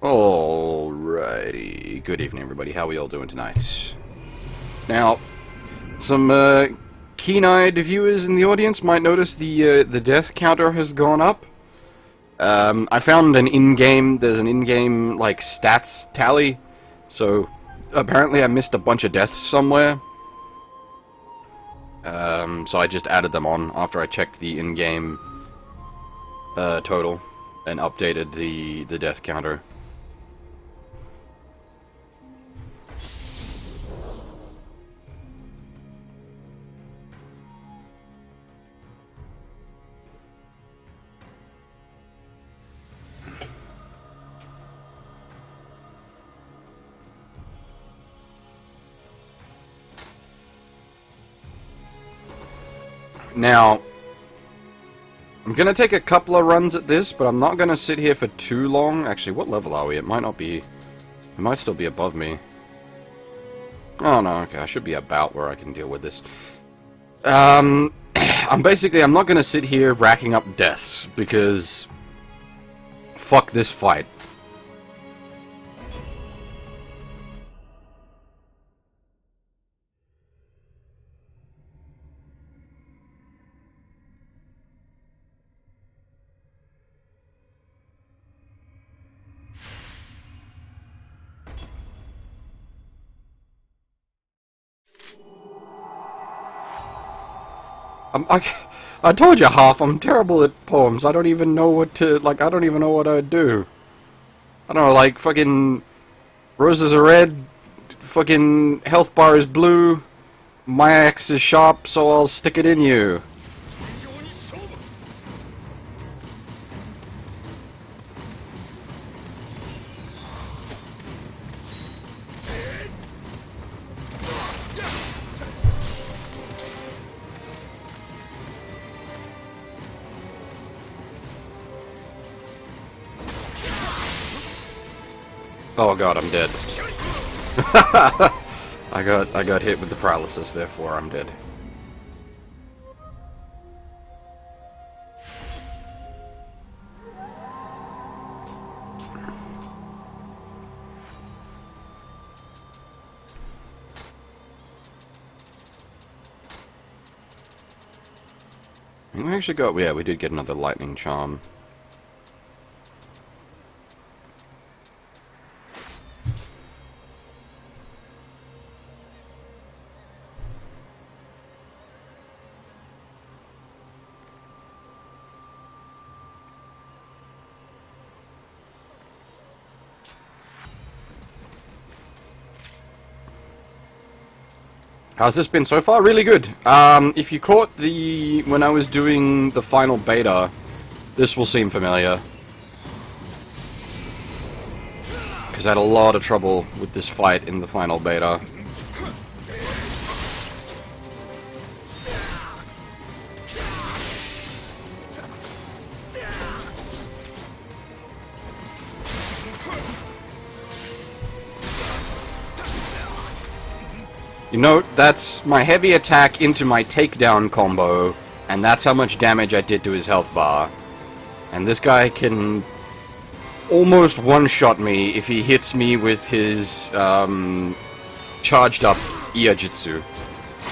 Alrighty. Good evening, everybody. How are we all doing tonight? Now, some keen-eyed viewers in the audience might notice the death counter has gone up. I found there's an in-game, like, stats tally, so apparently I missed a bunch of deaths somewhere. So I just added them on after I checked the in-game total and updated the death counter. Now, I'm gonna take a couple of runs at this, but I'm not gonna sit here for too long. Actually, what level are we? It might not be... It might still be above me. Oh no, okay, I should be about where I can deal with this. I'm not gonna sit here racking up deaths, because... Fuck this fight. I told you half, I'm terrible at poems. I don't even know what to, like, I don't even know what I'd do. I don't know, like, fucking... Roses are red, fucking health bar is blue, my axe is sharp, so I'll stick it in you. Oh god, I'm dead. I got hit with the paralysis, therefore I'm dead. We actually got, yeah, we did get another lightning charm. How's this been so far? Really good. If you caught when I was doing the final beta, this will seem familiar. Because I had a lot of trouble with this fight in the final beta. You note, that's my heavy attack into my takedown combo, and that's how much damage I did to his health bar. And this guy can almost one-shot me if he hits me with his charged up Iajutsu.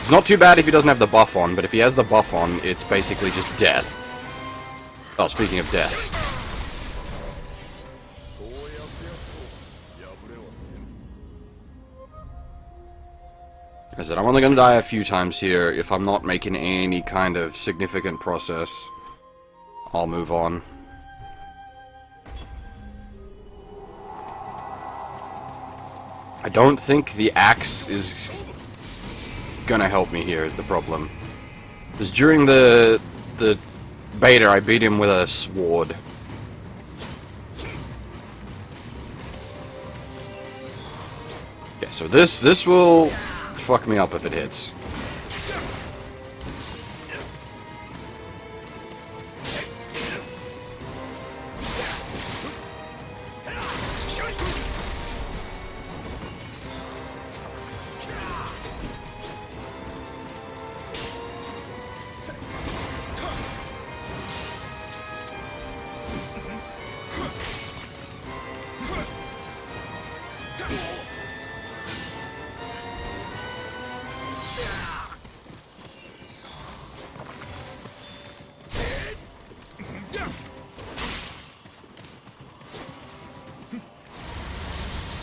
It's not too bad if he doesn't have the buff on, but if he has the buff on, it's basically just death. Oh, speaking of death. I said, I'm only going to die a few times here. If I'm not making any kind of significant process, I'll move on. I don't think the axe is gonna help me here, is the problem. Because during the beta, I beat him with a sword. Yeah, so this will fuck me up if it hits.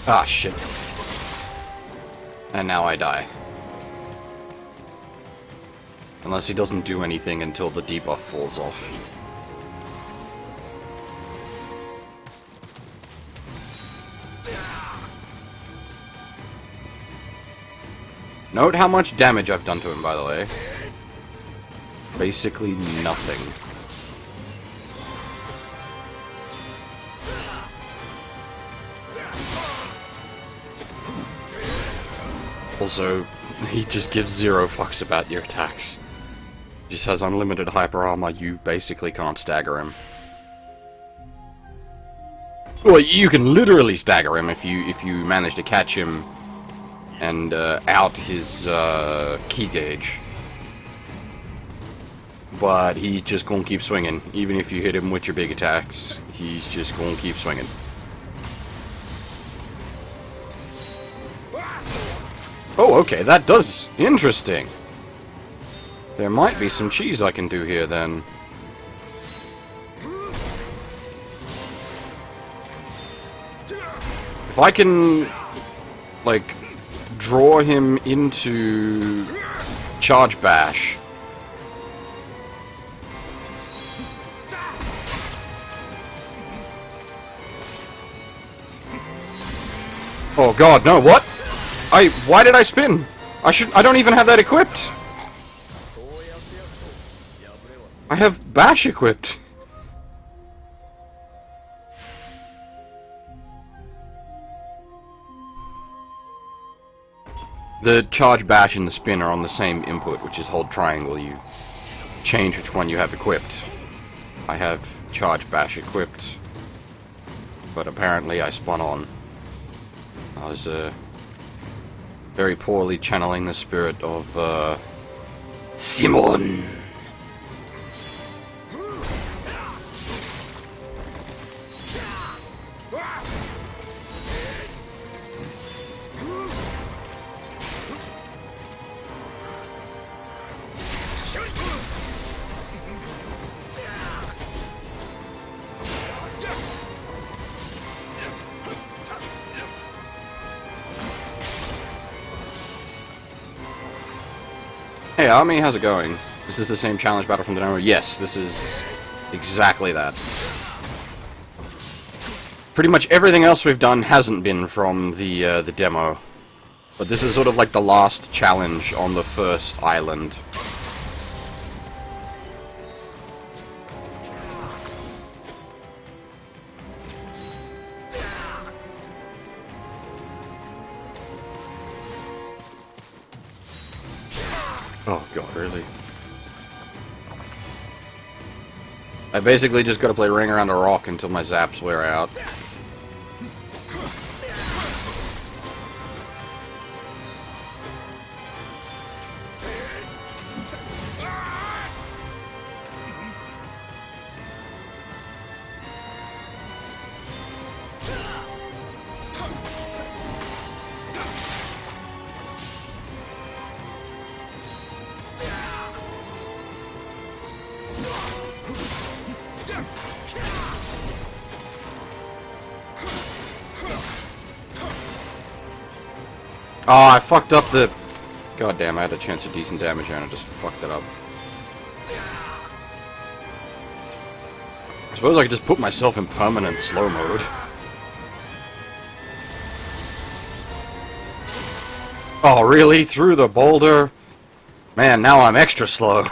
Ah, shit. And now I die. Unless he doesn't do anything until the debuff falls off. Note how much damage I've done to him, by the way. Basically nothing. Also, he just gives zero fucks about your attacks. He just has unlimited hyper armor, you basically can't stagger him. Well, you can literally stagger him if you manage to catch him and out his key gauge. But he just gonna keep swinging. Even if you hit him with your big attacks, he's just gonna keep swinging. Oh, okay, that does... Interesting. There might be some cheese I can do here, then. If I can, like, draw him into Charge Bash... Oh god, no, what? Why did I spin? I don't even have that equipped! I have Bash equipped! The Charge Bash and the Spin are on the same input, which is hold triangle. You change which one you have equipped. I have Charge Bash equipped, but apparently I spun on. I was, very poorly channeling the spirit of, Simon! Hey Army, how's it going? Is this the same challenge battle from the demo? Yes, this is exactly that. Pretty much everything else we've done hasn't been from the demo. But this is sort of like the last challenge on the first island. Oh god, really? I basically just gotta play Ring Around a Rock until my zaps wear out. Oh, I fucked up the... God damn, I had a chance of decent damage and I just fucked it up. I suppose I could just put myself in permanent slow mode. Oh, really? Through the boulder? Man, now I'm extra slow.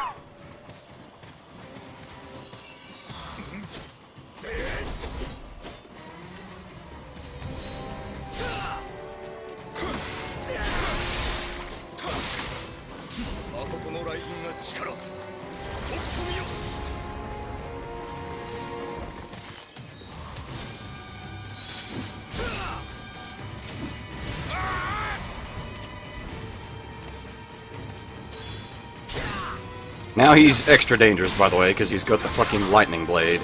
Now he's extra dangerous, by the way, because he's got the fucking lightning blade.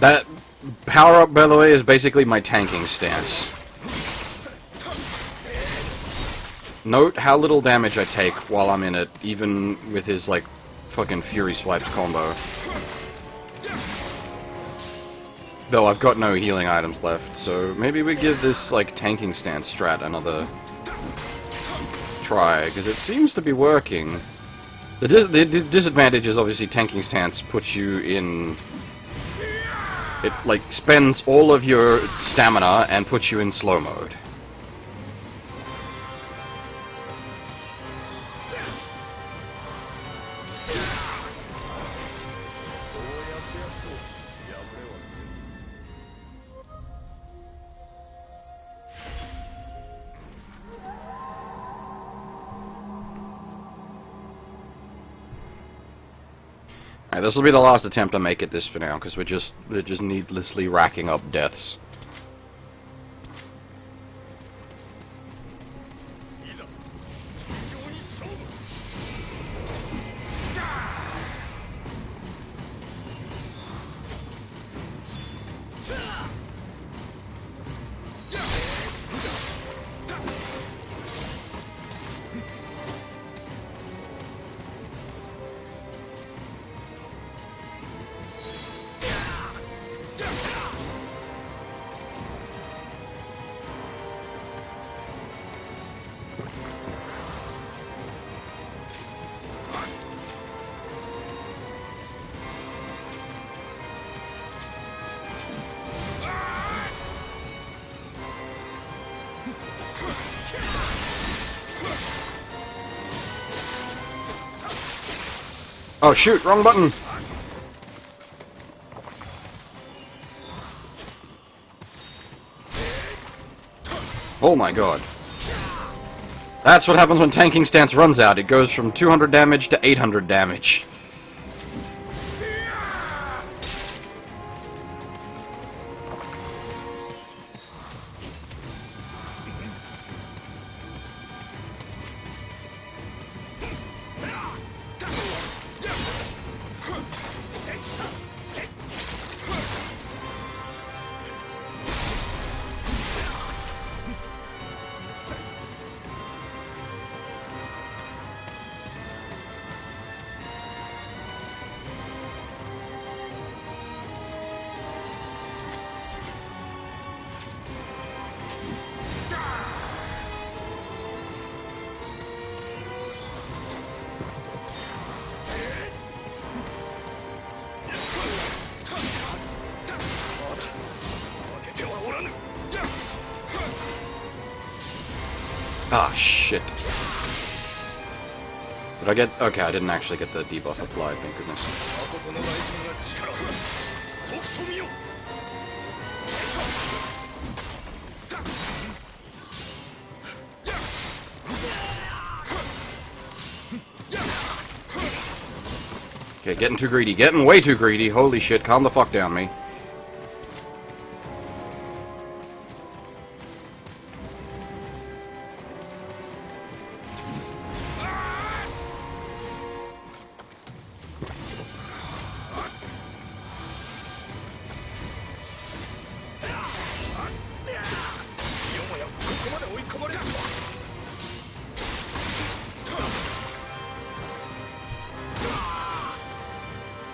That power-up, by the way, is basically my tanking stance. Note how little damage I take while I'm in it, even with his, like, fucking Fury Swipes combo. Though I've got no healing items left, so maybe we give this, like, tanking stance strat another try, because it seems to be working. The disadvantage is obviously tanking stance puts you in... It, like, spends all of your stamina and puts you in slow mode. Alright, this will be the last attempt to make it this for now, because we're just needlessly racking up deaths. Oh shoot, wrong button! Oh my god. That's what happens when tanking stance runs out. It goes from 200 damage to 800 damage. Ah, shit. Did I get... Okay, I didn't actually get the debuff applied, thank goodness. Okay, getting too greedy. Getting way too greedy. Holy shit, calm the fuck down, me.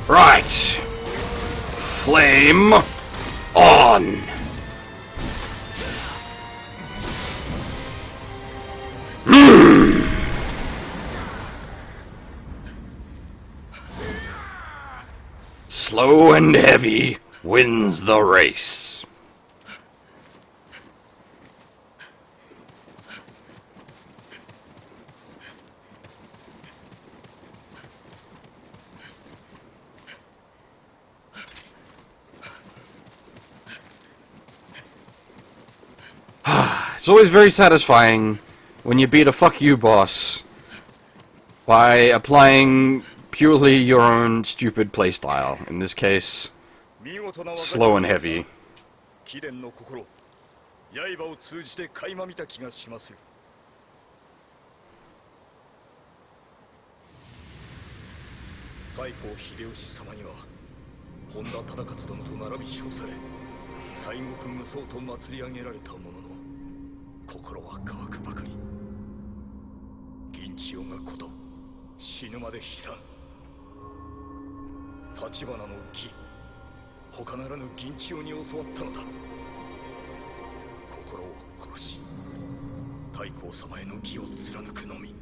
Right! Flame on! Slow and heavy wins the race. It's always very satisfying when you beat a fuck you boss by applying purely your own stupid playstyle. In this case, slow and heavy. 本田忠勝殿と並び称され、西国無双と祭り上げられたものの、心は乾くばかり。銀千代がこと、死ぬまで悲惨。立花の義、他ならぬ銀千代に教わったのだ。心を殺し、太閤様への義を貫くのみ。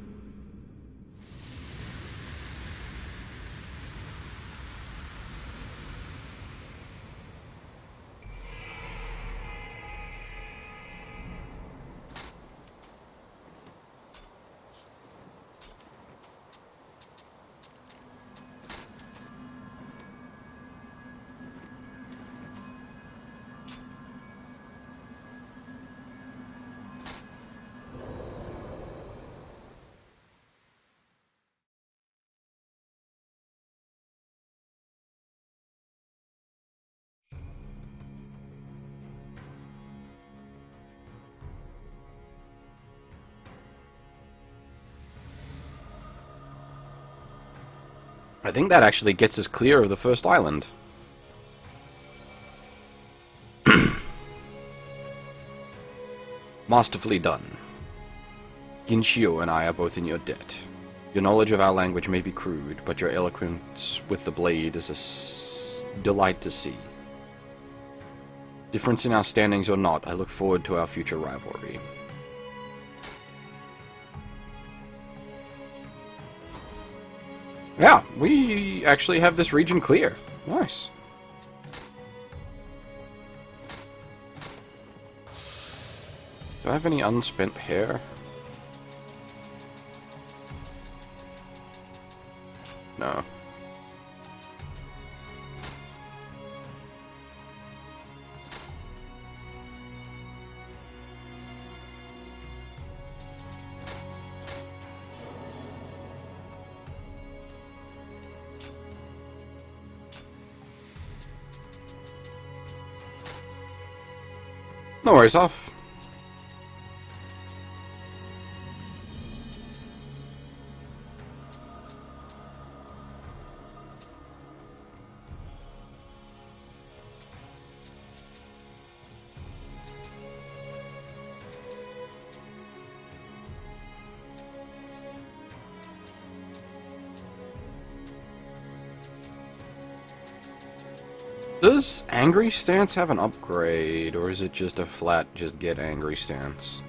I think that actually gets us clear of the first island. Masterfully done. Ginshio and I are both in your debt. Your knowledge of our language may be crude, but your eloquence with the blade is a delight to see. Difference in our standings or not, I look forward to our future rivalry. Yeah, we actually have this region clear. Nice. Do I have any unspent hair? No. No worries, off. Does Angry Stance have an upgrade, or is it just a flat, just get Angry Stance?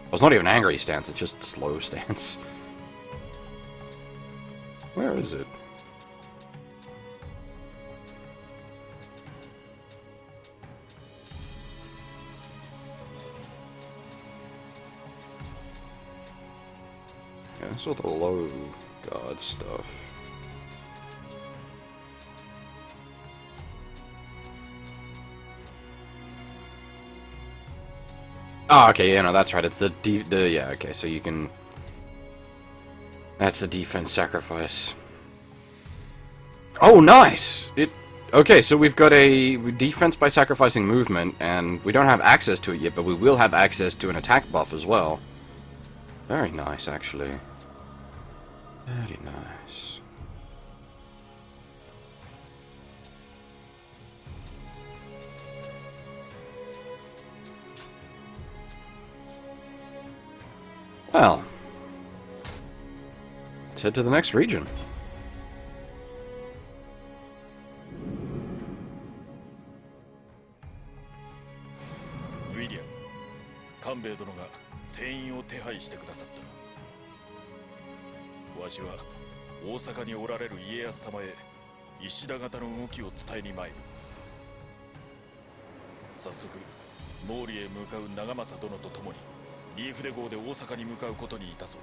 Well, it's not even Angry Stance, it's just Slow Stance. Where is it? Yeah, that's all the low guard stuff. Oh, okay, yeah, no, that's right. It's yeah, okay, so you can... That's the defense sacrifice. Oh, nice! Okay, so we've got a defense by sacrificing movement, and we don't have access to it yet, but we will have access to an attack buff as well. Very nice, actually. Very nice. Well, let's head to the next region. William, 官兵衛殿が船員を手配してくださった。わしは大阪におられる家康様へ石田方の動きを伝えに参る。早速毛利へ向かう長政殿と共にリーフデ号で大阪に向かうことにいたそう。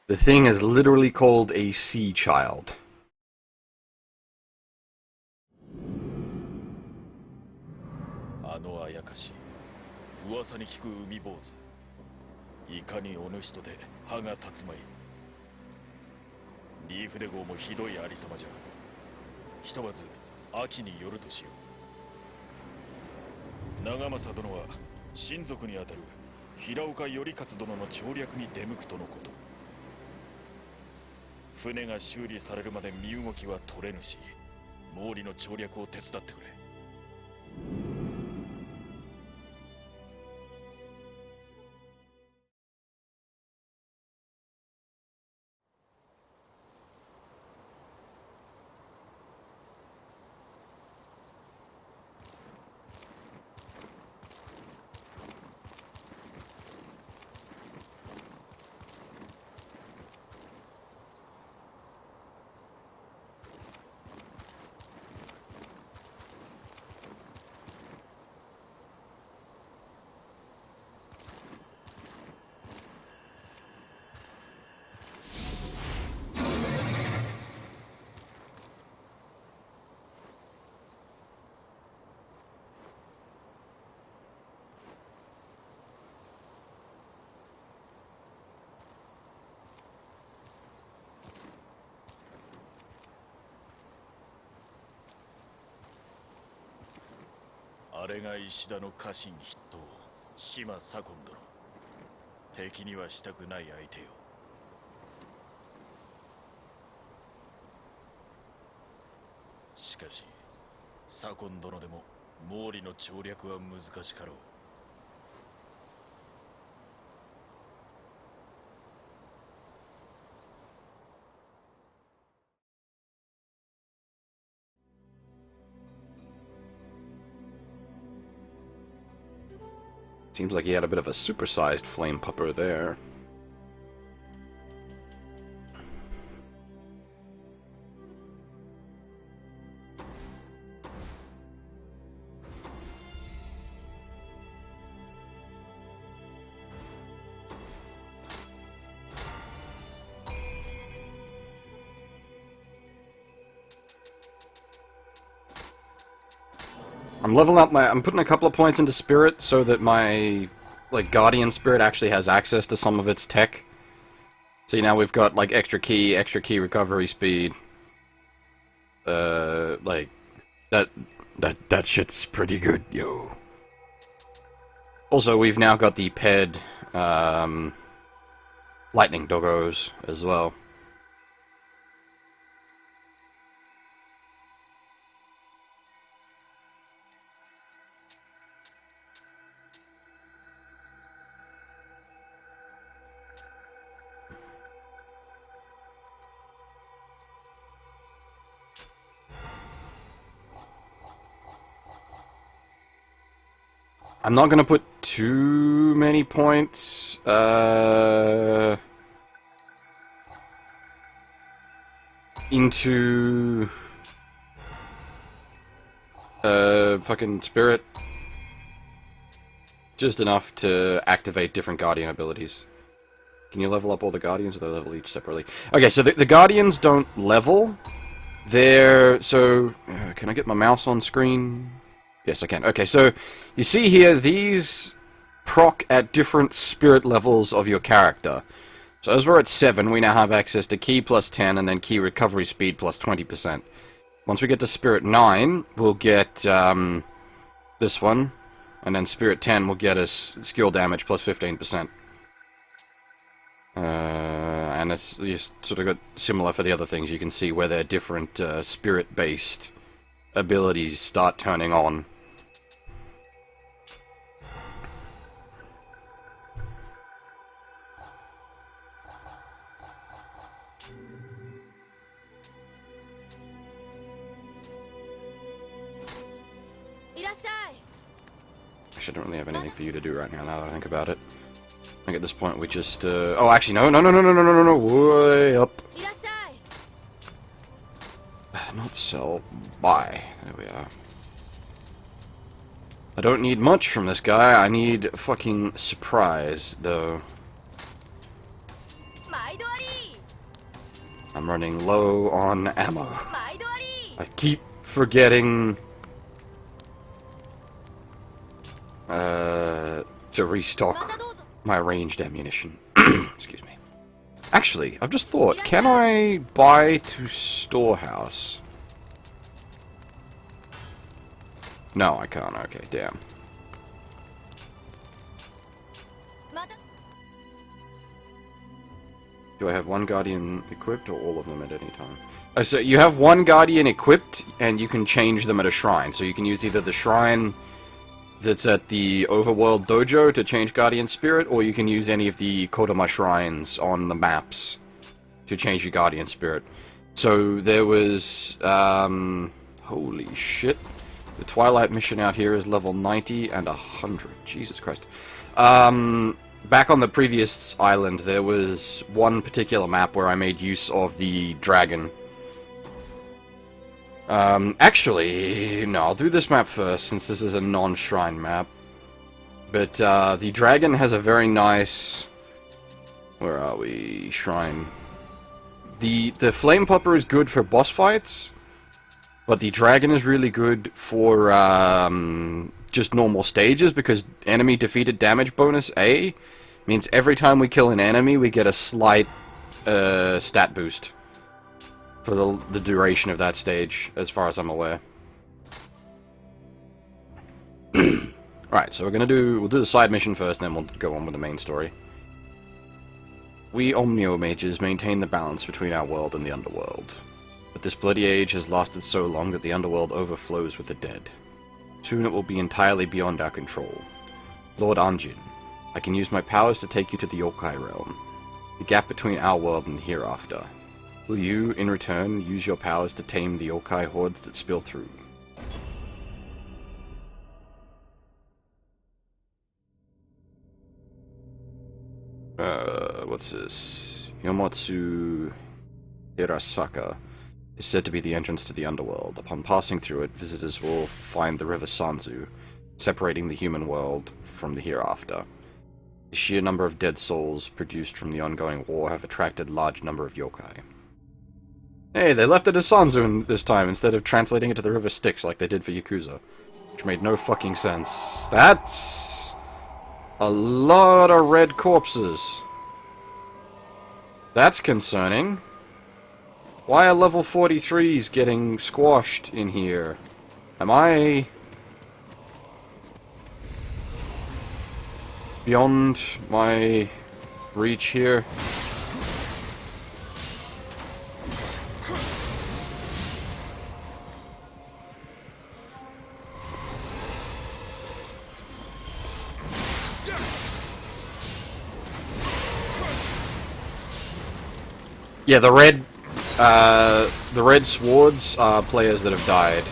The thing is literally called a sea child. Seems like he had a bit of a supersized flame pupper there. I'm leveling up I'm putting a couple of points into Spirit so that my, like, Guardian Spirit actually has access to some of its tech. See, now we've got, like, extra key recovery speed. Like, that shit's pretty good, yo. Also, we've now got the ped, lightning doggos as well. I'm not gonna put too many points, into, fucking Spirit. Just enough to activate different Guardian abilities. Can you level up all the Guardians, or they level each separately? Okay, so the Guardians don't level. They're, so, can I get my mouse on screen? Yes, I can. Okay, so you see here, these proc at different spirit levels of your character. So as we're at 7, we now have access to key plus 10, and then key recovery speed plus 20%. Once we get to spirit 9, we'll get this one, and then spirit 10 will get us skill damage plus 15%. and it's just sort of got similar for the other things. You can see where their different spirit-based abilities start turning on. Actually, I don't really have anything for you to do right now that I think about it. I think at this point we just, oh, actually, no, way up. Not sell, buy. There we are. I don't need much from this guy, I need fucking surprise, though. I'm running low on ammo. I keep forgetting to restock my ranged ammunition. Excuse me. Actually, I've just thought, can I buy to storehouse? No, I can't. Okay, damn. Do I have one Guardian equipped or all of them at any time? Oh, so you have one Guardian equipped, and you can change them at a shrine. So you can use either the shrine that's at the Overworld Dojo to change Guardian Spirit, or you can use any of the Kodama shrines on the maps to change your Guardian Spirit. So there was, holy shit. The Twilight mission out here is level 90 and 100. Jesus Christ. Back on the previous island, there was one particular map where I made use of the dragon. Actually, no, I'll do this map first, since this is a non-shrine map. But, the dragon has a very nice... Where are we? Shrine. The Flame Popper is good for boss fights, but the dragon is really good for, just normal stages, because enemy defeated damage bonus A means every time we kill an enemy, we get a slight, stat boost. For the duration of that stage, as far as I'm aware. Right, so we'll do the side mission first, then we'll go on with the main story. We Omnio mages maintain the balance between our world and the underworld. But this bloody age has lasted so long that the underworld overflows with the dead. Soon it will be entirely beyond our control. Lord Anjin, I can use my powers to take you to the Yokai realm, the gap between our world and the hereafter. Will you, in return, use your powers to tame the Yokai hordes that spill through? What's this? Yomotsu Hirasaka is said to be the entrance to the underworld. Upon passing through it, visitors will find the river Sanzu, separating the human world from the hereafter. The sheer number of dead souls produced from the ongoing war have attracted a large number of yokai. Hey, they left it as Sanzu this time, instead of translating it to the river Styx like they did for Yakuza. Which made no fucking sense. That's a lot of red corpses. That's concerning. Why are level 43s getting squashed in here? Am I beyond my reach here? Yeah, the red swords are players that have died.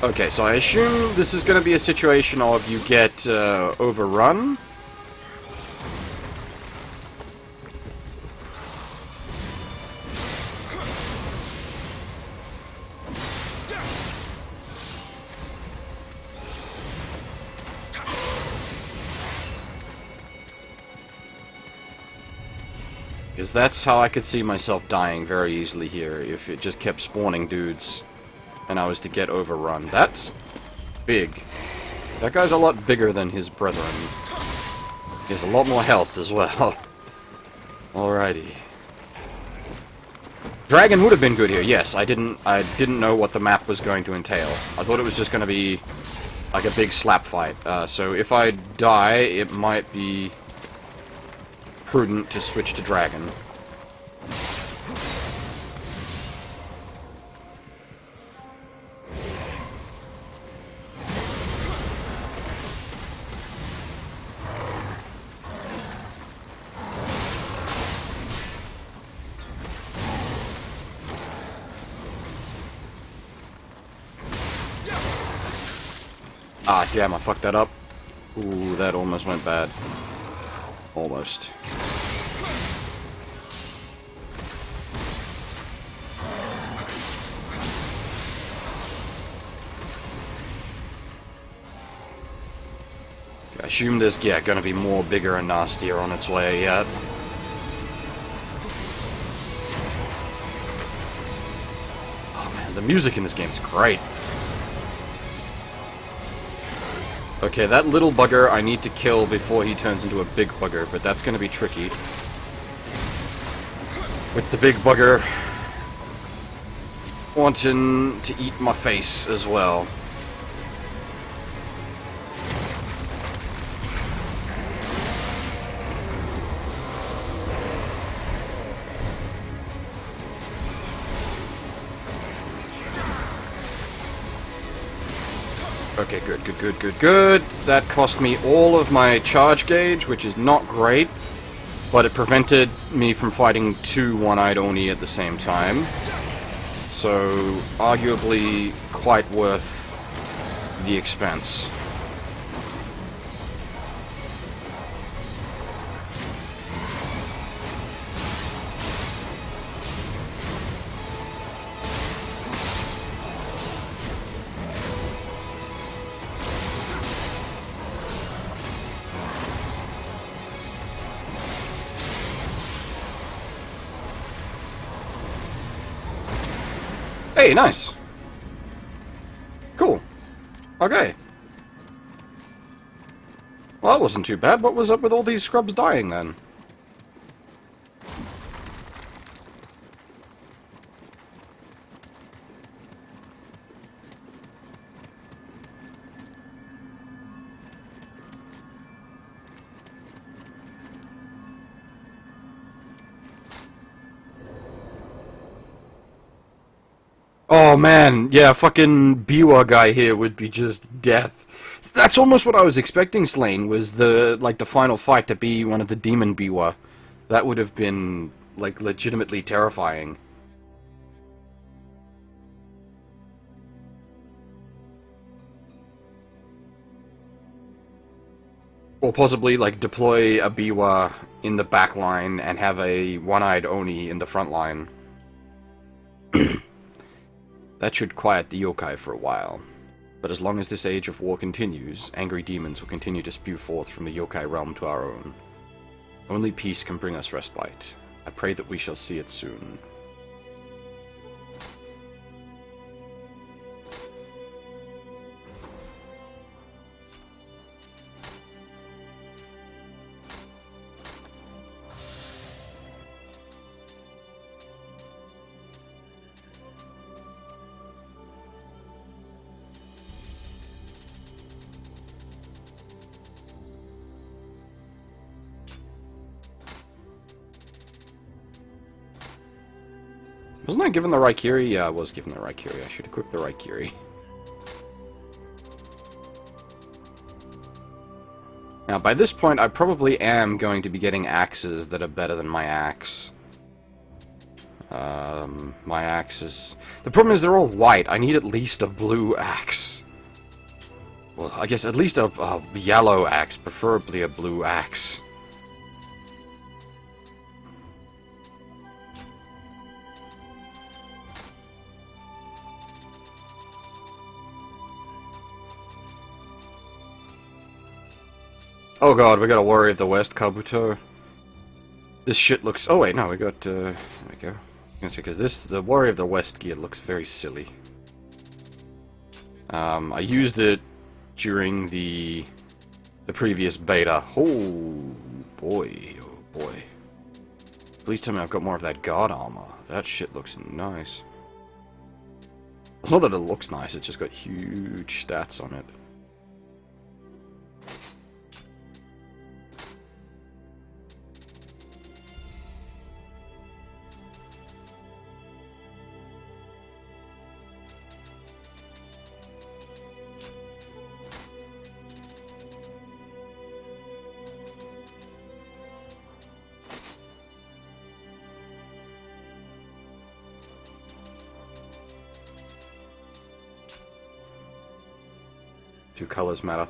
Okay, so I assume this is going to be a situation of you get overrun. Because that's how I could see myself dying very easily here, if it just kept spawning dudes, and I was to get overrun. That's big. That guy's a lot bigger than his brethren. He has a lot more health as well. Alrighty. Dragon would have been good here, yes. I didn't know what the map was going to entail. I thought it was just going to be like a big slap fight. So if I die, it might be prudent to switch to dragon. Ah, damn, I fucked that up. Ooh, that almost went bad. Almost. I assume there's, yeah, gonna be more bigger and nastier on its way yet. Oh man, the music in this game is great. Okay, that little bugger I need to kill before he turns into a big bugger, but that's gonna be tricky. With the big bugger wanting to eat my face as well. Okay, good. That cost me all of my charge gauge, which is not great, but it prevented me from fighting two one-eyed Oni at the same time. So, arguably quite worth the expense. Hey, nice. Cool. Okay. Well, that wasn't too bad. What was up with all these scrubs dying, then? Oh man, yeah, fucking Biwa guy here would be just death. That's almost what I was expecting, Slane, was the final fight to be one of the demon Biwa. That would have been, like, legitimately terrifying. Or possibly, like, deploy a Biwa in the back line and have a one-eyed Oni in the front line. That should quiet the yokai for a while. But as long as this age of war continues, angry demons will continue to spew forth from the yokai realm to our own. Only peace can bring us respite. I pray that we shall see it soon. Wasn't I given the Raikiri? Yeah, I was given the Raikiri. I should equip the Raikiri. Now, by this point, I probably am going to be getting axes that are better than my axe. My axe is... The problem is they're all white. I need at least a blue axe. Well, I guess at least a yellow axe, preferably a blue axe. Oh god, we got a Warrior of the West, Kabuto. This shit looks... Oh wait, no, we got... there we go. I was gonna say, because the Warrior of the West gear looks very silly. I used it during the previous beta. Oh boy, oh boy. Please tell me I've got more of that guard armor. That shit looks nice. It's not that it looks nice, it's just got huge stats on it. Two colors matter.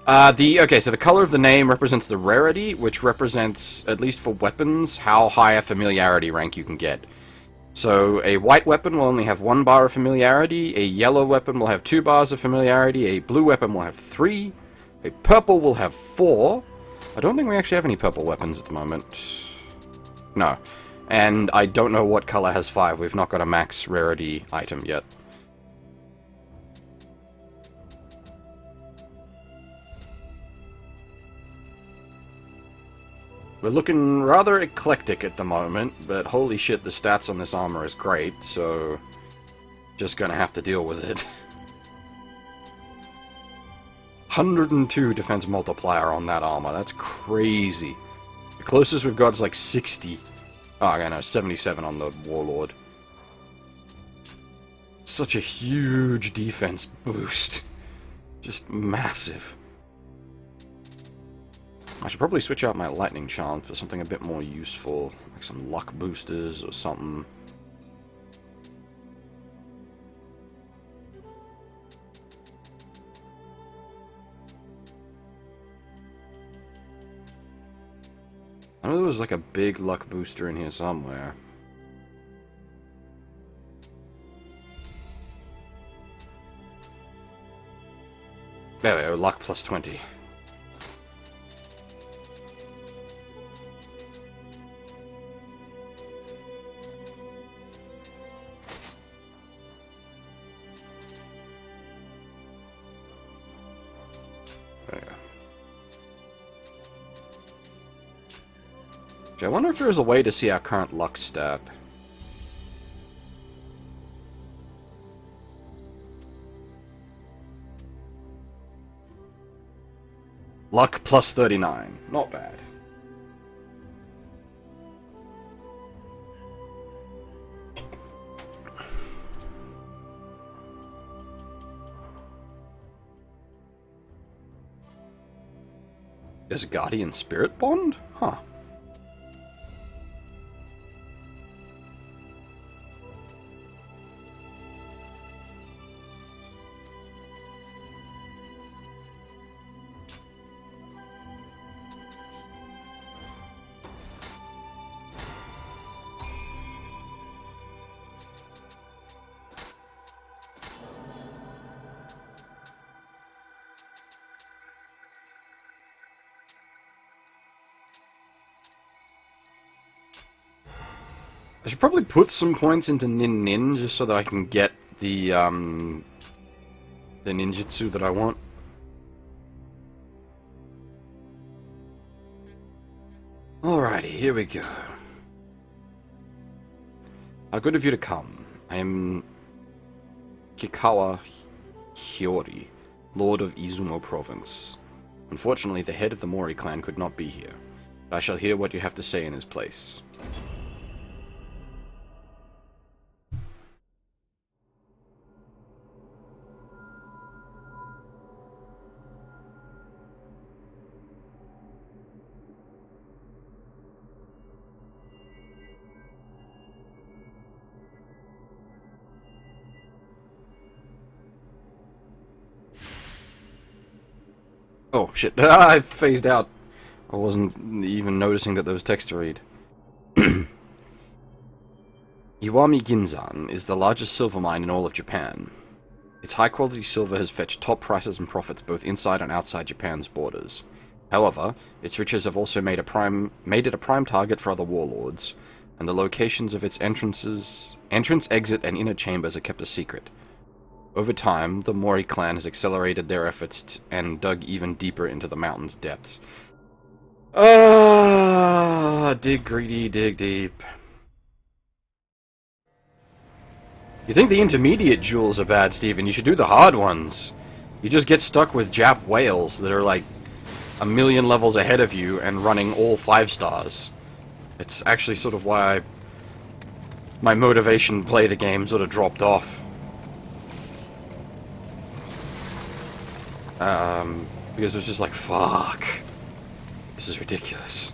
Okay, so the color of the name represents the rarity, which represents, at least for weapons, how high a familiarity rank you can get. So a white weapon will only have 1 bar of familiarity, a yellow weapon will have 2 bars of familiarity, a blue weapon will have 3, a purple will have 4. I don't think we actually have any purple weapons at the moment. No. And I don't know what color has 5. We've not got a max rarity item yet. We're looking rather eclectic at the moment, but holy shit, the stats on this armor is great, so just gonna have to deal with it. 102 defense multiplier on that armor, that's crazy. The closest we've got is like 60. Oh, okay, no, 77 on the Warlord. Such a huge defense boost. Just massive. I should probably switch out my lightning charm for something a bit more useful, like some luck boosters or something. I know there was like a big luck booster in here somewhere. There we go, luck plus 20. I wonder if there's a way to see our current luck stat. Luck plus 39. Not bad. There's a Guardian Spirit Bond? Huh. I should probably put some points into Nin Nin just so that I can get the ninjutsu that I want. Alrighty, here we go. How good of you to come. I am Kikawa Hiyori, Lord of Izumo Province. Unfortunately, the head of the Mori clan could not be here. But I shall hear what you have to say in his place. Oh, shit. I phased out. I wasn't even noticing that there was text to read. Iwami Ginzan is the largest silver mine in all of Japan. Its high-quality silver has fetched top prices and profits both inside and outside Japan's borders. However, its riches have also made it a prime target for other warlords, and the locations of its entrance, exit, and inner chambers are kept a secret. Over time, the Mori clan has accelerated their efforts and dug even deeper into the mountain's depths. Dig greedy, dig deep. You think the intermediate jewels are bad, Steven? You should do the hard ones. You just get stuck with Jap whales that are like a million levels ahead of you and running all 5 stars. It's actually sort of why my motivation to play the game sort of dropped off. Because it's just like, fuck. This is ridiculous.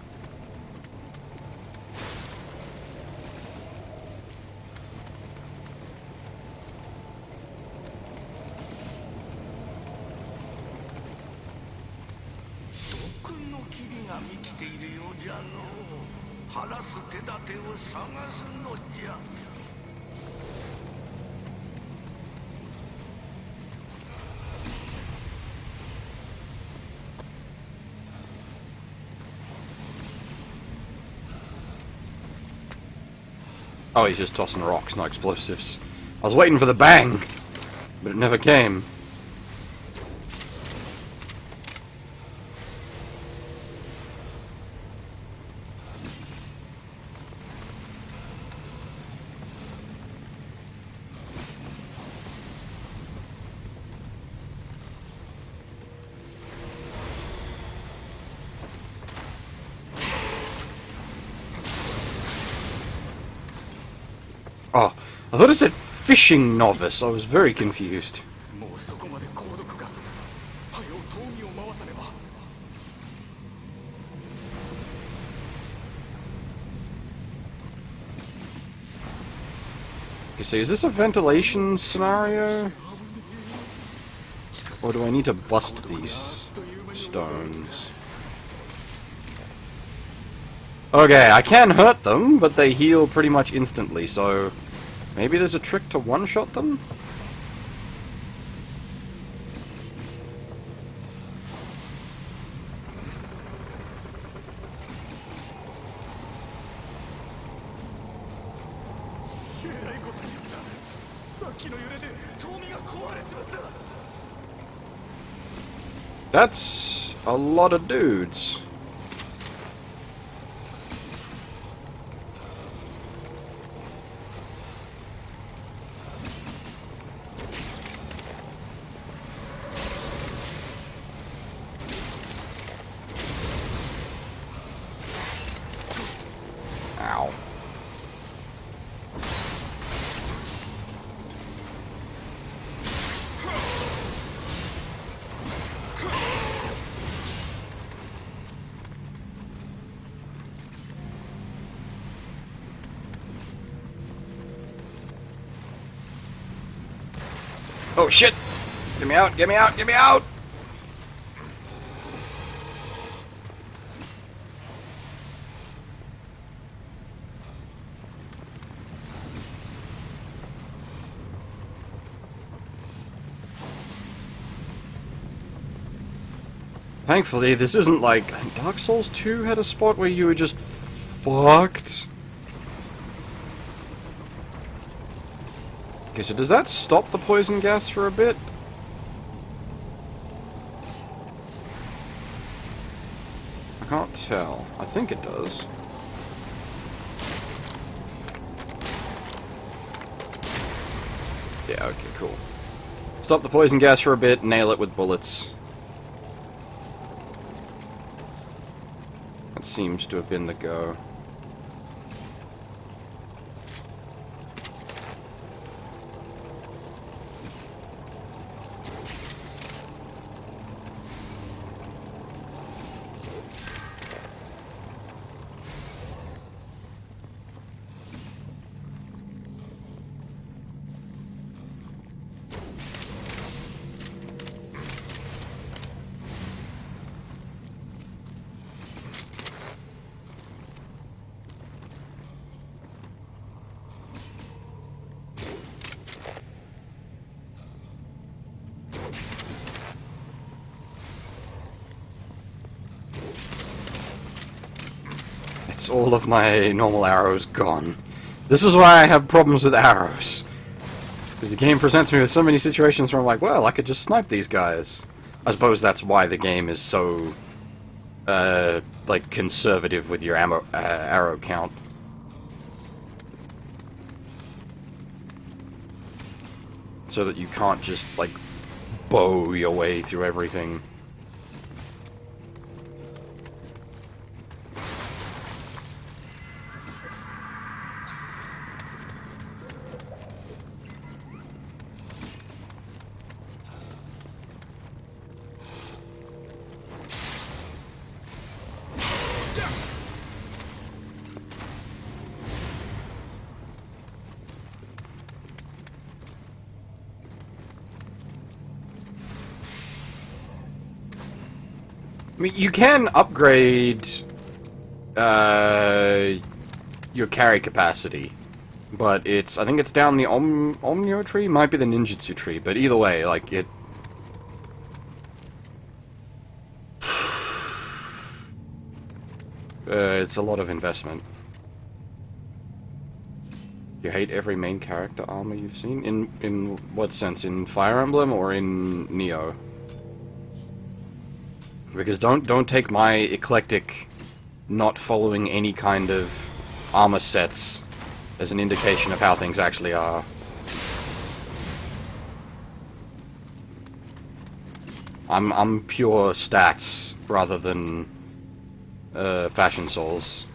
が満ちているようじゃのう。晴らす手立てを探すのじゃ。Oh, he's just tossing rocks, not explosives. I was waiting for the bang, but it never came. Oh, I thought it said fishing novice. I was very confused. もうそこまで高度か。はよ闘技を回さねば。 Okay, so is this a ventilation scenario? Or do I need to bust these stones? Okay, I can hurt them, but they heal pretty much instantly, so maybe there's a trick to one-shot them? That's a lot of dudes. Ow. Oh shit! Get me out, get me out, get me out! Thankfully, this isn't like Dark Souls 2 had a spot where you were just fucked. Okay, so does that stop the poison gas for a bit? I can't tell. I think it does. Yeah, okay, cool. Stop the poison gas for a bit, nail it with bullets. That seems to have been the go. All of my normal arrows gone. This is why I have problems with arrows. Because the game presents me with so many situations where I'm like, well, I could just snipe these guys. I suppose that's why the game is so, like, conservative with your arrow count. So that you can't just, like, bow your way through everything. I mean, you can upgrade your carry capacity, but I think it's down the Omnio tree, might be the ninjutsu tree, but either way, like, it's a lot of investment. You hate every main character armor you've seen? In what sense? In Fire Emblem or in Nioh? Because don't take my eclectic, not following any kind of armor sets as an indication of how things actually are. I'm pure stats rather than fashion souls.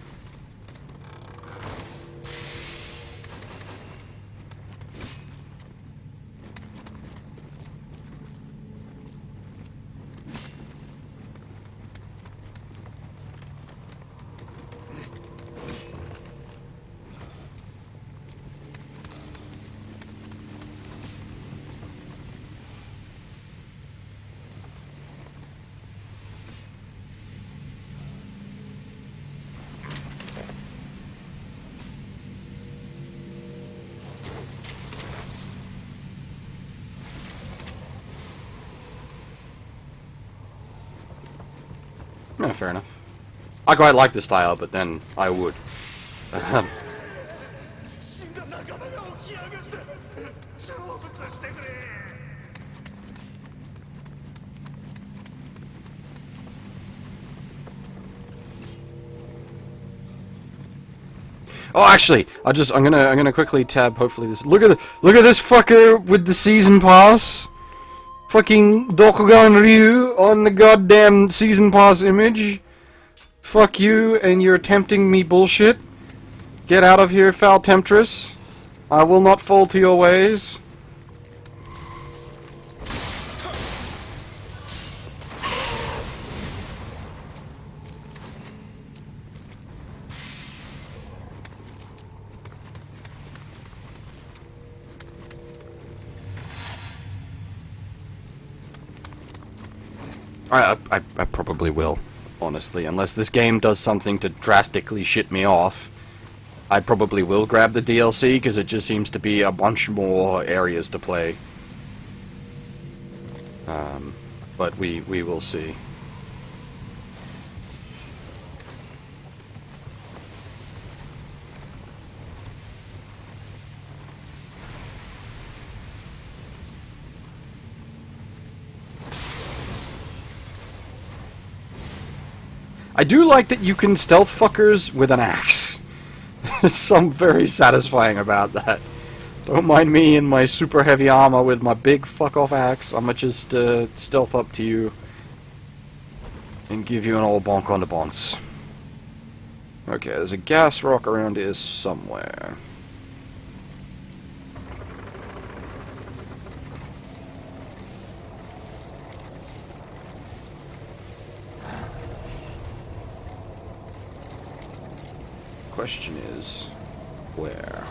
Yeah, fair enough. I quite like the style, but then I would. Oh, actually, I'm gonna quickly tab. Hopefully, look at this fucker with the season pass. Fucking Dokugan Ryu on the goddamn season pass image. Fuck you and your tempting me bullshit. Get out of here, foul temptress. I will not fall to your ways. I probably will, honestly. Unless this game does something to drastically shit me off, I probably will grab the DLC, because it just seems to be a bunch more areas to play. But we will see. I do like that you can stealth fuckers with an axe. There's something very satisfying about that. Don't mind me in my super heavy armor with my big fuck-off axe. I'ma just stealth up to you and give you an old bonk on the bonce. Okay, there's a gas rock around here somewhere. Question is, where?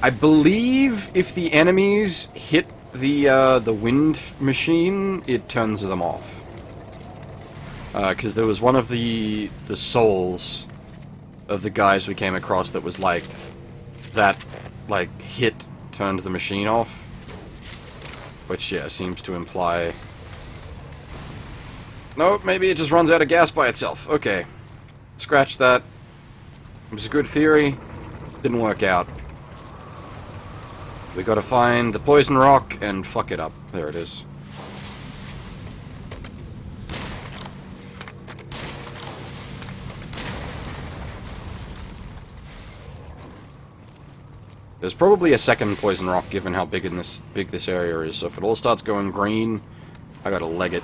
I believe if the enemies hit the wind machine, it turns them off. Because there was one of the souls of the guys we came across that was like that. Like, hit turned the machine off. Which, yeah, seems to imply... Nope, maybe it just runs out of gas by itself. Okay. Scratch that. It was a good theory. Didn't work out. We gotta find the poison rock and fuck it up. There it is. There's probably a second poison rock given how big this area is, so if it all starts going green, I gotta leg it.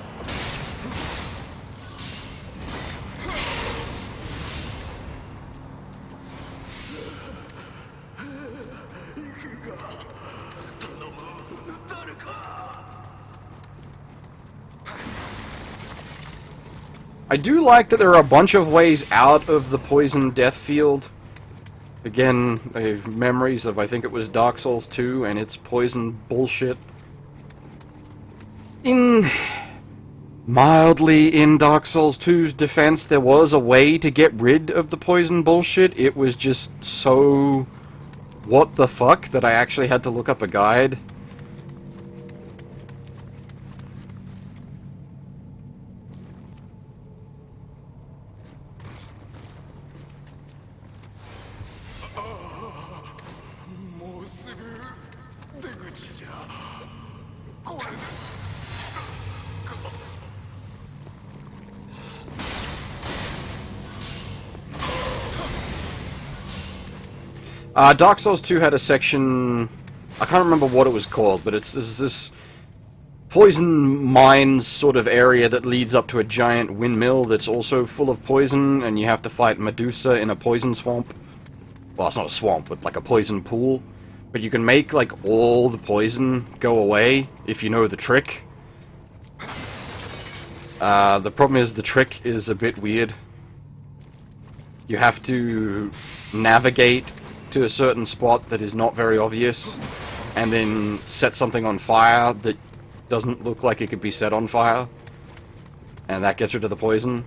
I do like that there are a bunch of ways out of the poison death field. Again, I have memories of, I think it was Dark Souls 2 and its poison bullshit. Mildly in Dark Souls 2's defense, there was a way to get rid of the poison bullshit. It was just so... what the fuck that I actually had to look up a guide. Dark Souls 2 had a section... I can't remember what it was called, but it's this poison mines sort of area that leads up to a giant windmill that's also full of poison, and you have to fight Medusa in a poison swamp. Well, it's not a swamp, but like a poison pool. But you can make, like, all the poison go away if you know the trick. The problem is the trick is a bit weird. You have to navigate to a certain spot that is not very obvious, and then set something on fire that doesn't look like it could be set on fire, and that gets rid of the poison.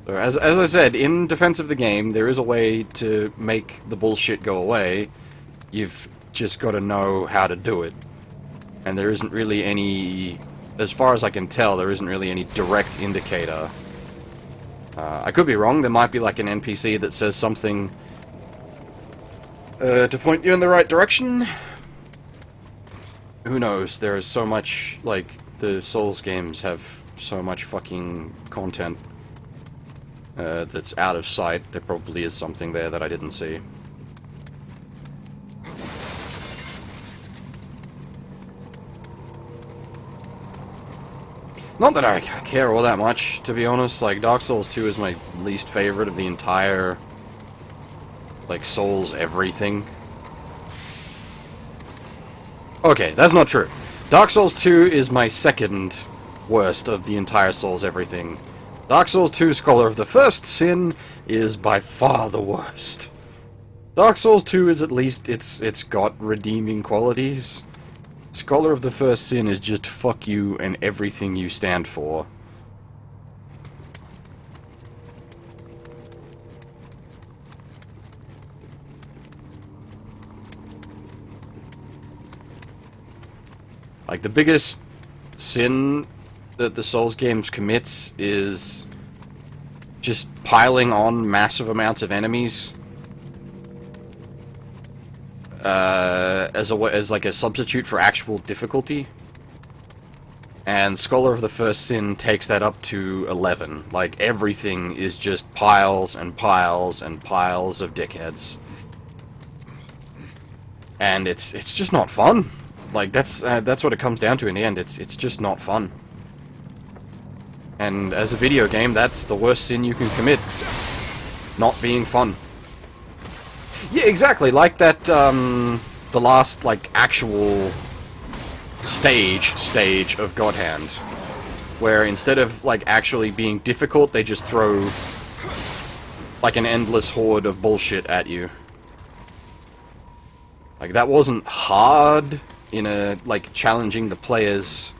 So as I said, in defense of the game, there is a way to make the bullshit go away. You've just got to know how to do it. And there isn't really any, as far as I can tell, there isn't really any direct indicator. I could be wrong, there might be like an NPC that says something to point you in the right direction. Who knows? There is so much, like, the Souls games have so much fucking content that's out of sight. There probably is something there that I didn't see. Not that I care all that much, to be honest. Like, Dark Souls 2 is my least favorite of the entire, like, Souls everything. Okay, that's not true. Dark Souls 2 is my second worst of the entire Souls everything. Dark Souls 2 Scholar of the First Sin is by far the worst. Dark Souls 2 is at least, it's got redeeming qualities. Scholar of the First Sin is just fuck you and everything you stand for. Like, the biggest sin that the Souls games commits is just piling on massive amounts of enemies as like a substitute for actual difficulty. And Scholar of the First Sin takes that up to 11. Like, everything is just piles and piles and piles of dickheads. And it's just not fun. Like, that's what it comes down to in the end. It's just not fun. And as a video game, that's the worst sin you can commit. Not being fun. Yeah, exactly. Like that, the last, like, actual stage of God Hand, where instead of, like, actually being difficult, they just throw, like, an endless horde of bullshit at you. Like, that wasn't hard in a, like, challenging the player's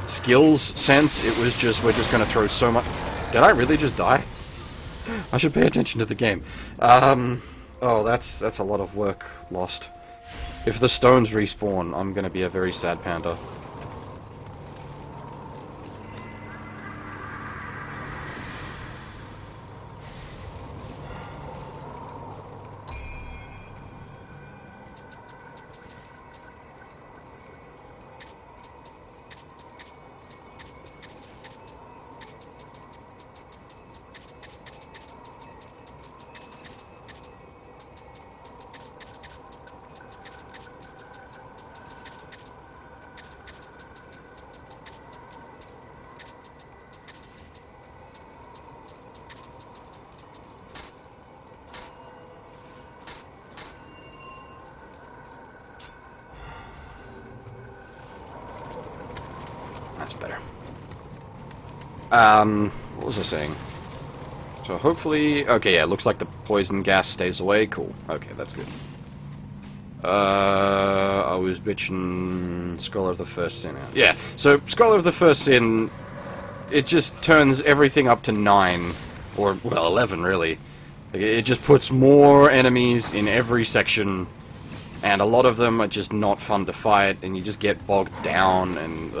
skills sense. It was just, we're just gonna throw so much... Did I really just die? I should pay attention to the game. Oh, that's a lot of work lost. If the stones respawn, I'm gonna be a very sad panda. That's better. was I saying? So hopefully... Okay, yeah, looks like the poison gas stays away. Cool. Okay, that's good. I was bitching Scholar of the First Sin out. Yeah, so Scholar of the First Sin, it just turns everything up to 9. Or, well, 11, really. It just puts more enemies in every section, and a lot of them are just not fun to fight, and you just get bogged down, and...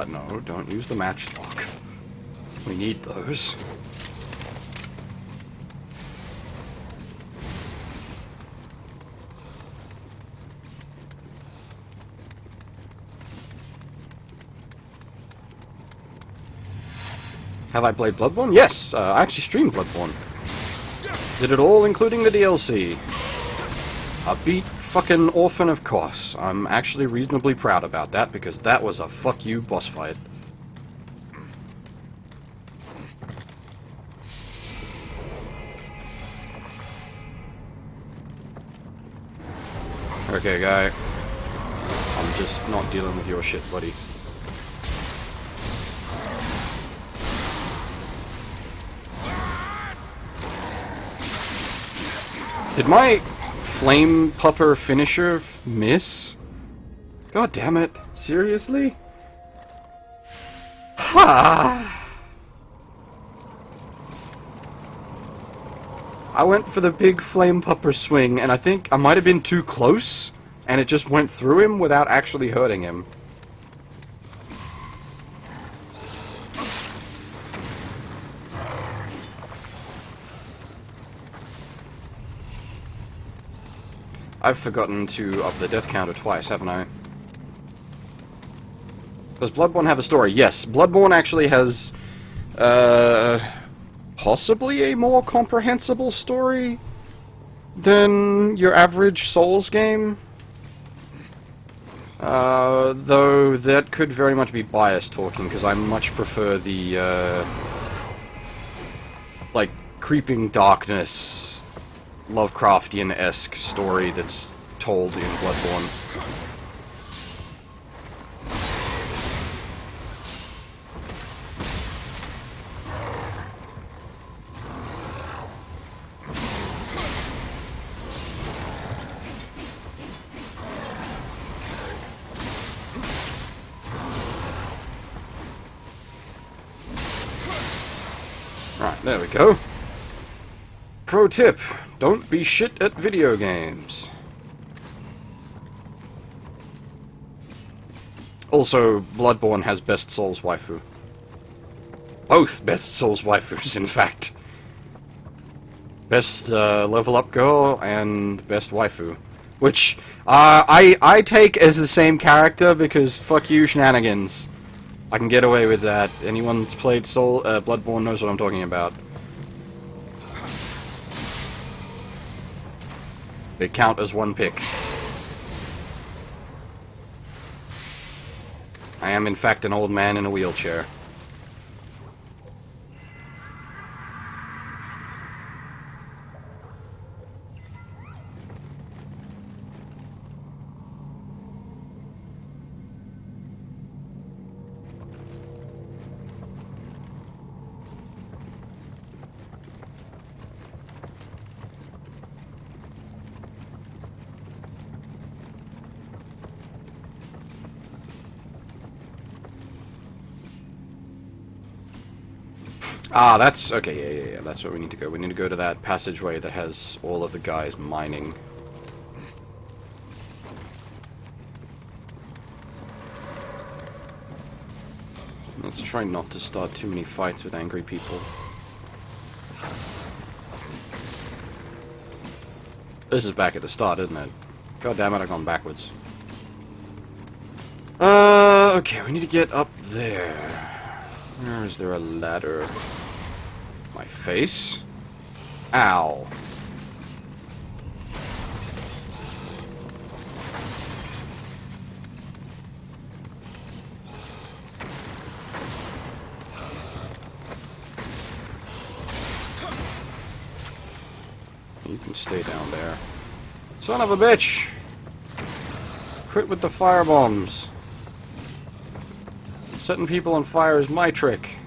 no, don't use the matchlock. We need those. Have I played Bloodborne? Yes, I actually streamed Bloodborne. Did it all, including the DLC. I beat fucking Orphan, of course. I'm actually reasonably proud about that, because that was a fuck you boss fight. Okay, guy. I'm just not dealing with your shit, buddy. Did my flame pupper finisher miss? God damn it. Seriously? Ha! I went for the big flame pupper swing, and I think I might have been too close, and it just went through him without actually hurting him. I've forgotten to up the death counter twice, haven't I? Does Bloodborne have a story? Yes, Bloodborne actually has, possibly a more comprehensible story than your average Souls game. Though that could very much be biased talking, because I much prefer the, like, creeping darkness, Lovecraftian-esque story that's told in Bloodborne. Right, there we go. Pro tip, don't be shit at video games. Also, Bloodborne has best Souls waifu. Both best Souls waifus, in fact. Best level up girl and best waifu. Which, I take as the same character because fuck you shenanigans. I can get away with that. Anyone that's played Bloodborne knows what I'm talking about. They count as one pick. I am in fact an old man in a wheelchair. Ah, that's... okay, yeah, that's where we need to go. We need to go to that passageway that has all of the guys mining. Let's try not to start too many fights with angry people. This is back at the start, isn't it? God damn it, I've gone backwards. Okay, we need to get up there. Where is there a ladder? My face? Ow. You can stay down there. Son of a bitch! Crit with the fire bombs. Setting people on fire is my trick.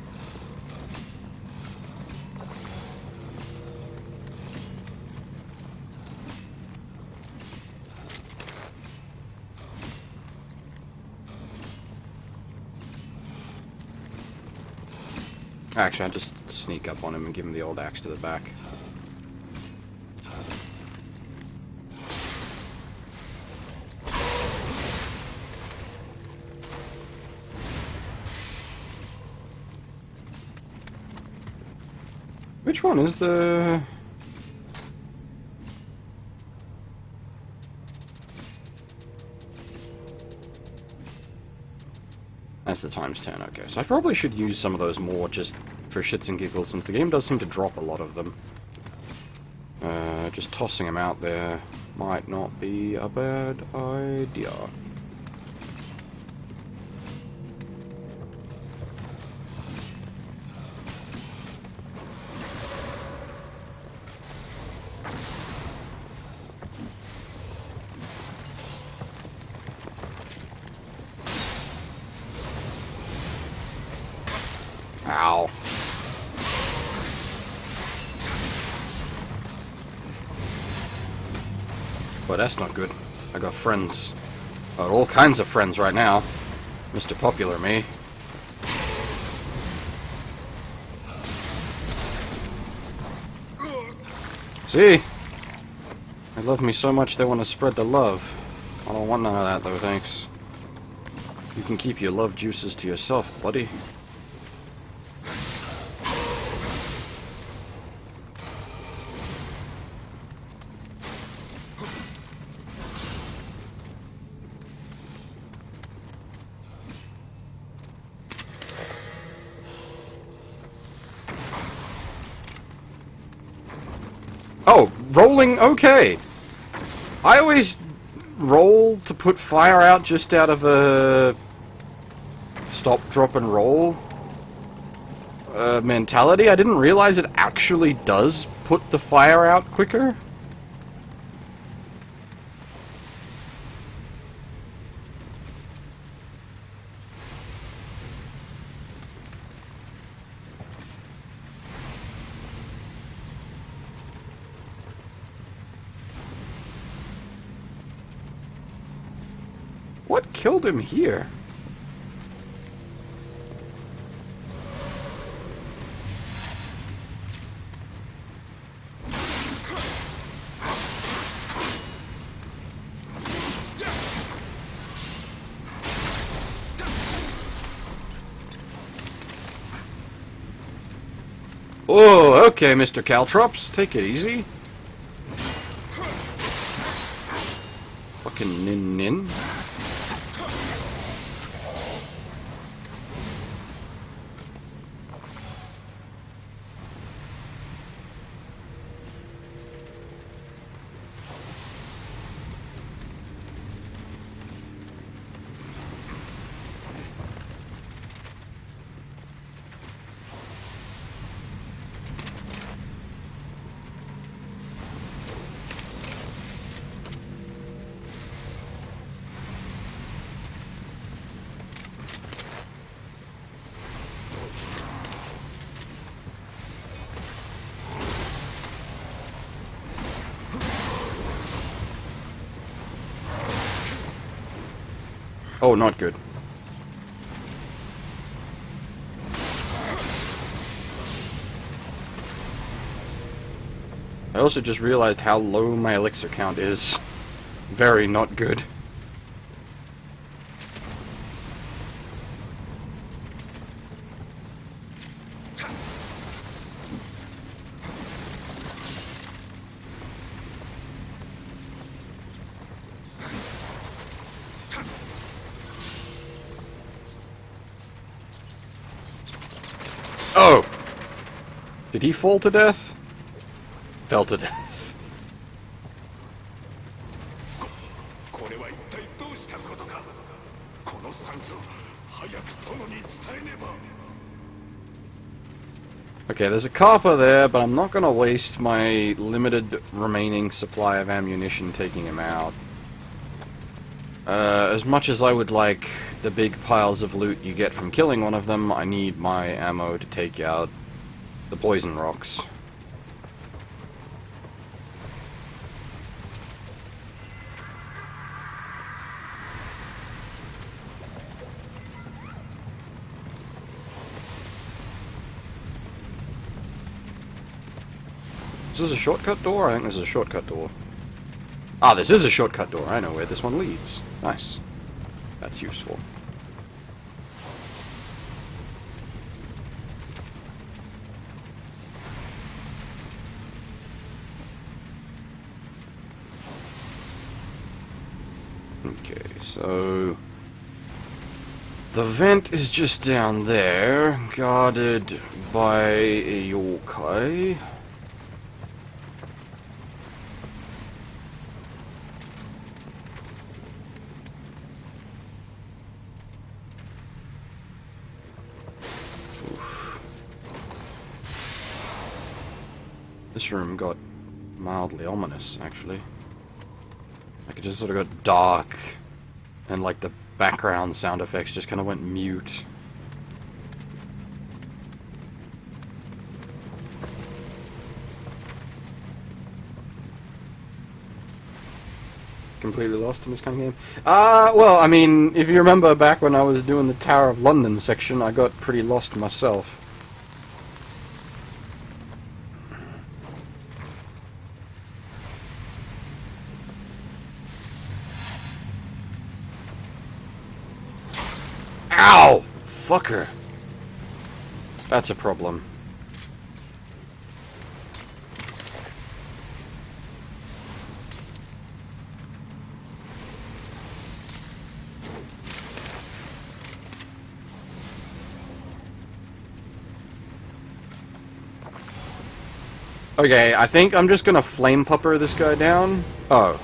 Actually, I'll just sneak up on him and give him the old axe to the back. Which one is the... That's the times 10, okay. So I probably should use some of those more just for shits and giggles, since the game does seem to drop a lot of them. Just tossing them out there might not be a bad idea. Ow. Well, that's not good. I got friends. Got all kinds of friends right now. Mr. Popular me. See? They love me so much they want to spread the love. I don't want none of that though, thanks. You can keep your love juices to yourself, buddy. Oh, rolling, okay. I always roll to put fire out just out of a stop, drop, and roll mentality. I didn't realize it actually does put the fire out quicker. What killed him here? Oh, okay, Mr. Caltrops, take it easy. Fucking nin. Oh, not good. I also just realized how low my elixir count is. Very not good. Did he fall to death? Fell to death. これは一体どうしたことか。この惨状、早く殿に伝えねば。 Okay, there's a Kappa there, but I'm not gonna waste my limited remaining supply of ammunition taking him out. As much as I would like the big piles of loot you get from killing one of them, I need my ammo to take out the poison rocks. Is this a shortcut door? I think this is a shortcut door. Ah, this is a shortcut door. I know where this one leads. Nice. That's useful. Okay, so... the vent is just down there, guarded by a yokai. This room got mildly ominous, actually. Like, it just sort of got dark, and like the background sound effects just kind of went mute. Completely lost in this kind of game? Well, I mean, if you remember back when I was doing the Tower of London section, I got pretty lost myself. Ow! Fucker. That's a problem. Okay, I think I'm just gonna flame pupper this guy down. Oh.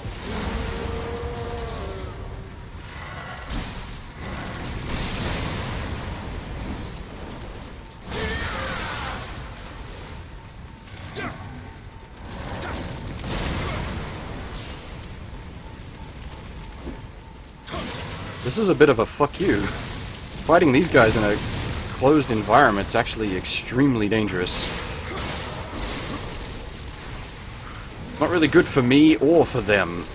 This is a bit of a fuck you. Fighting these guys in a closed environment's actually extremely dangerous. It's not really good for me or for them.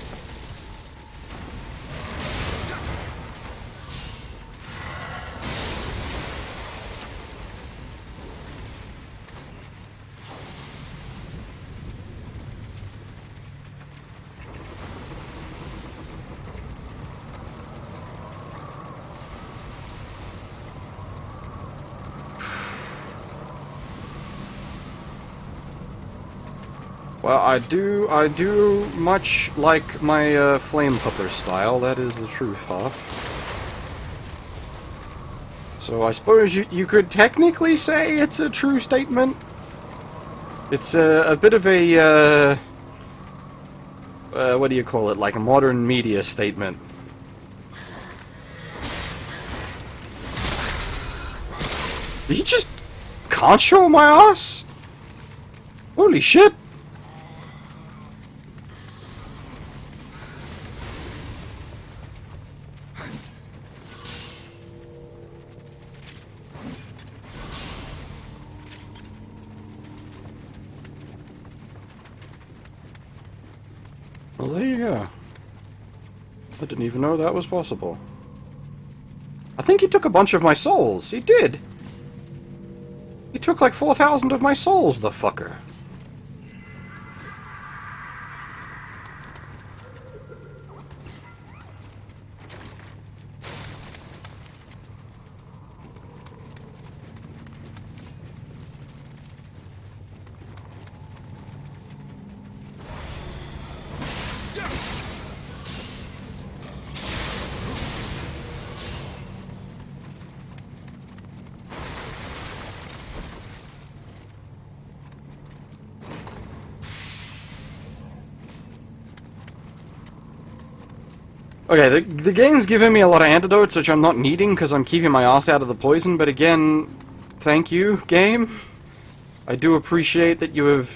Well, I do much like my flame pupper style, that is the truth, half. So I suppose you could technically say it's a true statement. It's a bit of a, what do you call it, like a modern media statement. Did you just concho my ass? Holy shit! Well, there you go. I didn't even know that was possible. I think he took a bunch of my souls. He did. He took like 4,000 of my souls, the fucker. Okay, the game's giving me a lot of antidotes, which I'm not needing because I'm keeping my ass out of the poison, but again, thank you, game. I do appreciate that you have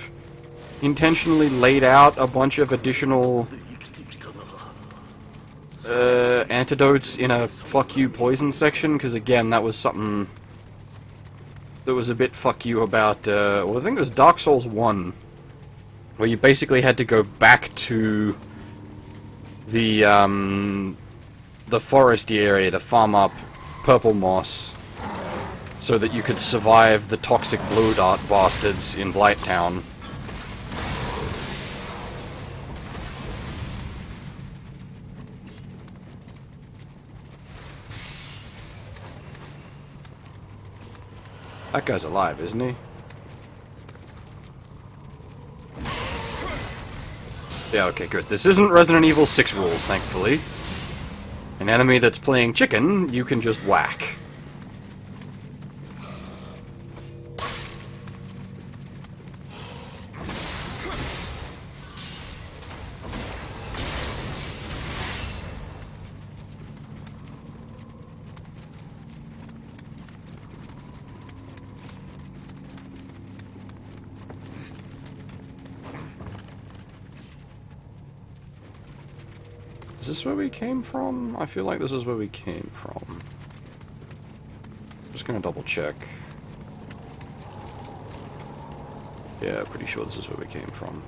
intentionally laid out a bunch of additional antidotes in a fuck you poison section, because again, that was something that was a bit fuck you about, well, I think it was Dark Souls 1, where you basically had to go back to the foresty area to farm up purple moss so that you could survive the toxic blue dart bastards in Blighttown. That guy's alive, isn't he? Yeah, okay, good. This isn't Resident Evil 6 rules, thankfully. An enemy that's playing chicken, you can just whack. Is this where we came from? I feel like this is where we came from. Just gonna double check. Yeah, pretty sure this is where we came from.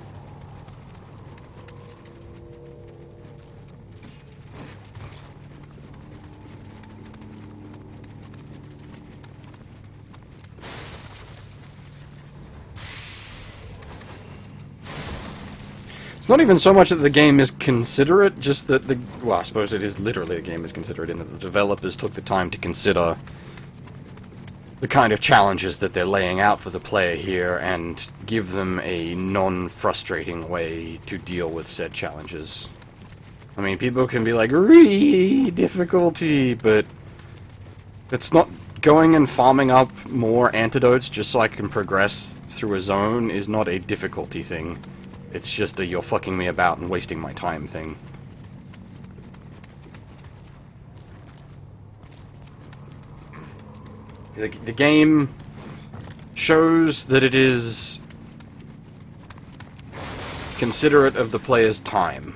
It's not even so much that the game is considerate, just that the... Well, I suppose it is literally a game is considerate in that the developers took the time to consider the kind of challenges that they're laying out for the player here and give them a non-frustrating way to deal with said challenges. I mean, people can be like, difficulty, but it's not going and farming up more antidotes just so I can progress through a zone is not a difficulty thing. It's just a you're fucking me about and wasting my time thing. The game shows that it is considerate of the player's time.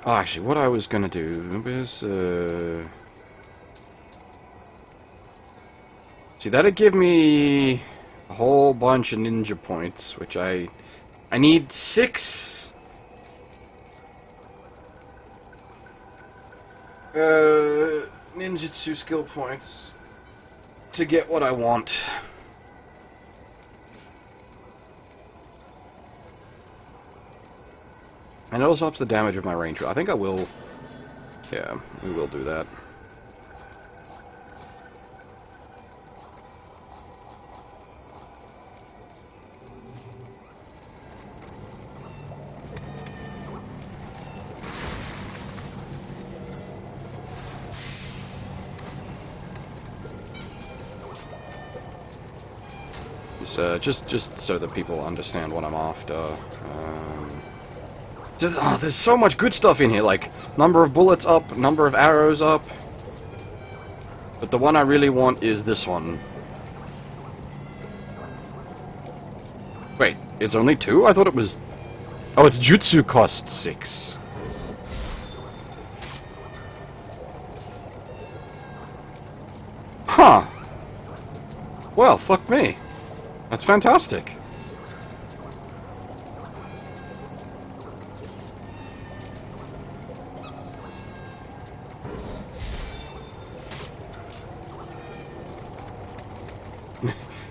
Oh, actually, what I was gonna do is, see, that'd give me a whole bunch of ninja points, which I need 6... ninjutsu skill points to get what I want. And it also ups the damage of my range. I think I will... Yeah, we will do that. Just so that people understand what I'm after. Oh, there's so much good stuff in here, like, number of bullets up, number of arrows up. But the one I really want is this one. Wait, it's only 2? I thought it was... Oh, it's jutsu costs 6. Huh. Well, fuck me. That's fantastic.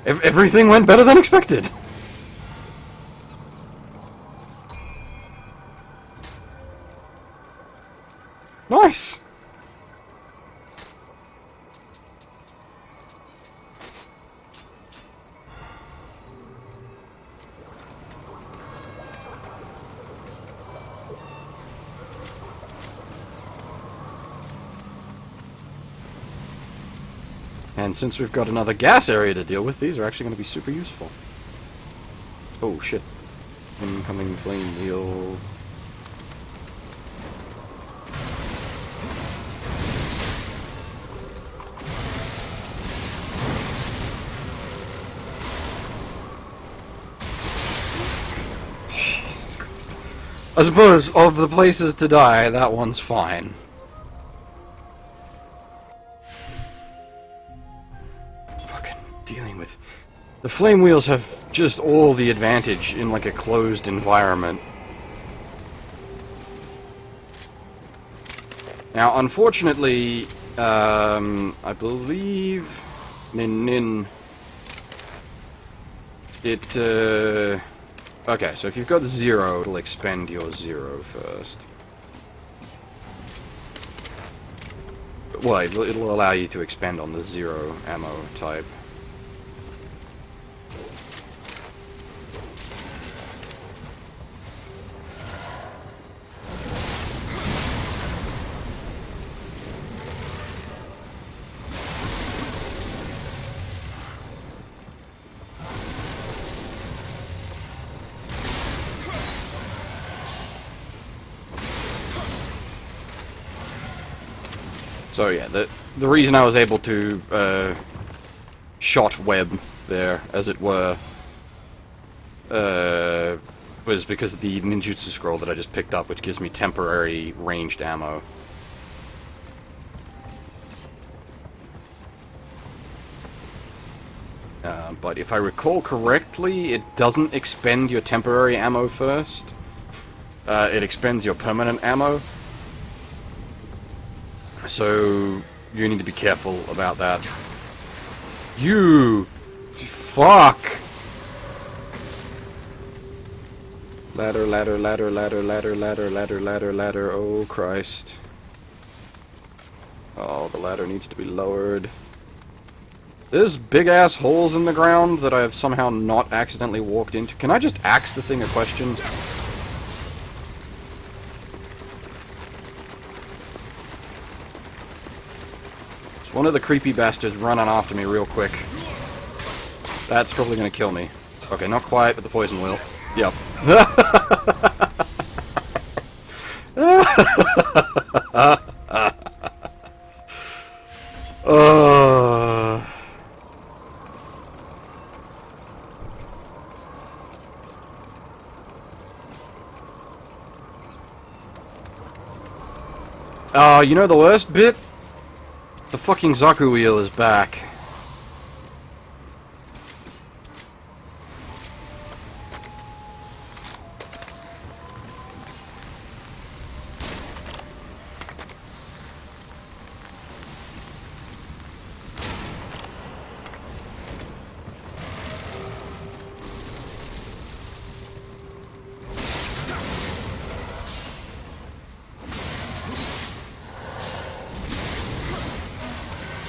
Everything went better than expected. Nice. And since we've got another gas area to deal with, these are actually going to be super useful. Oh shit. Incoming flame wheel. Jesus Christ. I suppose, of the places to die, that one's fine. Dealing with... The flame wheels have just all the advantage in like a closed environment. Now, unfortunately, I believe Nin it okay, so if you've got 0, it'll expend your 0 first. Well, it'll allow you to expend on the 0 ammo type. So yeah, the reason I was able to shot web there, as it were, was because of the ninjutsu scroll that I just picked up, which gives me temporary ranged ammo. But if I recall correctly, it doesn't expend your temporary ammo first. It expends your permanent ammo. So, you need to be careful about that. You! Fuck! Ladder, ladder, ladder, ladder, ladder, ladder, ladder, ladder, ladder, oh Christ. Oh, the ladder needs to be lowered. There's big-ass holes in the ground that I have somehow not accidentally walked into. Can I just axe the thing a question? One of the creepy bastards running after me real quick. That's probably gonna kill me. Okay, not quite, but the poison will. Yep. You know the worst bit? The fucking Zaku wheel is back.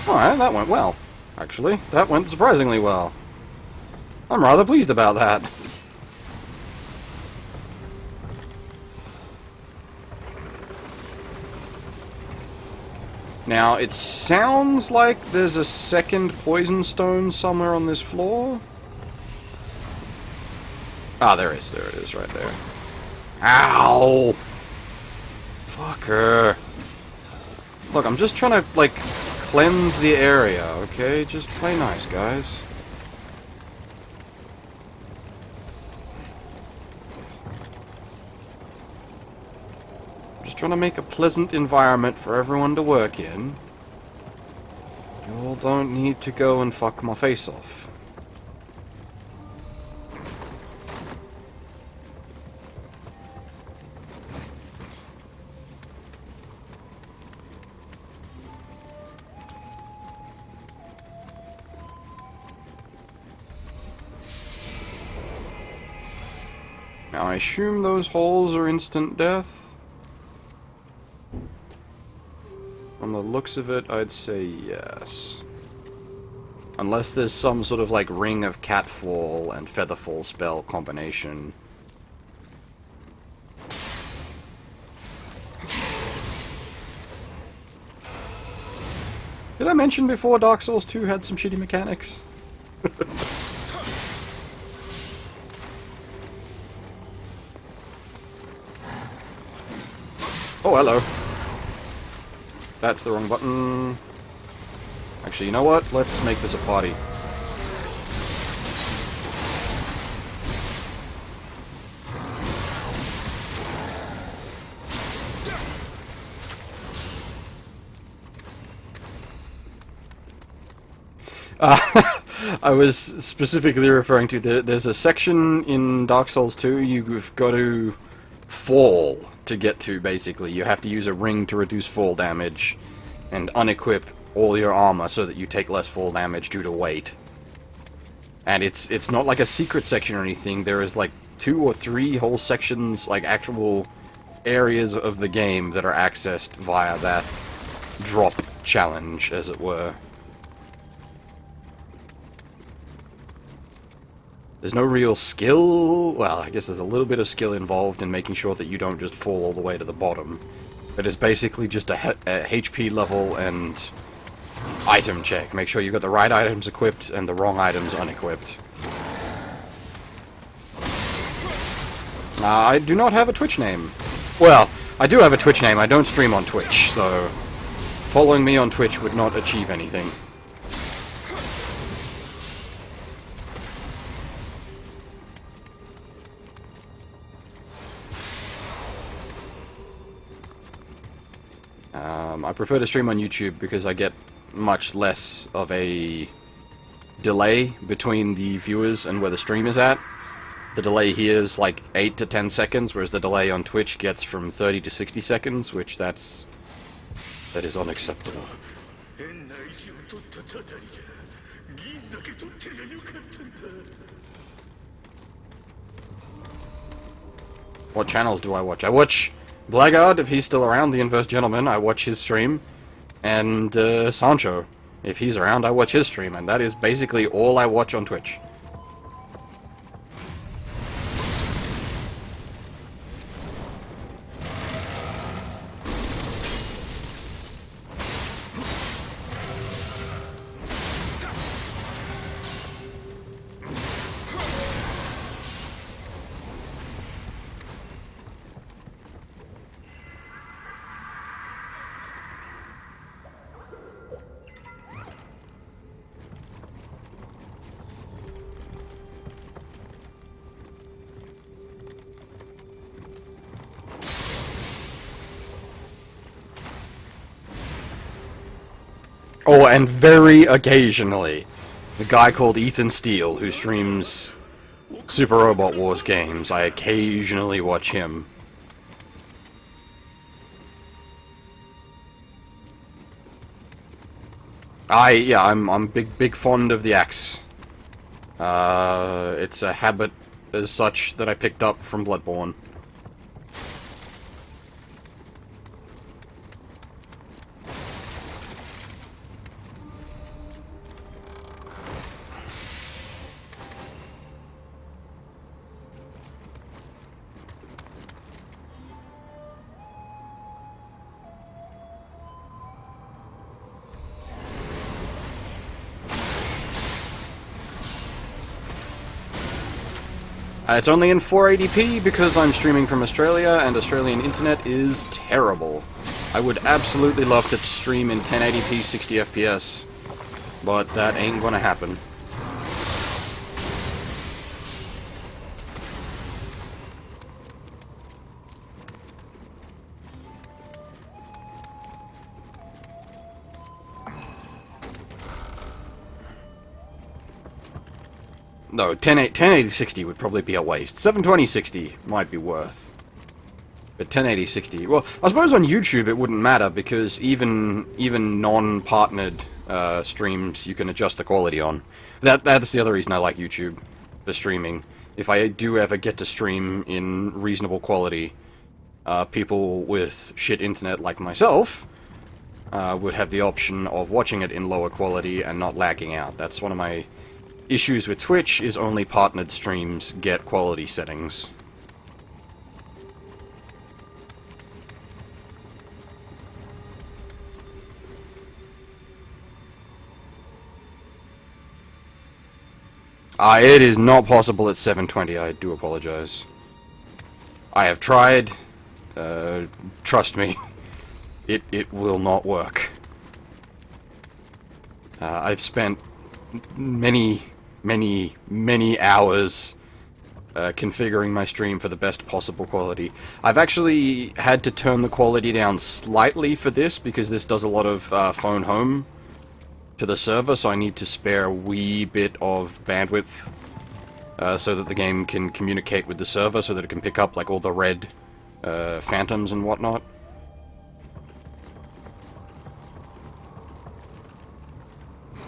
Alright, that went well. Actually, that went surprisingly well. I'm rather pleased about that. Now, it sounds like there's a second poison stone somewhere on this floor. Ah, there it is, right there. Ow! Fucker. Look, I'm just trying to, like, cleanse the area, okay? Just play nice, guys. Just trying to make a pleasant environment for everyone to work in. You all don't need to go and fuck my face off. Now, I assume those holes are instant death. From the looks of it, I'd say yes. Unless there's some sort of, like, Ring of Catfall and Featherfall spell combination. Did I mention before Dark Souls 2 had some shitty mechanics? Oh, hello. That's the wrong button. Actually, you know what? Let's make this a party. I was specifically referring to there's a section in Dark Souls 2 you've got to fall to get to, basically. You have to use a ring to reduce fall damage and unequip all your armor so that you take less fall damage due to weight. And it's not like a secret section or anything. There is like 2 or 3 whole sections, like actual areas of the game that are accessed via that drop challenge, as it were. There's no real skill. Well, I guess there's a little bit of skill involved in making sure that you don't just fall all the way to the bottom. It is basically just a HP level and item check. Make sure you've got the right items equipped and the wrong items unequipped. I do not have a Twitch name. Well, I do have a Twitch name. I don't stream on Twitch, so following me on Twitch would not achieve anything. I prefer to stream on YouTube because I get much less of a delay between the viewers and where the stream is at. The delay here is like 8 to 10 seconds, whereas the delay on Twitch gets from 30 to 60 seconds, which that is unacceptable. What channels do I watch? I watch Blackguard, if he's still around, the Inverse Gentleman, I watch his stream. And Sancho, if he's around, I watch his stream. And that is basically all I watch on Twitch. Oh, and very occasionally, a guy called Ethan Steele, who streams Super Robot Wars games, I occasionally watch him. I'm big fond of the axe. It's a habit as such that I picked up from Bloodborne. It's only in 480p because I'm streaming from Australia, and Australian internet is terrible. I would absolutely love to stream in 1080p 60 FPS, but that ain't gonna happen. No, 1080-60 would probably be a waste. 720-60 might be worth. But 1080-60... Well, I suppose on YouTube it wouldn't matter, because even non-partnered streams you can adjust the quality on. That's the other reason I like YouTube for streaming. if I do ever get to stream in reasonable quality, people with shit internet like myself would have the option of watching it in lower quality and not lagging out. That's one of my issues with Twitch, is only partnered streams get quality settings. It is not possible at 720, I do apologize. I have tried, trust me, it will not work. I've spent many hours configuring my stream for the best possible quality. I've actually had to turn the quality down slightly for this, because this does a lot of phone home to the server, so I need to spare a wee bit of bandwidth so that the game can communicate with the server, so that it can pick up like all the red phantoms and whatnot.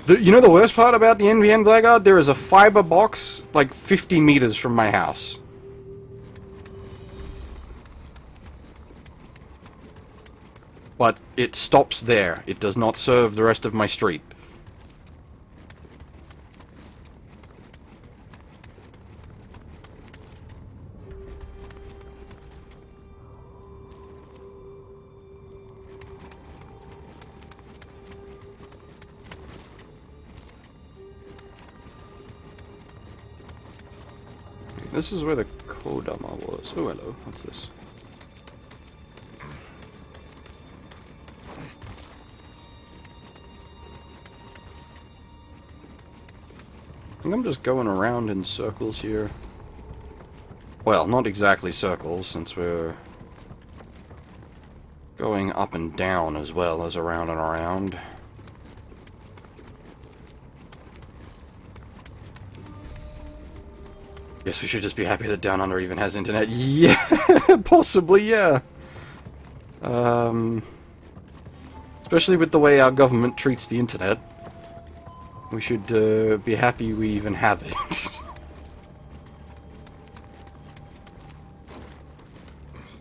You know the worst part about the NVN Blackguard? There is a fiber box like 50 meters from my house. But it stops there. It does not serve the rest of my street. This is where the Kodama was. Oh, hello. What's this? I think I'm just going around in circles here. Well, not exactly circles, since we're going up and down as well as around and around. Guess we should just be happy that Down Under even has internet. Yeah, possibly, yeah. Especially with the way our government treats the internet. We should be happy we even have it.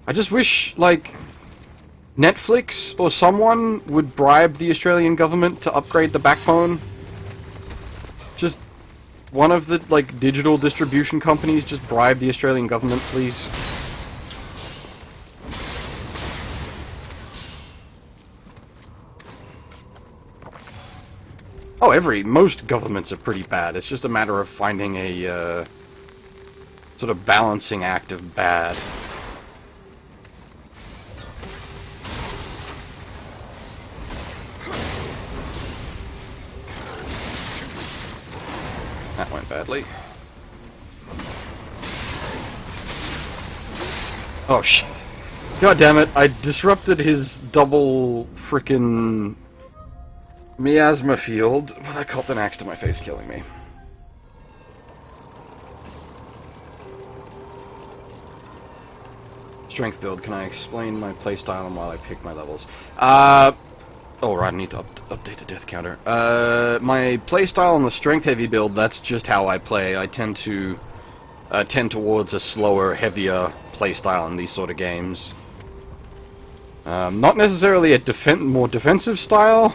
I just wish, like, Netflix or someone would bribe the Australian government to upgrade the backbone. Just one of the, like, digital distribution companies just bribe the Australian government, please. Oh, most governments are pretty bad. It's just a matter of finding a, sort of balancing act of bad. That went badly. Oh shit. God damn it, I disrupted his double frickin' miasma field, but I copped an axe to my face, killing me. Strength build, can I explain my playstyle and while I pick my levels? Oh right, I need to update the death counter. My playstyle on the strength heavy build, that's just how I play. I tend to tend towards a slower, heavier playstyle in these sort of games. Not necessarily a more defensive style,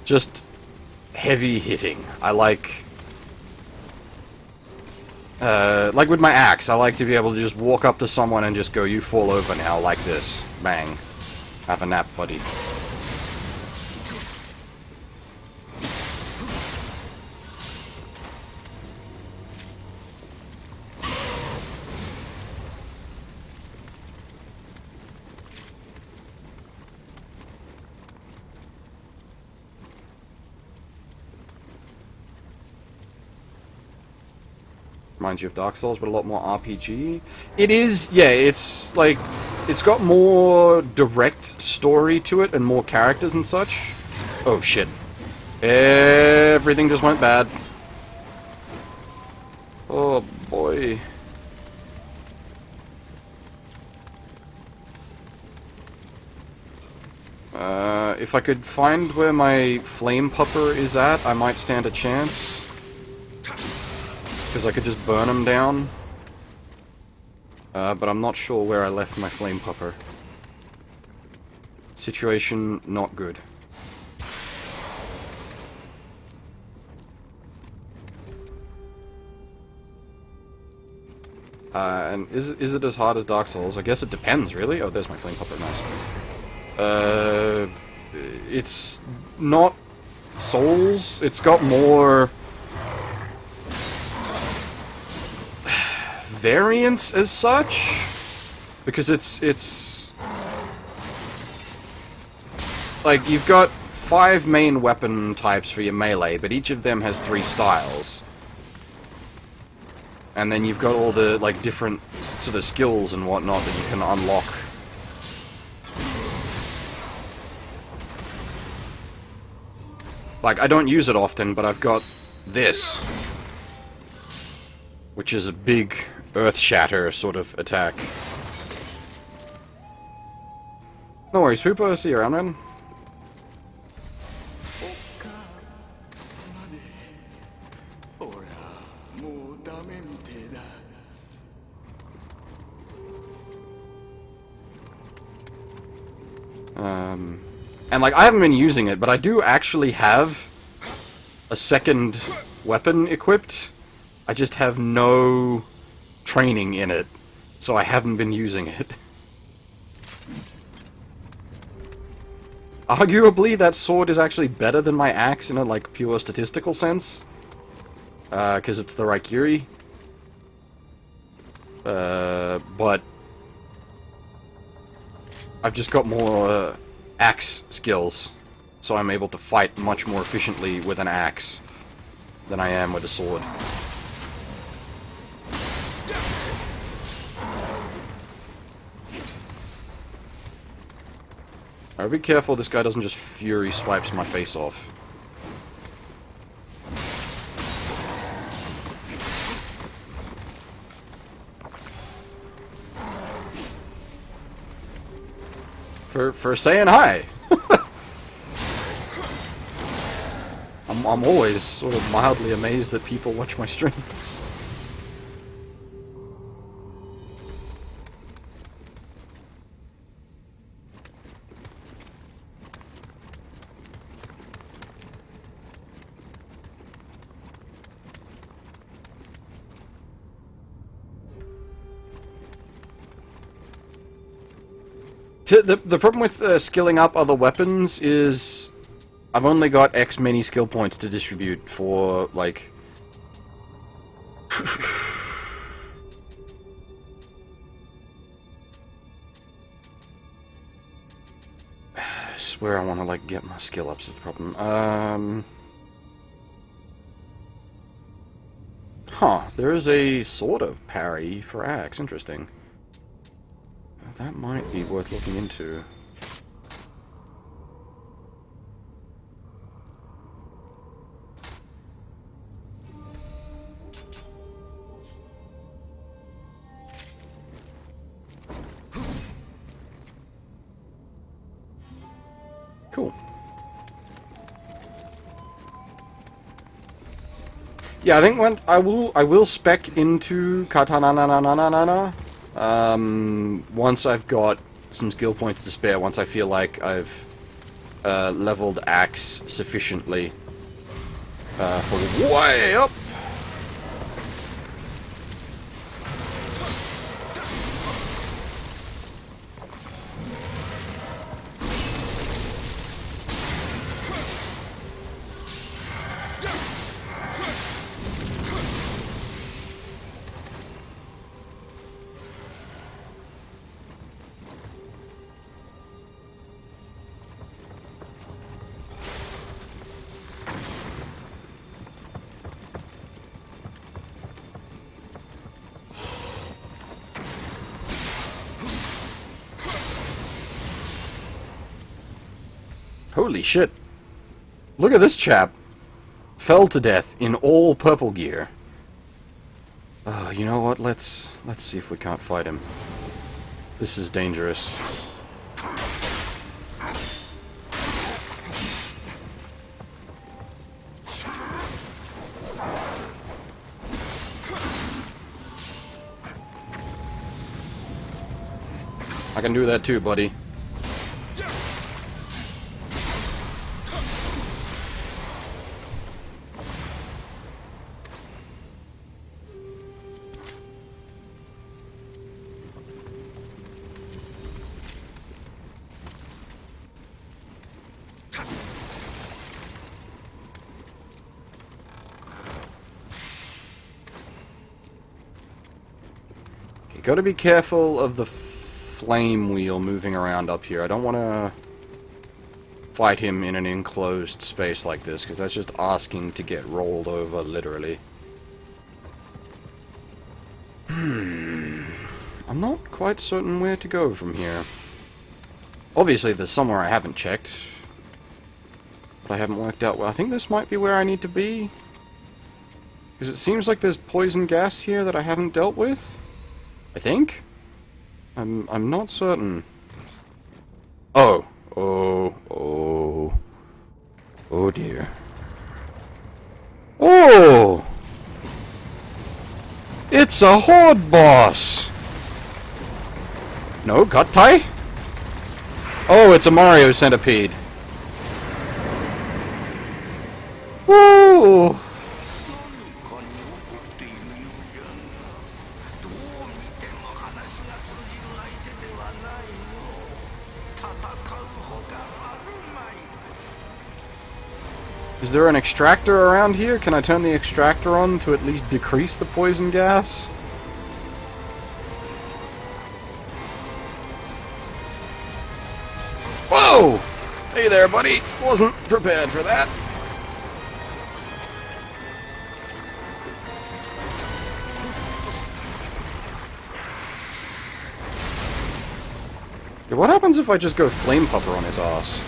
just heavy hitting. I like with my axe, I like to be able to just walk up to someone and just go, you fall over now, like this. Bang. Have a nap, buddy. Reminds you of Dark Souls, but a lot more RPG. It is, yeah, it's like, it's got more direct story to it and more characters and such. Oh shit. Everything just went bad. Oh boy. If I could find where my flame pupper is at, I might stand a chance. because I could just burn them down. But I'm not sure where I left my flame pupper. Situation not good. And is it as hard as Dark Souls? I guess it depends, really. Oh, there's my flame pupper, nice. It's not Souls. It's got more variance as such, because it's like you've got 5 main weapon types for your melee, but each of them has 3 styles. And then you've got all the, like, different sort of skills and whatnot that you can unlock. Like, I don't use it often, but I've got this, which is a big earth shatter sort of attack. No worries, Poopa. See you around, man. And, like, I haven't been using it, but I do actually have a second weapon equipped. I just have no training in it, so I haven't been using it. Arguably, that sword is actually better than my axe in a, like, pure statistical sense. Because it's the Raikiri. But I've just got more axe skills, so I'm able to fight much more efficiently with an axe than I am with a sword. Alright, be careful this guy doesn't just fury swipes my face off. For saying hi. I'm always sort of mildly amazed that people watch my streams. The problem with skilling up other weapons is I've only got X many skill points to distribute for, like... I swear I want to, like, get my skill ups is the problem. Huh, there is a sort of parry for axe, interesting. That might be worth looking into. Cool. Yeah, I think when I will spec into katana na na na na na na. Once I've got some skill points to spare, once I feel like I've leveled axe sufficiently for way up. Holy shit. Look at this chap. Fell to death in all purple gear. You know what? Let's see if we can't fight him. This is dangerous. I can do that too, buddy. Gotta be careful of the flame wheel moving around up here. I don't want to fight him in an enclosed space like this, because that's just asking to get rolled over, literally. I'm not quite certain where to go from here. Obviously, there's somewhere I haven't checked, but I haven't worked out where. I think this might be where I need to be, because it seems like there's poison gas here that I haven't dealt with. I think? I'm not certain. Oh dear. Oh! It's a horde boss! No, Guttai? Oh, it's a Mario centipede. Woo! Is there an extractor around here? Can I turn the extractor on to at least decrease the poison gas? Whoa! Hey there, buddy. Wasn't prepared for that. Yeah, what happens if I just go flame pupper on his ass?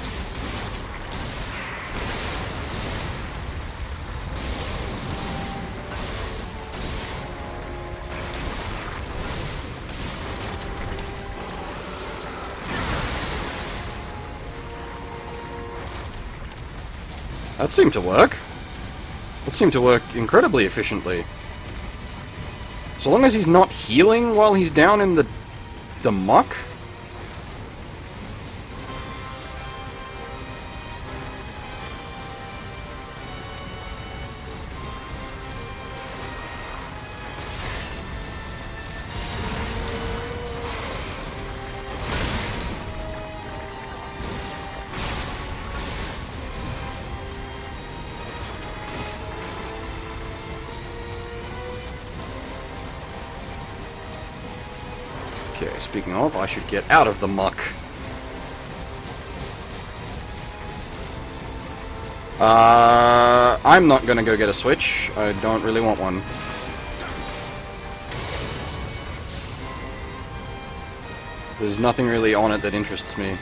That seemed to work. That seemed to work incredibly efficiently. So long as he's not healing while he's down in the muck. Okay, speaking of, I should get out of the muck. I'm not gonna go get a switch. I don't really want one. There's nothing really on it that interests me.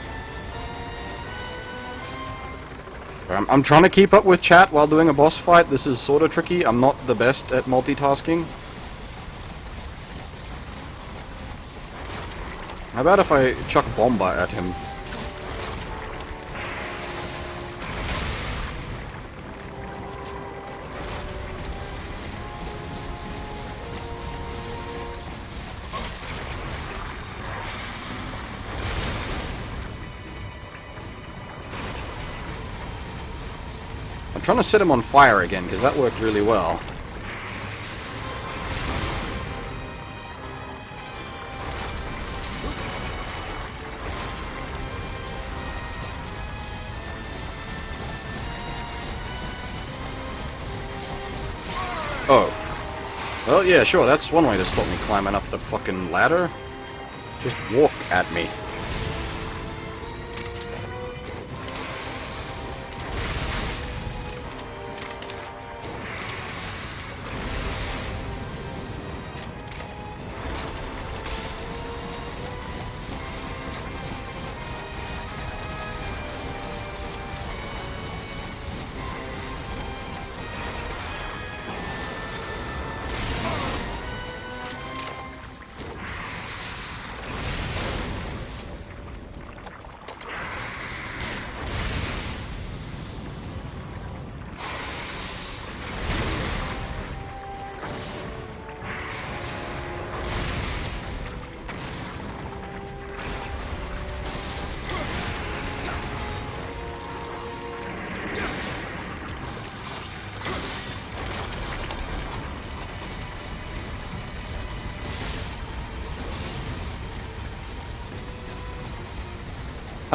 I'm trying to keep up with chat while doing a boss fight. This is sorta tricky. I'm not the best at multitasking. How about if I chuck Bomba at him? I'm trying to set him on fire again, because that worked really well. Oh. Well, yeah, sure, that's one way to stop me climbing up the fucking ladder. Just walk at me.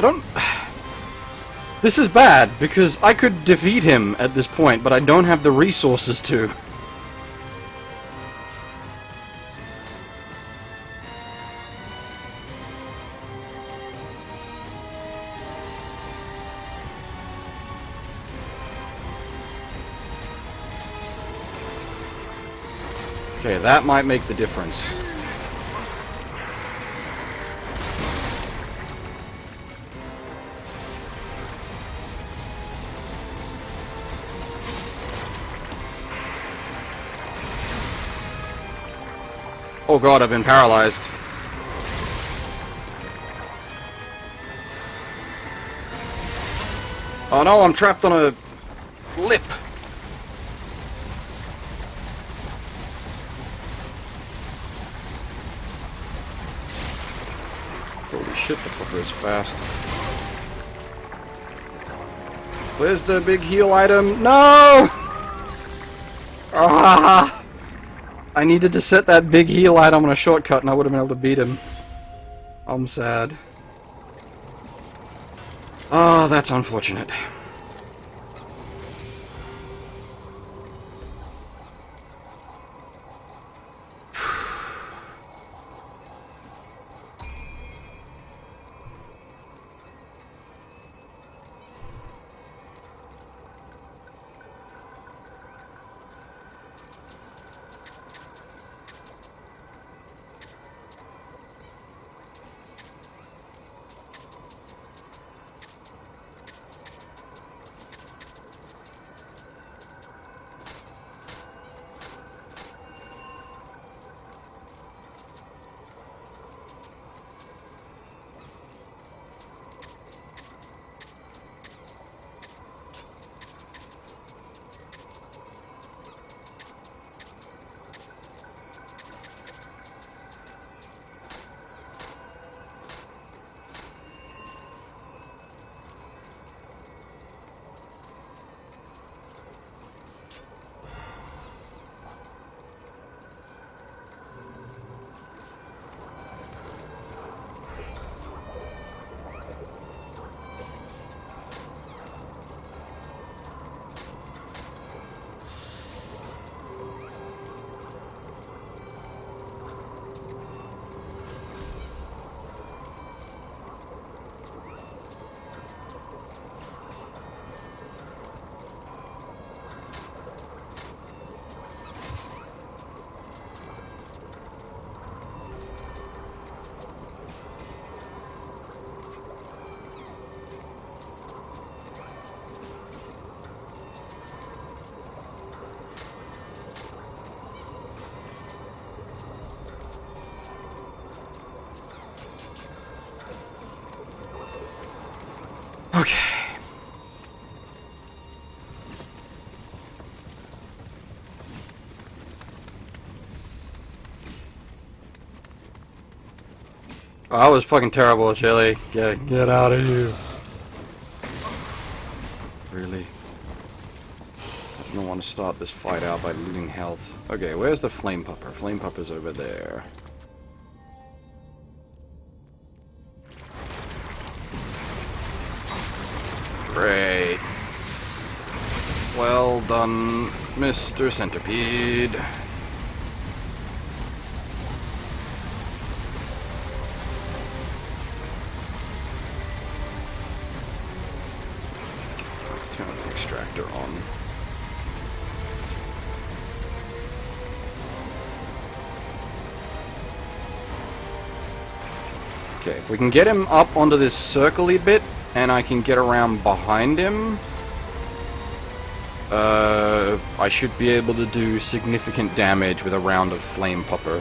don't... This is bad, because I could defeat him at this point, but I don't have the resources to. Okay, that might make the difference. Oh god, I've been paralyzed. Oh no, I'm trapped on a lip. Holy shit, the fucker is fast. Where's the big heal item? No! Ah! I needed to set that big heal item on a shortcut and I would have been able to beat him. I'm sad. Ah, that's unfortunate. Okay. Oh, that was fucking terrible, Chili. Get out of here. Really? I don't want to start this fight out by looting health. Okay, where's the flame pupper? Flame pupper's over there. Great. Well done, Mr. Centipede. Let's turn the extractor on. Okay, if we can get him up onto this circle-y bit, and I can get around behind him, I should be able to do significant damage with a round of flame pupper.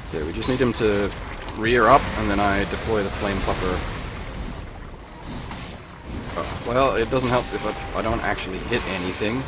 Okay, we just need him to rear up, and then I deploy the flame pupper. Oh, well, it doesn't help if I don't actually hit anything.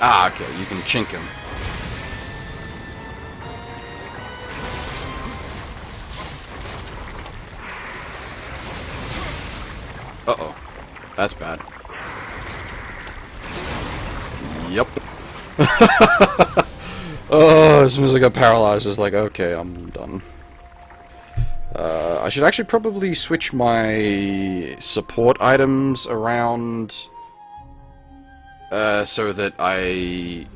Ah, okay, you can chink him. Uh-oh. That's bad. Yep. Oh, as soon as I got paralyzed, I was like, okay, I'm done. I should actually probably switch my support items around so that I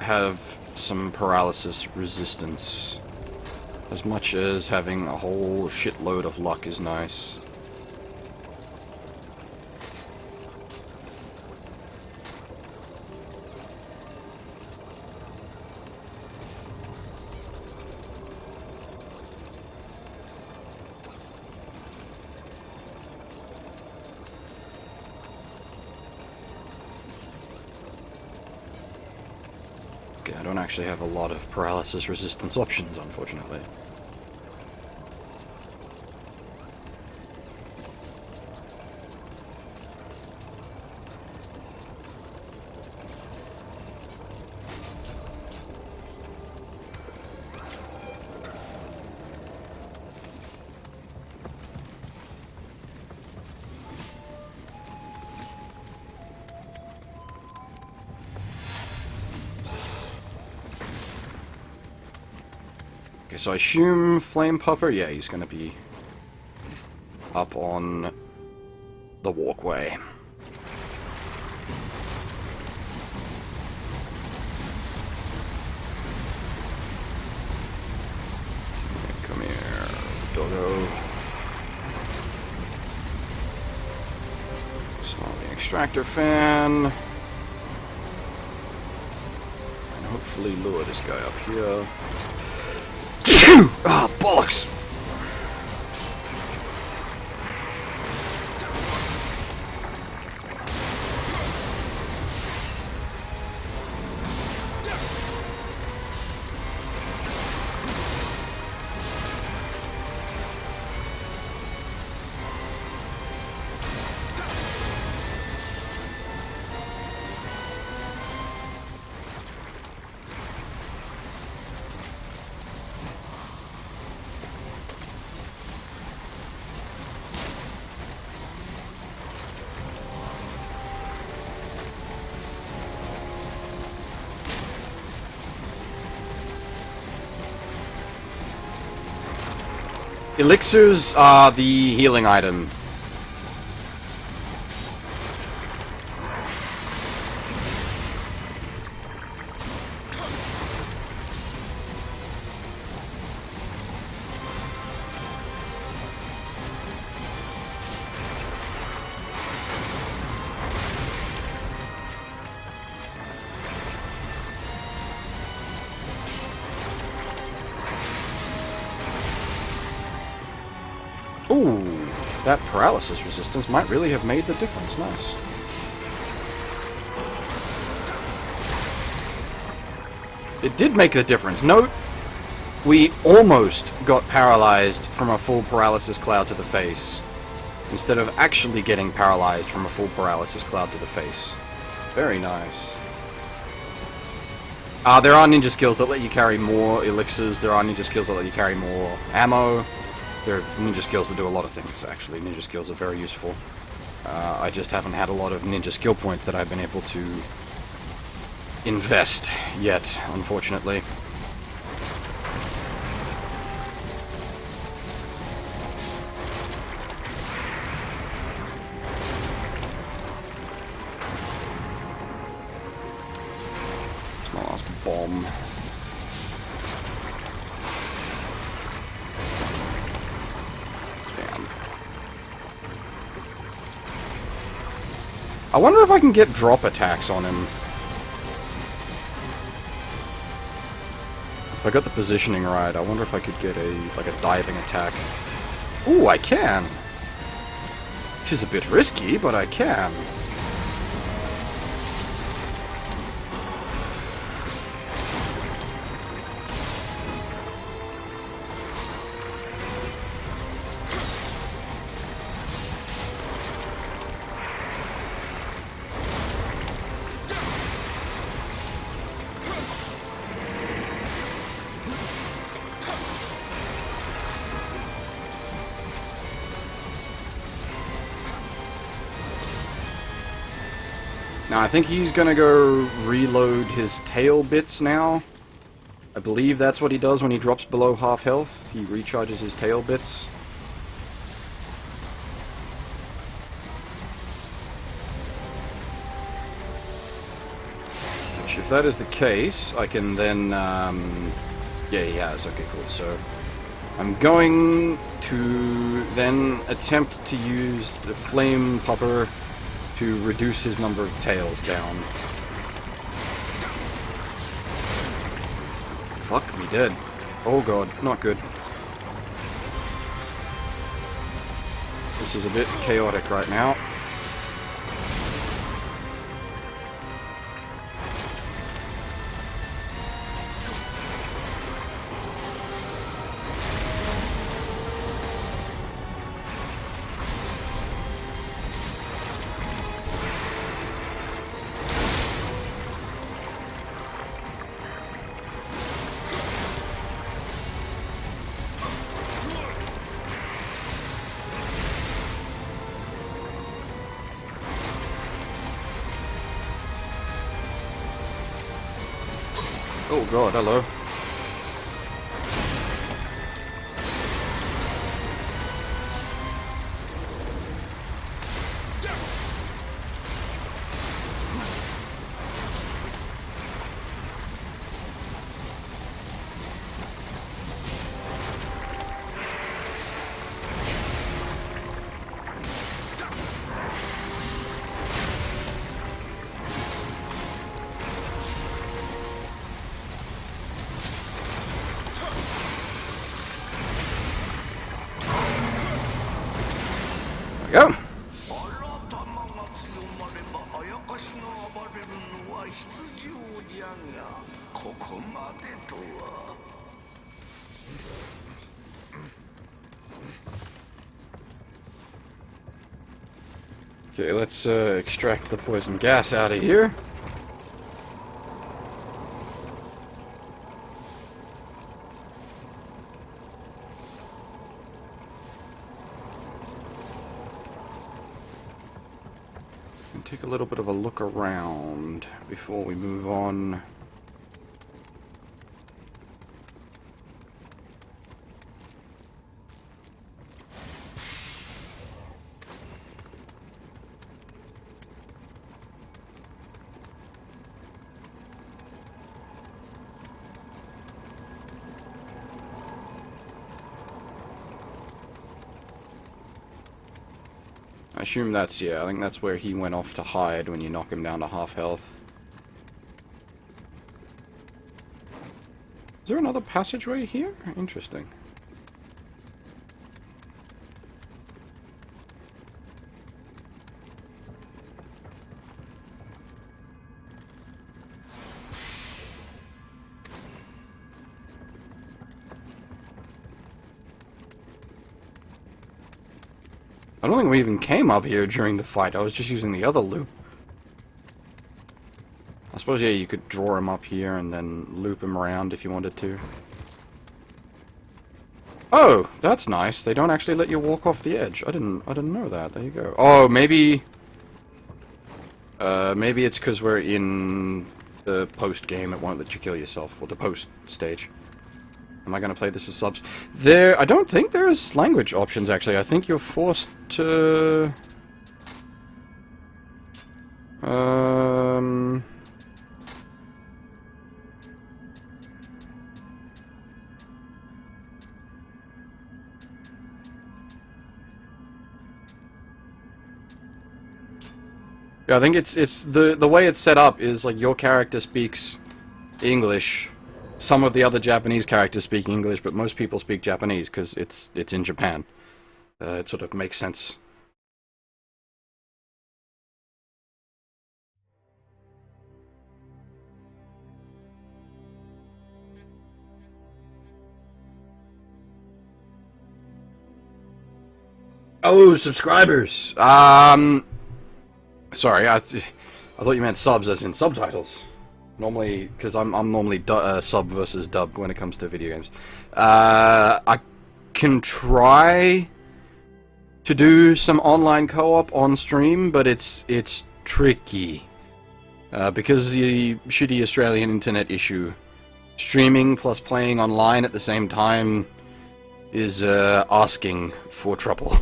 have some paralysis resistance. As much as having a whole shitload of luck is nice. Okay, I don't actually have a lot of paralysis resistance options, unfortunately. Okay, so I assume Flame Popper, yeah, he's gonna be up on the walkway. Okay, come here, doggo. Start the extractor fan. And hopefully lure this guy up here. Ah, bollocks! Elixirs are the healing item. Ooh, that paralysis resistance might really have made the difference. Nice. It did make the difference. Note, we almost got paralyzed from a full paralysis cloud to the face, instead of actually getting paralyzed from a full paralysis cloud to the face. Very nice. There are ninja skills that let you carry more elixirs. There are ninja skills that let you carry more ammo. There are ninja skills that do a lot of things, actually. Ninja skills are very useful. I just haven't had a lot of ninja skill points that I've been able to invest yet, unfortunately. It's my last bomb. I wonder if I can get drop attacks on him. If I got the positioning right, I wonder if I could get a diving attack. Ooh, I can! It is a bit risky, but I can. Now, I think he's gonna go reload his tail bits now. I believe that's what he does when he drops below half health. He recharges his tail bits. Which, if that is the case, I can then, yeah, he has. Okay, cool. So, I'm going to then attempt to use the Flame Popper to reduce his number of tails down. Fuck me dead. Oh god, not good. This is a bit chaotic right now. Oh god, hello. Go. Okay, let's extract the poison gas out of here. Take a little bit of a look around before we move on. I assume that's, yeah, I think that's where he went off to hide when you knock him down to half health. Is there another passageway here? Interesting. I don't think we even came up here during the fight. I was just using the other loop. I suppose, yeah, you could draw him up here and then loop him around if you wanted to. Oh, that's nice. They don't actually let you walk off the edge. I didn't know that. There you go. Oh, maybe maybe it's because we're in the post game. It won't let you kill yourself, or the post stage. Am I going to play this as subs? I don't think there's language options, actually. I think you're forced to... Yeah, I think it's the way it's set up is like your character speaks English. Some of the other Japanese characters speak English, but most people speak Japanese because it's in Japan. It sort of makes sense. Oh, subscribers! Sorry, I thought you meant subs as in subtitles. Normally, because I'm normally sub versus dub when it comes to video games. I can try to do some online co-op on stream, but it's tricky. Because the shitty Australian internet issue, streaming plus playing online at the same time is asking for trouble.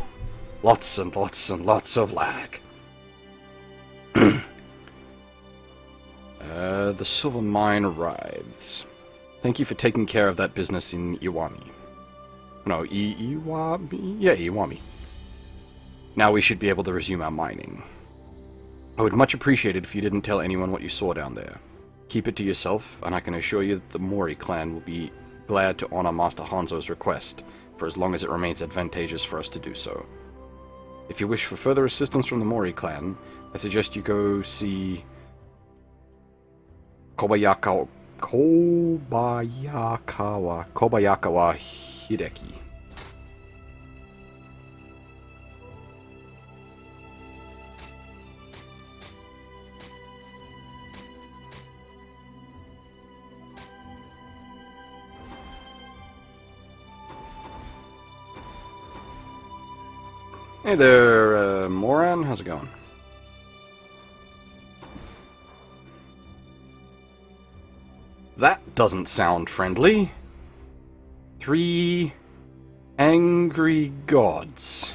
Lots and lots and lots of lag. The silver mine writhes. Thank you for taking care of that business in Iwami. No, Iwami? Yeah, Iwami. Now we should be able to resume our mining. I would much appreciate it if you didn't tell anyone what you saw down there. Keep it to yourself, and I can assure you that the Mori clan will be glad to honor Master Hanzo's request, for as long as it remains advantageous for us to do so. If you wish for further assistance from the Mori clan, I suggest you go see Kobayakawa Hideki. Hey there, Moran, how's it going? That doesn't sound friendly. 3 angry gods.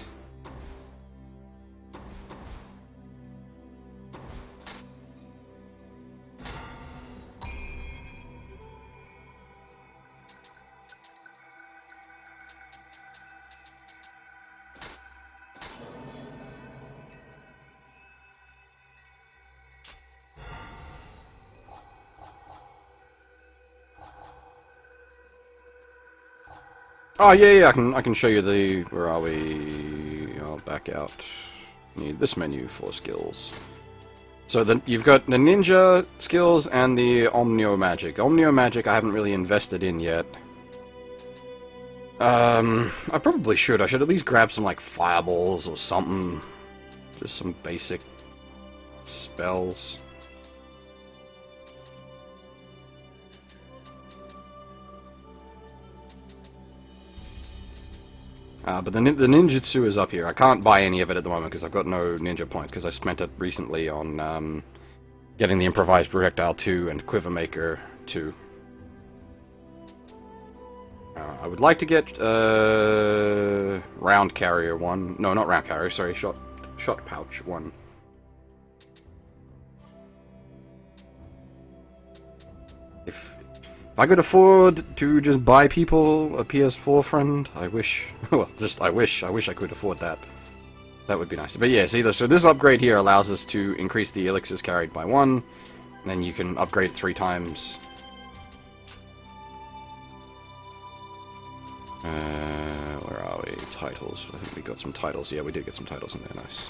Oh yeah, I can show you the. Where are we? I'll back out. Need this menu for skills. So you've got the ninja skills and the Omnio magic. The Omnio magic I haven't really invested in yet. I probably should. I should at least grab some like fireballs or something. Just some basic spells. But the ninjutsu is up here. I can't buy any of it at the moment because I've got no ninja points because I spent it recently on getting the improvised projectile 2 and quiver maker 2. I would like to get round carrier 1. No, not round carrier. Sorry, shot pouch 1. If I could afford to just buy people a PS4, friend, I wish. Well, I wish I could afford that. That would be nice. But yeah, see, so this upgrade here allows us to increase the elixirs carried by 1, and then you can upgrade 3 times. Where are we? Titles. I think we got some titles. Yeah, we did get some titles in there. Nice.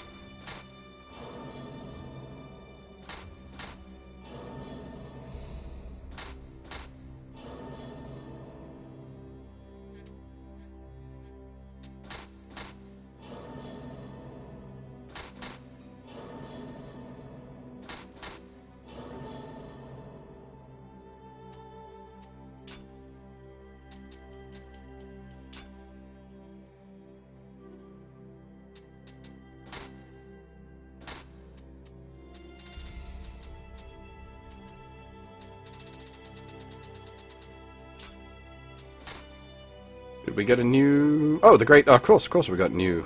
Did we get a new... Oh, the great... of course we got new.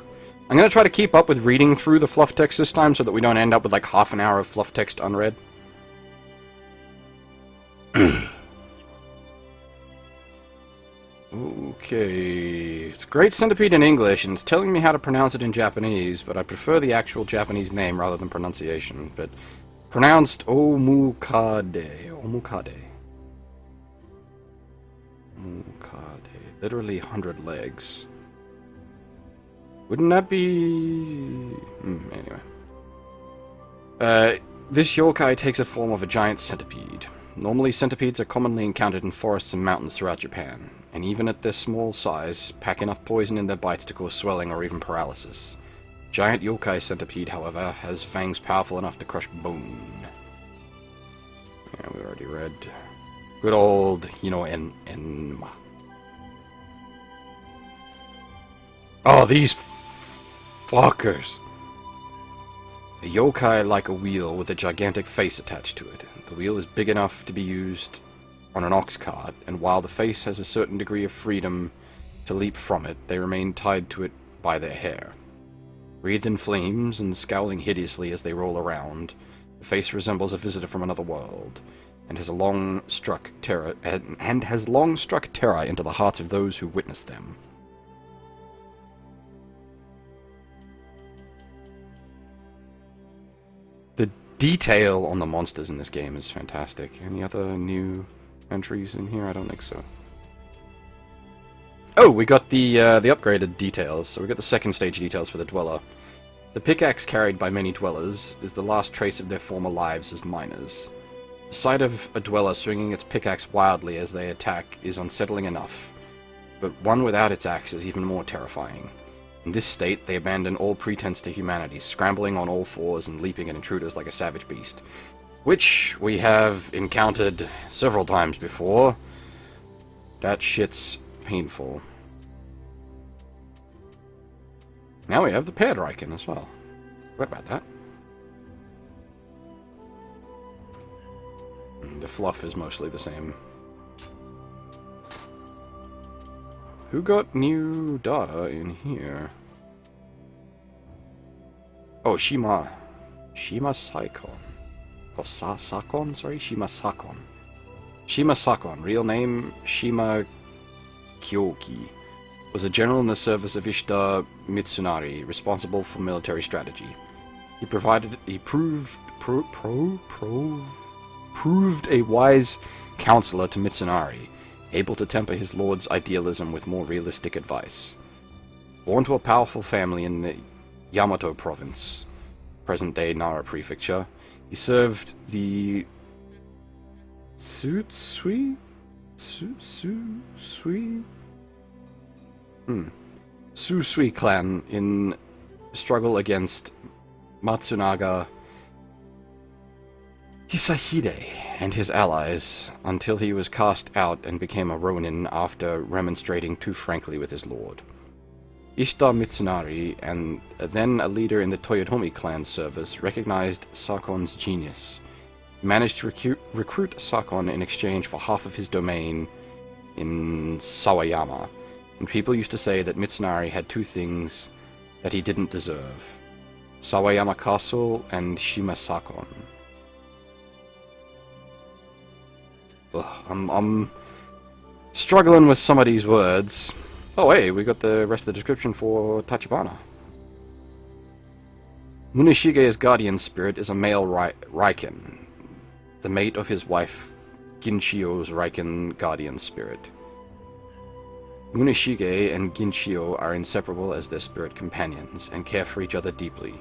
I'm going to try to keep up with reading through the fluff text this time so that we don't end up with like half an hour of fluff text unread. Okay... It's Great Centipede in English, and it's telling me how to pronounce it in Japanese, but I prefer the actual Japanese name rather than pronunciation. But pronounced Omukade. Omukade. Omukade. Literally 100 legs. Wouldn't that be... anyway. This yokai takes a form of a giant centipede. Normally, centipedes are commonly encountered in forests and mountains throughout Japan, and even at their small size, pack enough poison in their bites to cause swelling or even paralysis. Giant yokai centipede, however, has fangs powerful enough to crush bone. Yeah, we already read. Good old, Enma. Oh, these fuckers. A yokai like a wheel with a gigantic face attached to it. The wheel is big enough to be used on an ox cart, and while the face has a certain degree of freedom to leap from it, they remain tied to it by their hair. Wreathed in flames and scowling hideously as they roll around, the face resembles a visitor from another world, and has long struck terror into the hearts of those who witness them. The detail on the monsters in this game is fantastic. Any other new entries in here? I don't think so. Oh, we got the upgraded details. So we got the second stage details for the Dweller. The pickaxe carried by many Dwellers is the last trace of their former lives as miners. The sight of a Dweller swinging its pickaxe wildly as they attack is unsettling enough, but one without its axe is even more terrifying. In this state, they abandon all pretense to humanity, scrambling on all fours and leaping at intruders like a savage beast, which we have encountered several times before. That shit's painful. Now we have the paired Riken as well. What about that? The fluff is mostly the same. Who got new data in here? Oh, Shima Saikon. Oh, Sakon? Sorry, Shima Sakon. Shima Sakon, real name Shima Kyoki, was a general in the service of Ishida Mitsunari, responsible for military strategy. He proved a wise counselor to Mitsunari, able to temper his lord's idealism with more realistic advice. Born to a powerful family in the Yamato province, present-day Nara prefecture, he served the Susui clan in struggle against Matsunaga Hisahide and his allies until he was cast out and became a ronin after remonstrating too frankly with his lord. Ishida Mitsunari, and then a leader in the Toyotomi clan service, recognized Sakon's genius. He managed to recruit Sakon in exchange for half of his domain in Sawayama, and people used to say that Mitsunari had two things that he didn't deserve: Sawayama Castle and Shima Sakon. Ugh, I'm struggling with some of these words. Oh hey, we got the rest of the description for Tachibana. Munishige's guardian spirit is a male Riken, the mate of his wife Ginchio's Riken guardian spirit. Munishige and Ginchio are inseparable as their spirit companions, and care for each other deeply.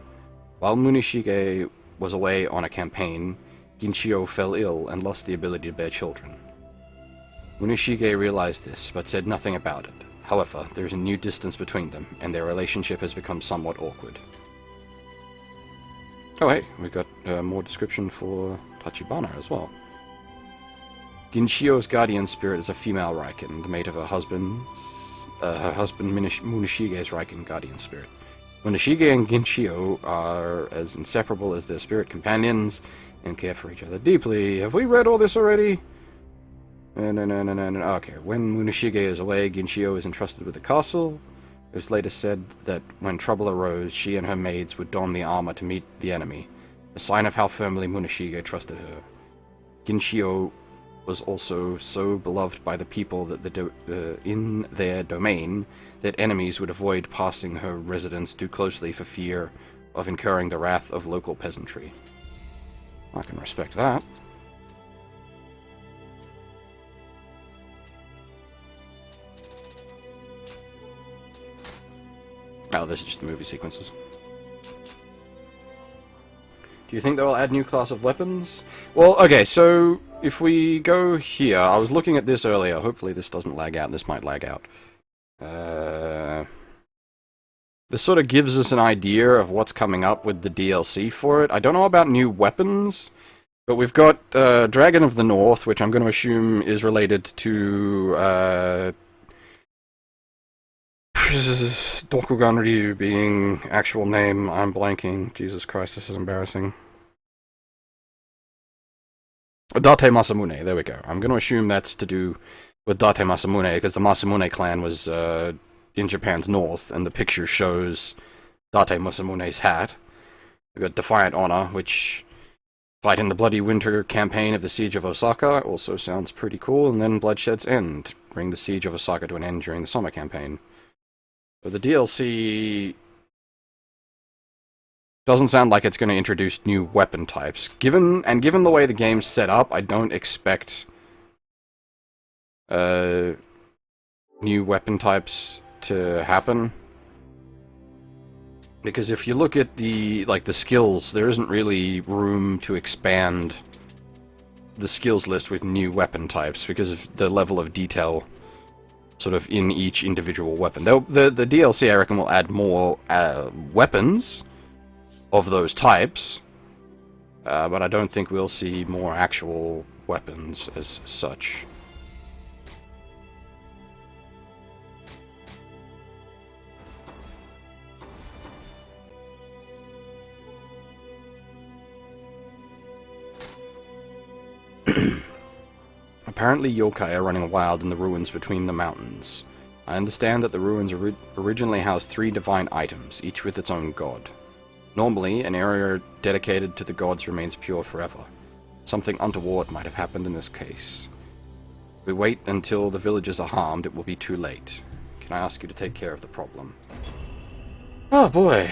While Munishige was away on a campaign, Ginchio fell ill and lost the ability to bear children. Munishige realized this, but said nothing about it. However, there is a new distance between them, and their relationship has become somewhat awkward. Oh hey, we've got more description for Tachibana as well. Ginchio's guardian spirit is a female Riken, the mate of her husband Munishige's Riken guardian spirit. Munishige and Ginchio are as inseparable as their spirit companions, and care for each other deeply. Have we read all this already? No. Okay, when Munishige is away, Ginchio is entrusted with the castle. It was later said that when trouble arose, she and her maids would don the armor to meet the enemy, a sign of how firmly Munishige trusted her. Ginchio was also so beloved by the people that in their domain that enemies would avoid passing her residence too closely for fear of incurring the wrath of local peasantry. I can respect that. Oh, this is just the movie sequences. Do you think they'll add new class of weapons? Well, okay, so if we go here, I was looking at this earlier. Hopefully this doesn't lag out. This might lag out. This sort of gives us an idea of what's coming up with the DLC for it. I don't know about new weapons, but we've got Dragon of the North, which I'm going to assume is related to Dokugan Ryu being actual name, I'm blanking. Jesus Christ, this is embarrassing. Date Masamune, there we go. I'm going to assume that's to do with Date Masamune, because the Masamune clan was in Japan's north, and the picture shows Date Masamune's hat. We've got Defiant Honor, which fight in the Bloody Winter campaign of the Siege of Osaka, also sounds pretty cool, and then Bloodshed's End, bring the Siege of Osaka to an end during the summer campaign. But the DLC doesn't sound like it's going to introduce new weapon types. Given the way the game's set up, I don't expect new weapon types to happen. Because if you look at the skills, there isn't really room to expand the skills list with new weapon types because of the level of detail sort of in each individual weapon. The DLC, I reckon, will add more weapons of those types, but I don't think we'll see more actual weapons as such. Apparently yokai are running wild in the ruins between the mountains. I understand that the ruins originally housed 3 divine items, each with its own god. Normally, an area dedicated to the gods remains pure forever. Something untoward might have happened in this case. If we wait until the villagers are harmed, it will be too late. Can I ask you to take care of the problem? Oh boy.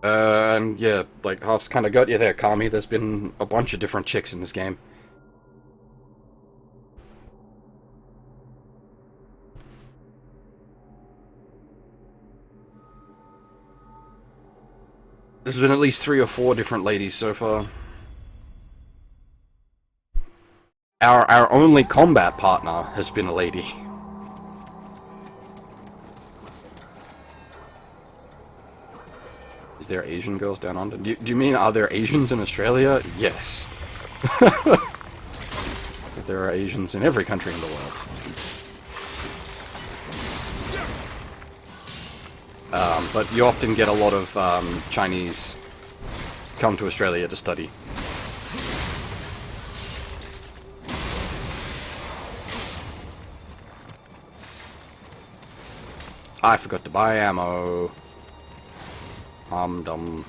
And yeah, like, Half's kind of got you there, Kami. There's been a bunch of different chicks in this game. There's been at least 3 or 4 different ladies so far. Our only combat partner has been a lady. Is there Asian girls down under? Do you mean, are there Asians in Australia? Yes. There are Asians in every country in the world. But you often get a lot of Chinese come to Australia to study. I forgot to buy ammo. I'm dumb.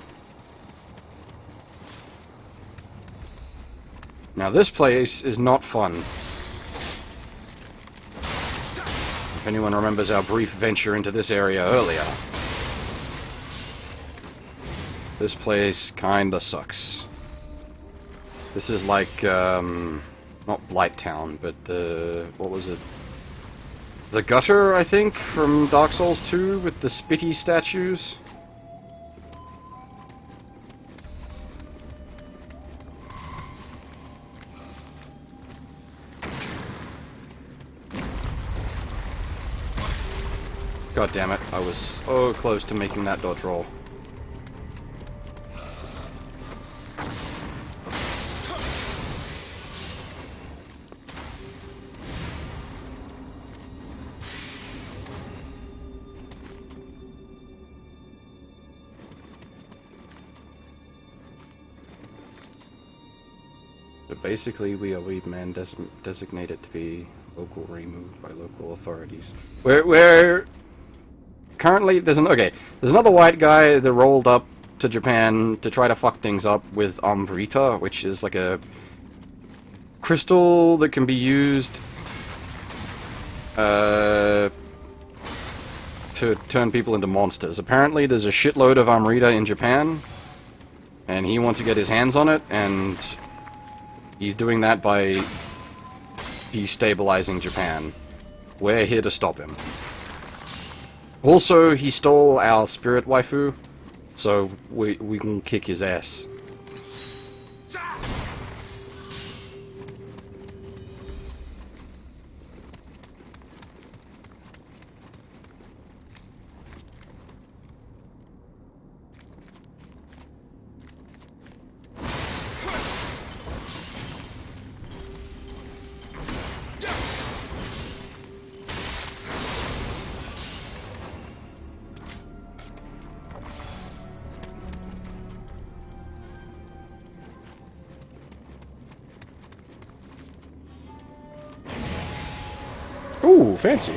Now this place is not fun. If anyone remembers our brief venture into this area earlier. This place kinda sucks. This is like, not Blight Town, but what was it? The Gutter, I think, from Dark Souls 2 with the spitty statues. God damn it, I was so close to making that dodge roll. So basically, we are Weeb men designated to be local removed by local authorities. We're currently there's another white guy that rolled up to Japan to try to fuck things up with Amrita, which is like a crystal that can be used to turn people into monsters. Apparently, there's a shitload of Amrita in Japan, and he wants to get his hands on it, and he's doing that by destabilizing Japan. We're here to stop him. Also, he stole our spirit waifu, so we can kick his ass. Ooh, fancy.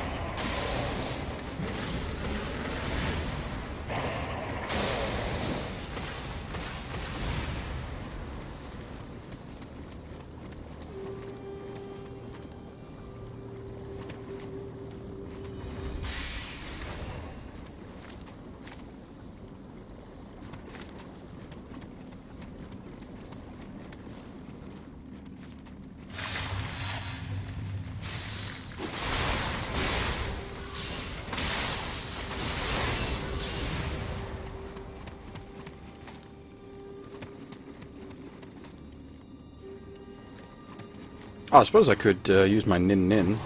Oh, I suppose I could use my nin-nin.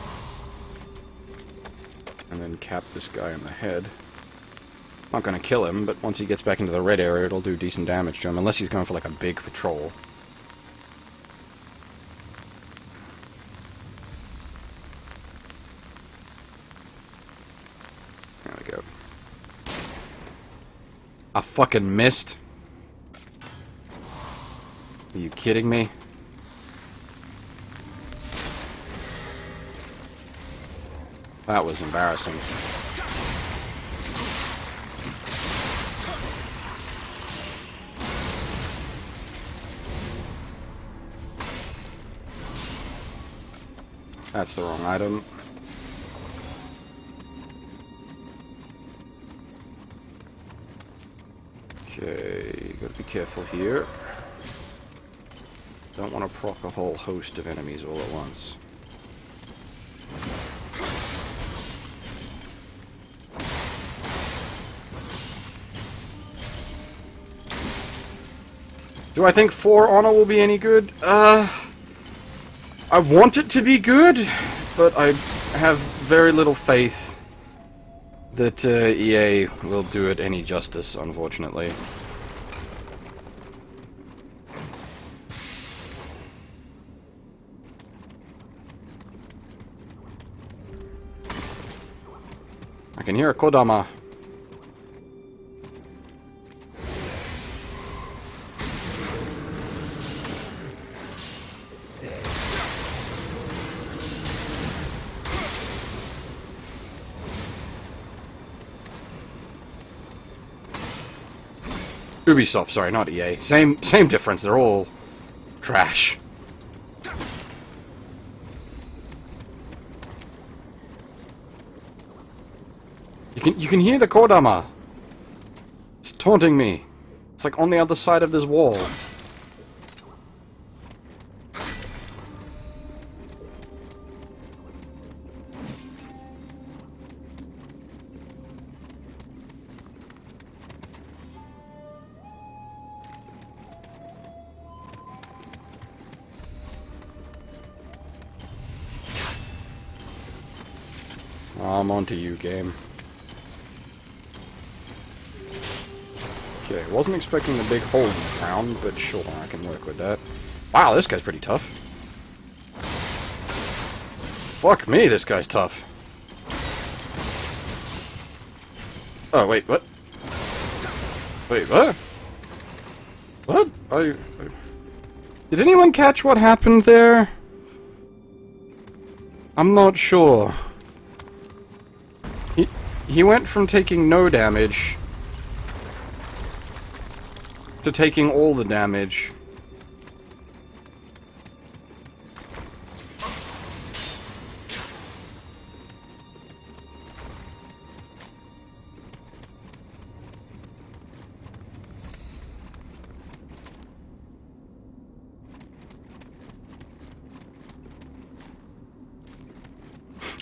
And then cap this guy in the head. Not gonna kill him, but once he gets back into the red area, it'll do decent damage to him, unless he's going for like a big patrol. There we go. I fucking missed. Are you kidding me? That was embarrassing. That's the wrong item. Okay, gotta be careful here. Don't want to proc a whole host of enemies all at once. Do I think For Honor will be any good? I want it to be good, but I have very little faith that EA will do it any justice, unfortunately. I can hear a Kodama. Ubisoft, sorry, not EA. Same difference. They're all trash. You can hear the Kodama. It's taunting me. It's like on the other side of this wall. I'm onto you, game. Okay, wasn't expecting the big hole in the ground, but sure, I can work with that. Wow, this guy's pretty tough. Fuck me, this guy's tough. Oh, wait, what? Wait, what? What? Did anyone catch what happened there? I'm not sure. He went from taking no damage to taking all the damage.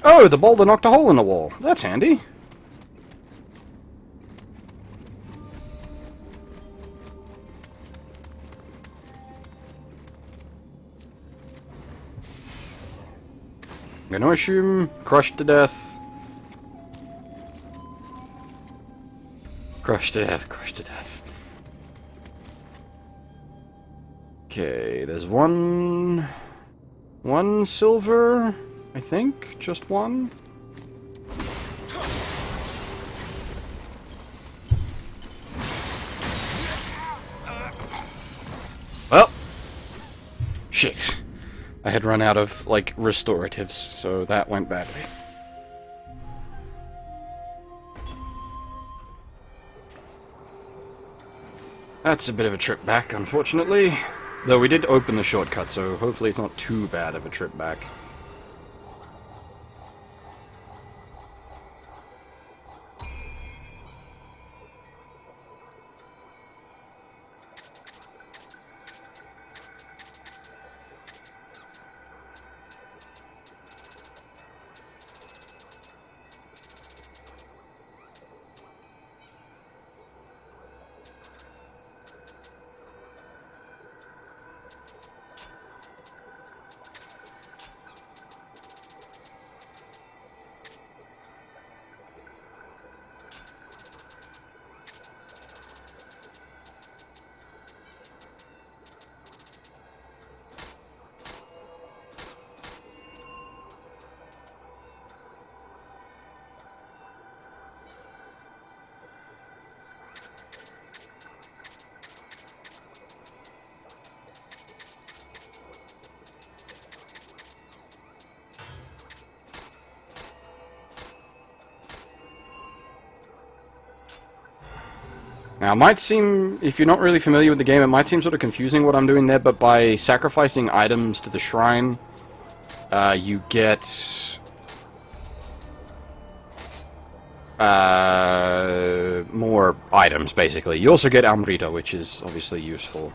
Oh, the boulder knocked a hole in the wall. That's handy. I'm gonna assume crushed to death. Crushed to death, crushed to death. Okay, there's one silver, I think, just one. Well, shit. I had run out of, like, restoratives, so that went badly. That's a bit of a trip back, unfortunately. Though we did open the shortcut, so hopefully it's not too bad of a trip back. Now, it might seem, if you're not really familiar with the game, it might seem sort of confusing what I'm doing there, but by sacrificing items to the shrine, you get more items, basically. You also get Amrita, which is obviously useful.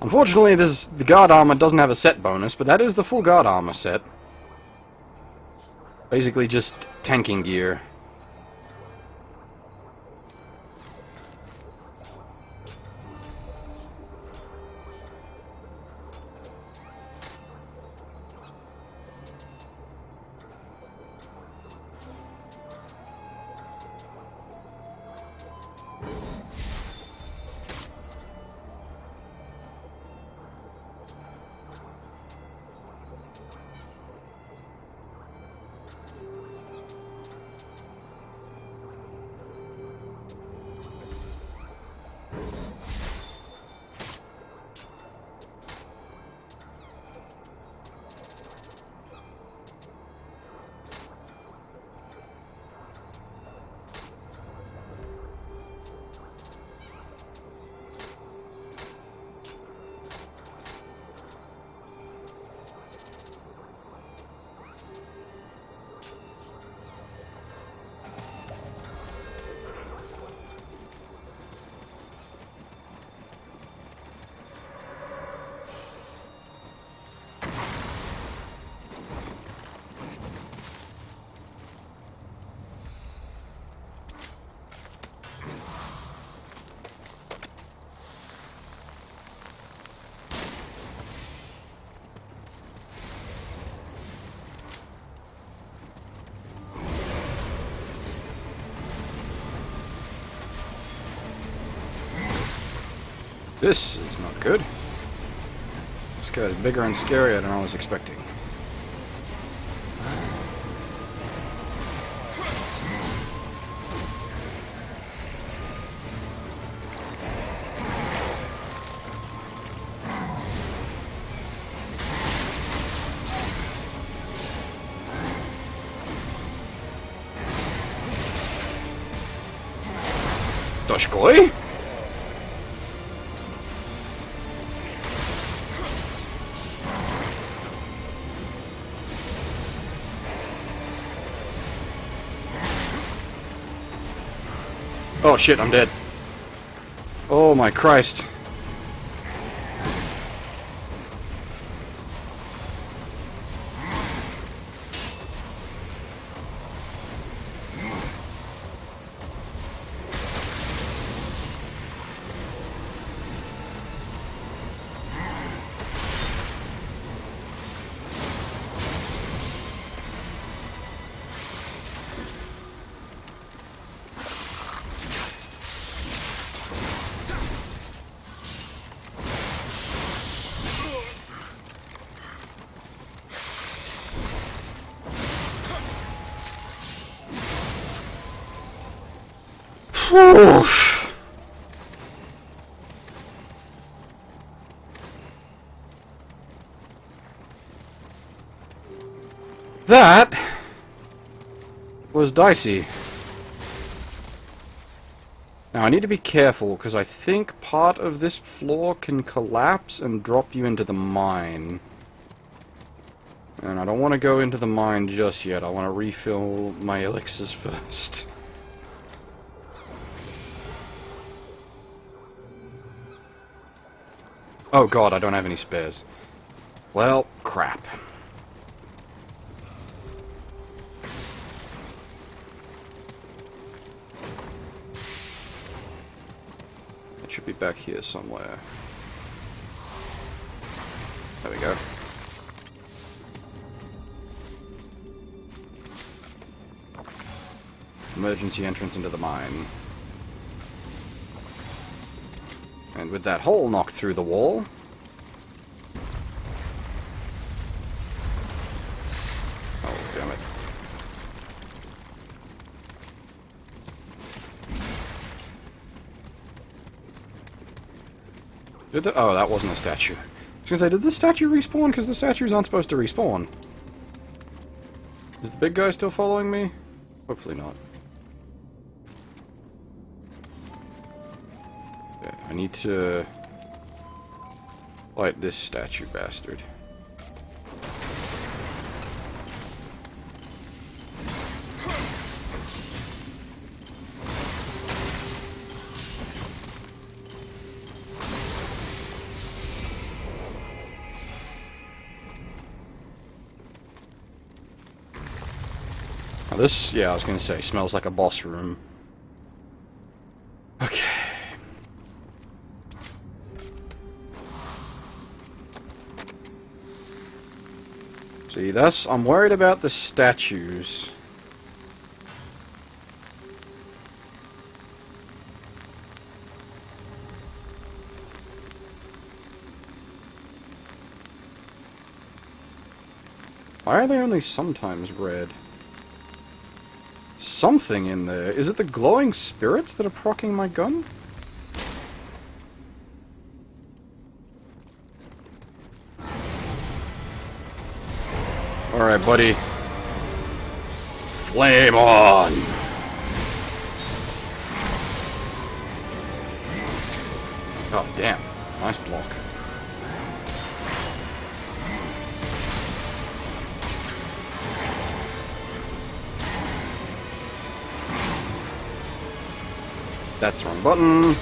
Unfortunately, the guard armor doesn't have a set bonus, but that is the full guard armor set. Basically just tanking gear. This is not good. This guy's bigger and scarier than I was expecting. Doshkoi? Oh shit, I'm dead. Oh my Christ. Whew. That was dicey. Now I need to be careful, because I think part of this floor can collapse and drop you into the mine. And I don't want to go into the mine just yet. I want to refill my elixirs first. Oh god, I don't have any spares. Well, crap. It should be back here somewhere. There we go. Emergency entrance into the mine. And with that hole knocked through the wall... Oh, damn it. Oh, that wasn't a statue. I was gonna say, did the statue respawn? Because the statues aren't supposed to respawn. Is the big guy still following me? Hopefully not. Yeah, I need to light this statue bastard. Now this, yeah, I was gonna say, smells like a boss room. Okay. See, that's... I'm worried about the statues. Why are they only sometimes red? Something in there. Is it the glowing spirits that are proccing my gun? Alright, buddy. Flame on! Oh, damn. Nice block. That's the wrong button.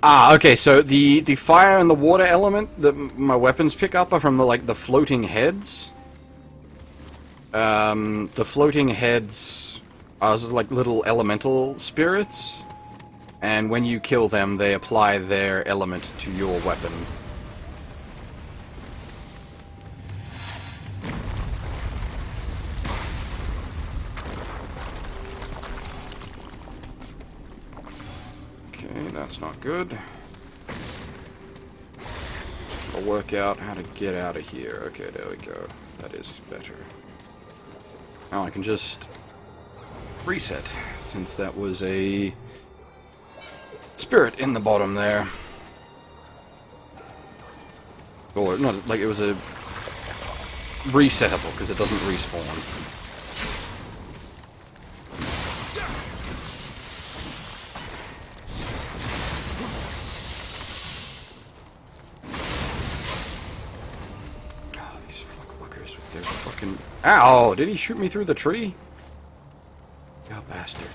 Ah, okay, so the fire and the water element that my weapons pick up are from the floating heads. The floating heads are like little elemental spirits, and when you kill them, they apply their element to your weapon. That's not good. I'll work out how to get out of here. Okay, there we go. That is better. Now I can just reset, since that was a spirit in the bottom there. Or, not, like it was a resettable, because it doesn't respawn. fucking... Ow! Did he shoot me through the tree? You bastard.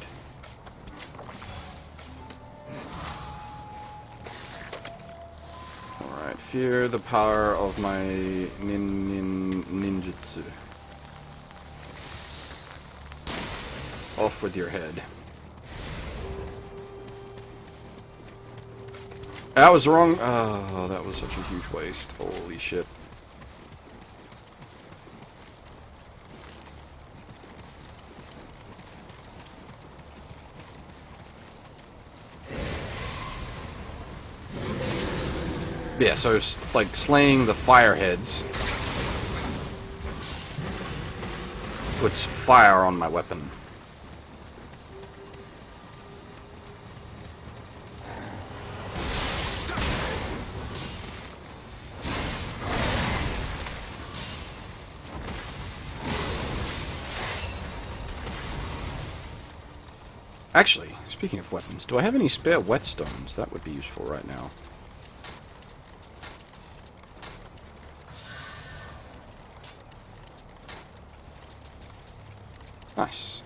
Alright, fear the power of my ninjutsu. Off with your head. That was wrong. Oh, that was such a huge waste. Holy shit. Yeah, so, like, slaying the fireheads puts fire on my weapon. Actually, speaking of weapons, do I have any spare whetstones? That would be useful right now. Nice.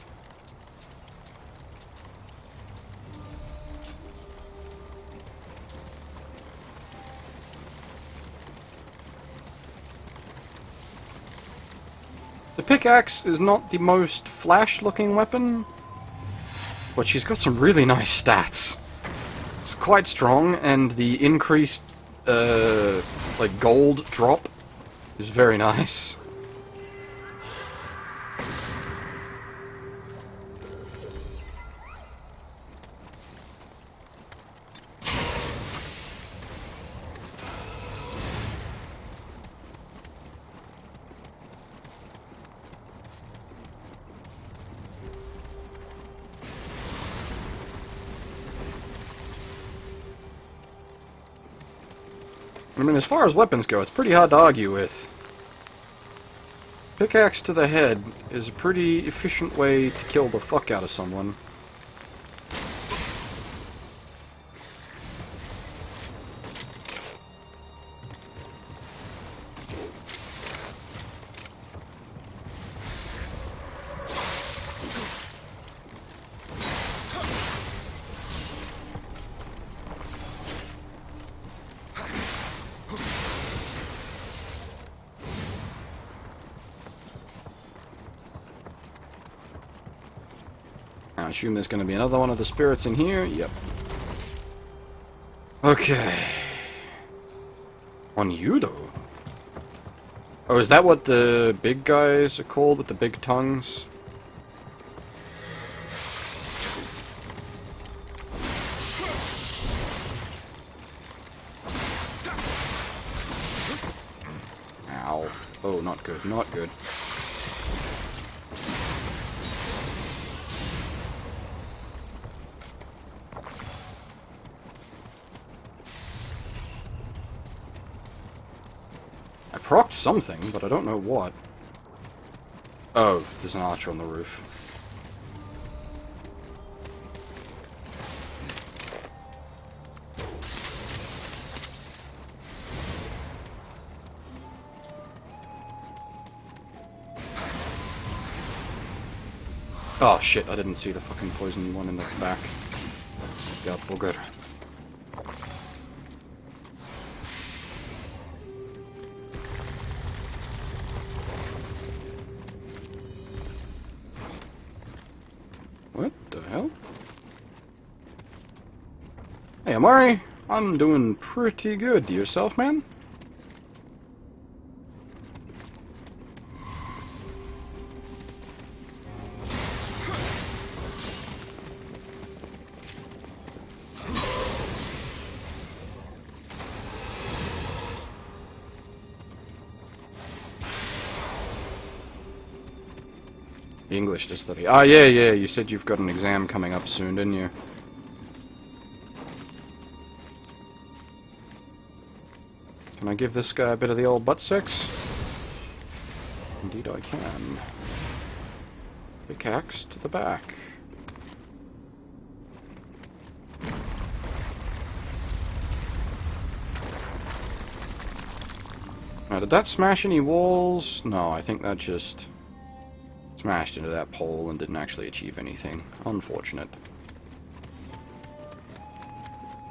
The pickaxe is not the most flash-looking weapon, but she's got some really nice stats. It's quite strong, and the increased, like, gold drop is very nice. I mean, as far as weapons go, it's pretty hard to argue with. Pickaxe to the head is a pretty efficient way to kill the fuck out of someone. I assume there's going to be another one of the spirits in here. Yep. Okay. On you, though. Oh, is that what the big guys are called with the big tongues? Ow. Oh, not good, not good. I procced something, but I don't know what. Oh, there's an archer on the roof. Oh shit, I didn't see the fucking poison one in the back. Yeah, bugger. What the hell? Hey, Amari, I'm doing pretty good. Yourself, man? English to study. Ah, yeah, you said you've got an exam coming up soon, didn't you? Can I give this guy a bit of the old butt sex? Indeed I can. Pickaxe to the back. Did that smash any walls? No, I think that just smashed into that pole and didn't actually achieve anything. Unfortunate.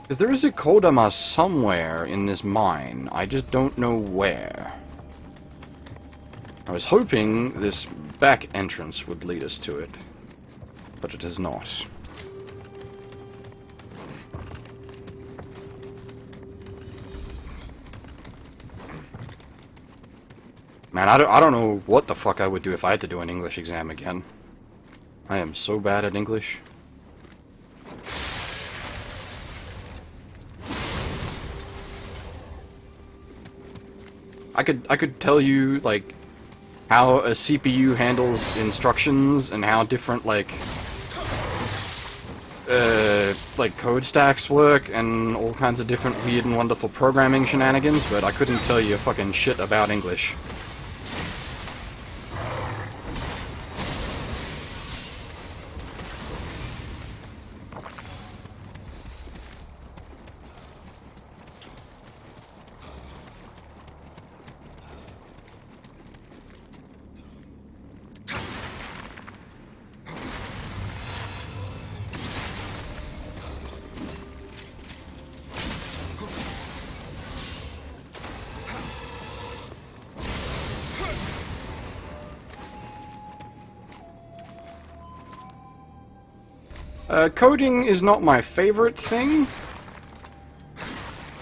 Because there is a Kodama somewhere in this mine. I just don't know where. I was hoping this back entrance would lead us to it, but it has not. Man, I don't know what the fuck I would do if I had to do an English exam again. I am so bad at English. I could tell you, like, how a CPU handles instructions and how different, like code stacks work and all kinds of different weird and wonderful programming shenanigans, but I couldn't tell you fucking shit about English. Coding is not my favorite thing.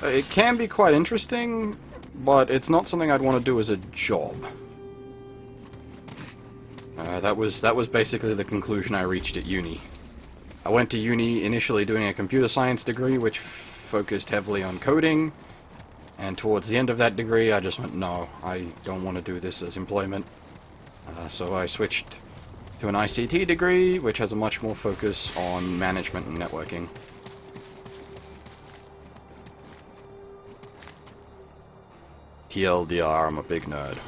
It can be quite interesting, but it's not something I'd want to do as a job. That was basically the conclusion I reached at uni. I went to uni initially doing a computer science degree, which focused heavily on coding, and towards the end of that degree I just went, no, I don't want to do this as employment. So I switched to an ICT degree, which has a much more focus on management and networking. TLDR, I'm a big nerd.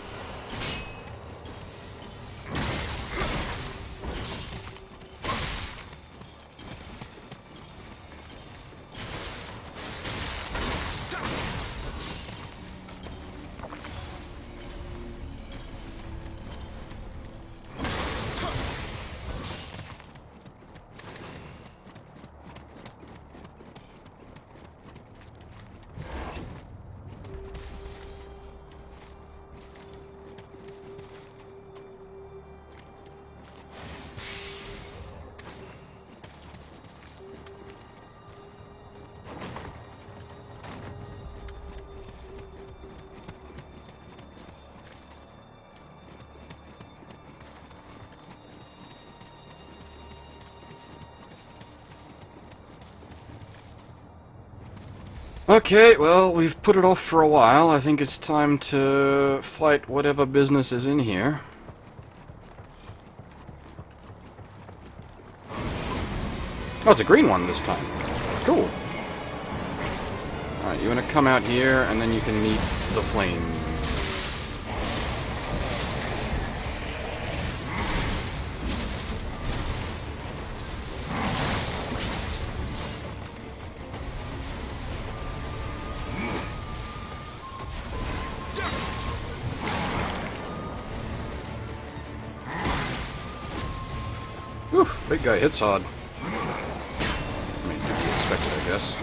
Okay, well, we've put it off for a while. I think it's time to fight whatever business is in here. Oh, it's a green one this time. Cool. Alright, you want to come out here, and then you can meet the flame. Whew, big guy hits hard. I mean, to be expected, I guess.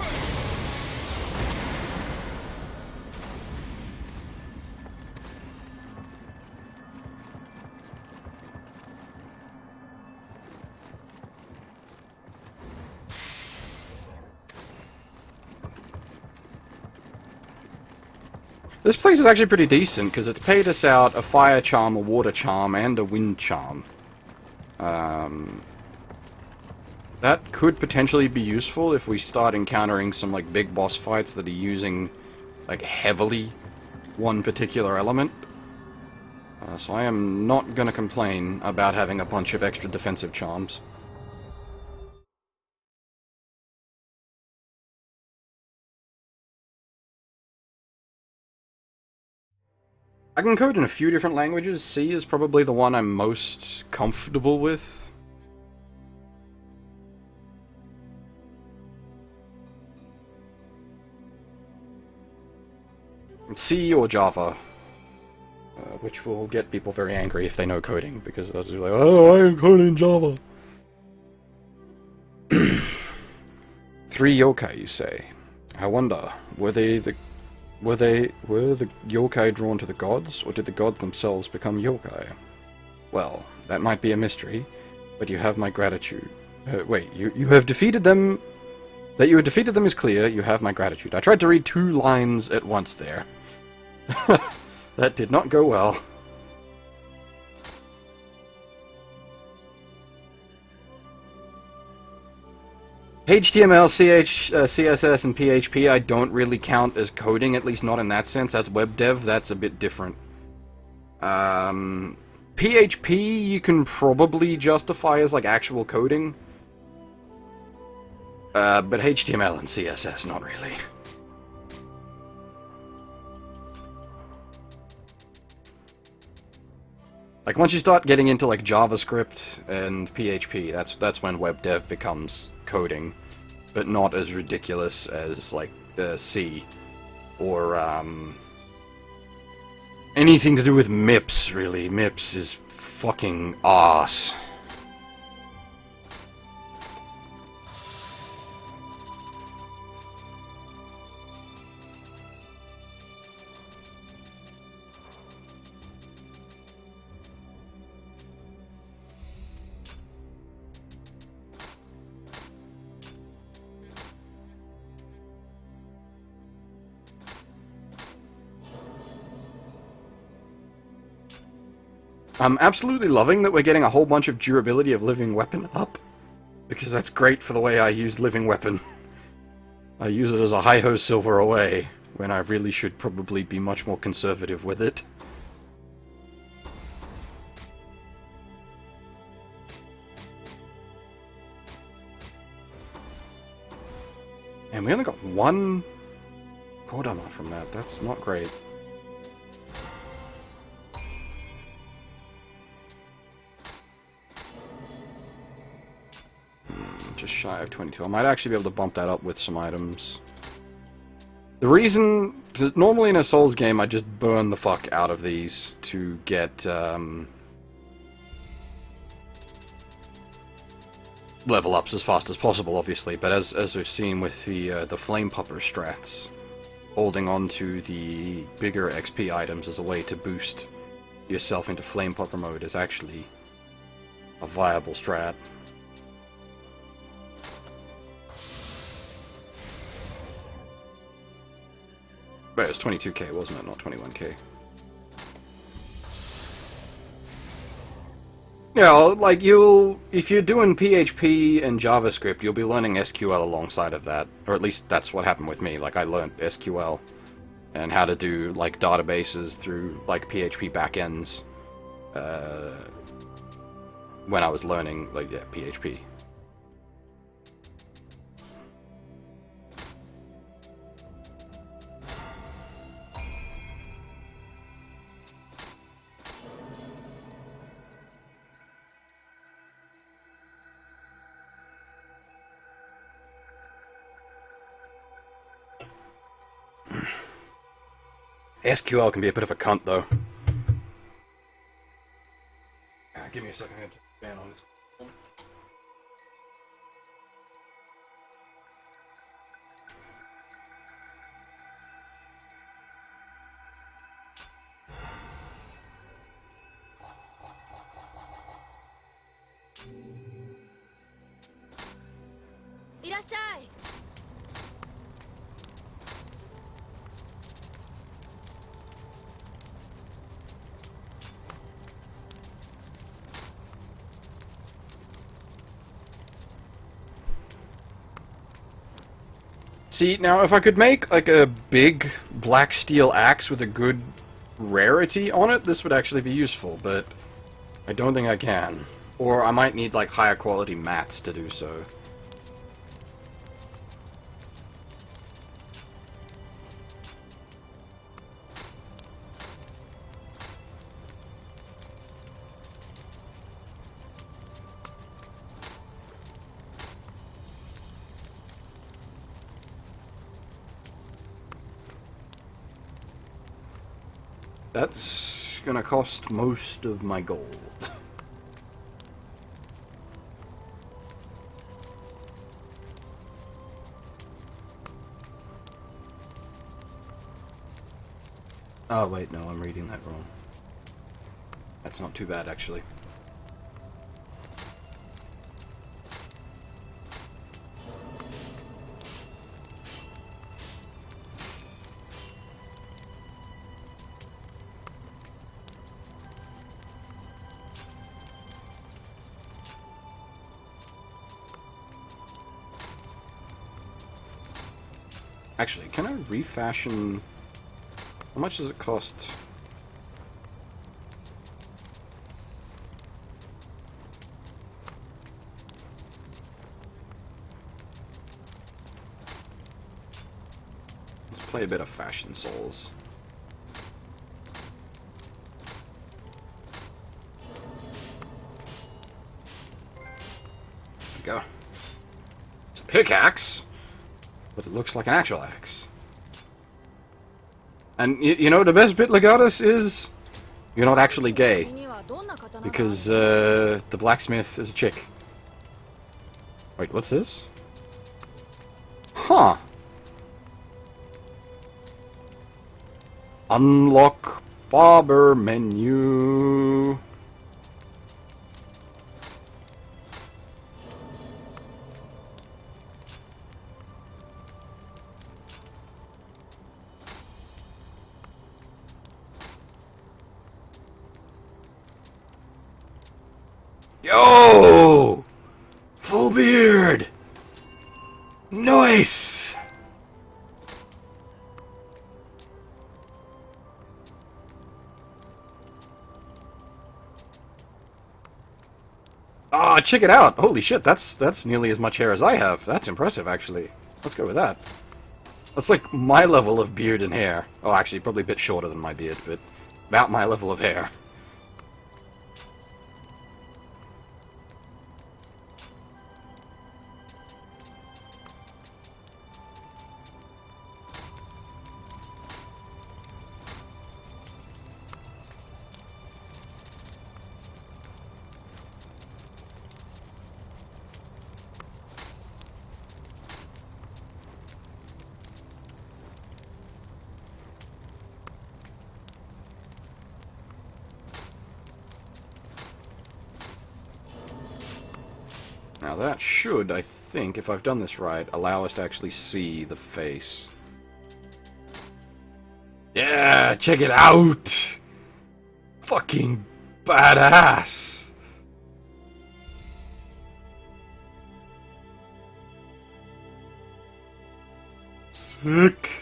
This place is actually pretty decent, because it's paid us out a fire charm, a water charm, and a wind charm. That could potentially be useful if we start encountering some, like, big boss fights that are using, like, heavily one particular element. So I am not gonna complain about having a bunch of extra defensive charms. I can code in a few different languages. C is probably the one I'm most comfortable with. C or Java. which will get people very angry if they know coding, because they'll just be like, oh, I am coding Java. 3 yokai, you say? I wonder, were the yokai drawn to the gods, or did the gods themselves become yokai? Well, that might be a mystery, but you have my gratitude. Wait, you have defeated them. That you have defeated them is clear. You have my gratitude. I tried to read 2 lines at once there. That did not go well. HTML, CSS, and PHP I don't really count as coding, at least not in that sense. That's web dev, that's a bit different. PHP you can probably justify as like actual coding. But HTML and CSS, not really. Like, once you start getting into, like, JavaScript and PHP, that's when web dev becomes coding, but not as ridiculous as, like, C, or, anything to do with MIPS, really. MIPS is fucking arse. I'm absolutely loving that we're getting a whole bunch of durability of Living Weapon up, because that's great for the way I use Living Weapon. I use it as a hi-ho silver away, when I really should probably be much more conservative with it. And we only got 1 Kodama from that, that's not great. Just shy of 22. I might actually be able to bump that up with some items. The reason... Normally in a Souls game, I just burn the fuck out of these to get, level ups as fast as possible, obviously, but as we've seen with the Flame Popper strats, holding on to the bigger XP items as a way to boost yourself into Flame Popper mode is actually a viable strat. But it was 22k, wasn't it? Not 21k. Yeah, like if you're doing PHP and JavaScript, you'll be learning SQL alongside of that. Or at least that's what happened with me. Like, I learned SQL and how to do, like, databases through, like, PHP backends when I was learning, like, yeah, PHP. SQL can be a bit of a cunt, though. Give me a second, I have to ban on it. See, now if I could make, like, a big black steel axe with a good rarity on it, this would actually be useful, but I don't think I can. Or I might need, like, higher quality mats to do so. That's gonna cost most of my gold. Oh wait, no, I'm reading that wrong. That's not too bad, actually. Actually, can I refashion... How much does it cost? Let's play a bit of Fashion Souls. There we go. It's a pickaxe, but it looks like an actual axe. And you know, the best bit, Legatus, is you're not actually gay. Because the blacksmith is a chick. Wait, what's this? Huh. Unlock barber menu. Yo! Full beard! Nice! Ah, check it out! Holy shit, that's nearly as much hair as I have. That's impressive, actually. Let's go with that. That's like my level of beard and hair. Oh, actually, probably a bit shorter than my beard, but about my level of hair. Now that should, I think, if I've done this right, allow us to actually see the face. Yeah, check it out! Fucking badass! Sick!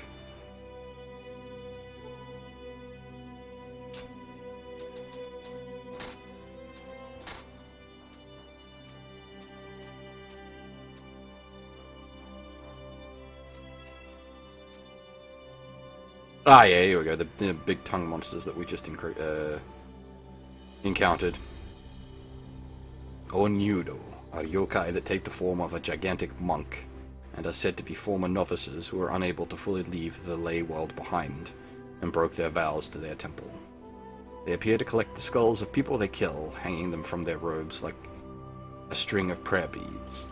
Ah, yeah, here we go. The big tongue monsters that we just encountered. Nioh are yokai that take the form of a gigantic monk, and are said to be former novices who were unable to fully leave the lay world behind, and broke their vows to their temple. They appear to collect the skulls of people they kill, hanging them from their robes like a string of prayer beads.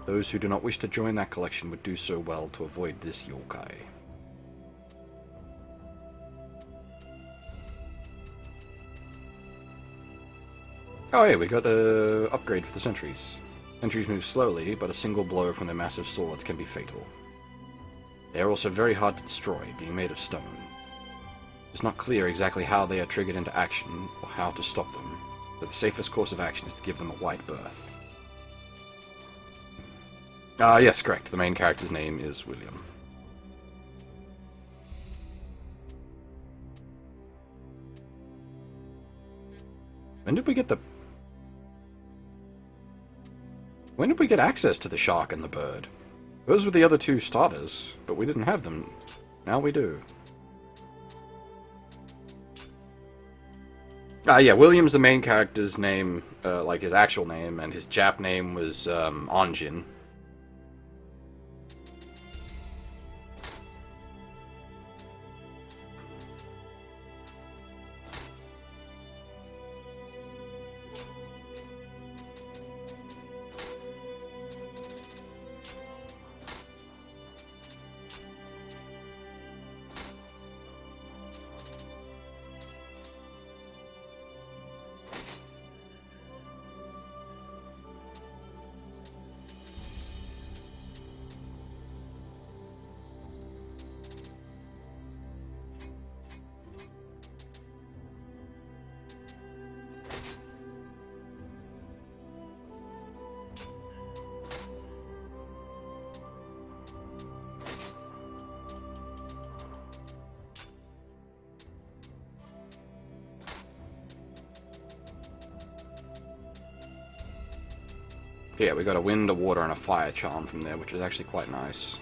Those who do not wish to join that collection would do so well to avoid this yokai. Oh hey, we got the upgrade for the sentries. Sentries move slowly, but a single blow from their massive swords can be fatal. They are also very hard to destroy, being made of stone. It's not clear exactly how they are triggered into action, or how to stop them, but the safest course of action is to give them a wide berth. Yes, correct. The main character's name is William. When did we get access to the shark and the bird? Those were the other two starters, but we didn't have them. Now we do. Yeah, William's the main character's name, like his actual name, and his Jap name was Anjin. Yeah, we got a wind, a water, and a fire charm from there, which is actually quite nice.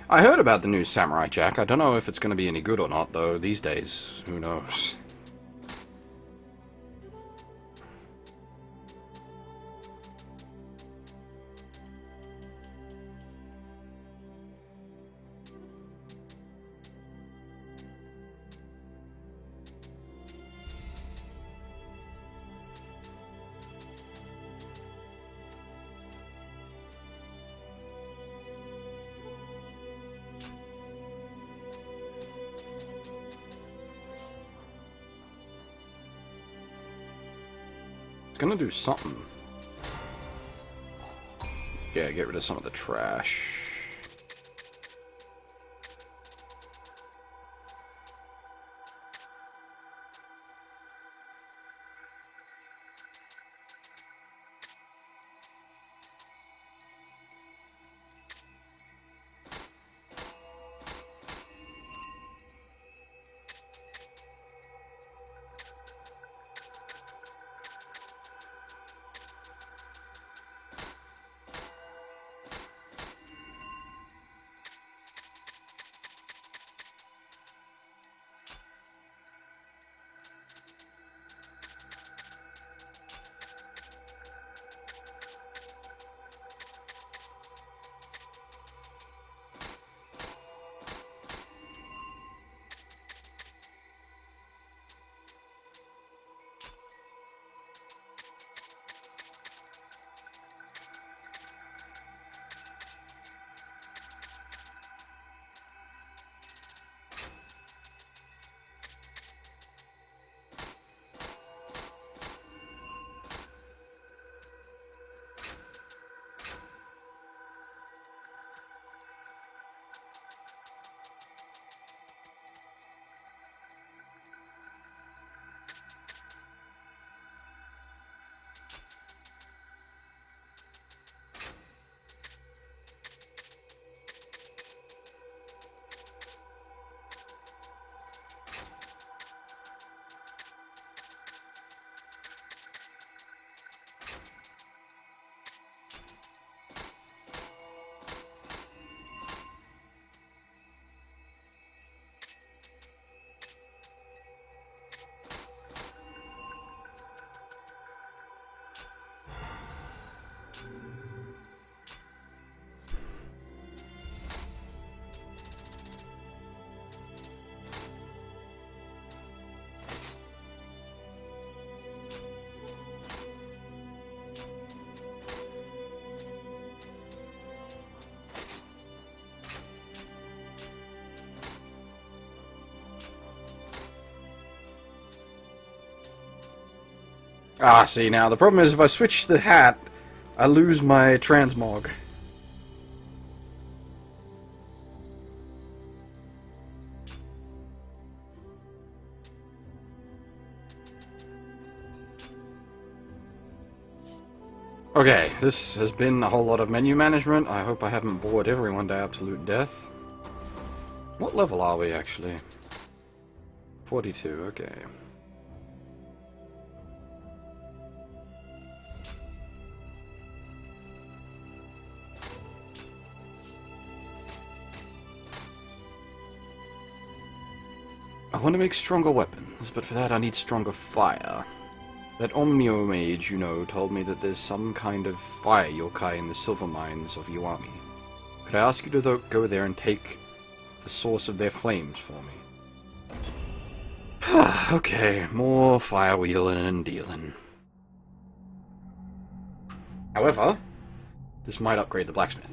I heard about the new Samurai Jack. I don't know if it's going to be any good or not, though. These days, who knows? It's gonna do something. Yeah, get rid of some of the trash. Ah, see, now, the problem is if I switch the hat, I lose my transmog. Okay, this has been a whole lot of menu management. I hope I haven't bored everyone to absolute death. What level are we, actually? 42, okay. I want to make stronger weapons, but for that I need stronger fire. That Omnio mage, you know, told me that there's some kind of fire yokai in the silver mines of Iwami. Could I ask you to go there and take the source of their flames for me? Okay, more fire wheeling and dealing. However, this might upgrade the blacksmith.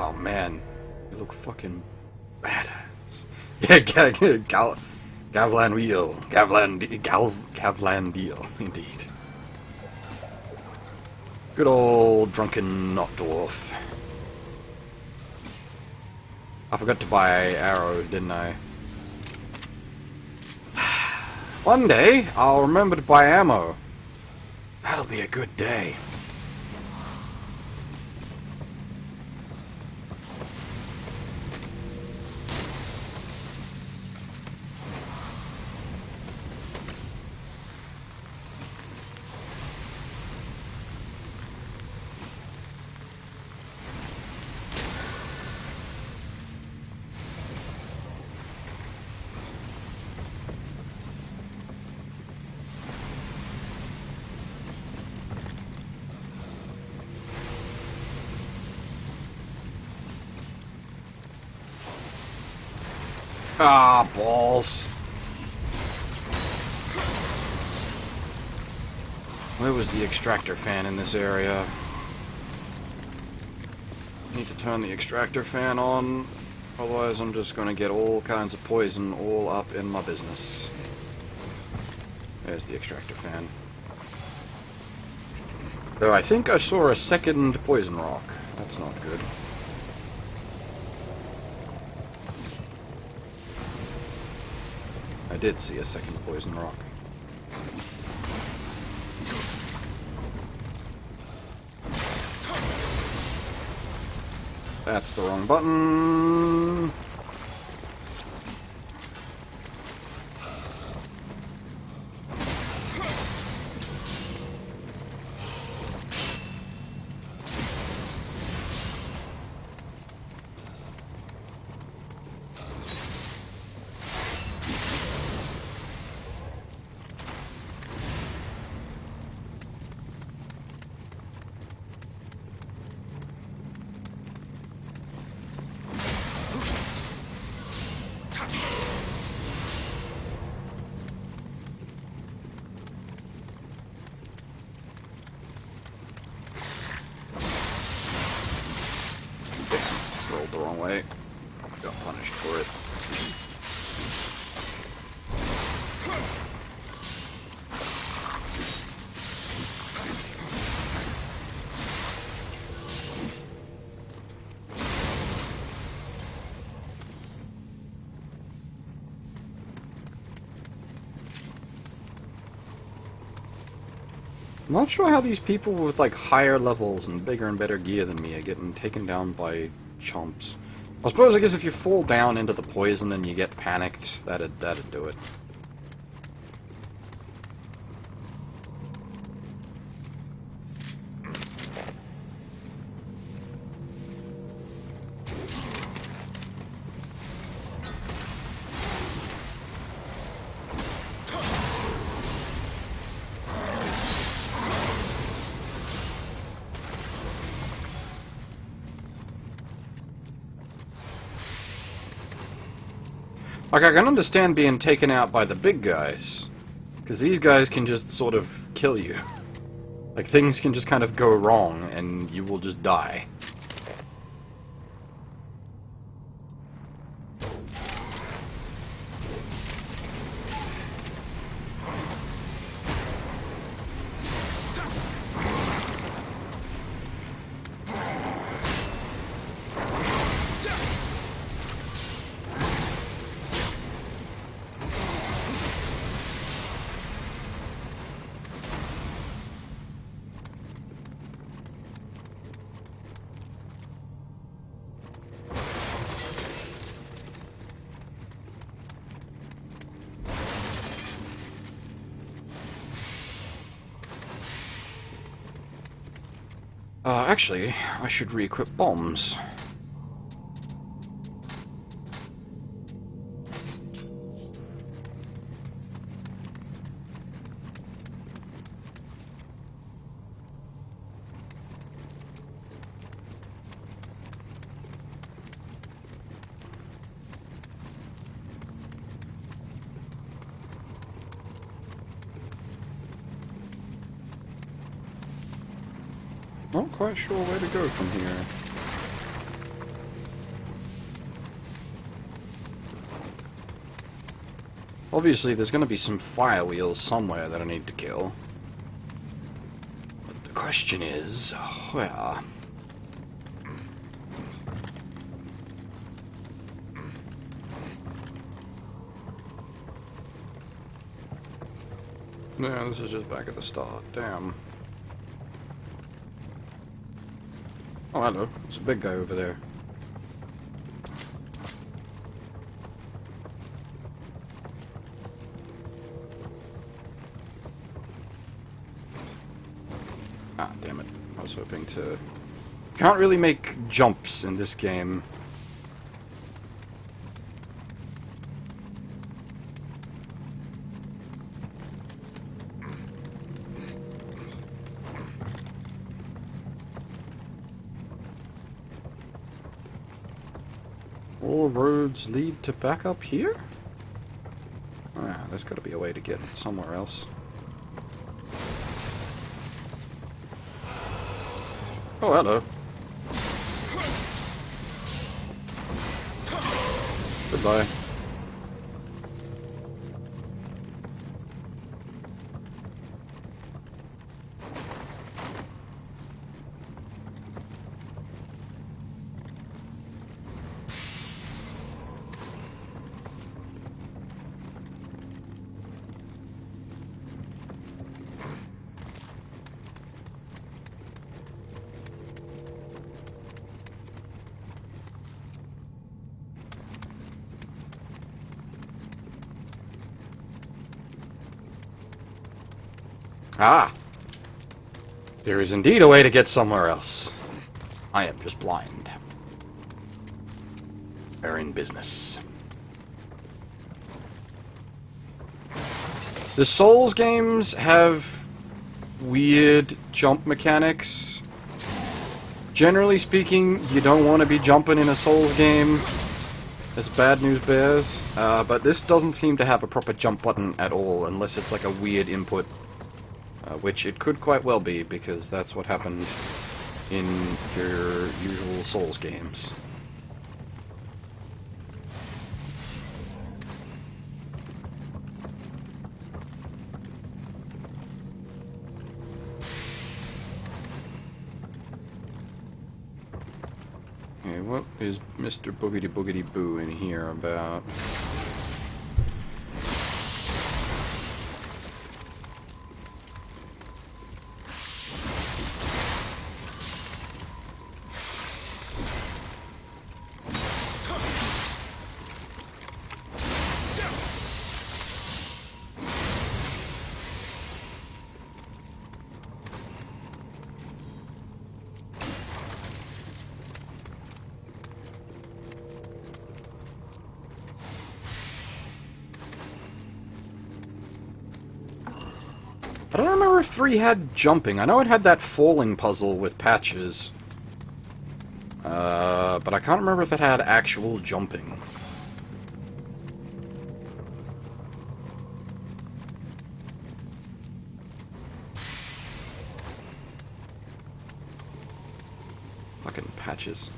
Oh man, you look fucking badass. Yeah, Gavlan Wheel. Gavlan Deal, indeed. Good old drunken knot dwarf. I forgot to buy arrow, didn't I? One day, I'll remember to buy ammo. That'll be a good day. Ah, balls. Where was the extractor fan in this area? Need to turn the extractor fan on, otherwise I'm just gonna get all kinds of poison all up in my business. There's the extractor fan. Though I think I saw a second poison rock. That's not good. I did see a second poison rock. That's the wrong button. Rolled the wrong way. Got punished for it. I'm not sure how these people with like higher levels and bigger and better gear than me are getting taken down by chomps. I suppose, I guess if you fall down into the poison and you get panicked, that'd do it. Like, I can understand being taken out by the big guys, because these guys can just sort of kill you. Like, things can just kind of go wrong, and you will just die. Actually, I should re-equip bombs. Not quite sure where to go from here. Obviously, there's going to be some fire wheels somewhere that I need to kill. But the question is, where? No, this is just back at the start. Damn. Oh, hello. There's a big guy over there. Ah, damn it. I was hoping to... Can't really make jumps in this game. All roads lead to back up here? Ah, there's got to be a way to get somewhere else. Oh, hello. Goodbye. Ah! There is indeed a way to get somewhere else. I am just blind. We're in business. The Souls games have weird jump mechanics. Generally speaking, you don't want to be jumping in a Souls game, as bad news bears, but this doesn't seem to have a proper jump button at all, unless it's like a weird input. Which it could quite well be, because that's what happened in your usual Souls games. Okay, what is Mr. Boogity Boogity Boo in here about? I don't remember if 3 had jumping. I know it had that falling puzzle with patches. But I can't remember if it had actual jumping. Fucking patches.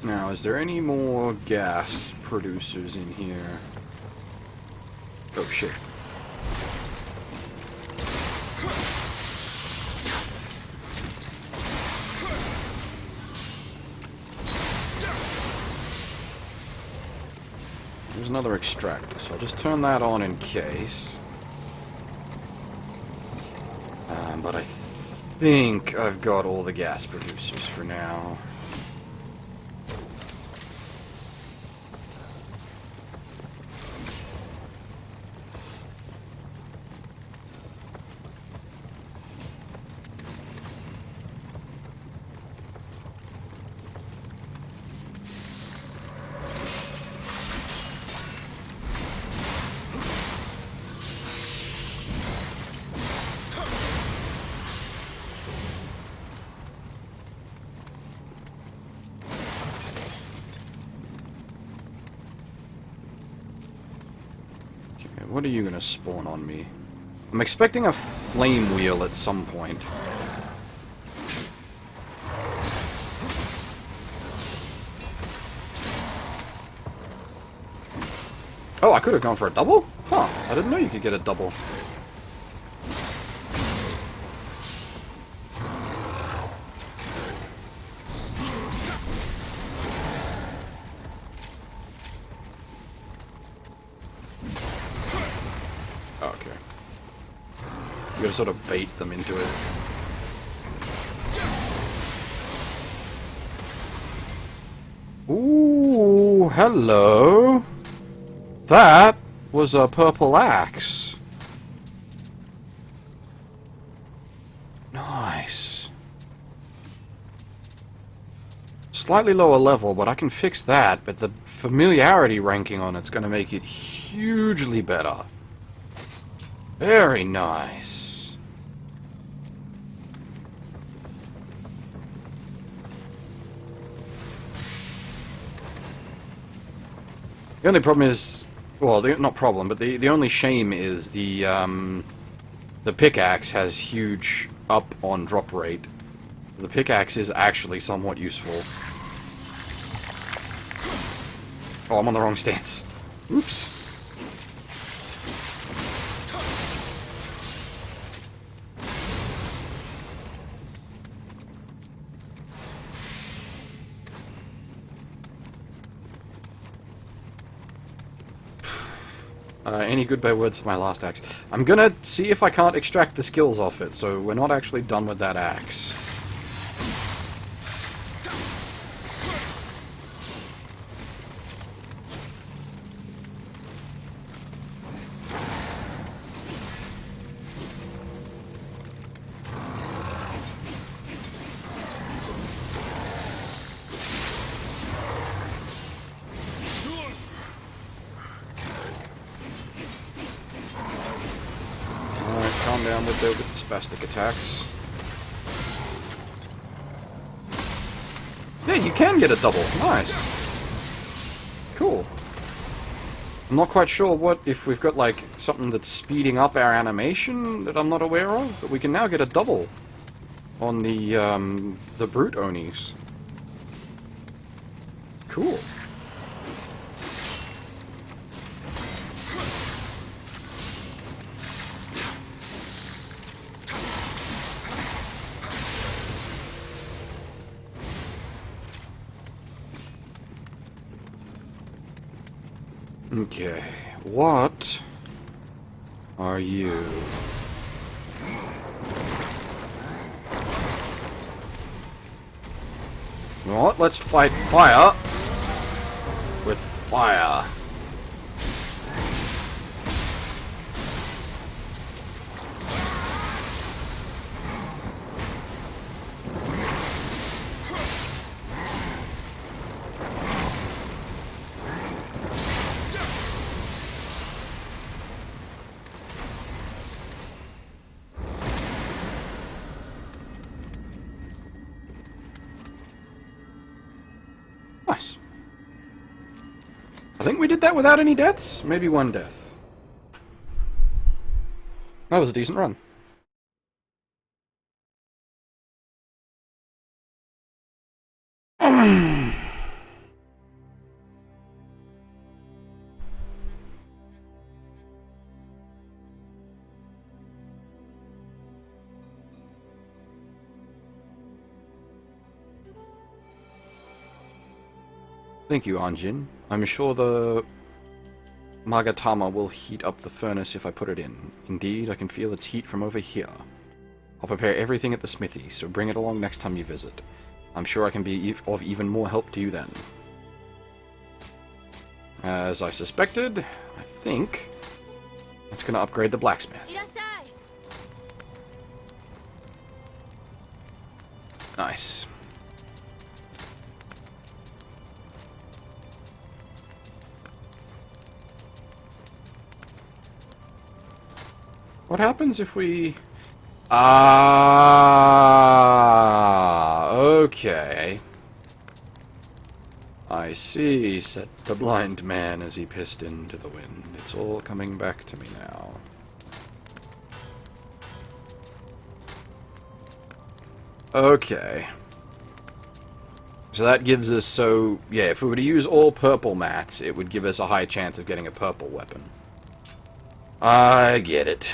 Now, is there any more gas producers in here? Oh shit. There's another extractor, so I'll just turn that on in case. But I think I've got all the gas producers for now. what are you gonna spawn on me? I'm expecting a flame wheel at some point. Oh, I could have gone for a double? Huh, I didn't know you could get a double. Okay. You gotta sort of bait them into it. Ooh, hello. That was a purple axe. Nice. Slightly lower level, but I can fix that, but the familiarity ranking on it's gonna make it hugely better. Very nice. The only problem is, well, not problem, but the only shame is the pickaxe has huge up on drop rate. The pickaxe is actually somewhat useful. Oh, I'm on the wrong stance. Oops. Any goodbye words for my last axe? I'm gonna see if I can't extract the skills off it, so we're not actually done with that axe. Calm down with the spastic attacks. Yeah, you can get a double. Nice. Cool. I'm not quite sure what if we've got like something that's speeding up our animation that I'm not aware of, but we can now get a double on the brute Onis. Cool. Okay, what are you? You know what? Let's fight fire with fire. Nice. I think we did that without any deaths. Maybe one death. That was a decent run. Thank you, Anjin. I'm sure the Magatama will heat up the furnace if I put it in. Indeed, I can feel its heat from over here. I'll prepare everything at the smithy, so bring it along next time you visit. I'm sure I can be of even more help to you then. As I suspected, I think it's going to upgrade the blacksmith. Nice. What happens if we... Ah, okay. I see, said the blind man as he pissed into the wind. It's all coming back to me now. Okay. So that gives us, yeah, if we were to use all purple mats, it would give us a high chance of getting a purple weapon. I get it.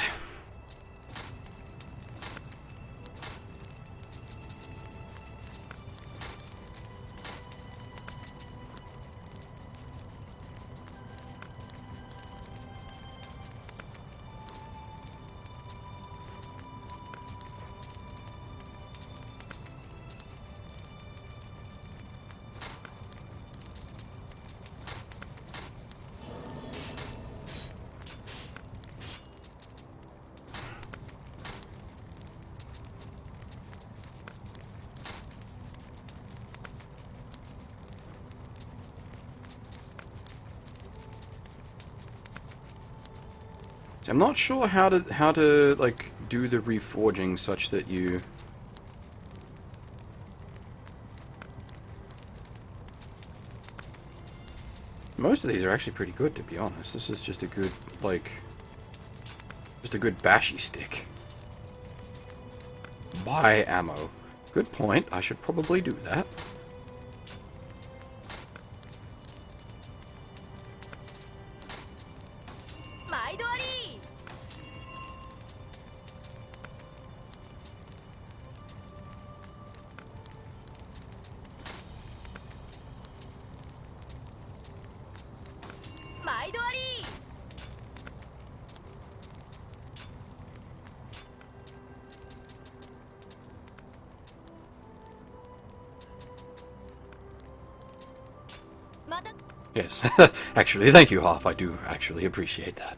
I'm not sure how to like do the reforging such that you most of these are actually pretty good, to be honest. This is just a good just a good bashy stick. Buy ammo. Good point. I should probably do that. Yes, actually, thank you, Hoff. I do actually appreciate that.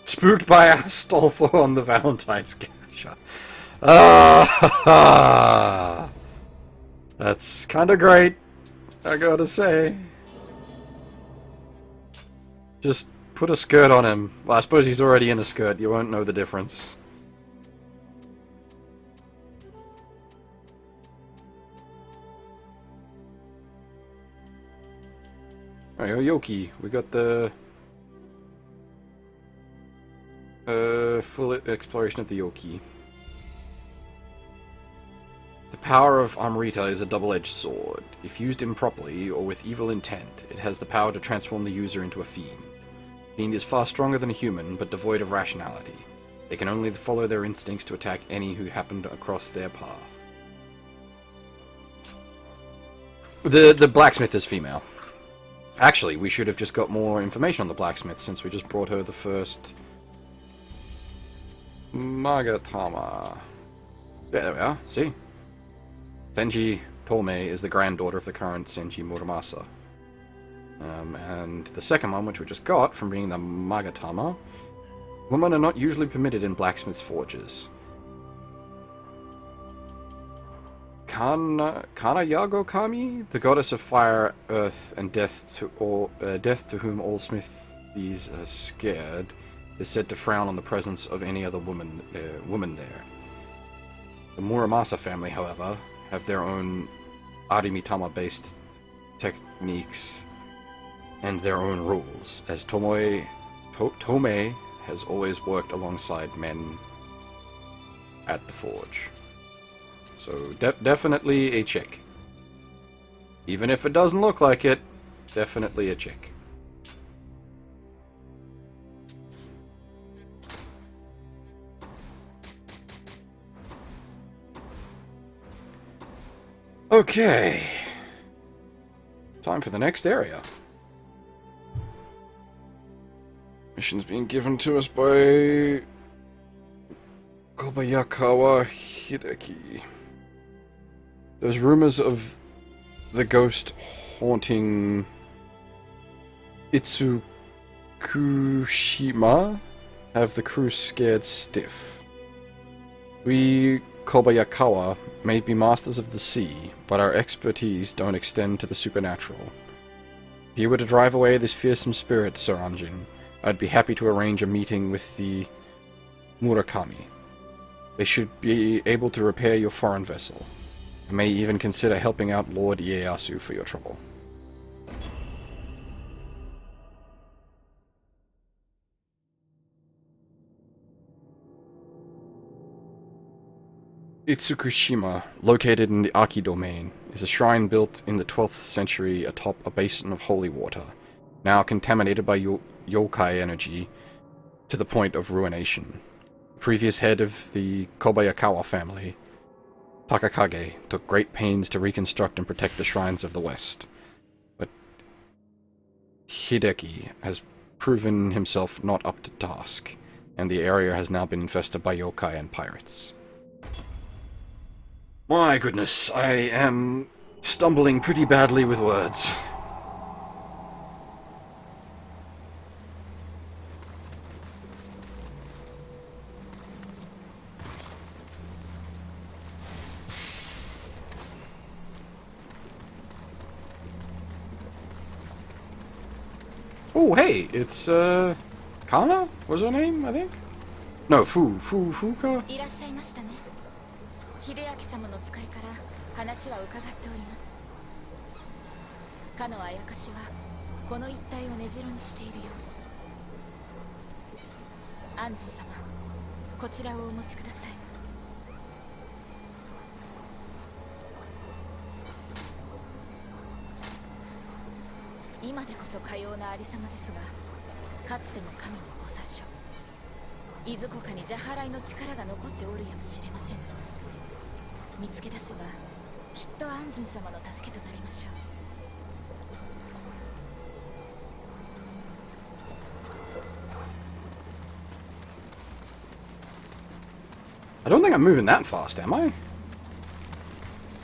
Spooked by Astolfo on the Valentine's cash. That's kind of great, I gotta say. Just put a skirt on him. Well, I suppose he's already in a skirt. You won't know the difference. Alright, Yoki. We got the full exploration of the Yoki. The power of Amrita is a double-edged sword. If used improperly or with evil intent, it has the power to transform the user into a fiend. Fiend is far stronger than a human, but devoid of rationality. They can only follow their instincts to attack any who happen across their path. The blacksmith is female. Actually, we should have just got more information on the blacksmith since we just brought her the first Magatama. Yeah, there we are. See? Senji Tomei is the granddaughter of the current Senji Muramasa. And the second one, which we just got from being the Magatama, women are not usually permitted in blacksmith's forges. Kanayago Kami, the goddess of fire, earth, and death to whom all smithies are scared, is said to frown on the presence of any other woman there. The Muramasa family, however, have their own Arimitama-based techniques and their own rules, as Tomei has always worked alongside men at the forge. So definitely a chick. Even if it doesn't look like it, definitely a chick. Okay. Time for the next area. Mission's being given to us by Kobayakawa Hideki. There's rumors of the ghost haunting Itsuki Itsukushima have the crew scared stiff. We Kobayakawa may be masters of the sea, but our expertise don't extend to the supernatural. If you were to drive away this fearsome spirit, Sir Anjin, I'd be happy to arrange a meeting with the Murakami. They should be able to repair your foreign vessel. I may even consider helping out Lord Ieyasu for your trouble. Itsukushima, located in the Aki domain, is a shrine built in the 12th century atop a basin of holy water, now contaminated by yokai energy to the point of ruination. The previous head of the Kobayakawa family, Takakage, took great pains to reconstruct and protect the shrines of the West, but Hideki has proven himself not up to task, and the area has now been infested by yokai and pirates. My goodness, I am stumbling pretty badly with words. Oh, hey, it's, Kana? Was her name, I think? No, Fuka? いらっしゃいましたね。秀明様の使いから話は伺っております。かのあやかしはこの一帯を根城にしている様子。アンジー様、こちらをお持ちください。今でこそかようなありさまですが、かつての神のご殺生、いずこかに邪払いの力が残っておるやもしれません。見つけ出せばきっとアンジン様の助けとなりましょう。I don't think I'm moving that fast, am I?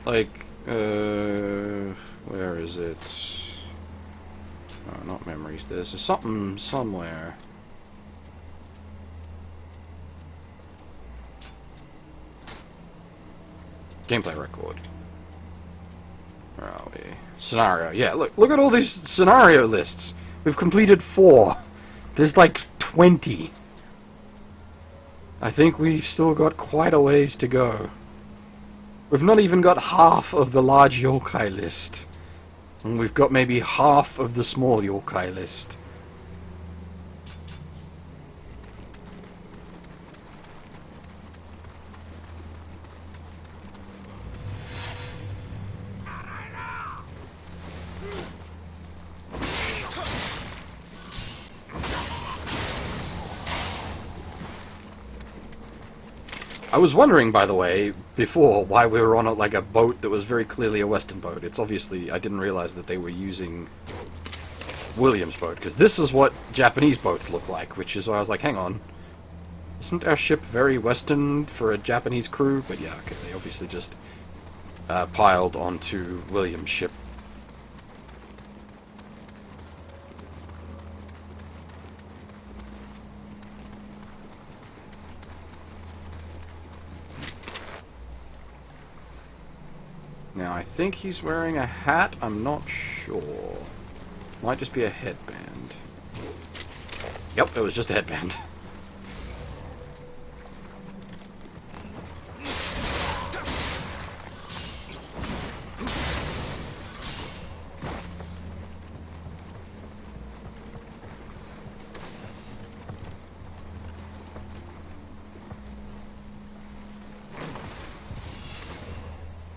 Like, where is it? Oh, not memories. There's something somewhere. Gameplay record. Where are we? Scenario. Yeah, look at all these scenario lists. We've completed 4. There's like 20. I think we've still got quite a ways to go. We've not even got half of the large yokai list. And we've got maybe half of the small yokai list. I was wondering, by the way, before, why we were on a boat that was very clearly a Western boat. It's obviously, I didn't realize that they were using William's boat, because this is what Japanese boats look like, which is why I was like, hang on. Isn't our ship very Western for a Japanese crew? But yeah, okay, they obviously just piled onto William's ship. Now, I think he's wearing a hat, I'm not sure. Might just be a headband. Yep, it was just a headband.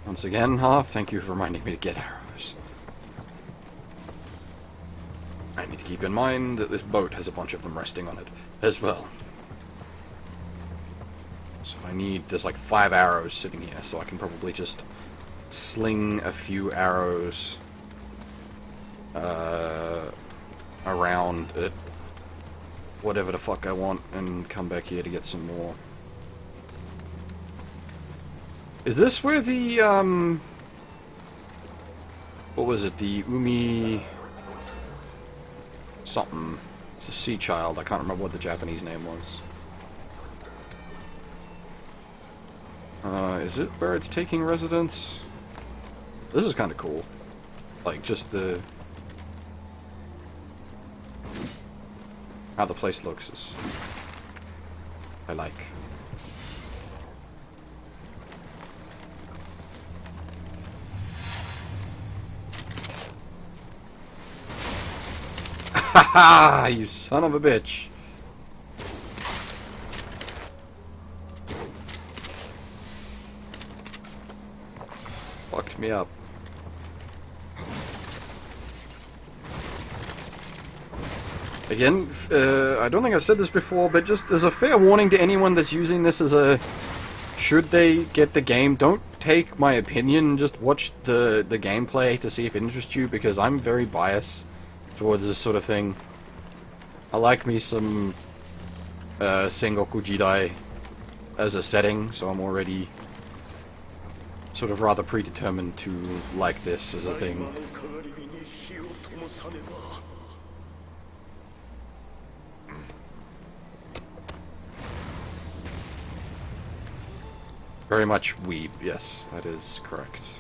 Once again, Half, thank you for reminding me to get arrows. I need to keep in mind that this boat has a bunch of them resting on it as well. So if I need, there's like 5 arrows sitting here, so I can probably just sling a few arrows around it, whatever the fuck I want, and come back here to get some more. Is this where the, what was it, the Umi something It's a sea child. I can't remember what the Japanese name was. Is it where it's taking residence? This is kind of cool. Like, just the... how the place looks is... I like. Haha! You son of a bitch! Fucked me up. Again, I don't think I've said this before, but just as a fair warning to anyone that's using this as a... should they get the game, don't take my opinion, just watch the gameplay to see if it interests you, because I'm very biased towards this sort of thing. I like me some Sengoku Jidai as a setting, so I'm already sort of rather predetermined to like this as a thing. Very much Weeb, yes, that is correct.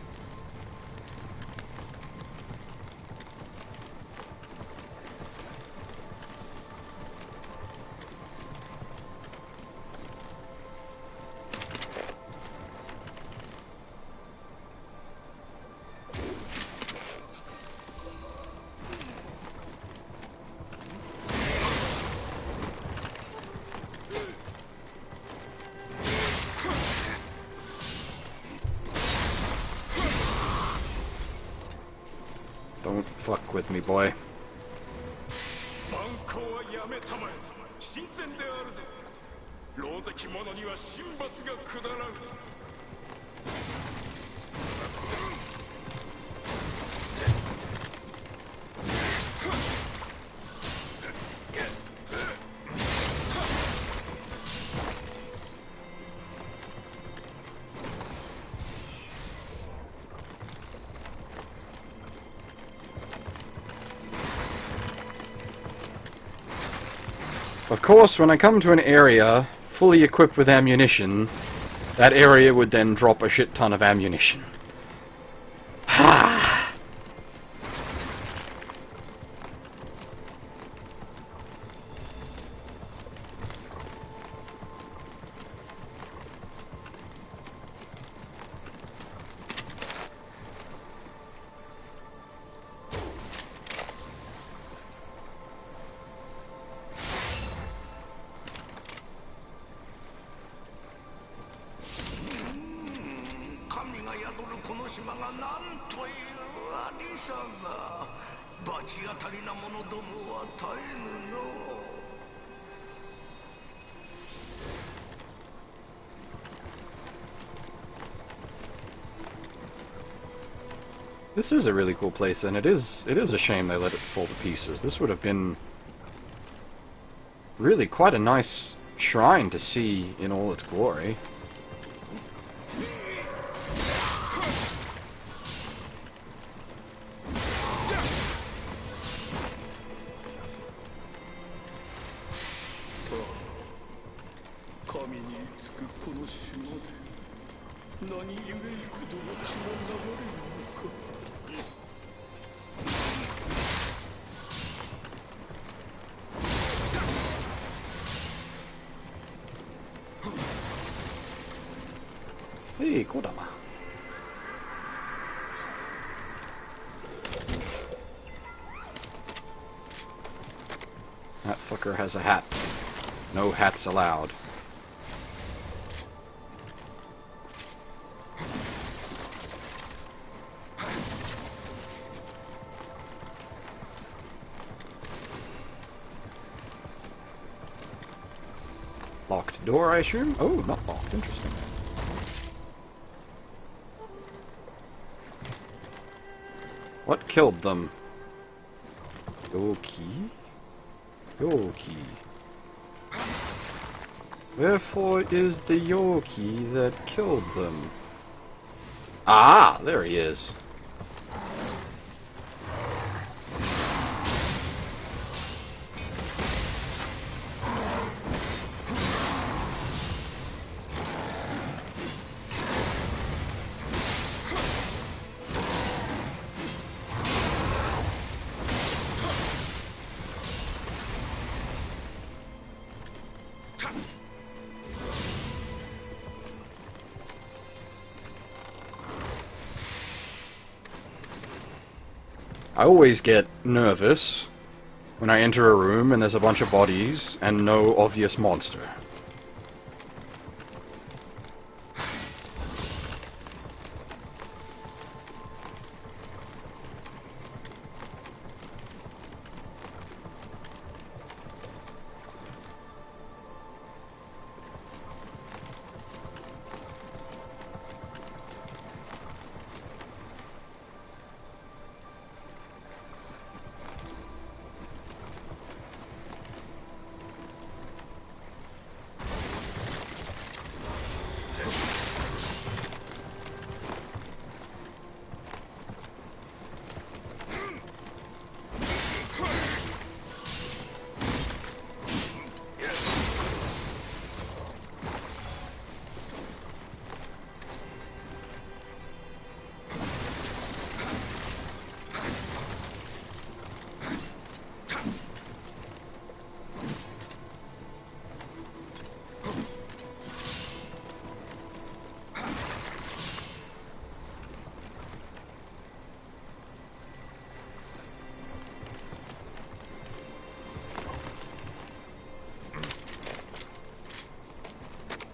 Don't fuck with me, boy. Of course, when I come to an area fully equipped with ammunition, that area would then drop a shit ton of ammunition. Ha! This is a really cool place, and it is a shame they let it fall to pieces. This would have been really quite a nice shrine to see in all its glory. Hey, Kodama. That fucker has a hat. No hats allowed. Locked door, I assume? Oh, not locked. Interesting. What killed them? Yokai? Yokai. Wherefore is the Yokai that killed them? Ah, there he is. I always get nervous when I enter a room and there's a bunch of bodies and no obvious monster.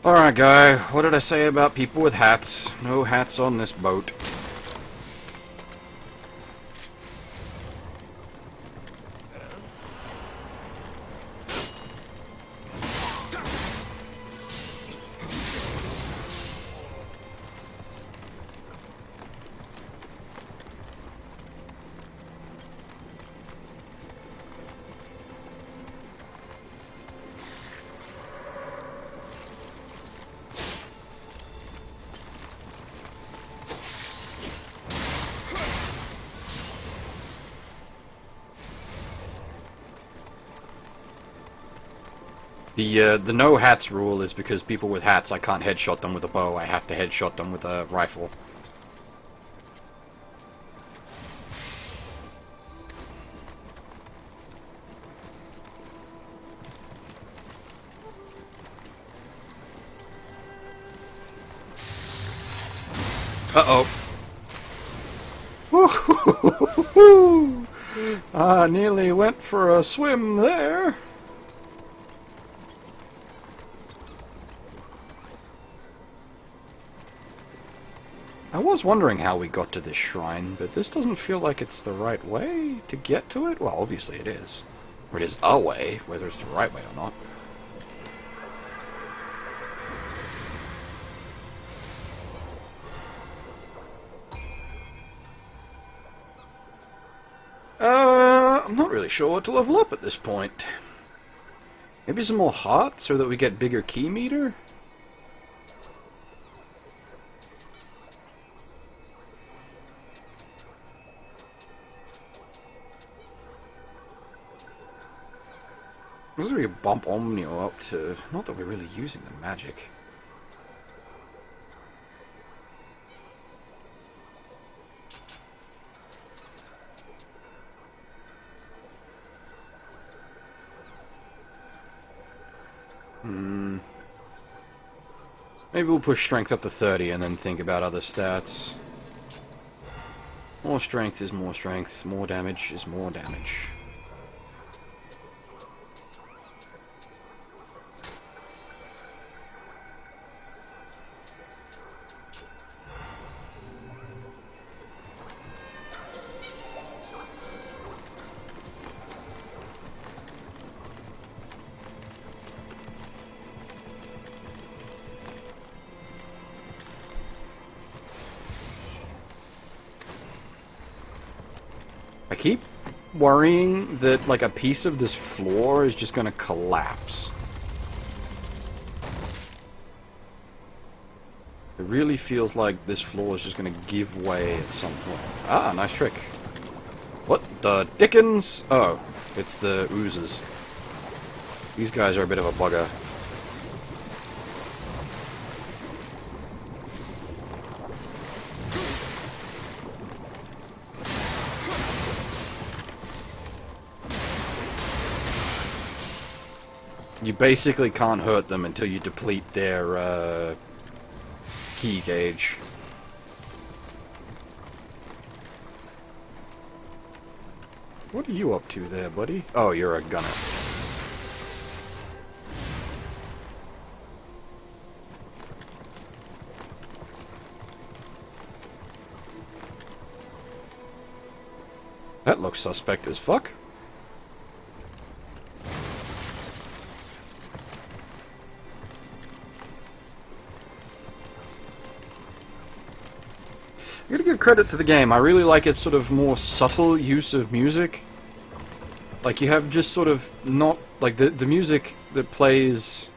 Alright, guy, what did I say about people with hats? No hats on this boat. The no hats rule is because people with hats, I can't headshot them with a bow, I have to headshot them with a rifle. Uh-oh. I nearly went for a swim there. I was wondering how we got to this shrine, but this doesn't feel like it's the right way to get to it. Well, obviously it is. Or it is a way, whether it's the right way or not. I'm not really sure what to level up at this point. Maybe some more hearts so that we get bigger key meter? This is where you bump Nioh up to... Not that we're really using the magic. Maybe we'll push strength up to 30 and then think about other stats. More strength is more strength, more damage is more damage. I keep worrying that, like, a piece of this floor is just gonna collapse. It really feels like this floor is just gonna give way at some point. Ah, nice trick. What the dickens? Oh, it's the oozes. These guys are a bit of a bugger. You basically can't hurt them until you deplete their key gauge. What are you up to there, buddy? Oh, you're a gunner. That looks suspect as fuck. I gotta give credit to the game. I really like its sort of more subtle use of music. Like, you have just sort of not... Like, the music that plays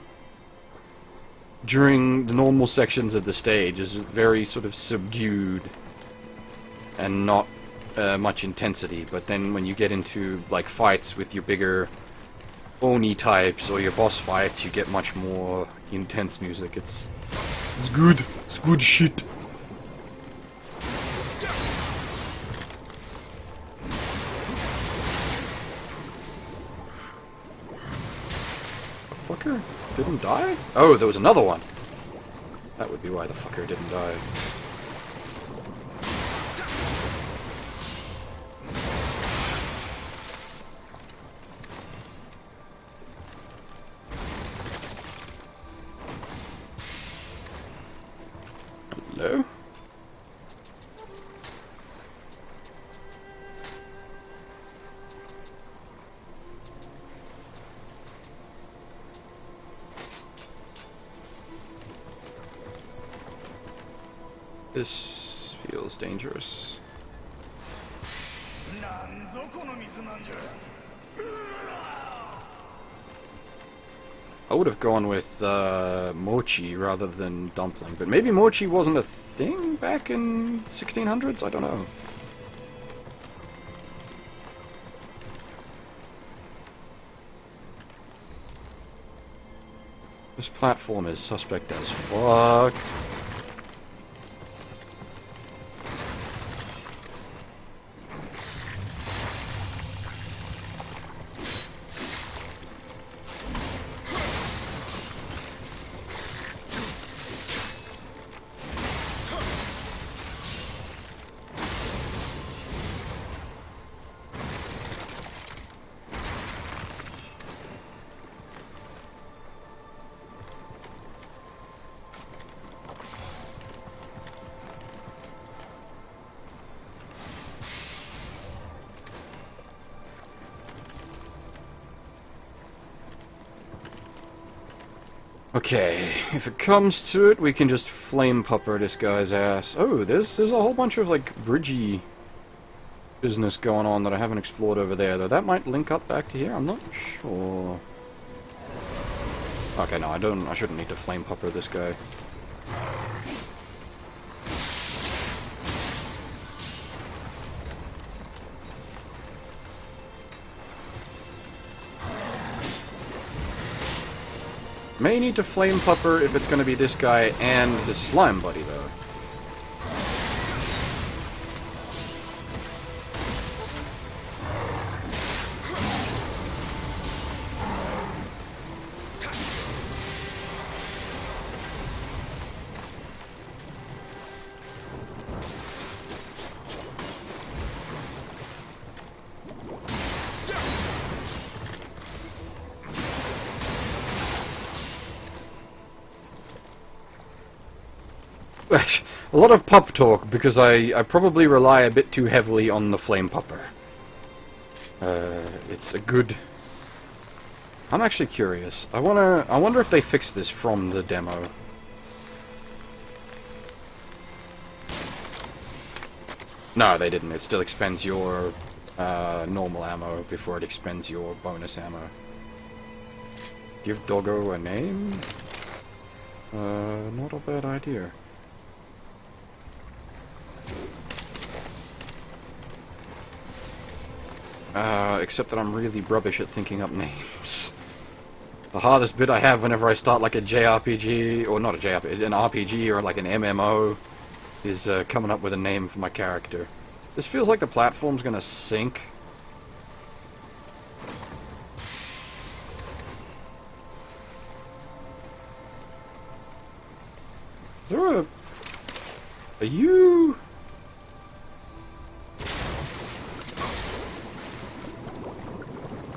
during the normal sections of the stage is very sort of subdued and not much intensity. But then when you get into, like, fights with your bigger Oni types or your boss fights, you get much more intense music. It's good. It's good shit. Fucker didn't die? Oh, there was another one. That would be why the fucker didn't die. Hello? This feels dangerous. I would have gone with mochi rather than dumpling, but maybe mochi wasn't a thing back in 1600s? I don't know. This platform is suspect as fuck. Okay, if it comes to it, we can just flame pupper this guy's ass. Oh, there's a whole bunch of, like, bridgey business going on that I haven't explored over there, though that might link up back to here, I'm not sure. Okay, no, I shouldn't need to flame pupper this guy. May need to flame pupper if it's going to be this guy and his slime buddy, though. A lot of pup talk, because I probably rely a bit too heavily on the flame pupper. It's a good... I'm actually curious. I wonder if they fixed this from the demo. No, they didn't. It still expends your normal ammo before it expends your bonus ammo. Give Doggo a name? Not a bad idea. Except that I'm really rubbish at thinking up names. The hardest bit I have whenever I start like a JRPG, or not a JRPG, an RPG or like an MMO, is coming up with a name for my character. This feels like the platform's gonna sink. Is there a... Are you...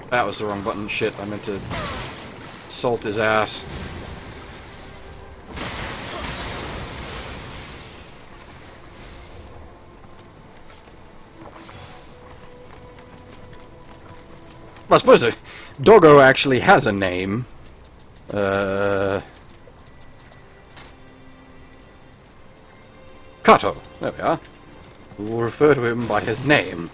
That was the wrong button. Shit, I meant to salt his ass. I suppose a doggo actually has a name. Kato. There we are. We'll refer to him by his name.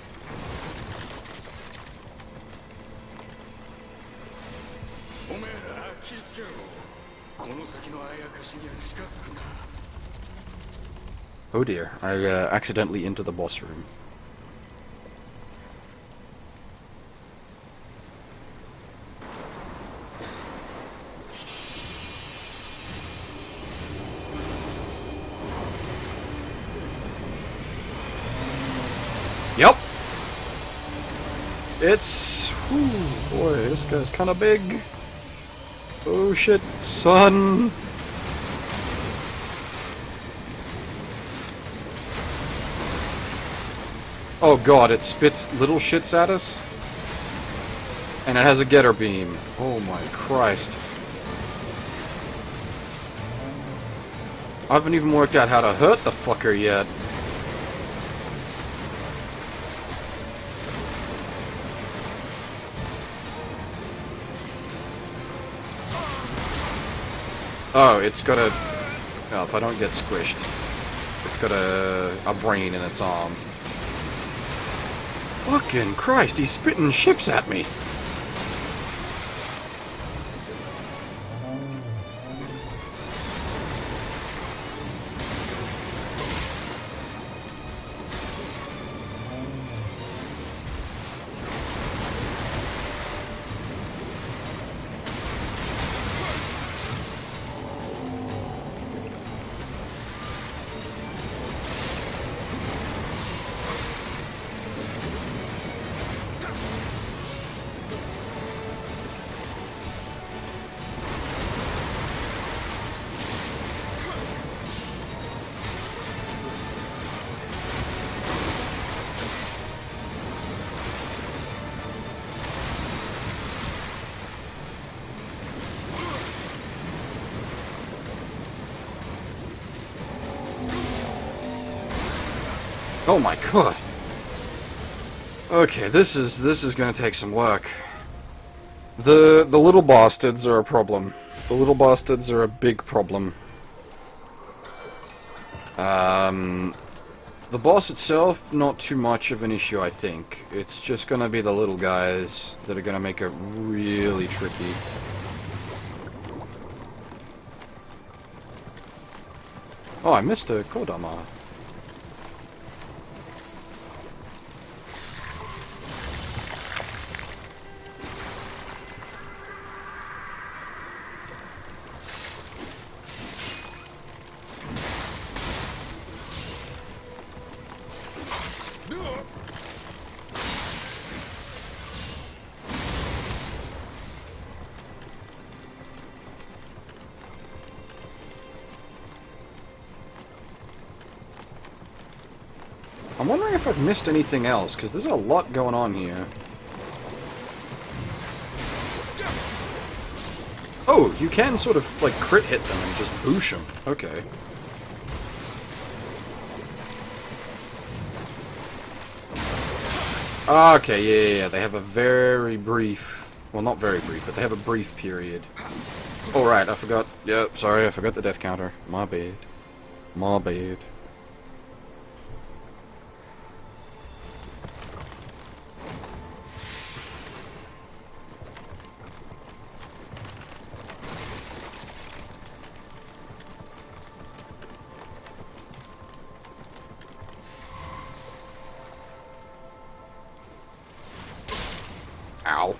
Oh dear, I accidentally entered the boss room. Yep. It's... Whew, boy, this guy's kind of big. Oh shit, son. Oh god, it spits little shits at us? And it has a getter beam. Oh my Christ. I haven't even worked out how to hurt the fucker yet. Oh, it's got a... Oh, if I don't get squished. It's got a brain in its arm. Fucking Christ, he's spitting ships at me! Oh my god. Okay, this is gonna take some work. The little bastards are a problem. The little bastards are a big problem. The boss itself, not too much of an issue, I think. It's just gonna be the little guys that are gonna make it really tricky. Oh, I missed a Kodama. I'm wondering if I've missed anything else, because there's a lot going on here. Oh, you can sort of, like, crit hit them and just boosh them. Okay. Okay, yeah, they have a very brief... Well, not very brief, but they have a brief period. Oh, right, I forgot. Yep, sorry, I forgot the death counter. My bad. My bad. Ow.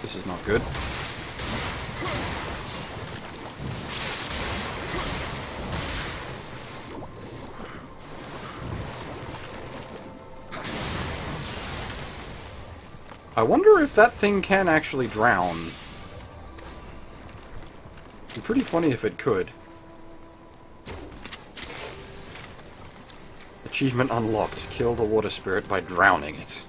This is not good. I wonder if that thing can actually drown. It'd be pretty funny if it could. Achievement unlocked. Kill the water spirit by drowning it.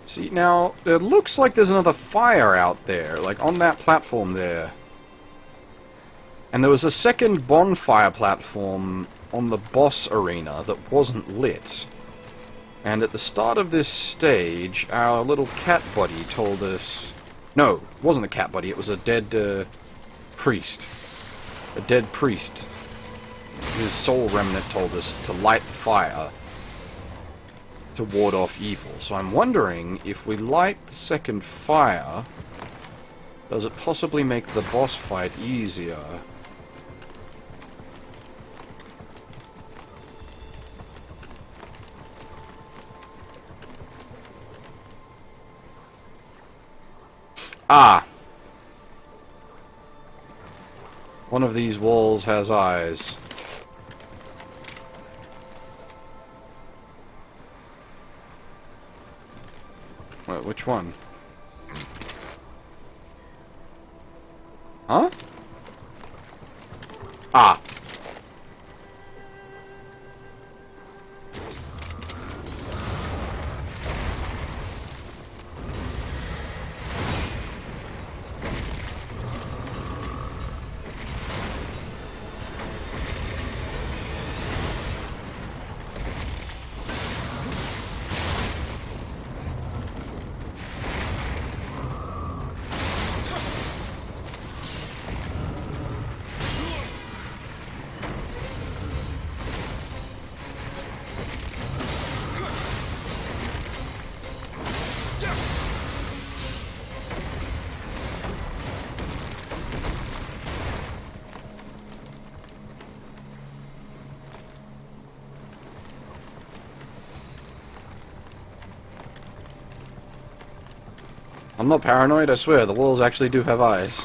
See, now, it looks like there's another fire out there, like on that platform there. And there was a second bonfire platform on the boss arena that wasn't lit. And at the start of this stage, our little cat buddy told us... No, it wasn't a cat buddy, it was a dead priest. A dead priest. His soul remnant told us to light the fire to ward off evil. So I'm wondering, if we light the second fire, does it possibly make the boss fight easier? Ah! One of these walls has eyes. Wait, which one? Huh? Ah! I'm not paranoid, I swear, the walls actually do have eyes.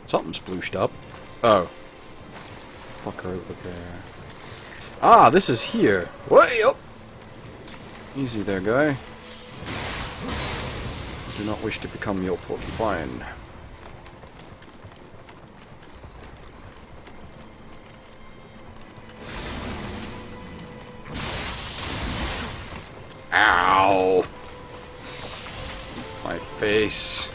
Something's splooshed up. Oh. Fucker over there. Ah, this is here. Way up! Easy there, guy. Do not wish to become your porcupine. Ow! My face.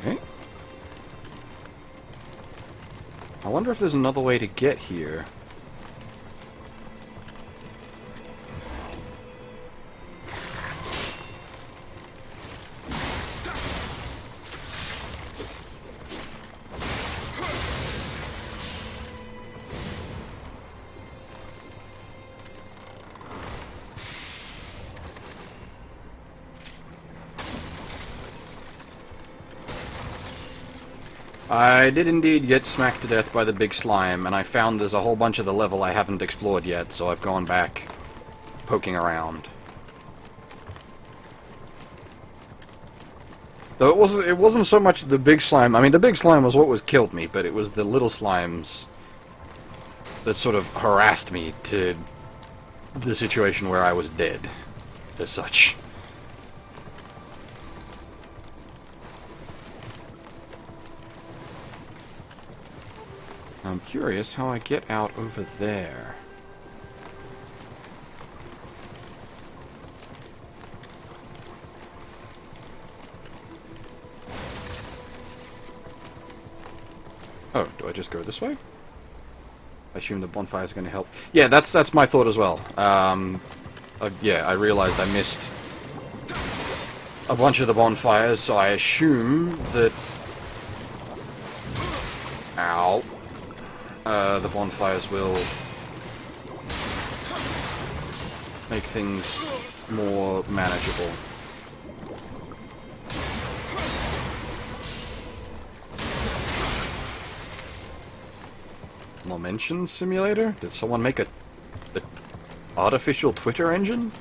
Okay. I wonder if there's another way to get here. I did indeed get smacked to death by the big slime, and I found there's a whole bunch of the level I haven't explored yet, so I've gone back poking around. Though it wasn't so much the big slime. I mean, the big slime was what killed me, but it was the little slimes that sort of harassed me to the situation where I was dead, as such. I'm curious how I get out over there. Oh, do I just go this way? I assume the bonfire is going to help. Yeah, that's my thought as well. Yeah, I realized I missed a bunch of the bonfires, so I assume that... Ow. The bonfires will make things more manageable. Momentum simulator? Did someone make a artificial Twitter engine?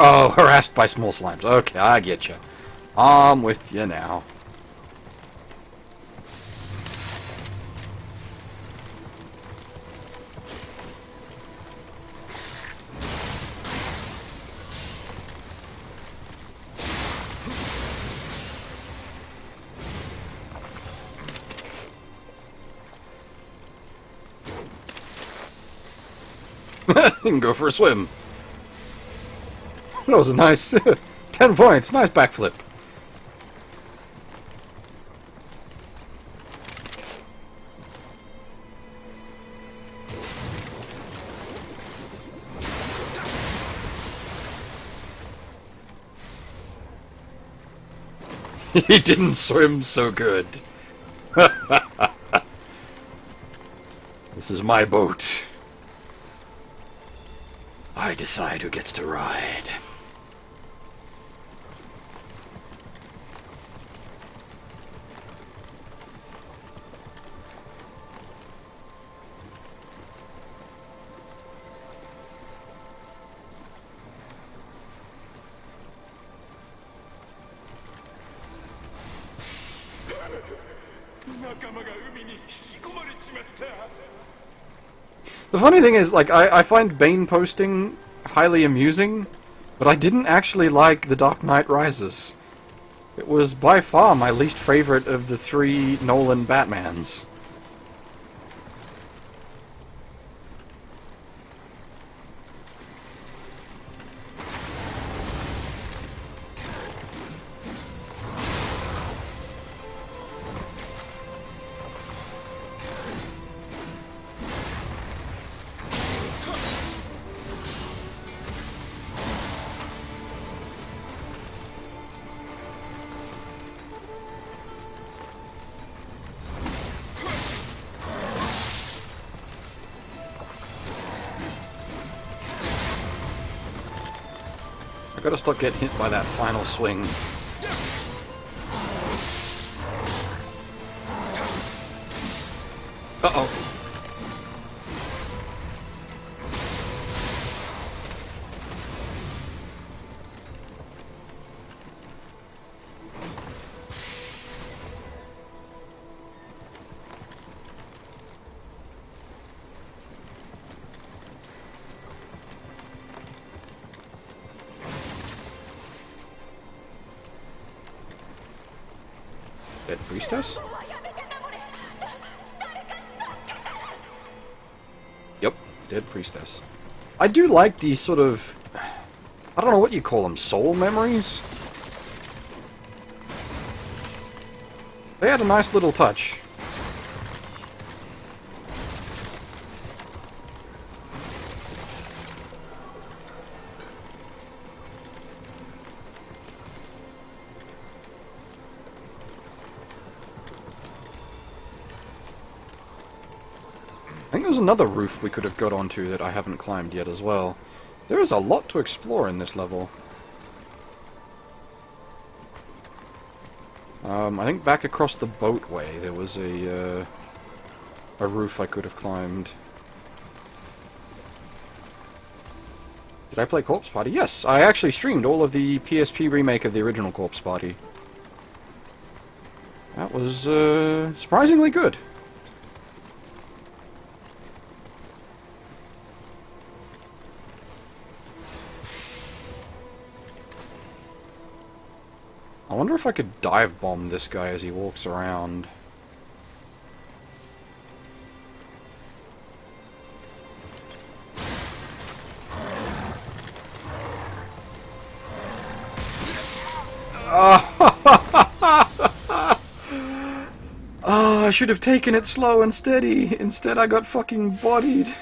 Oh, harassed by small slimes. Okay, I get you. I'm with you now. You can go for a swim. That was a nice 10 points. Nice backflip. He didn't swim so good. This is my boat. I decide who gets to ride. The funny thing is, like, I find Bane posting highly amusing, but I didn't actually like The Dark Knight Rises. It was by far my least favorite of the 3 Nolan Batmans. I gotta stop getting hit by that final swing. Uh-oh. Dead priestess? Yep, dead priestess. I do like the sort of I don't know what you call them, soul memories? They had a nice little touch. I think there's another roof we could have got onto that I haven't climbed yet as well. There is a lot to explore in this level. I think back across the boatway there was a roof I could have climbed. Did I play Corpse Party? Yes, I actually streamed all of the PSP remake of the original Corpse Party. That was surprisingly good. I wonder if I could dive bomb this guy as he walks around. Oh, I should have taken it slow and steady. Instead I got fucking bodied.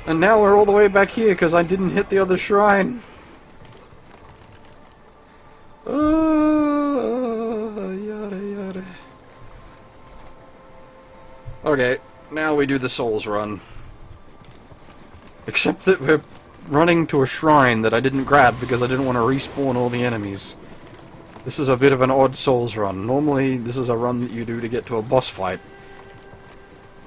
And now we're all the way back here because I didn't hit the other shrine. Yada yada. Okay, now we do the Souls run. Except that we're running to a shrine that I didn't grab because I didn't want to respawn all the enemies. This is a bit of an odd Souls run. Normally, this is a run that you do to get to a boss fight.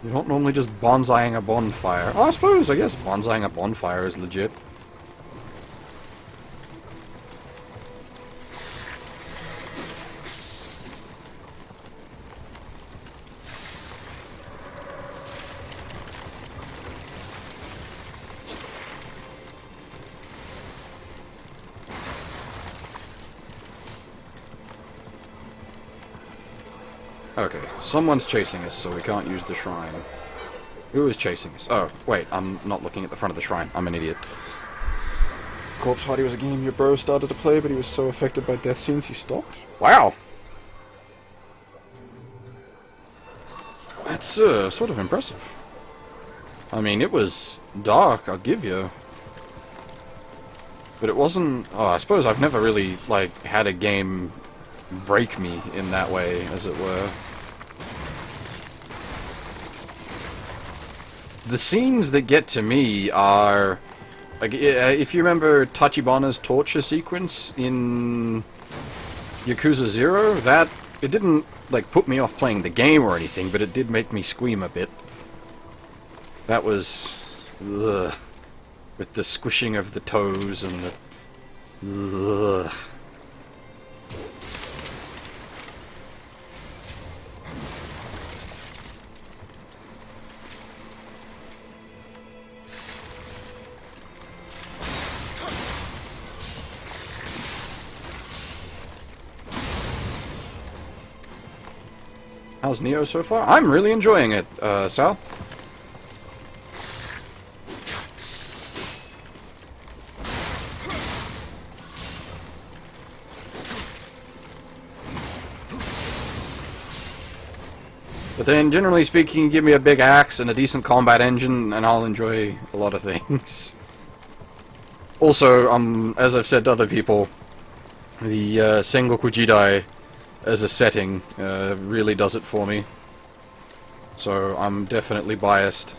You don't normally just bonsaiing a bonfire. Oh, I guess bonsaiing a bonfire is legit. Okay, someone's chasing us, so we can't use the shrine. Who is chasing us? Oh, wait, I'm not looking at the front of the shrine. I'm an idiot. Corpse Party was a game your bro started to play, but he was so affected by death scenes he stopped? Wow! That's, sort of impressive. I mean, it was dark, I'll give you. But it wasn't... Oh, I suppose I've never really, like, had a game break me in that way, as it were. The scenes that get to me are... Like, if you remember Tachibana's torture sequence in Yakuza 0, that... It didn't, like, put me off playing the game or anything, but it did make me scream a bit. That was... Ugh. With the squishing of the toes and the... Ugh. How's Nioh so far? I'm really enjoying it, Sal. But then, generally speaking, give me a big axe and a decent combat engine, and I'll enjoy a lot of things. Also, as I've said to other people, the Sengoku Jidai as a setting really does it for me. So I'm definitely biased.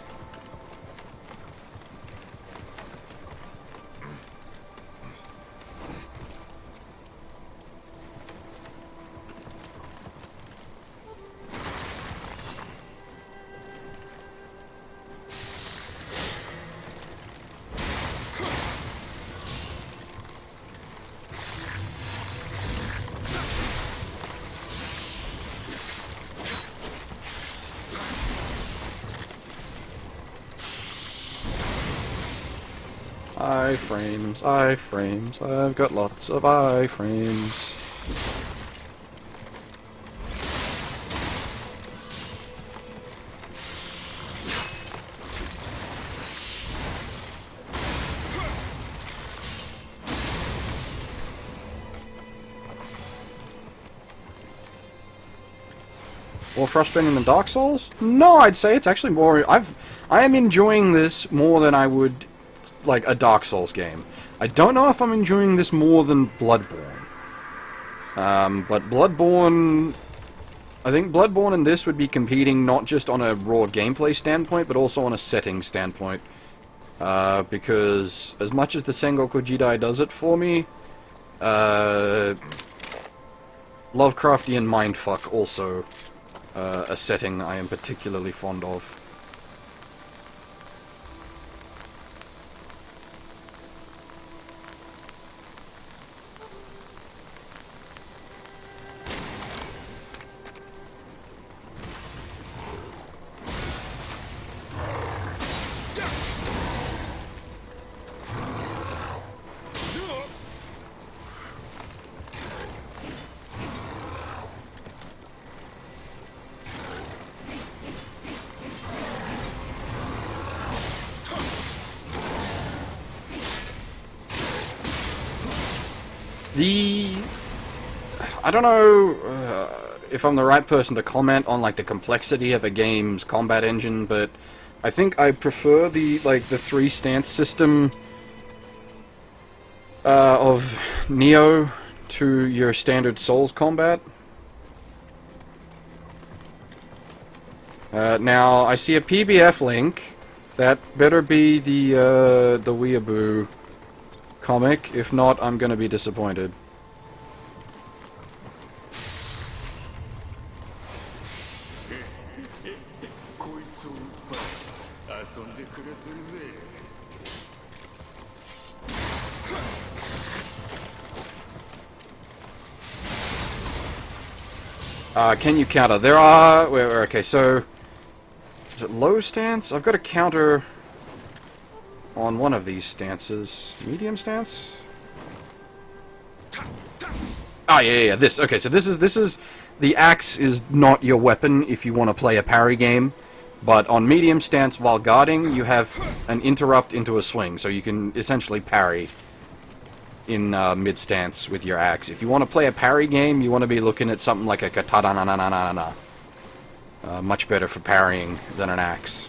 iframes, I've got lots of iframes. More frustrating than Dark Souls? No, I'd say it's actually more... I am enjoying this more than I would, like, a Dark Souls game. I don't know if I'm enjoying this more than Bloodborne. But Bloodborne... I think Bloodborne and this would be competing not just on a raw gameplay standpoint, but also on a setting standpoint. Because as much as the Sengoku Jidai does it for me, Lovecraftian mindfuck also a setting I am particularly fond of. I don't know if I'm the right person to comment on like the complexity of a game's combat engine, but I think I prefer the 3-stance system of Nioh to your standard Souls combat. Now I see a PBF link. That better be the Weeaboo comic. If not, I'm gonna be disappointed. Can you counter? There are... okay, so... Is it low stance? I've got a counter on one of these stances. Medium stance? Ah, yeah, this. Okay, so this is... The axe is not your weapon if you want to play a parry game. But on medium stance, while guarding, you have an interrupt into a swing. So you can essentially parry in mid-stance with your axe. If you want to play a parry game, you want to be looking at something like a katana. Much better for parrying than an axe.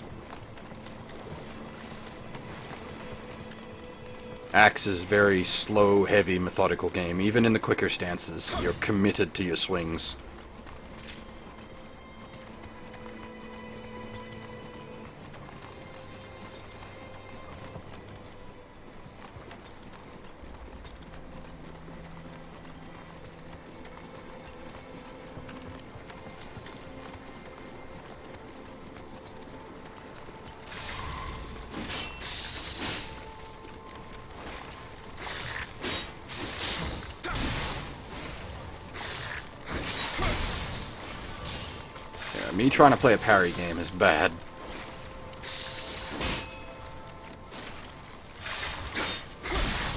Axe is very slow, heavy, methodical game. Even in the quicker stances, you're committed to your swings. Me trying to play a parry game is bad.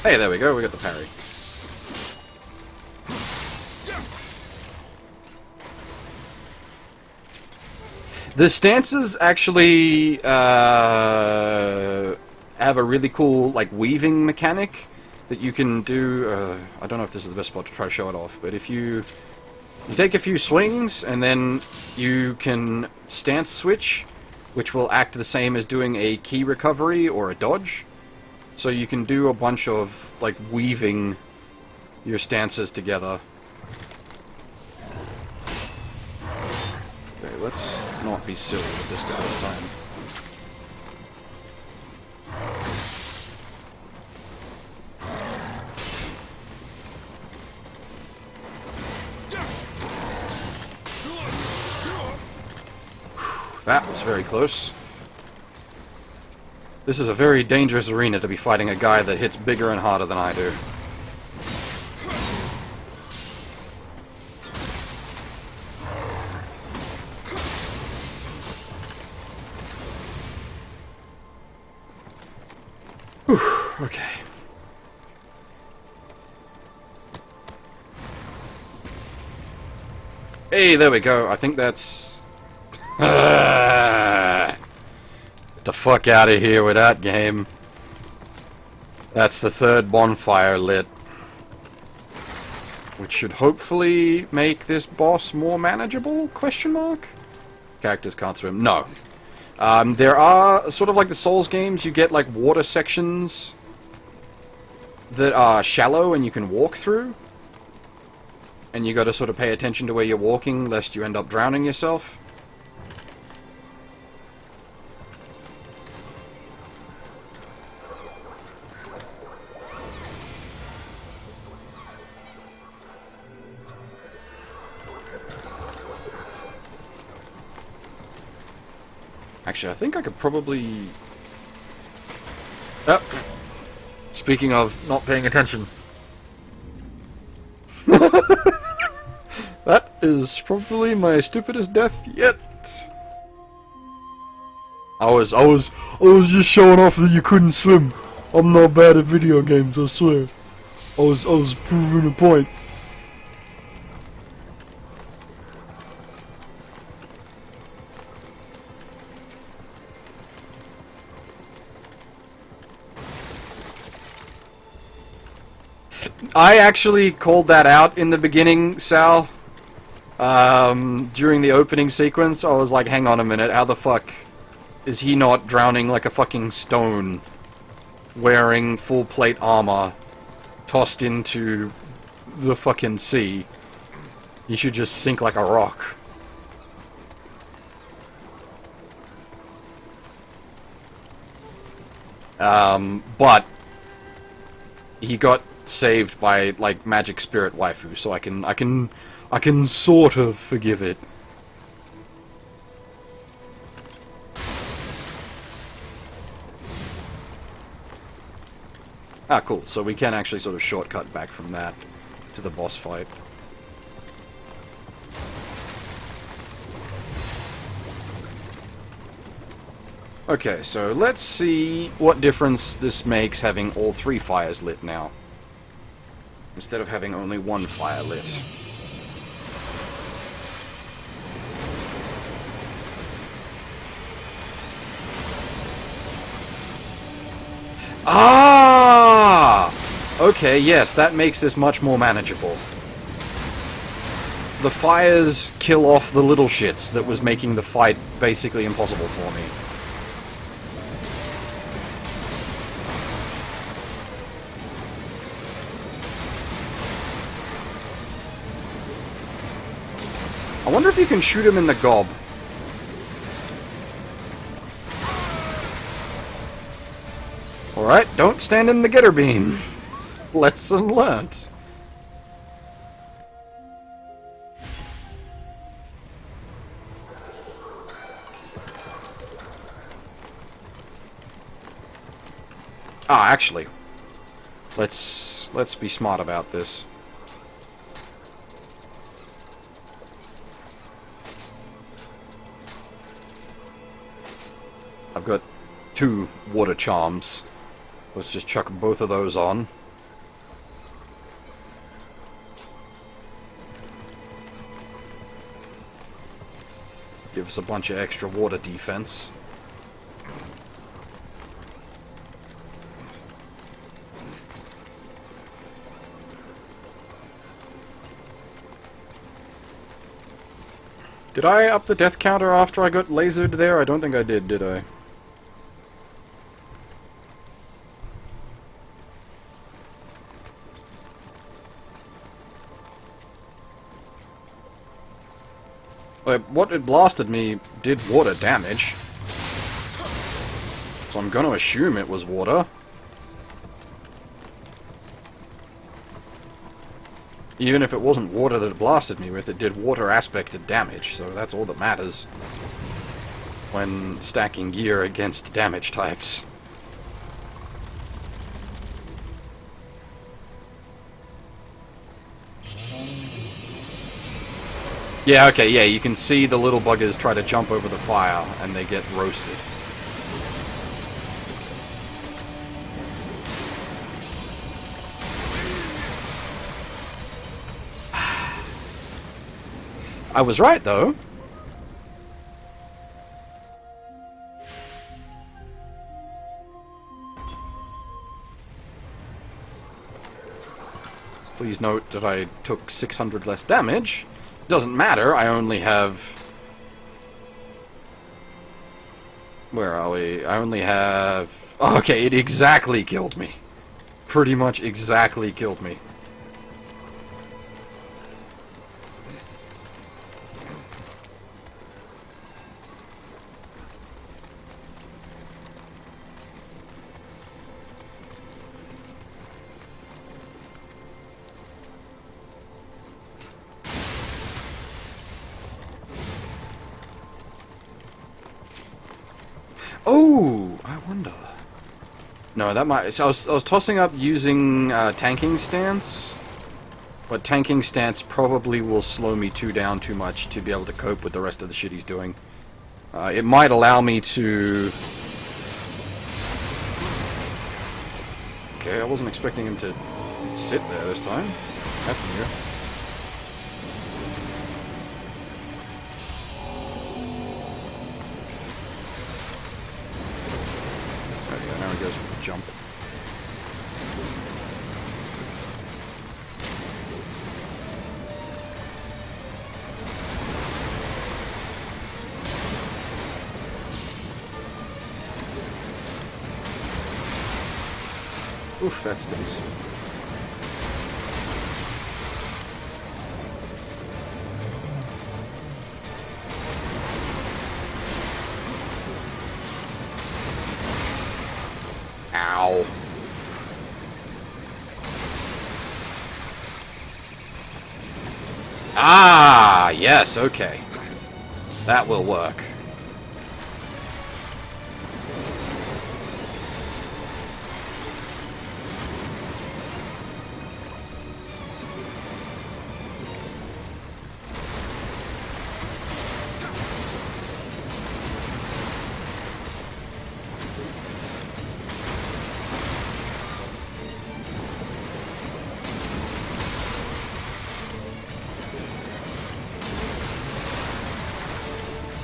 Hey, there we go, we got the parry. The stances actually have a really cool, like, weaving mechanic that you can do. I don't know if this is the best spot to try to show it off, but if you take a few swings, and then you can stance switch, which will act the same as doing a key recovery or a dodge. So you can do a bunch of, like, weaving your stances together. Okay, let's not be silly with this guy this time. That was very close. This is a very dangerous arena to be fighting a guy that hits bigger and harder than I do. Whew, okay. Hey, there we go. I think that's... Get the fuck out of here with that game. That's the third bonfire lit. Which should hopefully make this boss more manageable? Question mark? Characters can't swim. No. There are, sort of like the Souls games, you get like water sections that are shallow and you can walk through. And you gotta sort of pay attention to where you're walking, lest you end up drowning yourself. Actually, I think I could probably... Oh! Speaking of not paying attention. That is probably my stupidest death yet. I was just showing off that you couldn't swim. I'm not bad at video games, I swear. I was proving a point. I actually called that out in the beginning, Sal. During the opening sequence, I was like, hang on a minute, how the fuck is he not drowning like a fucking stone, wearing full plate armor, tossed into the fucking sea? He should just sink like a rock. But he got saved by like magic spirit waifu, so I can sort of forgive it. Ah, cool. So we can actually sort of shortcut back from that to the boss fight. Okay, so let's see what difference this makes having all three fires lit now, instead of having only one fire lit. Ah! Okay, yes, that makes this much more manageable. The fires kill off the little shits that was making the fight basically impossible for me. I wonder if you can shoot him in the gob. Alright, don't stand in the getter beam. Lesson learnt. Ah, actually. Let's be smart about this. I've got 2 water charms. Let's just chuck both of those on. Give us a bunch of extra water defense. Did I up the death counter after I got lasered there? I don't think I did I? Like, what it blasted me did water damage. So I'm gonna assume it was water. Even if it wasn't water that it blasted me with, it did water aspected damage, so that's all that matters when stacking gear against damage types. Yeah, okay, yeah, you can see the little buggers try to jump over the fire, and they get roasted. I was right, though. Please note that I took 600 less damage. Doesn't matter, I only have Where are we? I only have... Oh, okay, it exactly killed me. Pretty much exactly killed me. Oh, I wonder. No, that might. So I was tossing up using tanking stance, but tanking stance probably will slow me down too much to be able to cope with the rest of the shit he's doing. It might allow me to. Okay, I wasn't expecting him to sit there this time. That's new. Now he goes for the jump. Oof, that stings. Ow. Ah, yes, okay. That will work.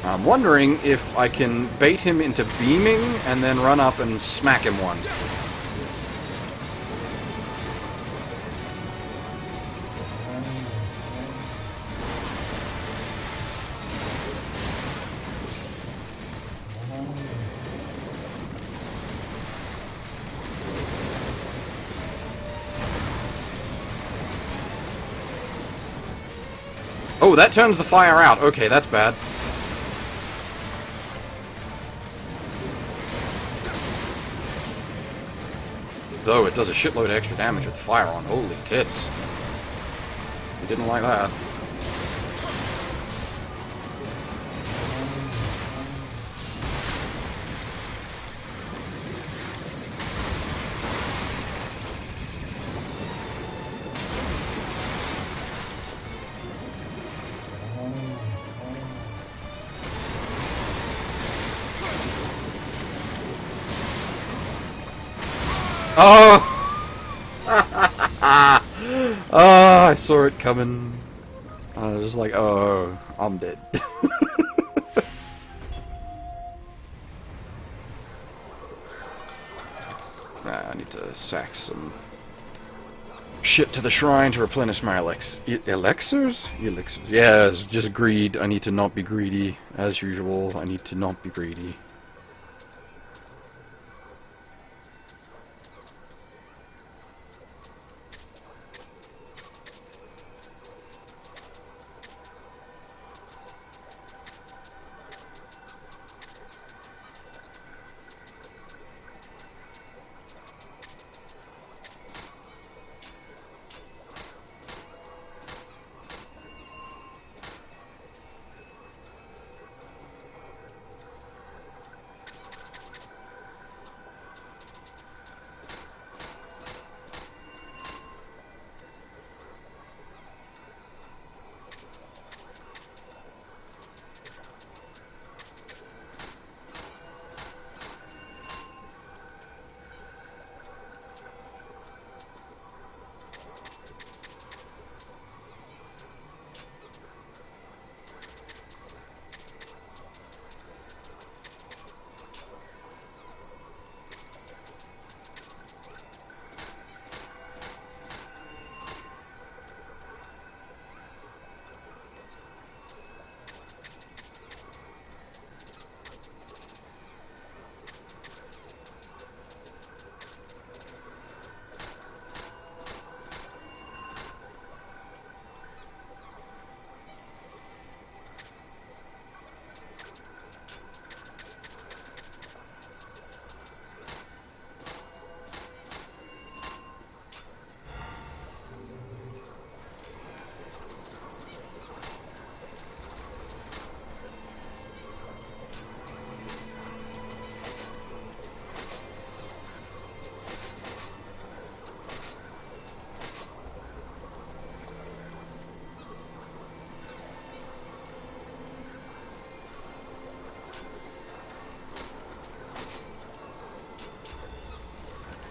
I'm wondering if I can bait him into beaming and then run up and smack him one. Oh, that turns the fire out. Okay, that's bad. Though it does a shitload of extra damage with fire on. Holy tits. You didn't like that. Oh! Oh, I saw it coming. I was just like, oh, I'm dead. I need to sack some shit to the shrine to replenish my elixirs? Elixirs. Yeah, it's just greed. I need to not be greedy. As usual, I need to not be greedy.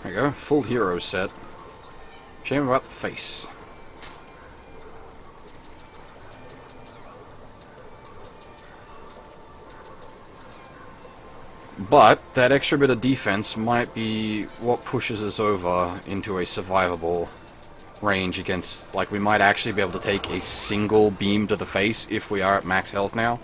There you go, full hero set. Shame about the face. But that extra bit of defense might be what pushes us over into a survivable range against, like, we might actually be able to take a single beam to the face if we are at max health now.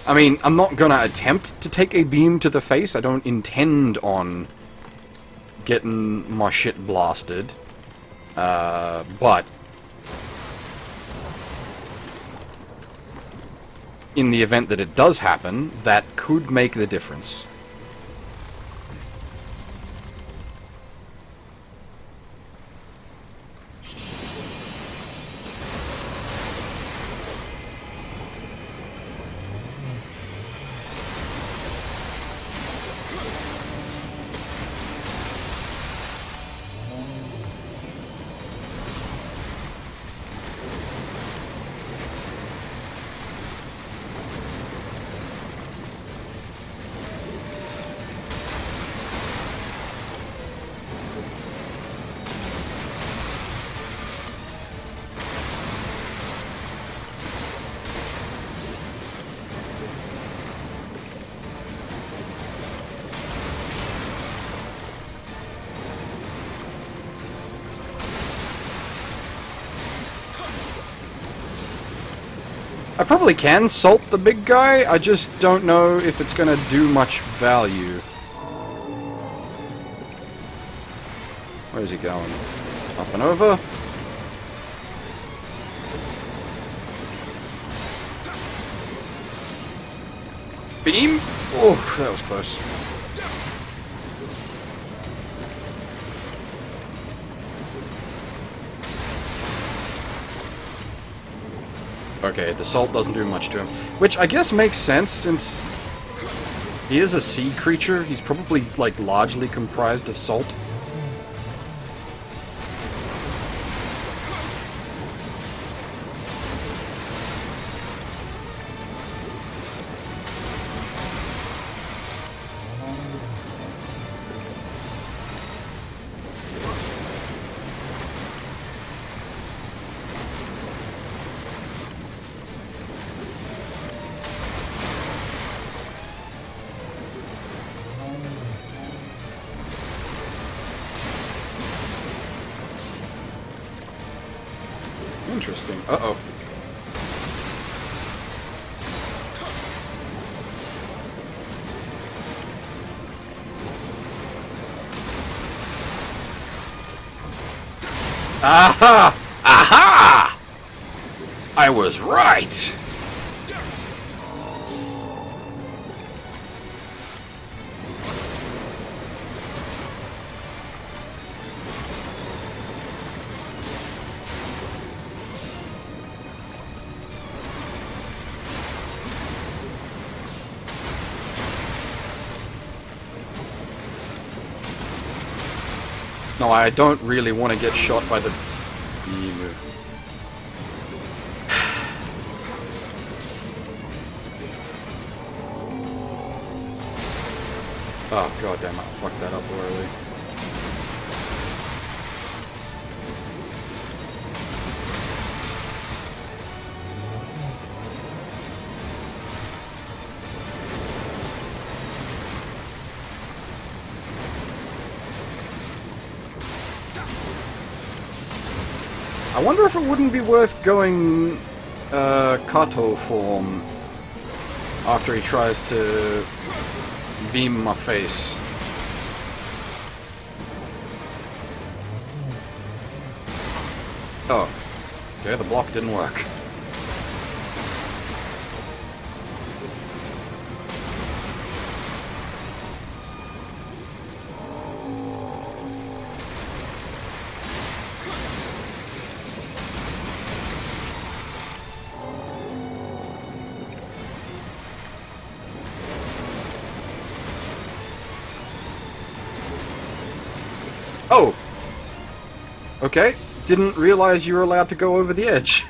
I mean, I'm not gonna attempt to take a beam to the face. I don't intend on getting my shit blasted. But in the event that it does happen, that could make the difference. I probably can salt the big guy, I just don't know if it's gonna do much value. Where is he going? Up and over? Beam? Oh, that was close. Okay, the salt doesn't do much to him. Which I guess makes sense, since he is a sea creature. He's probably, like, largely comprised of salt. Interesting. Uh-oh. Aha! Aha! I was right! No, I don't really want to get shot by the beam. Oh, god damn it, I fucked that up early. I wonder if it wouldn't be worth going Kato form after he tries to beam my face. Oh. Okay, the block didn't work. Oh! Okay, didn't realize you were allowed to go over the edge.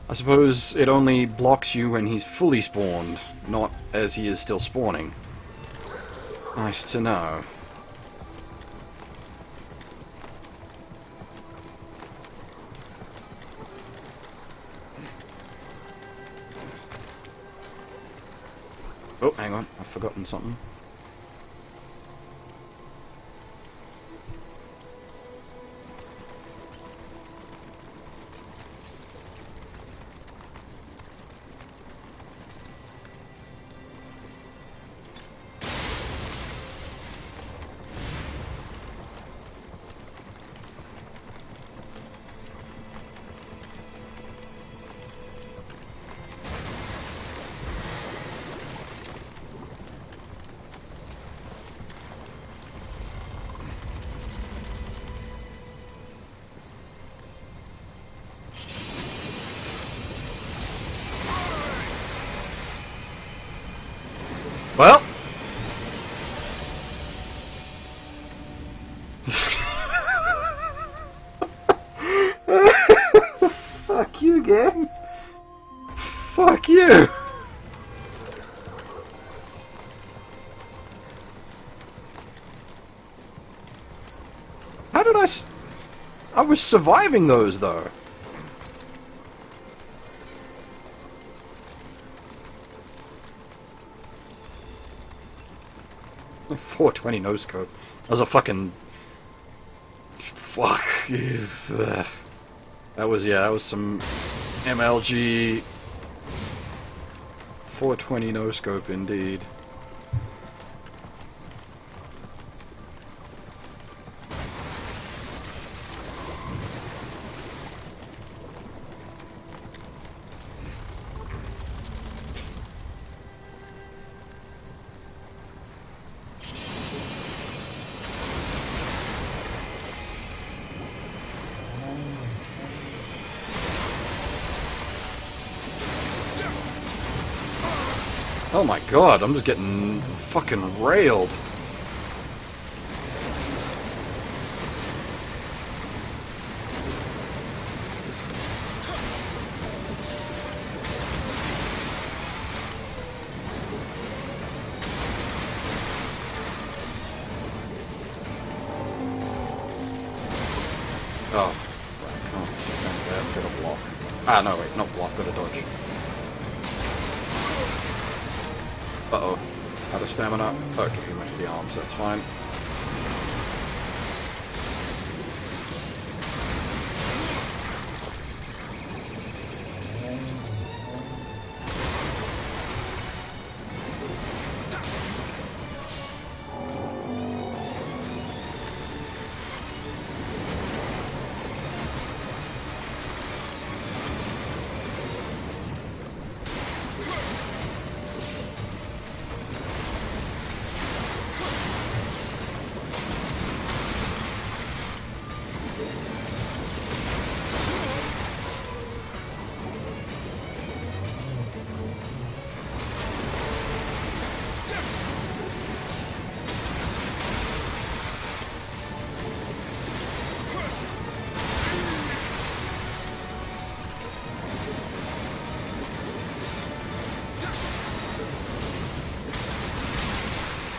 I suppose it only blocks you when he's fully spawned, not as he is still spawning. Nice to know. Oh, hang on, I've forgotten something. Well, fuck you, game. Fuck you. How did I was surviving those, though. .420 no scope. That was a fucking... Fuck. That was some MLG 420 no scope indeed. Oh my god, I'm just getting fucking railed. Oh, right, can't defend that, gotta block. Ah, no, wait, not block, gotta dodge. Uh-oh. Out of stamina. Okay, he went for the arms, that's fine.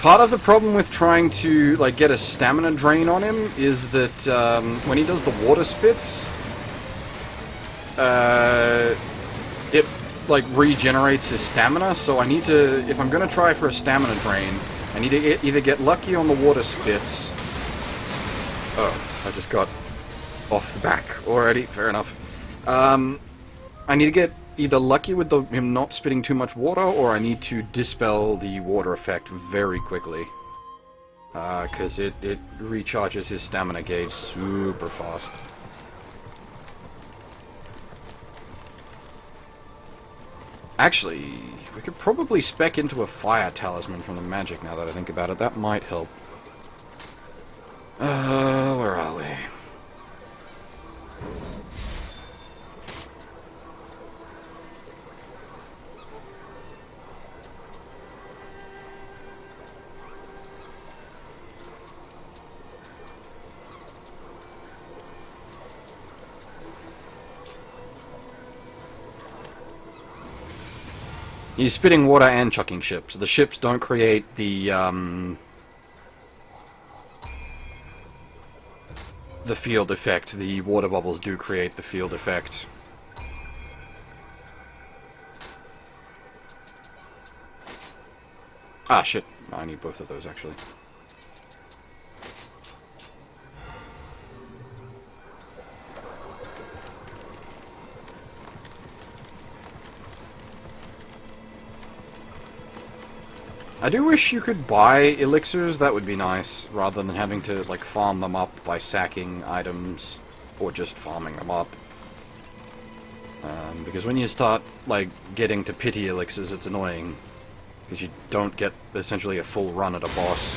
Part of the problem with trying to like get a stamina drain on him is that when he does the water spits, it like regenerates his stamina. So I need to, if I'm gonna try for a stamina drain, I need to either get lucky on the water spits. Oh, I just got off the back already. Fair enough. I need to get either lucky with him not spitting too much water, or I need to dispel the water effect very quickly. Because it recharges his stamina gauge super fast. Actually, we could probably spec into a fire talisman from the magic now that I think about it. That might help. Where are we? He's spitting water and chucking ships. The ships don't create the field effect. The water bubbles do create the field effect. Ah, shit. I need both of those, actually. I do wish you could buy elixirs, that would be nice, rather than having to, like, farm them up by sacking items, or just farming them up. Because when you start, like, getting to pity elixirs, it's annoying. Because you don't get, essentially, a full run at a boss.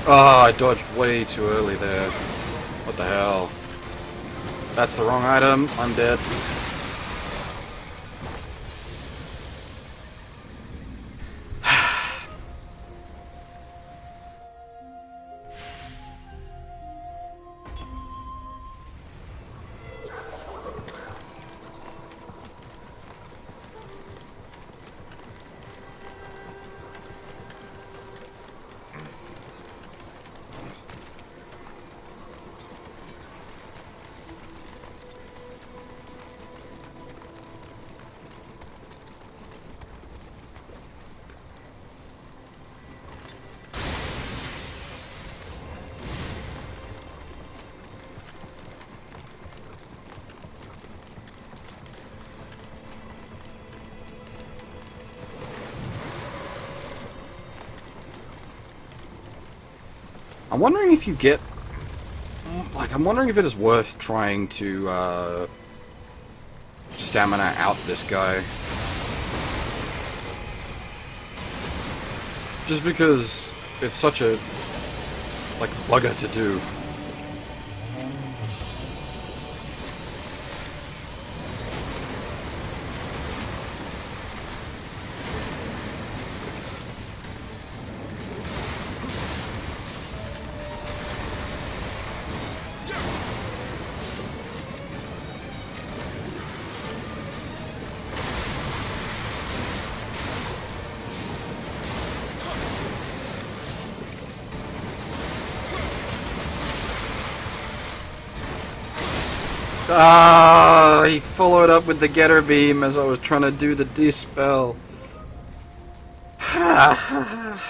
Oh, I dodged way too early there. What the hell? That's the wrong item. I'm dead. I'm wondering if you get... Like, I'm wondering if it is worth trying to, stamina out this guy. Just because it's such a, like, bugger to do. Ah, he followed up with the getter beam as I was trying to do the dispel. I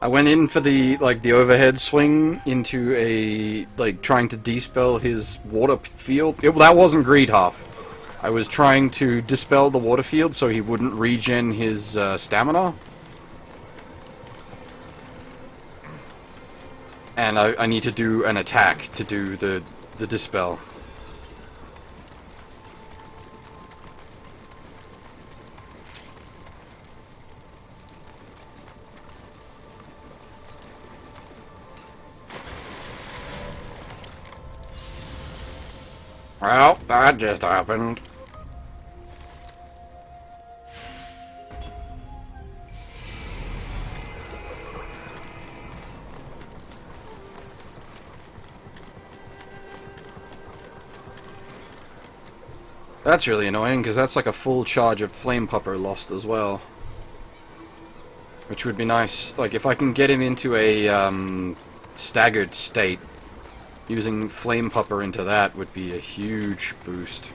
went in for the, like, the overhead swing into a, like, trying to dispel his water field. That wasn't greed half. I was trying to dispel the water field so he wouldn't regen his stamina. And I need to do an attack to do the dispel. Well, that just happened. That's really annoying, because that's like a full charge of Flame Pupper lost as well. Which would be nice. Like, if I can get him into a staggered state, using Flame Pupper into that would be a huge boost.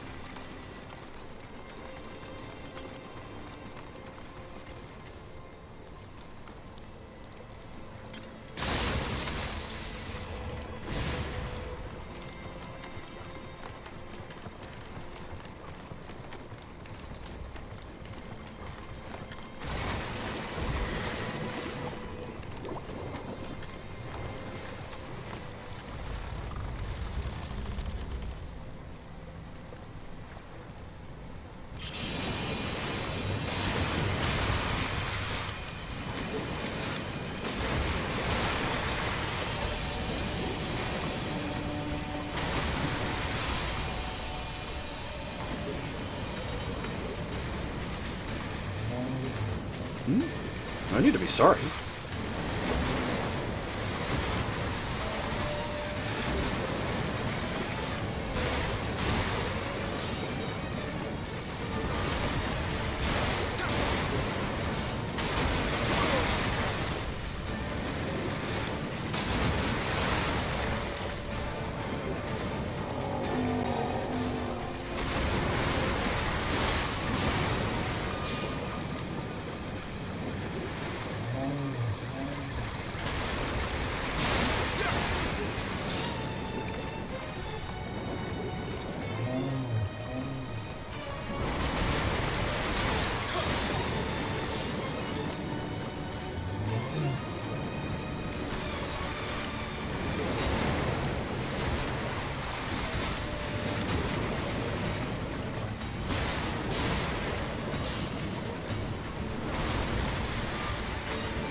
No need to be sorry.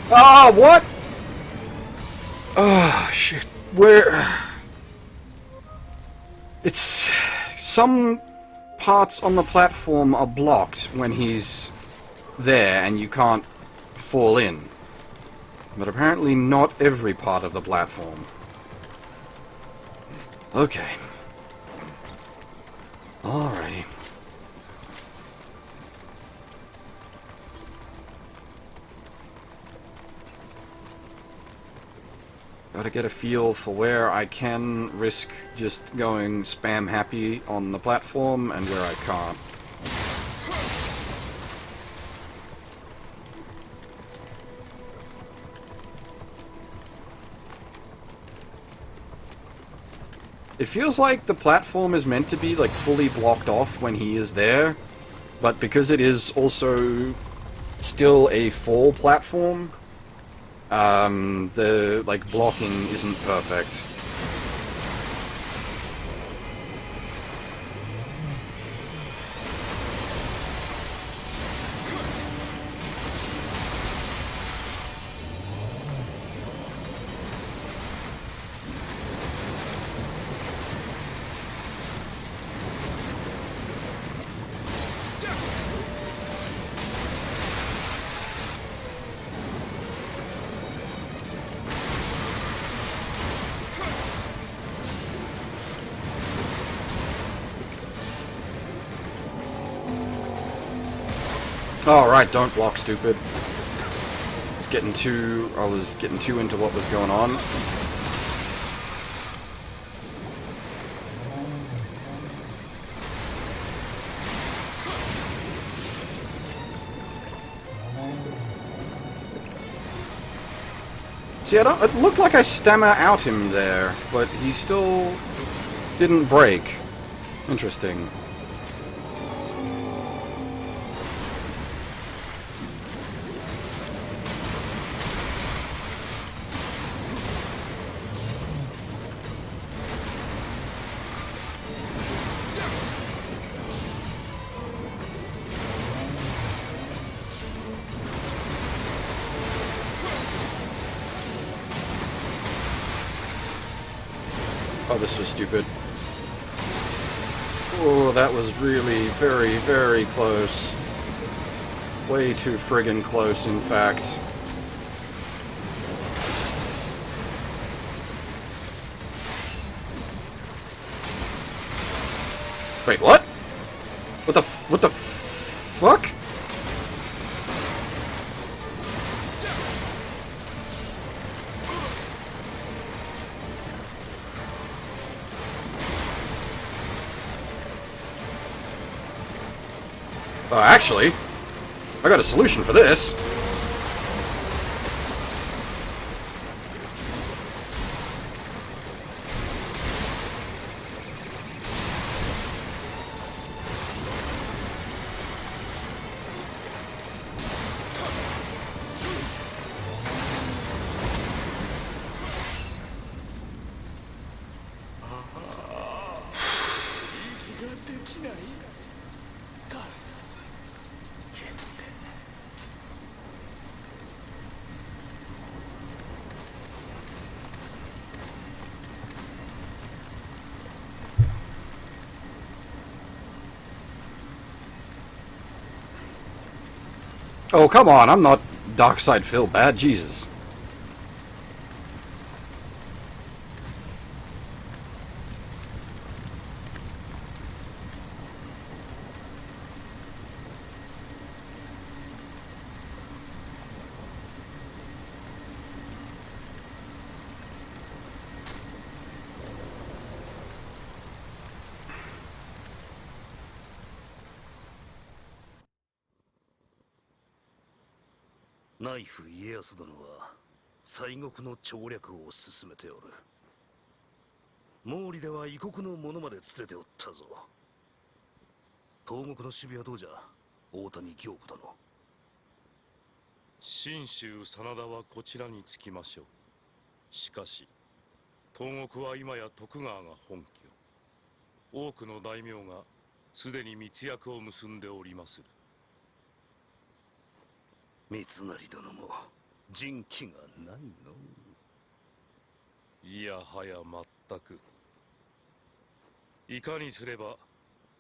Ah, what? Oh, shit. Where? It's... Some parts on the platform are blocked when he's there and you can't fall in. But apparently not every part of the platform. Okay. Alrighty. Gotta get a feel for where I can risk just going spam happy on the platform and where I can't. It feels like the platform is meant to be like fully blocked off when he is there, but because it is also still a full platform, the, like, blocking isn't perfect. Alright, don't block, stupid. I was getting too into what was going on. See, it looked like I stammer out him there, but he still didn't break. Interesting. Oh, this was stupid. Oh, that was really very, very close. Way too friggin' close, in fact. Wait, what? What the fuck? Actually, I got a solution for this. Oh, come on, I'm not dark side feel bad? Jesus.ナイフ家康殿は西国の調略を進めておる。毛利では異国の者まで連れておったぞ。東国の守備はどうじゃ、大谷行部殿。信州真田はこちらにつきましょう。しかし東国は今や徳川が本拠。多くの大名がすでに密約を結んでおりまする。三成殿も人気がないの。いやはや全く。いかにすれば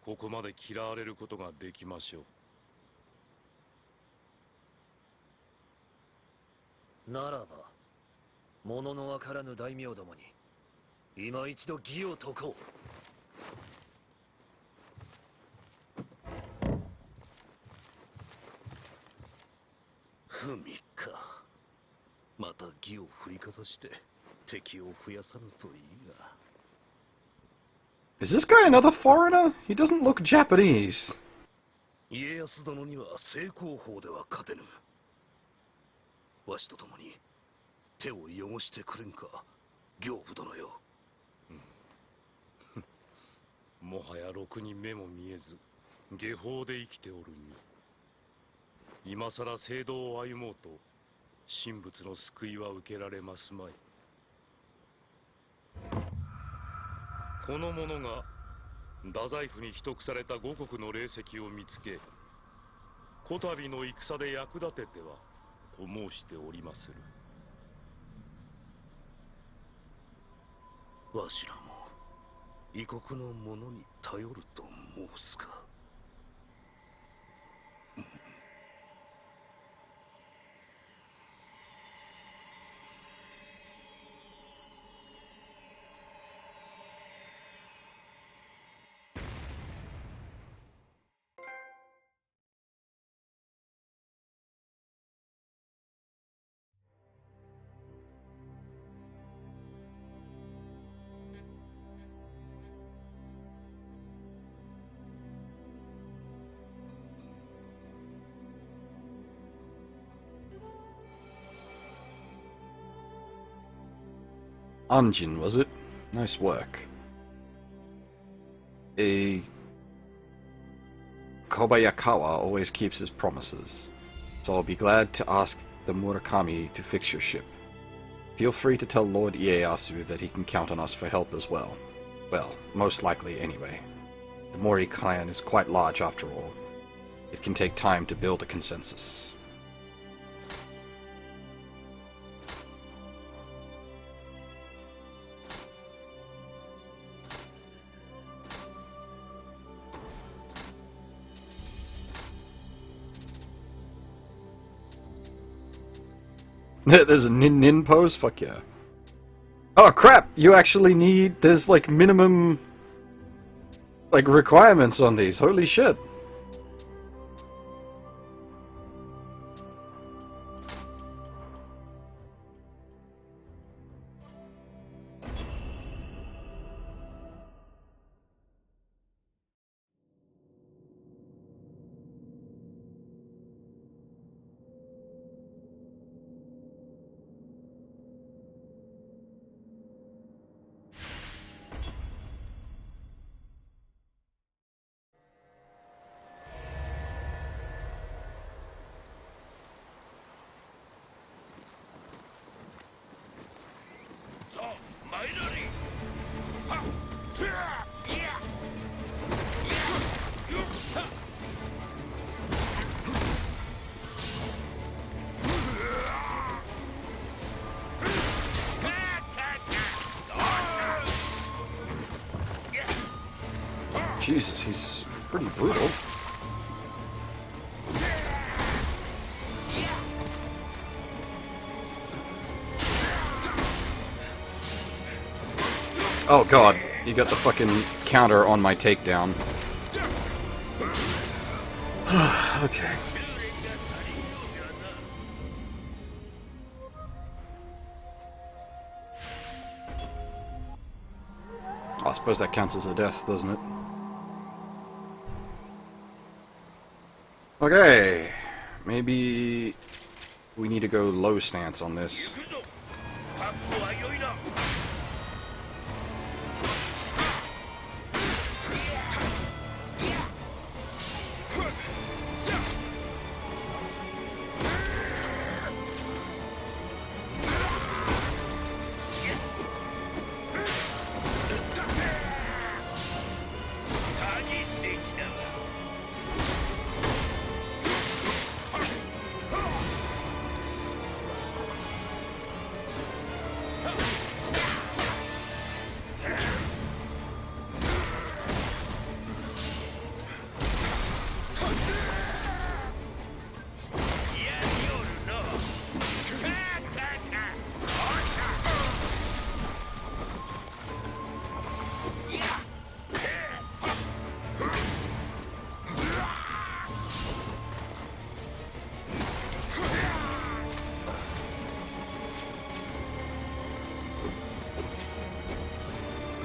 ここまで嫌われることができましょう。ならば物のわからぬ大名どもに今一度義を解こう。ふみか。また義を振りかざして敵を増やさぬといいが。Is this guy another foreigner? He doesn't look Japanese. 家康殿には正攻法では勝てぬ。わしと共に手を汚してくれんか、行部殿よ。う。もはやろくに目も見えず下法で生きておるに。今さら正道を歩もうと神仏の救いは受けられますまい。この者が太宰府に秘匿された五国の霊石を見つけ、こたびの戦で役立ててはと申しておりまする。わしらも異国の者に頼ると申すか。Anjin, was it? Nice work. Kobayakawa always keeps his promises, so I'll be glad to ask the Murakami to fix your ship. Feel free to tell Lord Ieyasu that he can count on us for help as well. Well, most likely anyway. The Mori clan is quite large after all. It can take time to build a consensus. There's a nin pose? Fuck yeah. Oh crap! You actually need... There's like minimum... like requirements on these. Holy shit. Jesus, he's pretty brutal. Oh god, you got the fucking counter on my takedown. Okay. I suppose that counts as a death, doesn't it? Okay. Maybe we need to go low stance on this.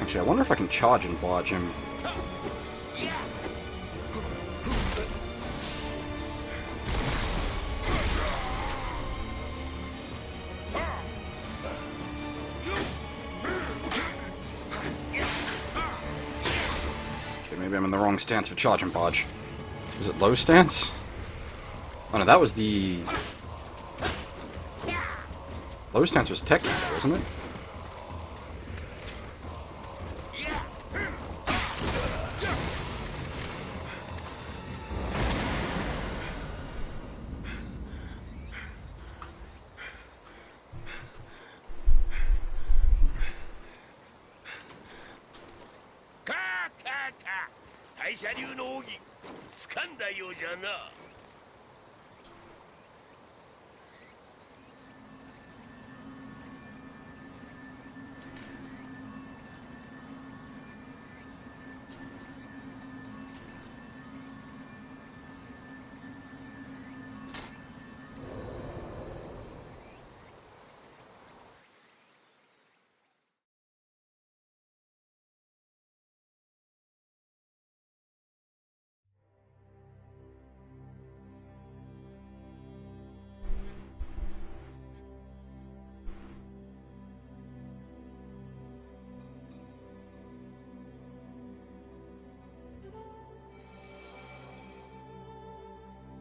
Actually, I wonder if I can charge and barge him. Okay, maybe I'm in the wrong stance for charge and barge. Is it low stance? Oh no, that was the... Low stance was technical, wasn't it?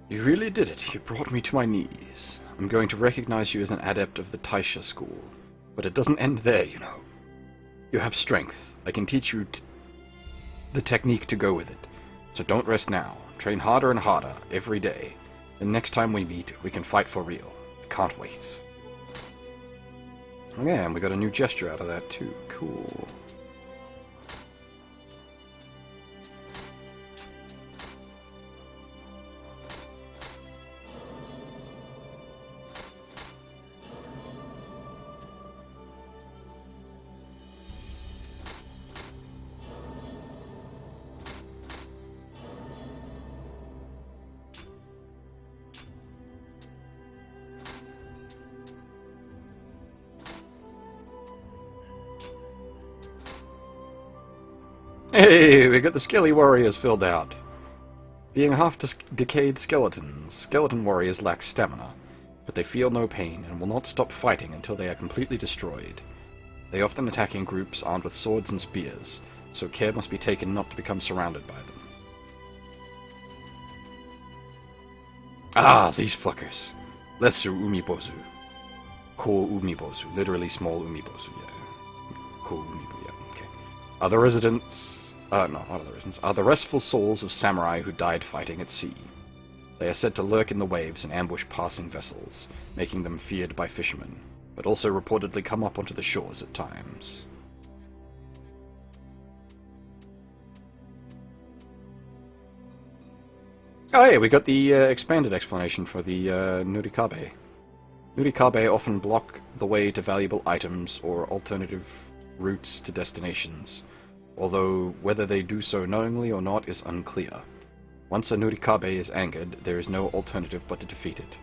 You really did it. You brought me to my knees. I'm going to recognize you as an adept of the Taisha school. But it doesn't end there, you know. You have strength. I can teach you the technique to go with it. So don't rest now. Train harder and harder, every day. And next time we meet, we can fight for real. Can't wait. Okay, and we got a new gesture out of that too. Cool. Hey, we got the Skelly Warriors filled out. Being half-decayed skeletons, skeleton warriors lack stamina, but they feel no pain and will not stop fighting until they are completely destroyed. They often attack in groups armed with swords and spears, so care must be taken not to become surrounded by them. Ah, these fuckers. Letsu umibozu. Ko umibozu, literally small umibozu, yeah. Ko umibozu, yeah, okay. Are the restful souls of samurai who died fighting at sea. They are said to lurk in the waves and ambush passing vessels, making them feared by fishermen, but also reportedly come up onto the shores at times. Oh yeah, we got the expanded explanation for the Nurikabe. Nurikabe often block the way to valuable items or alternative routes to destinations, although whether they do so knowingly or not is unclear. Once a Nurikabe is angered, there is no alternative but to defeat it,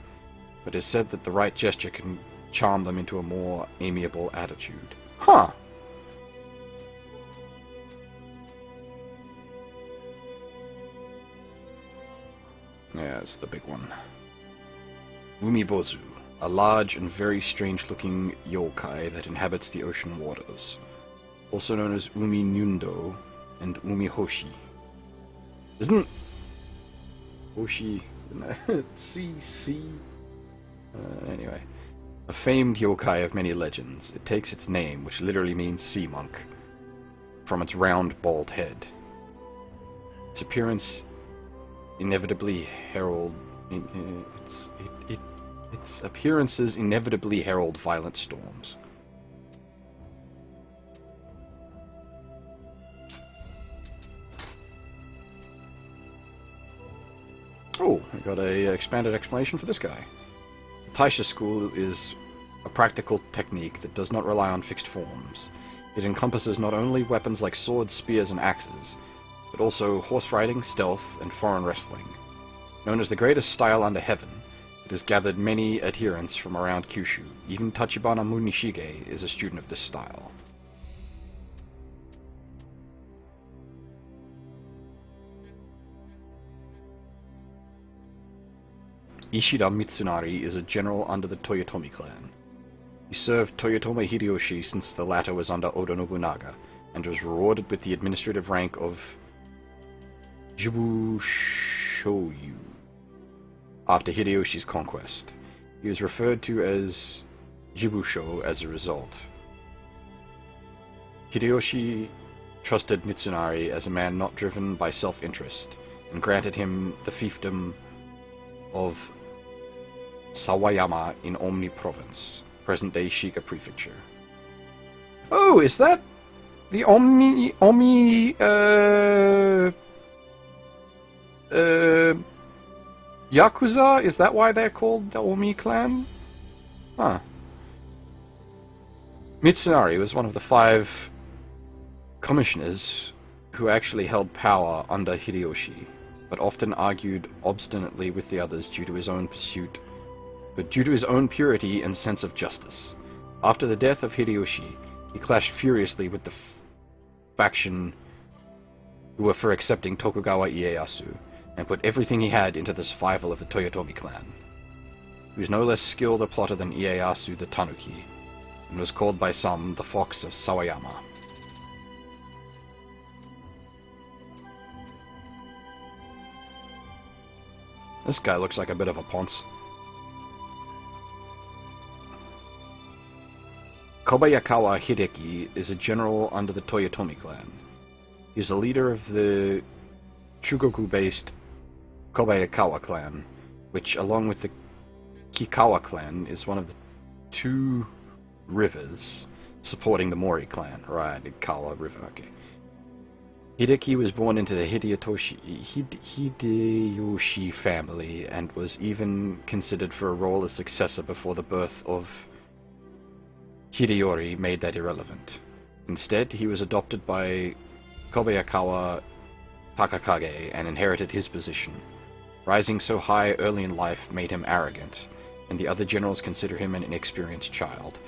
but it is said that the right gesture can charm them into a more amiable attitude. Huh! Yeah, it's the big one. Umibozu, a large and very strange-looking yokai that inhabits the ocean waters, also known as Umi Nyundo and Umi Hoshi. Isn't Hoshi C? Anyway, a famed yokai of many legends. It takes its name, which literally means sea monk, from its round, bald head. Its appearance inevitably herald its appearances inevitably herald violent storms. Oh, I got a expanded explanation for this guy. The Taisha school is a practical technique that does not rely on fixed forms. It encompasses not only weapons like swords, spears, and axes, but also horse riding, stealth, and foreign wrestling. Known as the greatest style under heaven, it has gathered many adherents from around Kyushu. Even Tachibana Munishige is a student of this style. Ishida Mitsunari is a general under the Toyotomi clan. He served Toyotomi Hideyoshi since the latter was under Oda Nobunaga, and was rewarded with the administrative rank of Jibushoyu after Hideyoshi's conquest. He was referred to as Jibusho as a result. Hideyoshi trusted Mitsunari as a man not driven by self-interest, and granted him the fiefdom of Sawayama in Omni Province, present-day Shiga Prefecture. Oh, is that the Yakuza? Is that why they're called the Omi clan? Huh. Mitsunari was one of the 5 commissioners who actually held power under Hideyoshi, but often argued obstinately with the others due to his own purity and sense of justice. After the death of Hideyoshi, he clashed furiously with the faction who were for accepting Tokugawa Ieyasu, and put everything he had into the survival of the Toyotomi clan. He was no less skilled a plotter than Ieyasu the Tanuki, and was called by some the Fox of Sawayama. This guy looks like a bit of a ponce. Kobayakawa Hideki is a general under the Toyotomi clan. He is the leader of the Chugoku-based Kobayakawa clan, which, along with the Kikawa clan, is one of the 2 rivers supporting the Mori clan. Right, the Kawa River, okay. Hideki was born into the Hideyoshi family, and was even considered for a role as successor before the birth of Hideyori made that irrelevant. Instead, he was adopted by Kobayakawa Takakage and inherited his position. Rising so high early in life made him arrogant, and the other generals consider him an inexperienced child.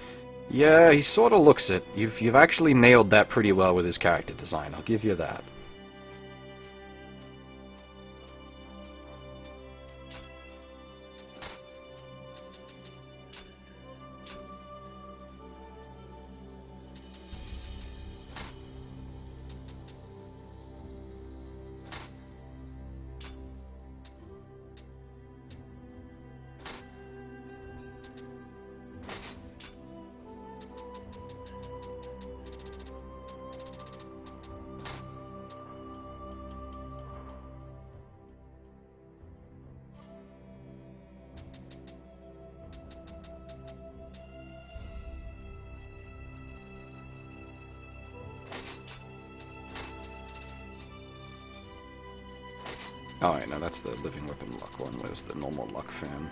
Yeah, he sort of looks it. You've actually nailed that pretty well with his character design, I'll give you that. Oh, wait, no, that's the living weapon luck one. Where's the normal luck fan?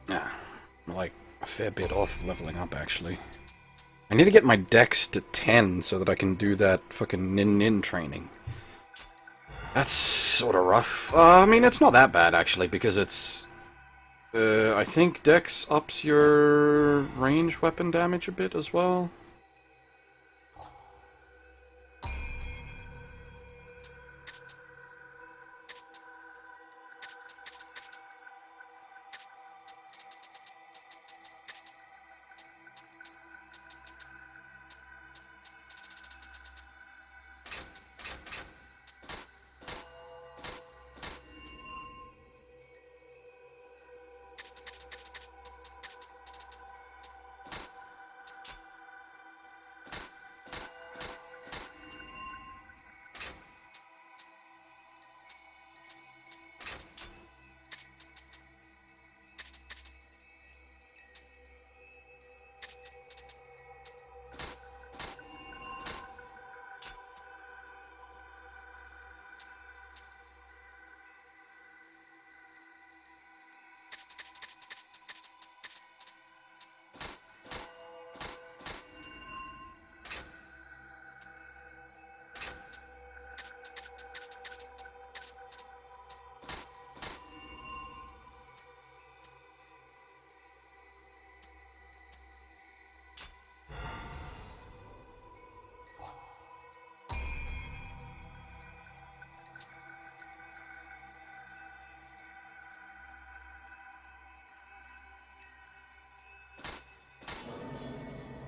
Yeah, I'm like a fair bit off leveling up, actually. I need to get my dex to 10 so that I can do that fucking nin training. That's sort of rough. I mean, it's not that bad, actually, because it's... I think dex ups your range weapon damage a bit as well.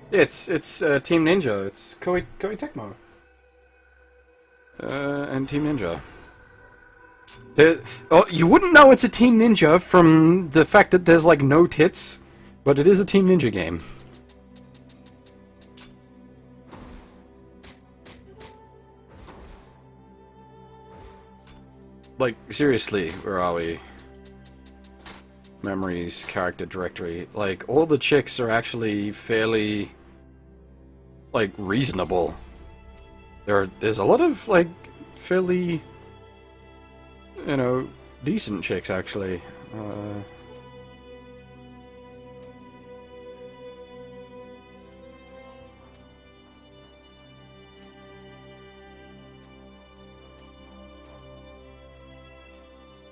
It's Team Ninja. It's Koei Tecmo. And Team Ninja. Oh, you wouldn't know it's a Team Ninja from the fact that there's like no tits, but it is a Team Ninja game. Like, seriously, where are we? Memories, character directory. Like, all the chicks are actually fairly, like, reasonable. There's a lot of, like, fairly, you know, decent chicks, actually.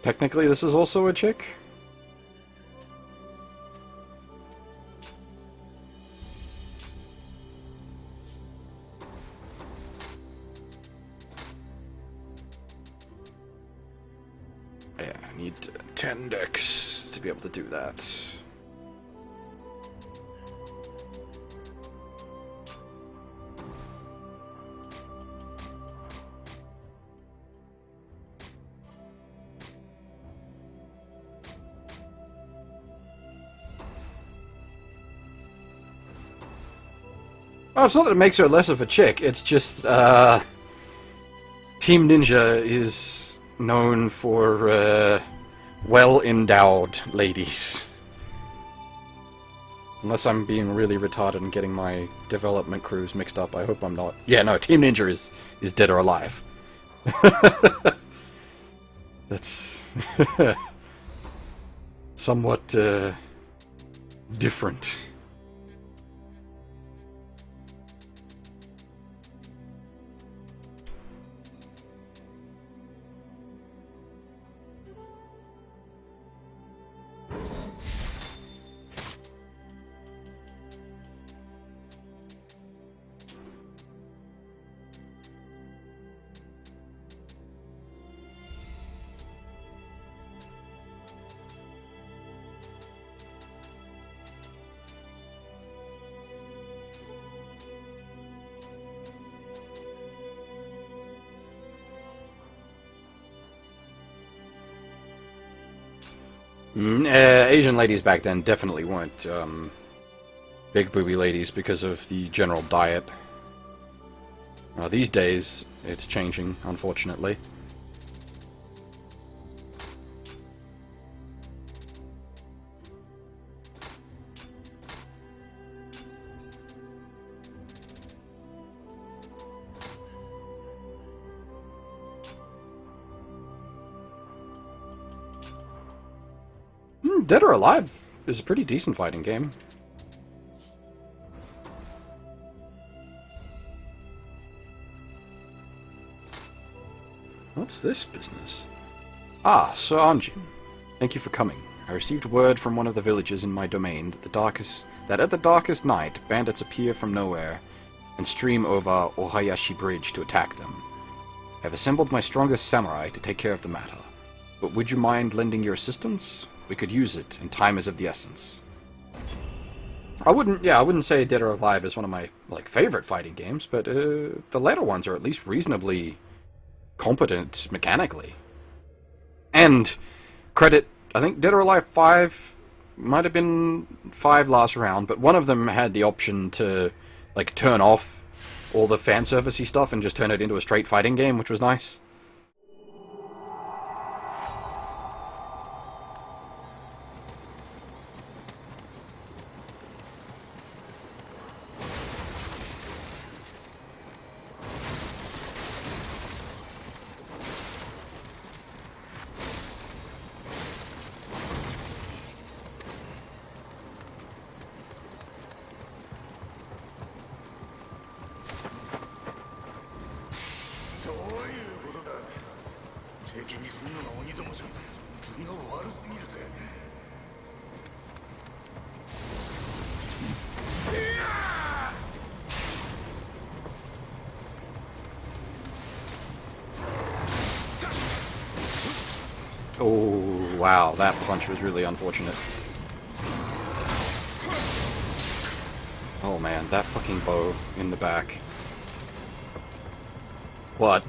Technically, this is also a chick. Yeah, I need 10 decks to be able to do that. Oh, it's not that it makes her less of a chick, it's just, Team Ninja is known for, well-endowed ladies. Unless I'm being really retarded and getting my development crews mixed up, I hope I'm not. Yeah, no, Team Ninja is dead or alive. That's somewhat, different. Asian ladies back then definitely weren't big booby ladies because of the general diet. These days, it's changing, unfortunately. Dead or Alive is a pretty decent fighting game. What's this business? Ah, Sir Anjin. Thank you for coming. I received word from one of the villagers in my domain that at the darkest night, bandits appear from nowhere and stream over Ohayashi Bridge to attack them. I have assembled my strongest samurai to take care of the matter. But would you mind lending your assistance? We could use it, and time is of the essence. I wouldn't say Dead or Alive is one of my favorite fighting games, but the later ones are at least reasonably competent mechanically. And credit, I think Dead or Alive 5 might have been 5 last round, but one of them had the option to turn off all the fan servicey stuff and just turn it into a straight fighting game, which was nice. Oh, wow, that punch was really unfortunate. Oh man, that fucking bow in the back. But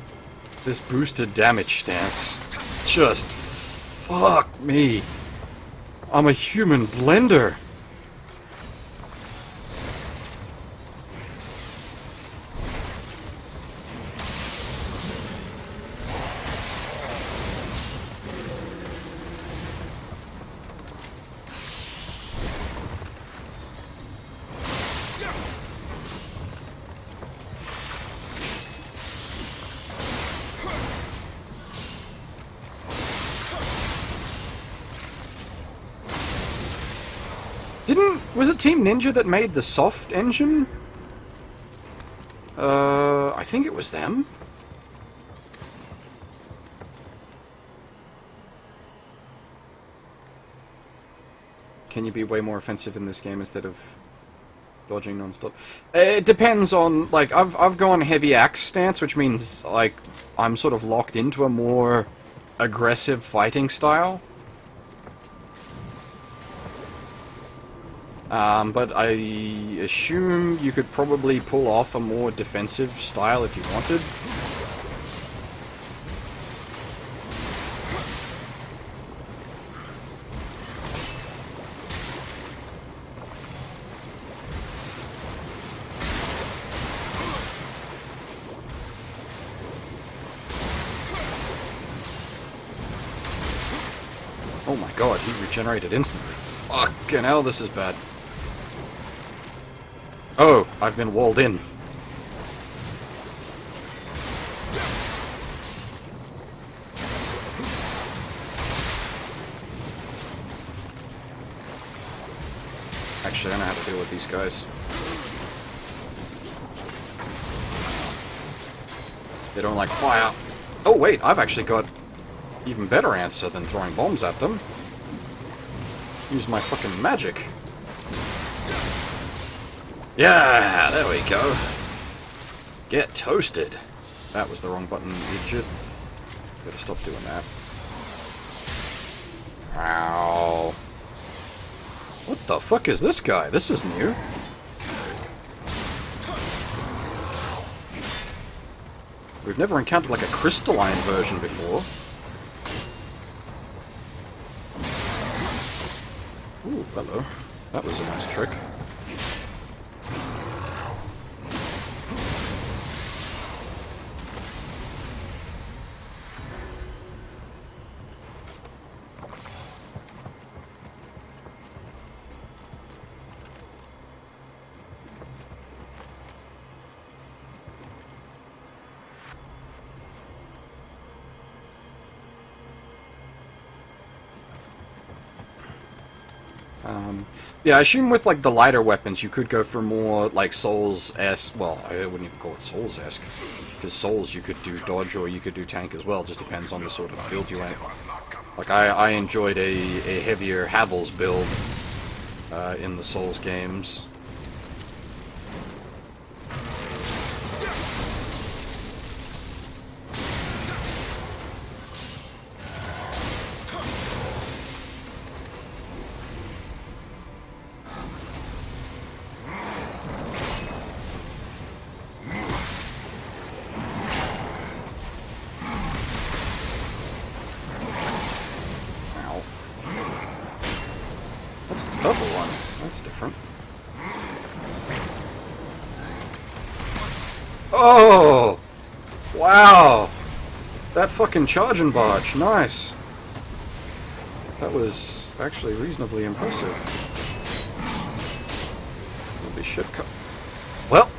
this boosted damage stance, just fuck me. I'm a human blender. Was it Team Ninja that made the soft engine? I think it was them. Can you be way more offensive in this game instead of dodging non-stop? It depends on, I've gone heavy axe stance, which means, I'm sort of locked into a more aggressive fighting style. But I assume you could probably pull off a more defensive style if you wanted. Oh my god, he regenerated instantly. Fucking hell, this is bad. Oh, I've been walled in. Actually, I know how to deal with these guys. They don't like fire. Oh wait, I've actually got even better answer than throwing bombs at them. Use my fucking magic. Yeah, there we go. Get toasted. That was the wrong button, idiot. Better stop doing that. Ow. What the fuck is this guy? This is new. We've never encountered a crystalline version before. Hello. That was a nice trick. Yeah, I assume with, like, the lighter weapons, you could go for more, like, Souls-esque... Well, I wouldn't even call it Souls-esque. Because Souls, you could do dodge or you could do tank as well. Just depends on the sort of build you want. Like, I enjoyed a heavier Havel's build in the Souls games. Purple one. That's different. Oh! Wow! That fucking charging barge. Nice. That was actually reasonably impressive. Holy shit. Well.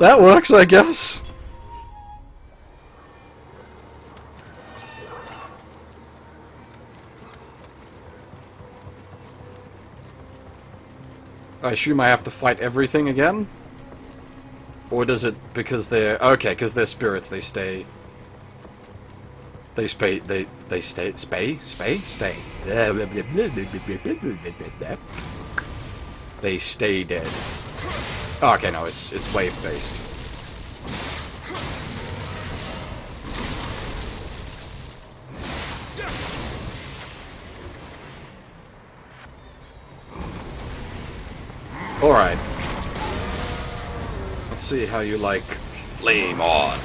That works, I guess. I assume I have to fight everything again? Or does it, because they're... Okay, because they're spirits, they stay... They stay... Stay? They stay dead. Oh, okay, no, it's wave-based. Alright. Let's see how you like Flame On.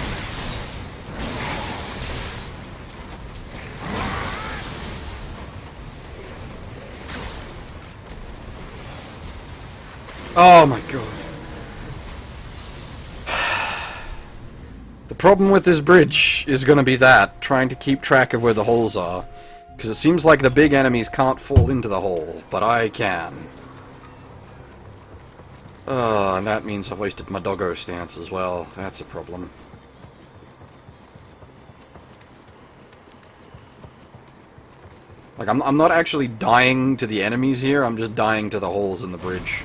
Oh my god. The problem with this bridge is going to be that, trying to keep track of where the holes are. Because it seems like the big enemies can't fall into the hole, but I can. And that means I've wasted my doggo stance as well. That's a problem. Like, I'm not actually dying to the enemies here, I'm just dying to the holes in the bridge.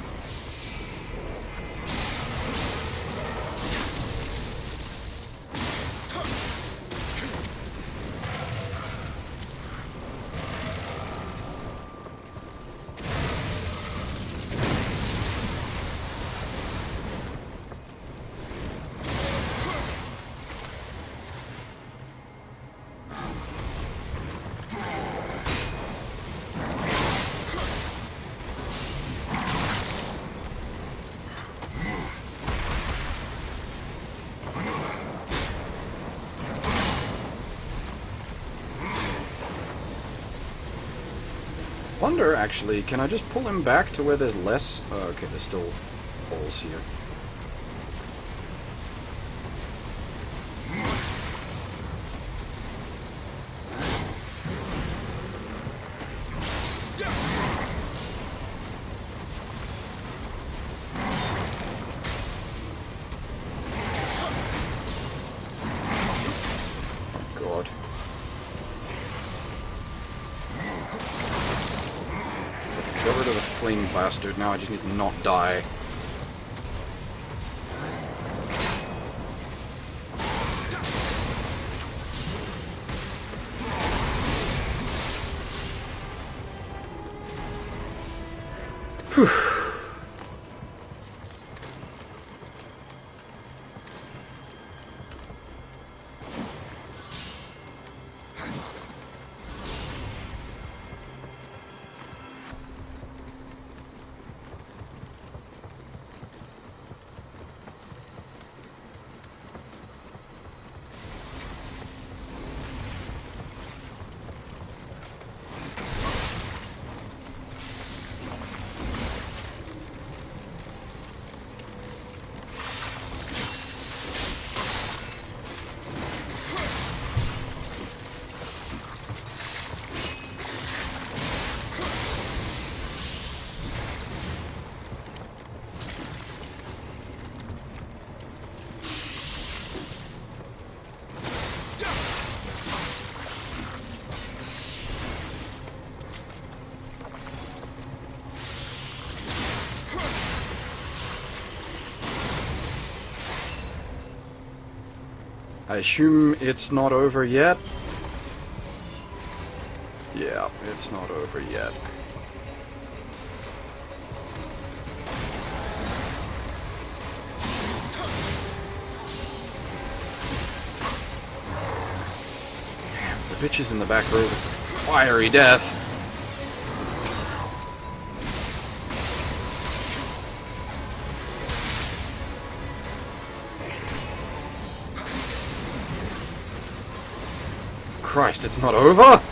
Wonder, actually, can I just pull him back to where there's less? Oh, okay, there's still holes here. Oh, God. Get rid of the flame bastard. Now I just need to not die. Whew. I assume it's not over yet? Yeah, it's not over yet. The bitches in the back row with fiery death. Christ, it's not over?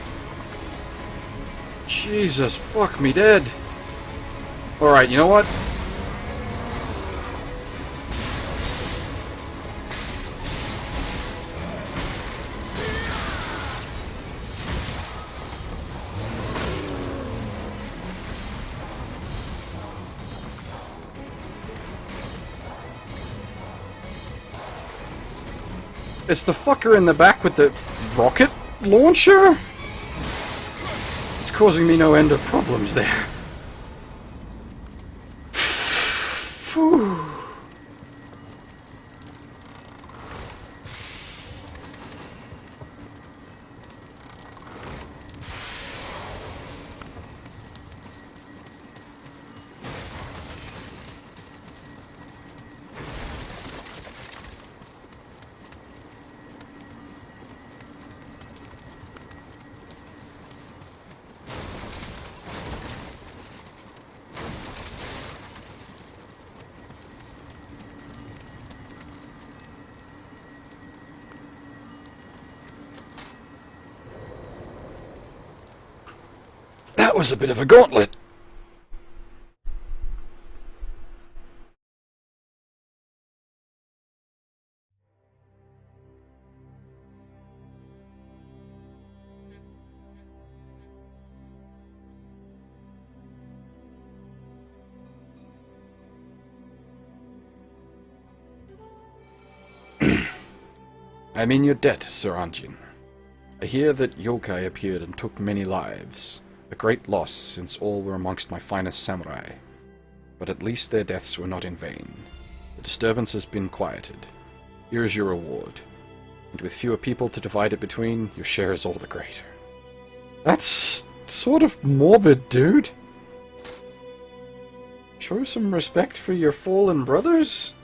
Jesus, fuck me dead. Alright, you know what? It's the fucker in the back with the rocket launcher? It's causing me no end of problems there. Phew. That was a bit of a gauntlet. I'm in your debt, Sir Anjin. I hear that Yokai appeared and took many lives. A great loss, since all were amongst my finest samurai. But at least their deaths were not in vain. The disturbance has been quieted. Here is your reward. And with fewer people to divide it between, your share is all the greater. That's sort of morbid, dude. Show some respect for your fallen brothers?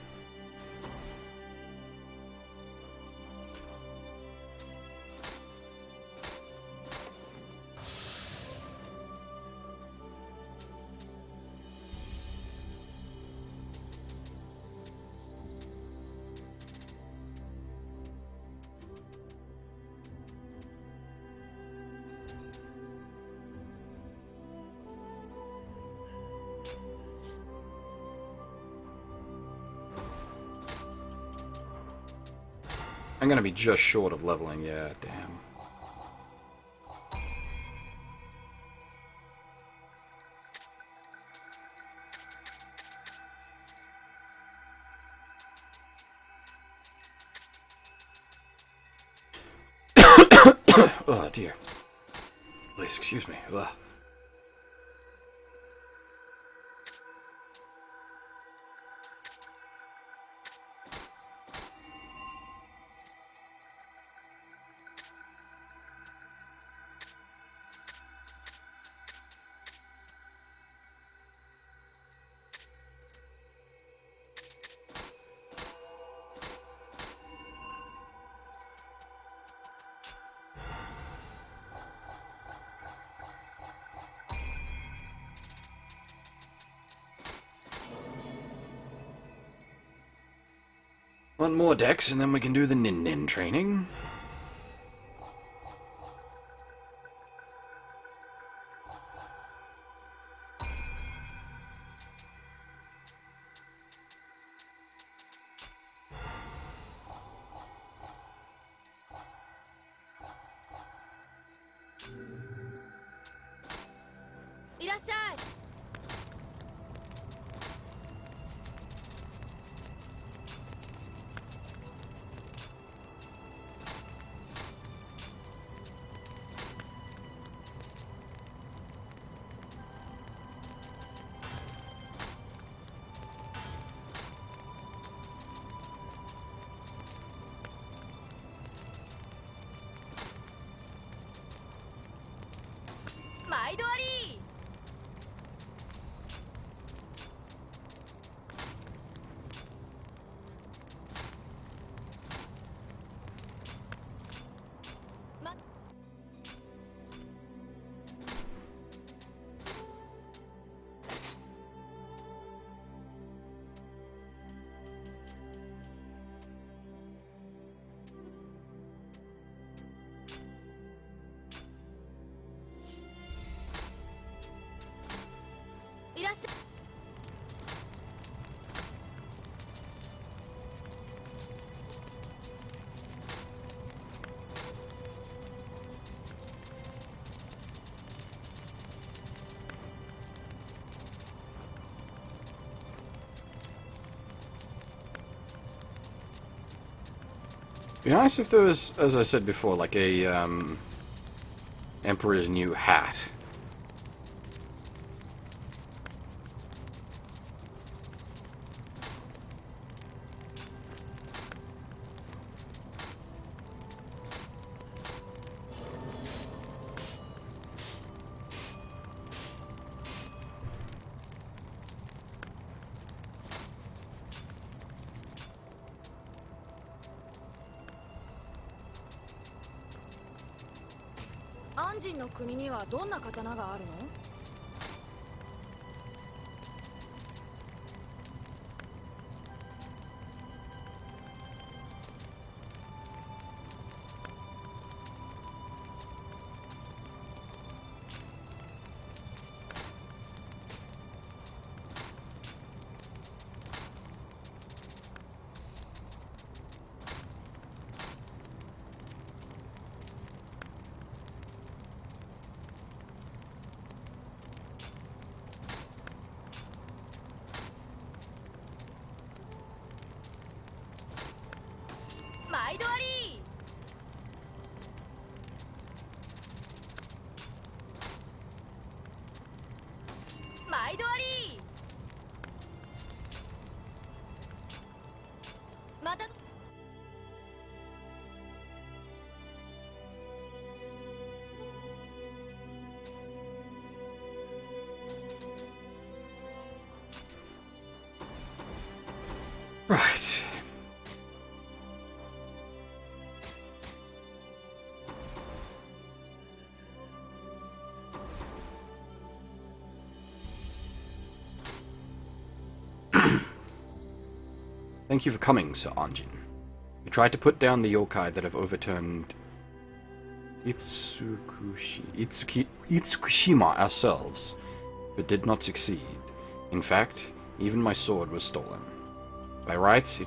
I'm gonna be just short of leveling, yeah, damn. Oh dear. Please excuse me. Ugh. One more decks and then we can do the nin-nin training. 毎度あり。いらっしゃい。Be nice if there was, as I said before, like a Emperor's new hat.「安心の国にはどんな刀があるの？」毎度あり。毎度あり。また。Right. Thank you for coming, Sir Anjin. We tried to put down the yokai that have overturned Itsukushima ourselves, but did not succeed. In fact, even my sword was stolen. By rights,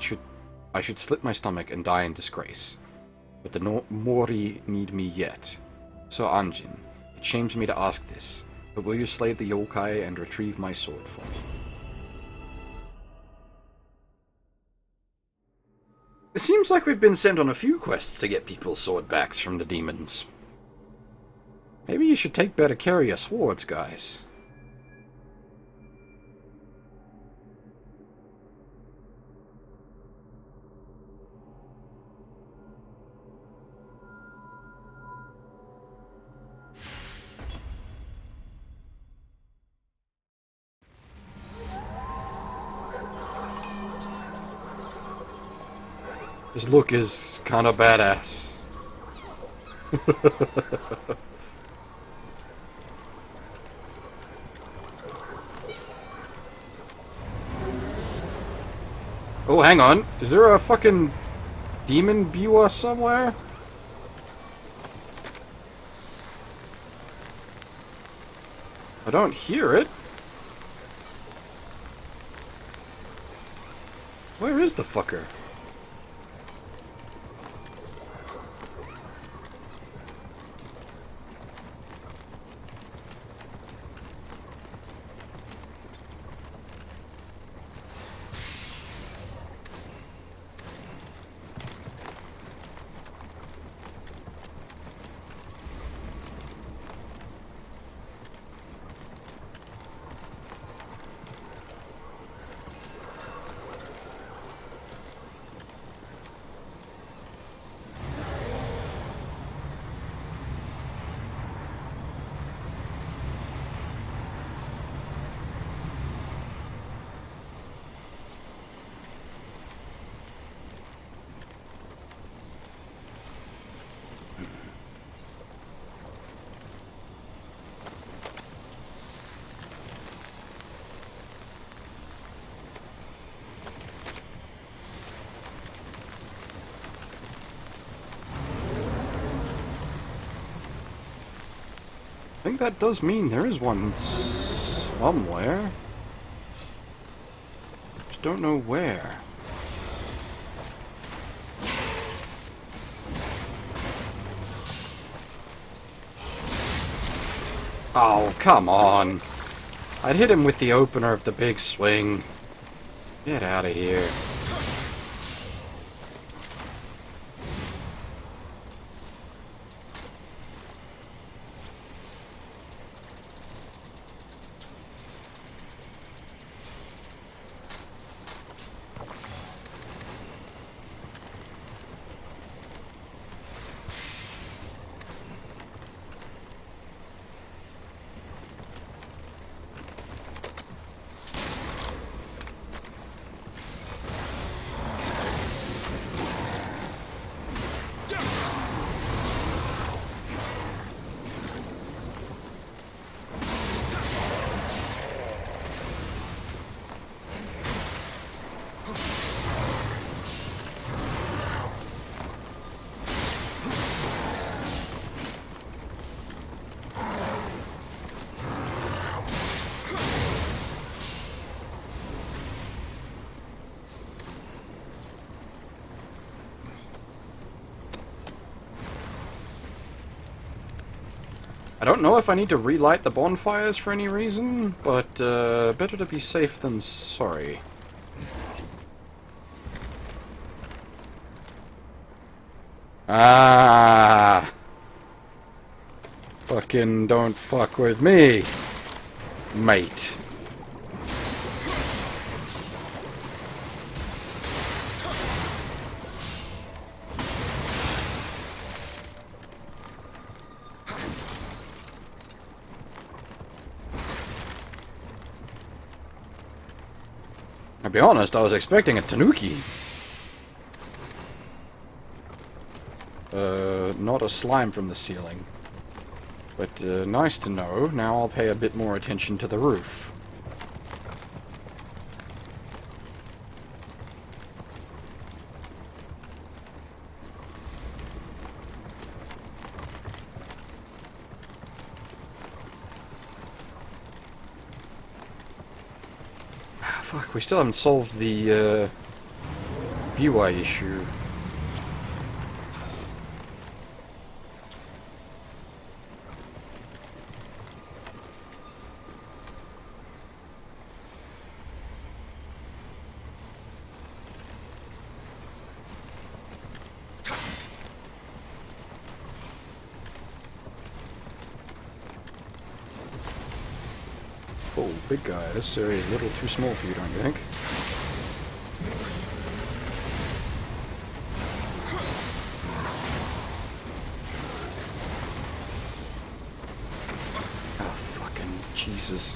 I should slit my stomach and die in disgrace. But the Mori need me yet. Sir Anjin, it shames me to ask this, but will you slay the yokai and retrieve my sword for me? It seems like we've been sent on a few quests to get people's sword backs from the demons. Maybe you should take better care of your swords, guys. This look is kinda badass. Oh, hang on. Is there a fucking demon Biwa somewhere? I don't hear it. Where is the fucker? think that does mean there is one somewhere. Just don't know where. Oh, come on. I'd hit him with the opener of the big swing. Get out of here. I don't know if I need to relight the bonfires for any reason, but better to be safe than sorry. Ah! Fucking don't fuck with me, mate. I'll be honest, I was expecting a tanuki. Not a slime from the ceiling. But, nice to know. Now I'll pay a bit more attention to the roof. Fuck, we still haven't solved the, BY issue. Oh, big guy, this area is a little too small for you, don't you think? Oh, fucking Jesus.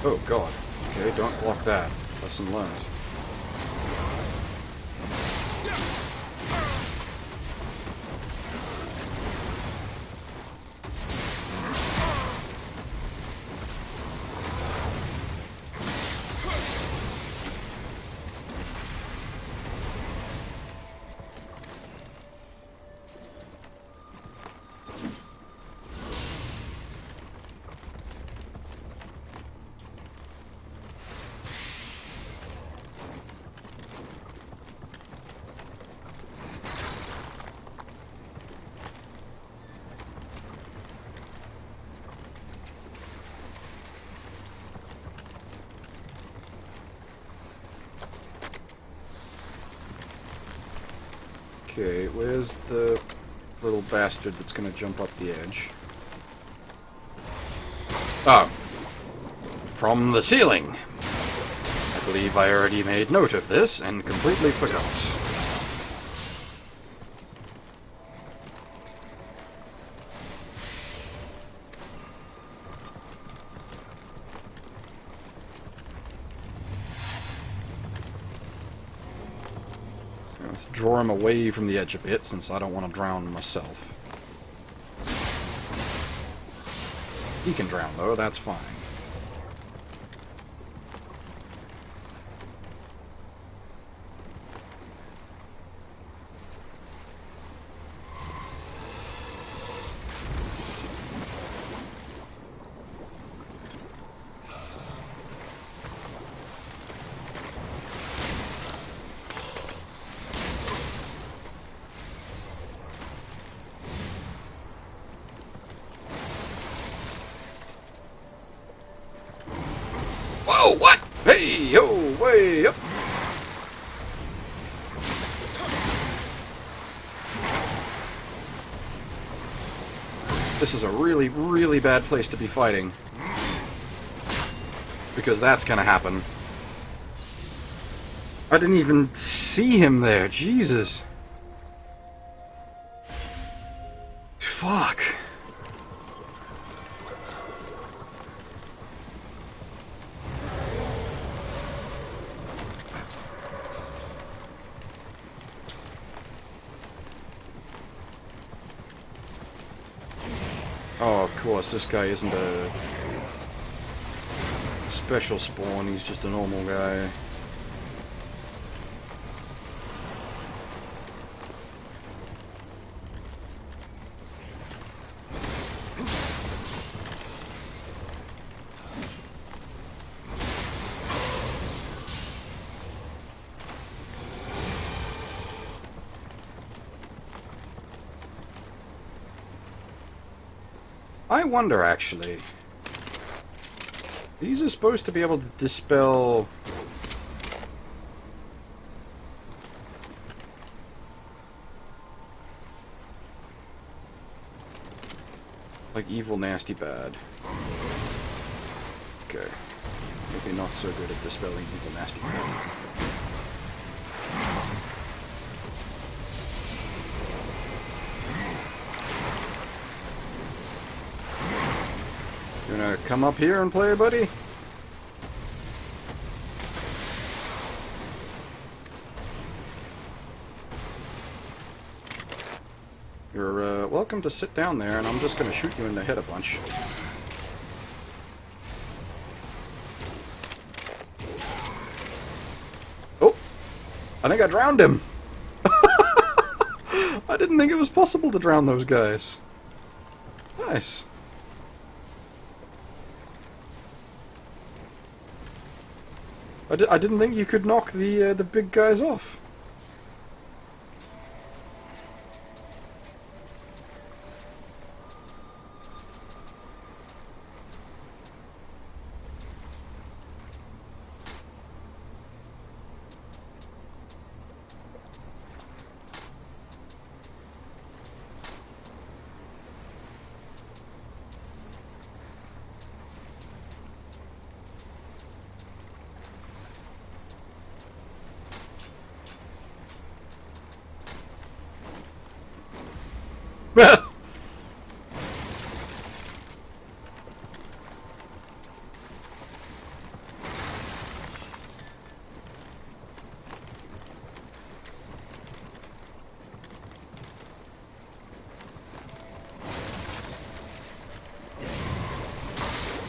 Oh god. Okay, don't block that. Lesson learned. Okay, where's the little bastard that's gonna jump up the edge? Oh. From the ceiling! believe I already made note of this and completely forgot. Let's draw him away from the edge a bit, since I don't want to drown myself. He can drown, though, that's fine. Whoa, what? Hey, yo, way up. This is a really, really bad place to be fighting. Because that's gonna happen. I didn't even see him there, Jesus. Fuck. Oh, of course, this guy isn't a special spawn, he's just a normal guy. I wonder, actually. These are supposed to be able to dispel... like, evil, nasty, bad. Okay. Maybe not so good at dispelling evil, nasty, bad. You gonna come up here and play, buddy? You're welcome to sit down there, and I'm just gonna shoot you in the head a bunch. Oh! I think I drowned him! I didn't think it was possible to drown those guys. Nice. I didn't think you could knock the big guys off.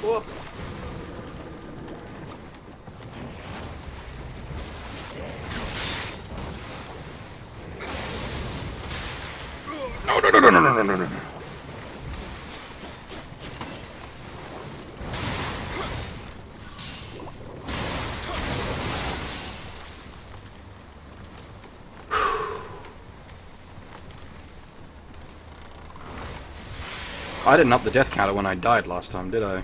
Whoop. No, no, no, no, no, no, no, no, no. I didn't up the death counter when I died last time, did I?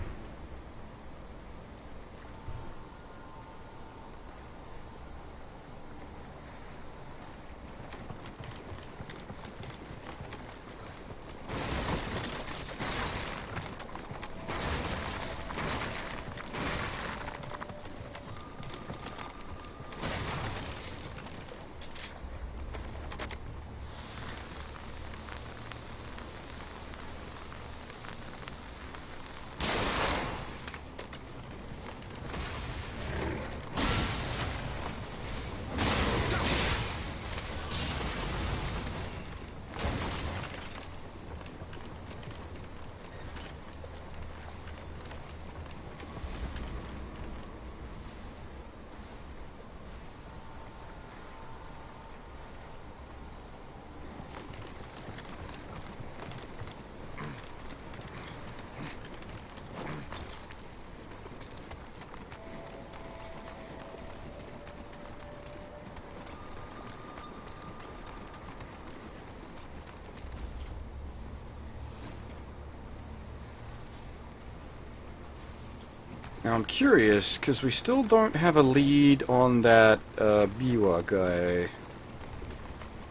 Now I'm curious, because we still don't have a lead on that Biwa guy.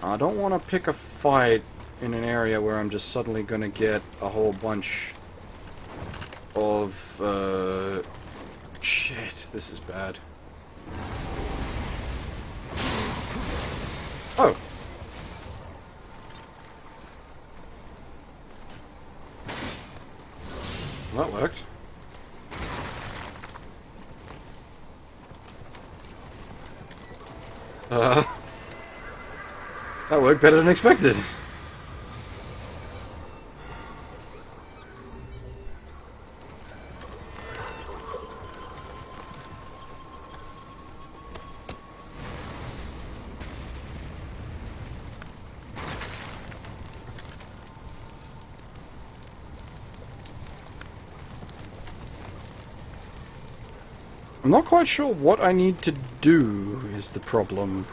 I don't want to pick a fight in an area where I'm just suddenly going to get a whole bunch of... shit, this is bad. Oh! Well, that worked. That worked better than expected. I'm not quite sure what I need to do is the problem.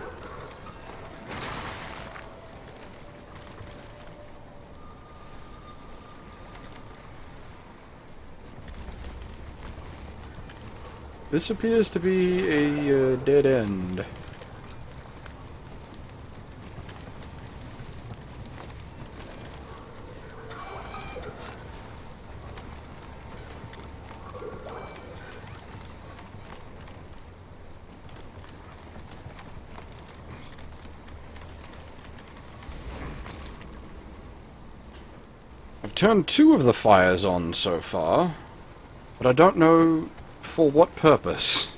This appears to be a dead end. I've turned 2 of the fires on so far, but I don't know for what purpose.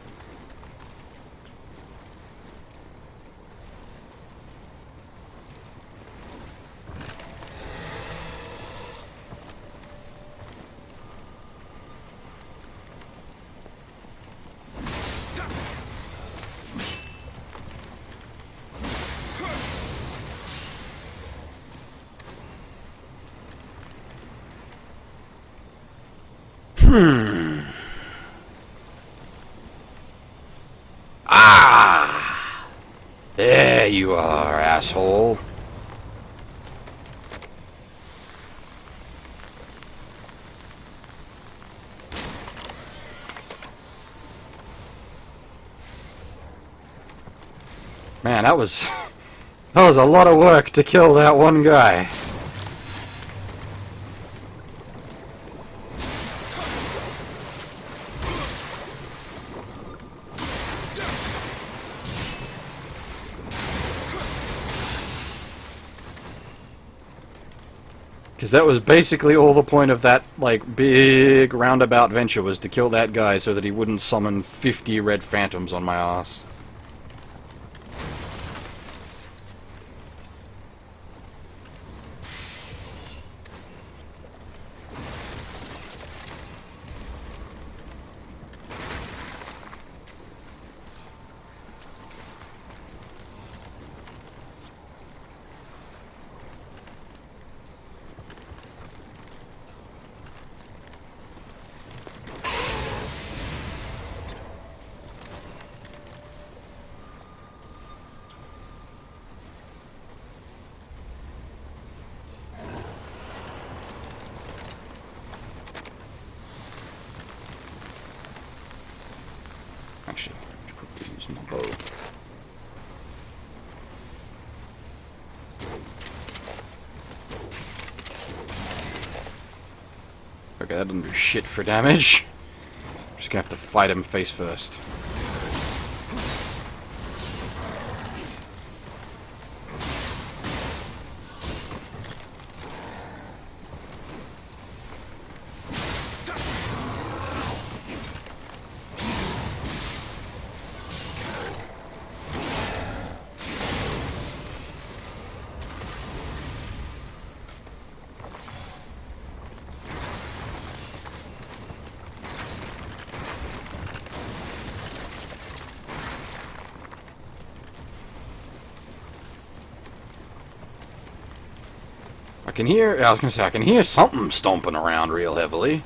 Ah! There you are, asshole. Man, that was a lot of work to kill that one guy. Because that was basically all the point of that, like, big roundabout venture, was to kill that guy so that he wouldn't summon 50 red phantoms on my ass. Actually, I should probably use my bow. Okay, that doesn't do shit for damage. I'm just gonna have to fight him face first. I can hear, I was gonna say, I can hear something stomping around real heavily.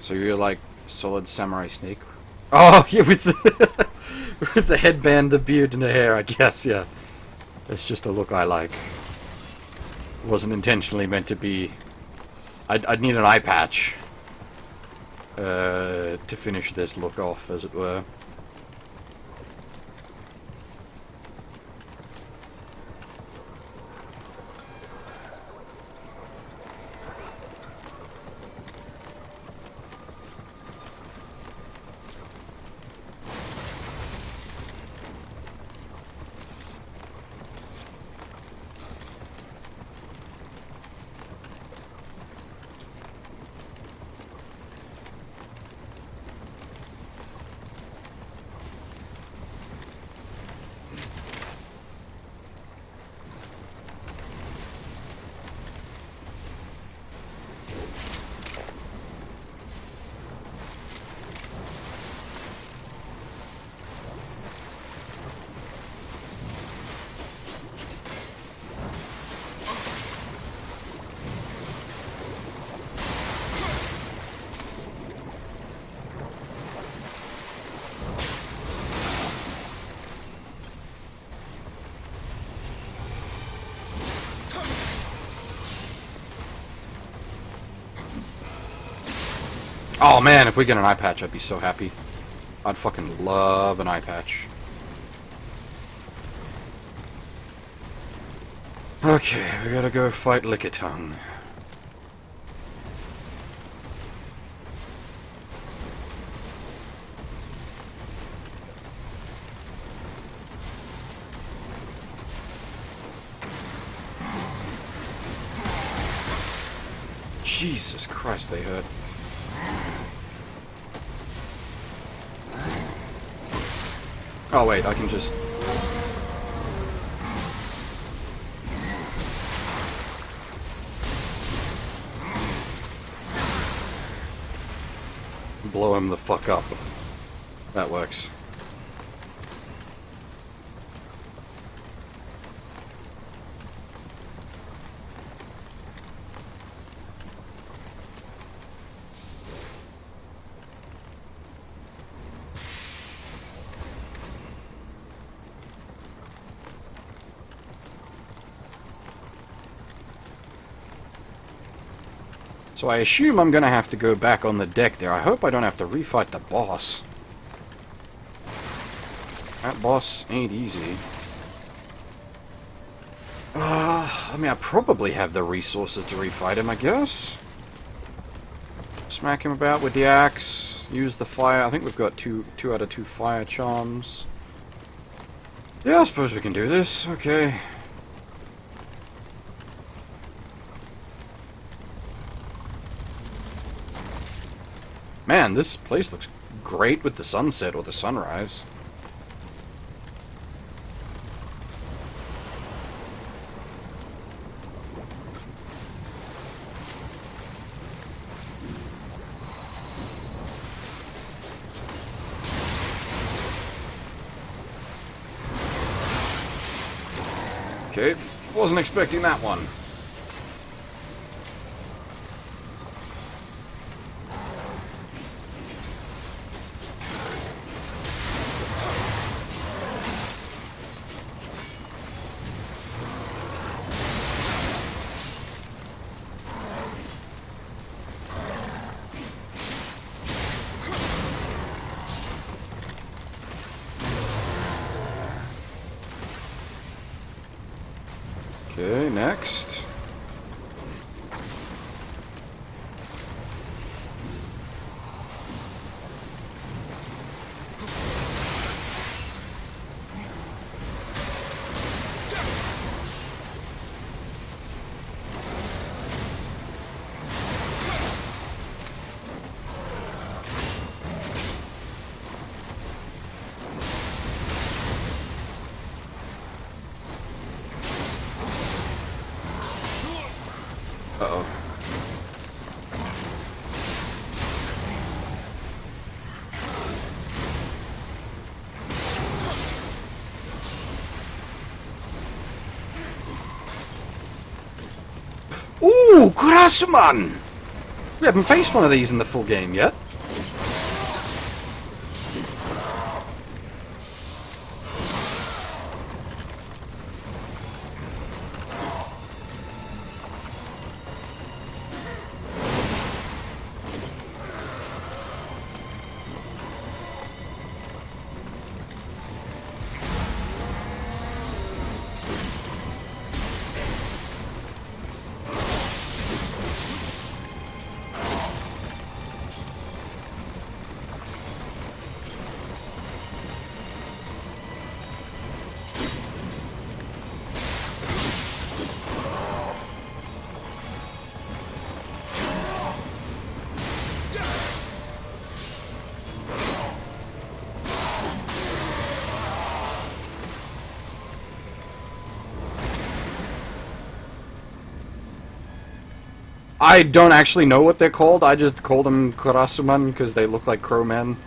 So you're like solid samurai snake? Oh, yeah, with the, with the headband, the beard, and the hair, I guess, yeah. It's just a look I like. It wasn't intentionally meant to be... I'd need an eye patch to finish this look off, as it were. Oh man, if we get an eye patch, I'd be so happy. I'd fucking love an eye patch. Okay, we gotta go fight Lickitung. Jesus Christ, they hurt. Oh wait, I can just... blow him the fuck up. That works. So I assume I'm gonna have to go back on the deck there. I hope I don't have to refight the boss. That boss ain't easy. I mean, I probably have the resources to refight him, I guess. Smack him about with the axe. Use the fire. I think we've got two out of 2 fire charms. Yeah, I suppose we can do this. Okay. Man, this place looks great with the sunset or the sunrise. Okay, wasn't expecting that one. Okay, next. Uh-oh. Ooh, Kurasuman! We haven't faced one of these in the full game yet. I don't actually know what they're called. I just call them Karasuman because they look like crowmen.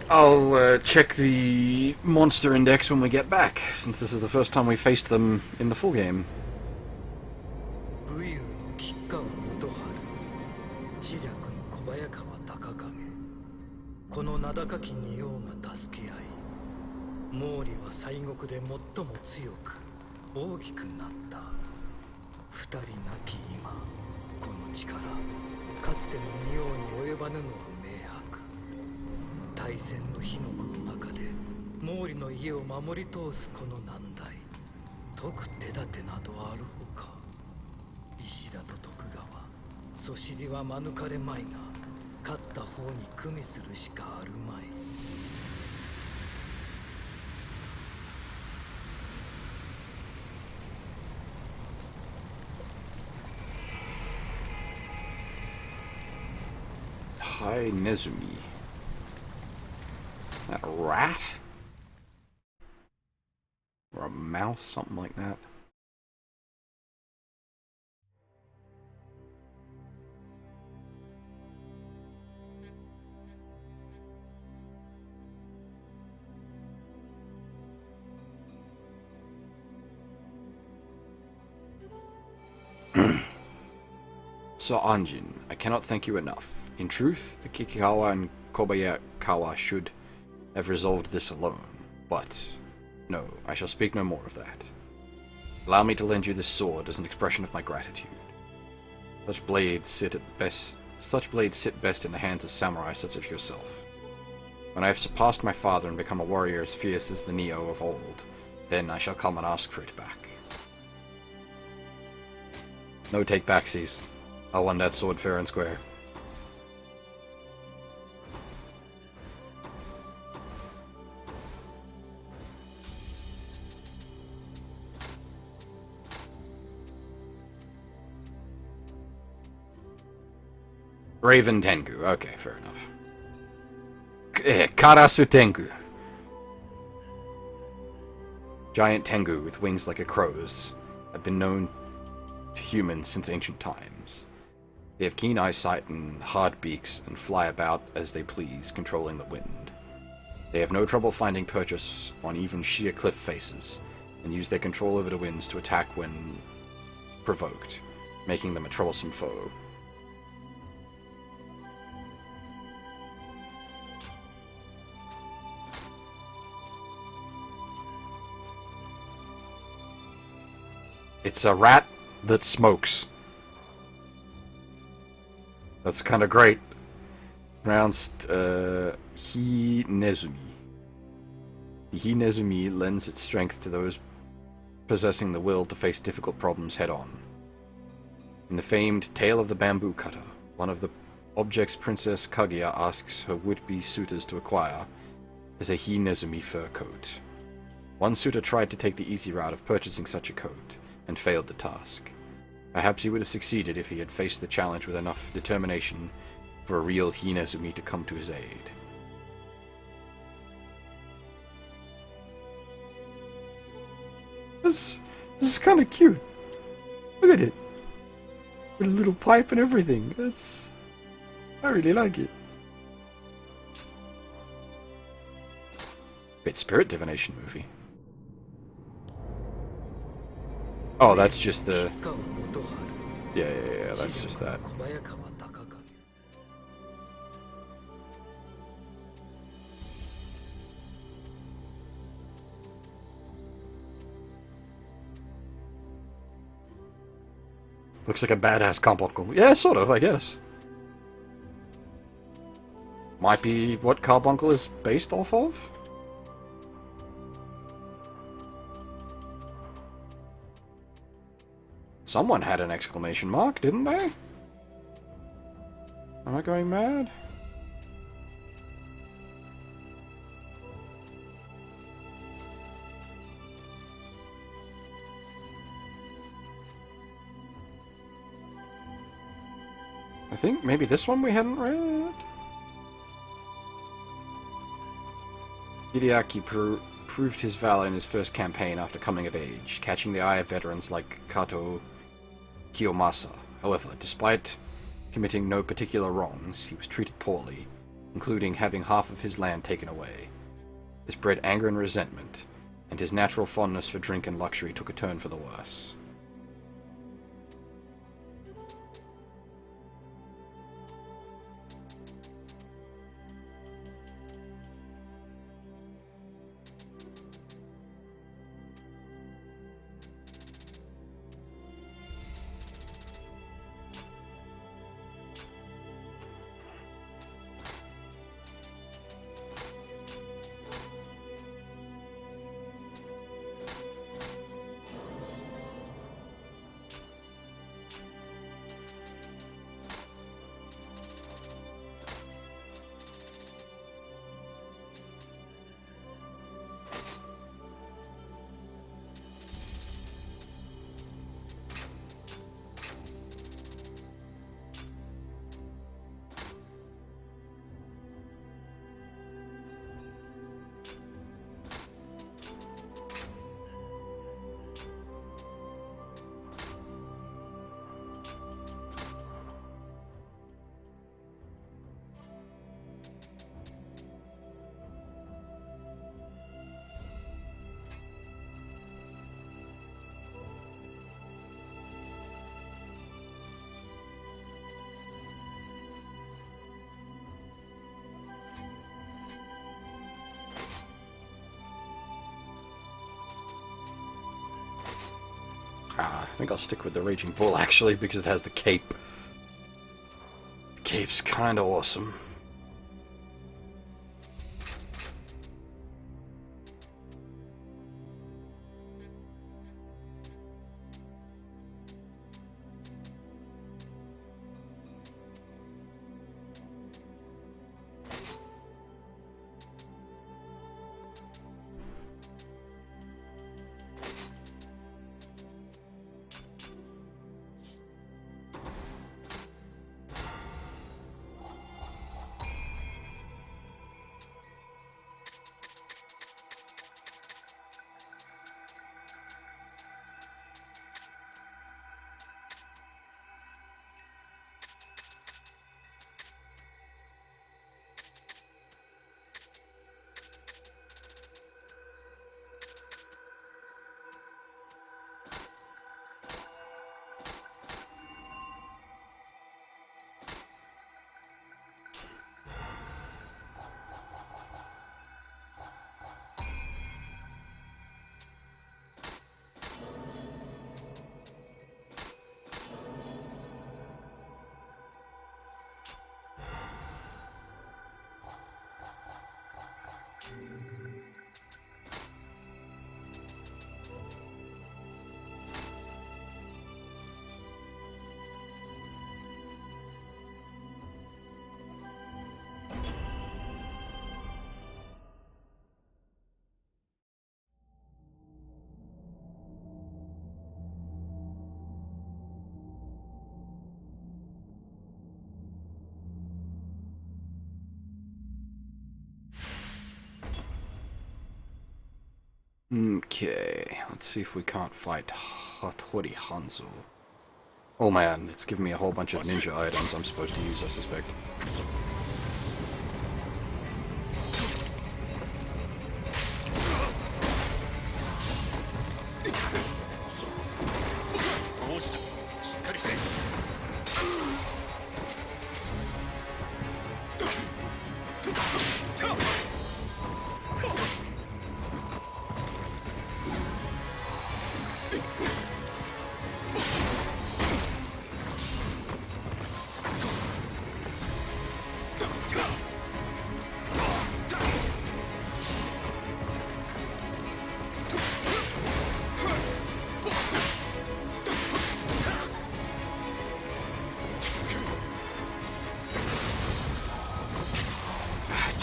I'll check the monster index when we get back, since this is the first time we faced them in the full game. 武勇の吉川元春、知略の小早川高景、この名高き仁王が助け合い、毛利は西国で最も強く大きくなった。二人なき今、この力、かつての仁王に及ばぬのは明白。大戦の火の粉の中で毛利の家を守り通すこの難題、解く手立てなどあるほか。石田と徳川、そしりは免れまいが、勝った方に組みするしかあるまい。Hi, Nezumi. That a rat? Or a mouse, something like that. Sir Anjin, I cannot thank you enough. In truth, the Kikikawa and Kobayakawa should have resolved this alone, but no, I shall speak no more of that. Allow me to lend you this sword as an expression of my gratitude. Such blades sit best in the hands of samurai such as yourself. When I have surpassed my father and become a warrior as fierce as the Nioh of old, then I shall come and ask for it back. No take backsies. I won that sword fair and square. Raven Tengu. Okay, fair enough. Karasu Tengu. Giant Tengu with wings like a crow's have been known to humans since ancient times. They have keen eyesight and hard beaks and fly about as they please, controlling the wind. They have no trouble finding purchase on even sheer cliff faces, and use their control over the winds to attack when provoked, making them a troublesome foe. It's a rat that smokes. That's kind of great. Pronounced Hi-Nezumi. The Hi-Nezumi lends its strength to those possessing the will to face difficult problems head-on. In the famed Tale of the Bamboo Cutter, one of the objects Princess Kaguya asks her would-be suitors to acquire is a Hi-Nezumi fur coat. One suitor tried to take the easy route of purchasing such a coat, and failed the task. Perhaps he would have succeeded if he had faced the challenge with enough determination for a real Hi-Nezumi to come to his aid. This is kind of cute. Look at it. With a little pipe and everything. I really like it. Bit spirit divination movie. Oh, that's just the... 吉川元春 Yeah, that's just that. 小早川隆景 Looks like a badass carbuncle. Yeah, sort of, I guess. Might be what carbuncle is based off of? Someone had an exclamation mark, didn't they? Am I going mad? I think maybe this one we hadn't read? Hideaki proved his valor in his first campaign after coming of age, catching the eye of veterans like Kato Kiyomasa. However, despite committing no particular wrongs, he was treated poorly, including having half of his land taken away. This bred anger and resentment, and his natural fondness for drink and luxury took a turn for the worse. I think I'll stick with the Raging Bull, actually, because it has the cape. The cape's kinda awesome. Okay, let's see if we can't fight Hattori Hanzo. Oh man, it's giving me a whole bunch of ninja items I'm supposed to use, I suspect.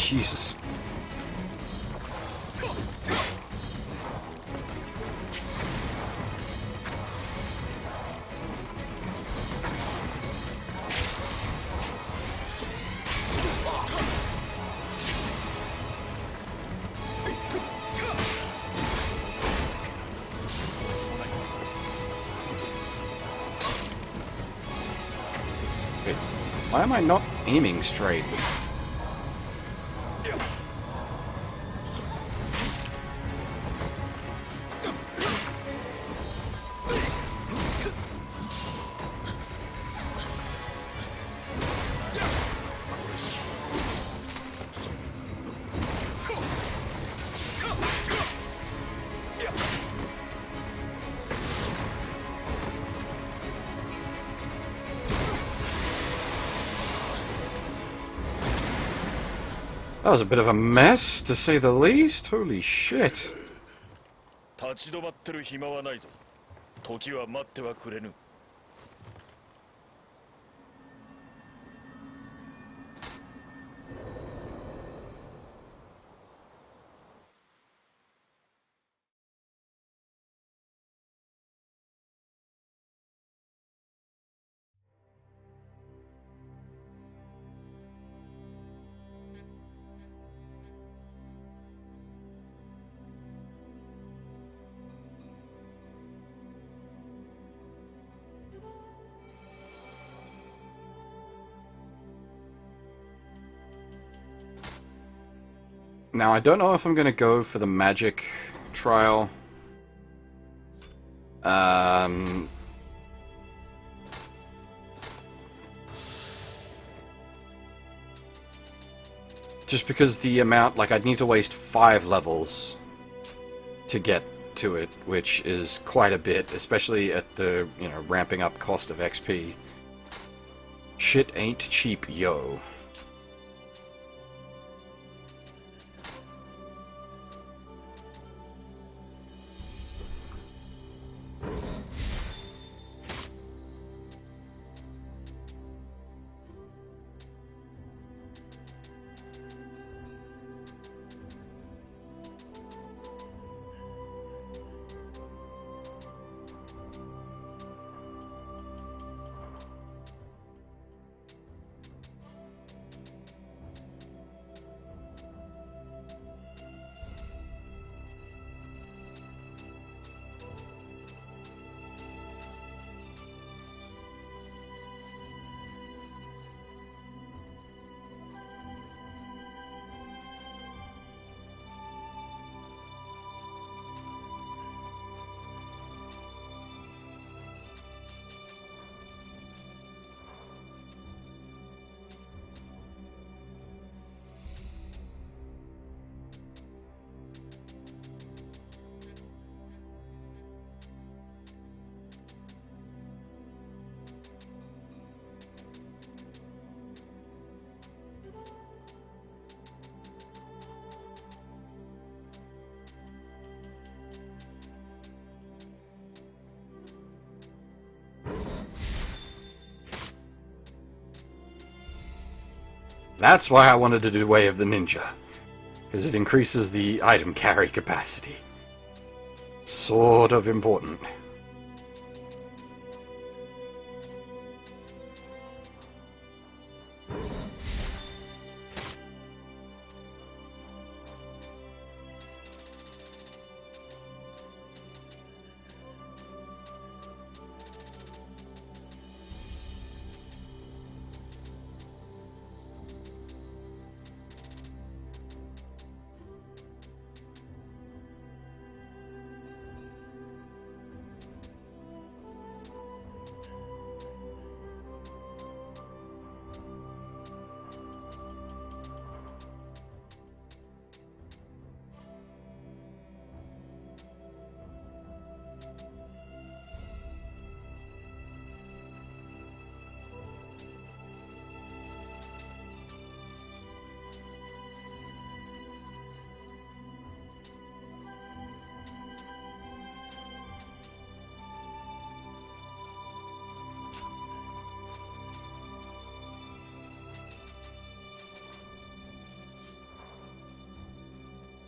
Jesus. Wait, why am I not aiming straight? That was a bit of a mess, to say the least. Holy shit. 立ち止まってる暇はないぞ。時は待ってはくれぬ。Now, I don't know if I'm going to go for the magic trial. Just because the amount, like, I'd need to waste 5 levels to get to it, which is quite a bit, especially at the, you know, ramping up cost of XP. Shit ain't cheap, yo. That's why I wanted to do Way of the Ninja, because it increases the item carry capacity. Sort of important.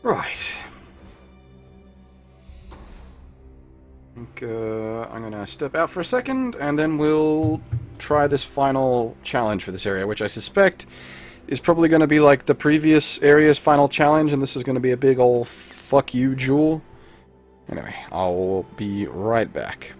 Right. I think I'm gonna step out for a second, and then we'll try this final challenge for this area, which I suspect is probably going to be like the previous area's final challenge, and this is going to be a big ol' fuck you, Jewel. Anyway, I'll be right back.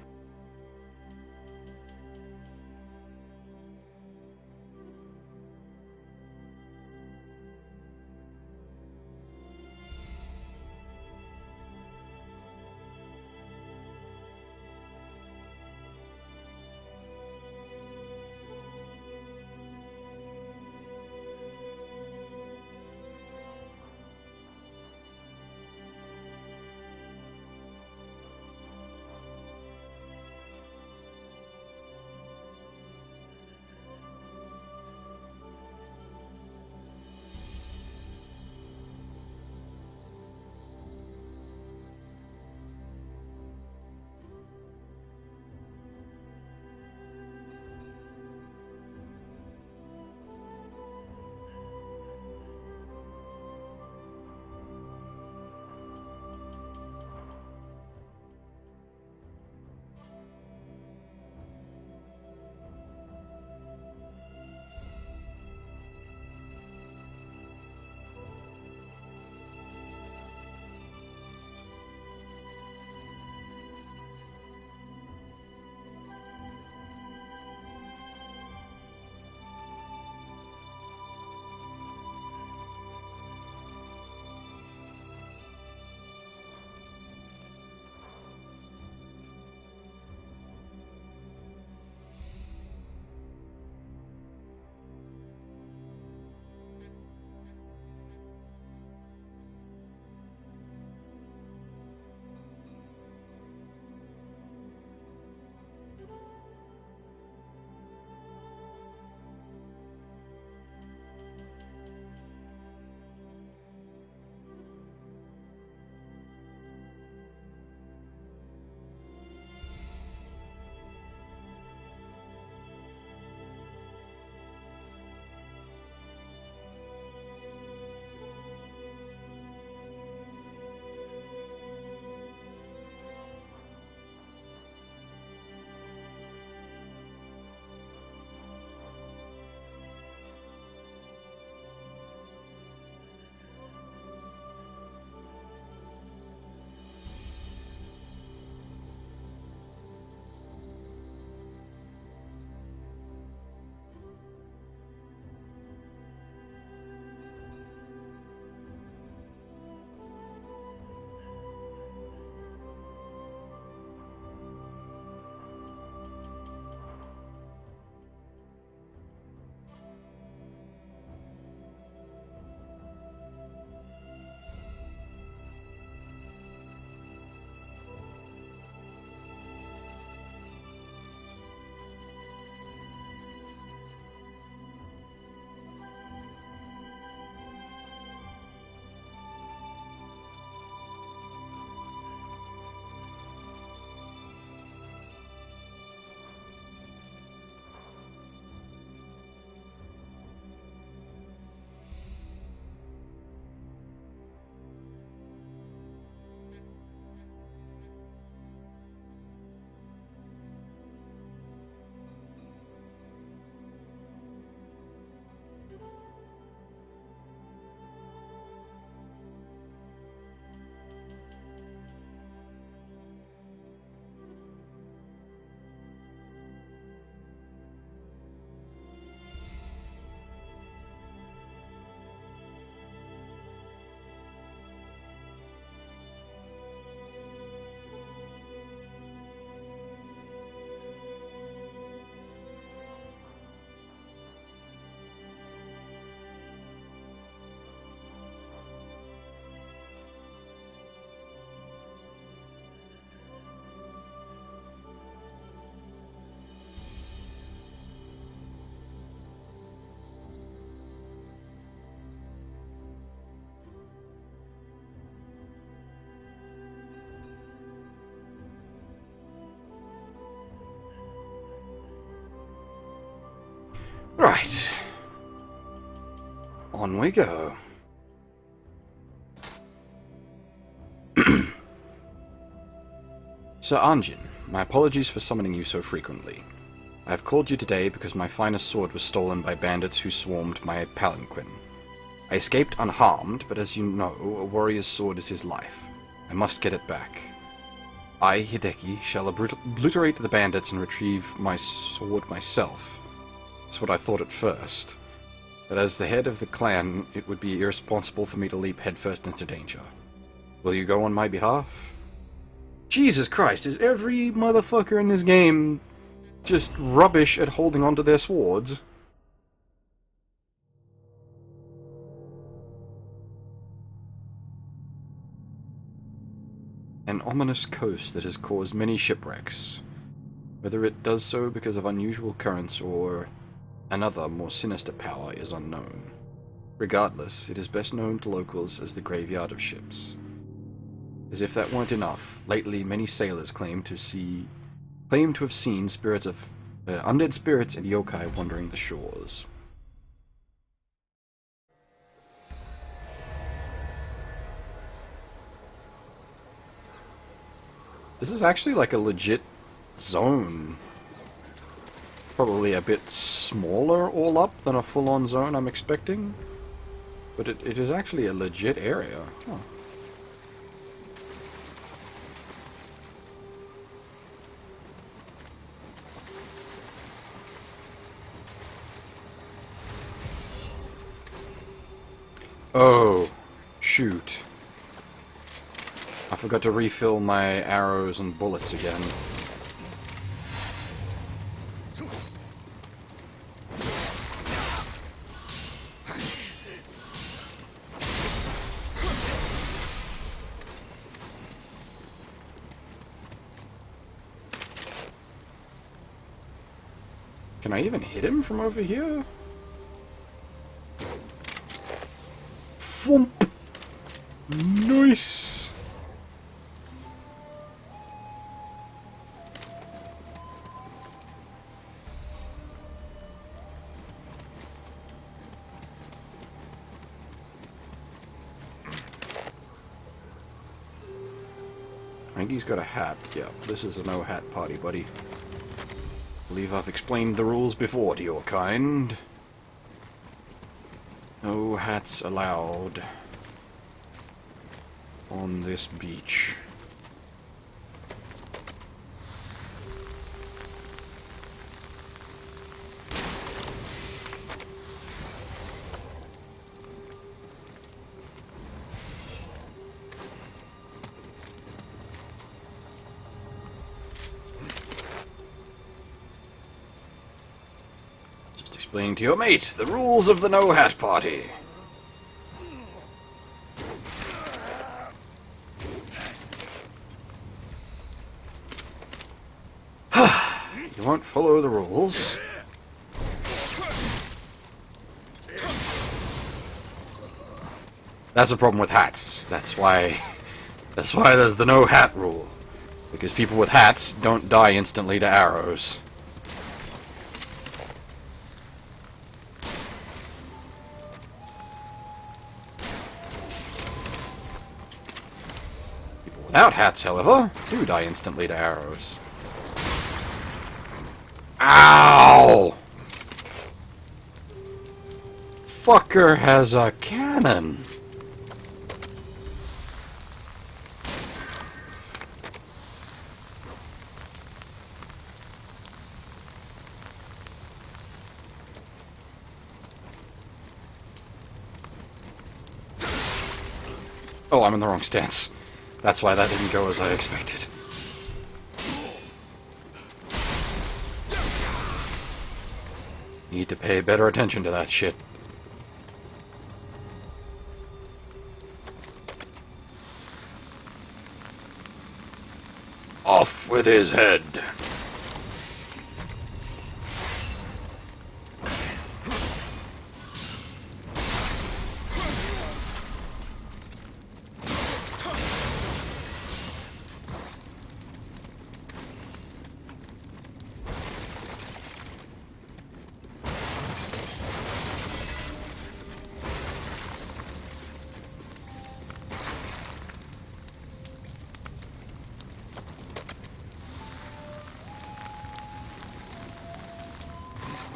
Right. On we go. Sir Anjin, my apologies for summoning you so frequently. I have called you today because my finest sword was stolen by bandits who swarmed my palanquin. I escaped unharmed, but as you know, a warrior's sword is his life. I must get it back. I, Hideki, shall obliterate the bandits and retrieve my sword myself. That's what I thought at first. But as the head of the clan, it would be irresponsible for me to leap headfirst into danger. Will you go on my behalf? Jesus Christ, is every motherfucker in this game just rubbish at holding onto their swords? An ominous coast that has caused many shipwrecks. Whether it does so because of unusual currents or another, more sinister power is unknown. Regardless, it is best known to locals as the graveyard of ships. As if that weren't enough, lately many sailors claim to have seen spirits of undead spirits and yokai wandering the shores. This is actually like a legit zone. Probably a bit smaller all up than a full-on zone I'm expecting. But it is actually a legit area. Huh. Oh, shoot. I forgot to refill my arrows and bullets again. Can I even hit him from over here? Thump! Nice! I think he's got a hat. Yeah, this is a no-hat party, buddy. I believe I've explained the rules before to your kind. No hats allowed on this beach. Explain to your mate the rules of the no-hat party. You won't follow the rules. That's the problem with hats. That's why there's the no-hat rule. Because people with hats don't die instantly to arrows. Without hats, however, do die instantly to arrows. Ow! Fucker has a cannon. Oh, I'm in the wrong stance. That's why that didn't go as I expected. Need to pay better attention to that shit. Off with his head.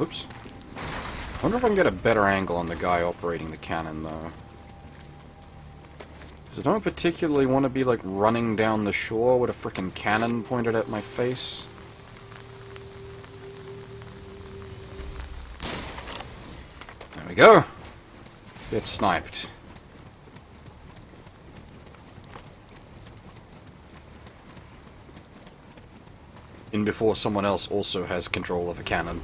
Oops. I wonder if I can get a better angle on the guy operating the cannon, though. 'Cause I don't particularly want to be, like, running down the shore with a frickin' cannon pointed at my face. There we go. Get sniped. In before someone else also has control of a cannon.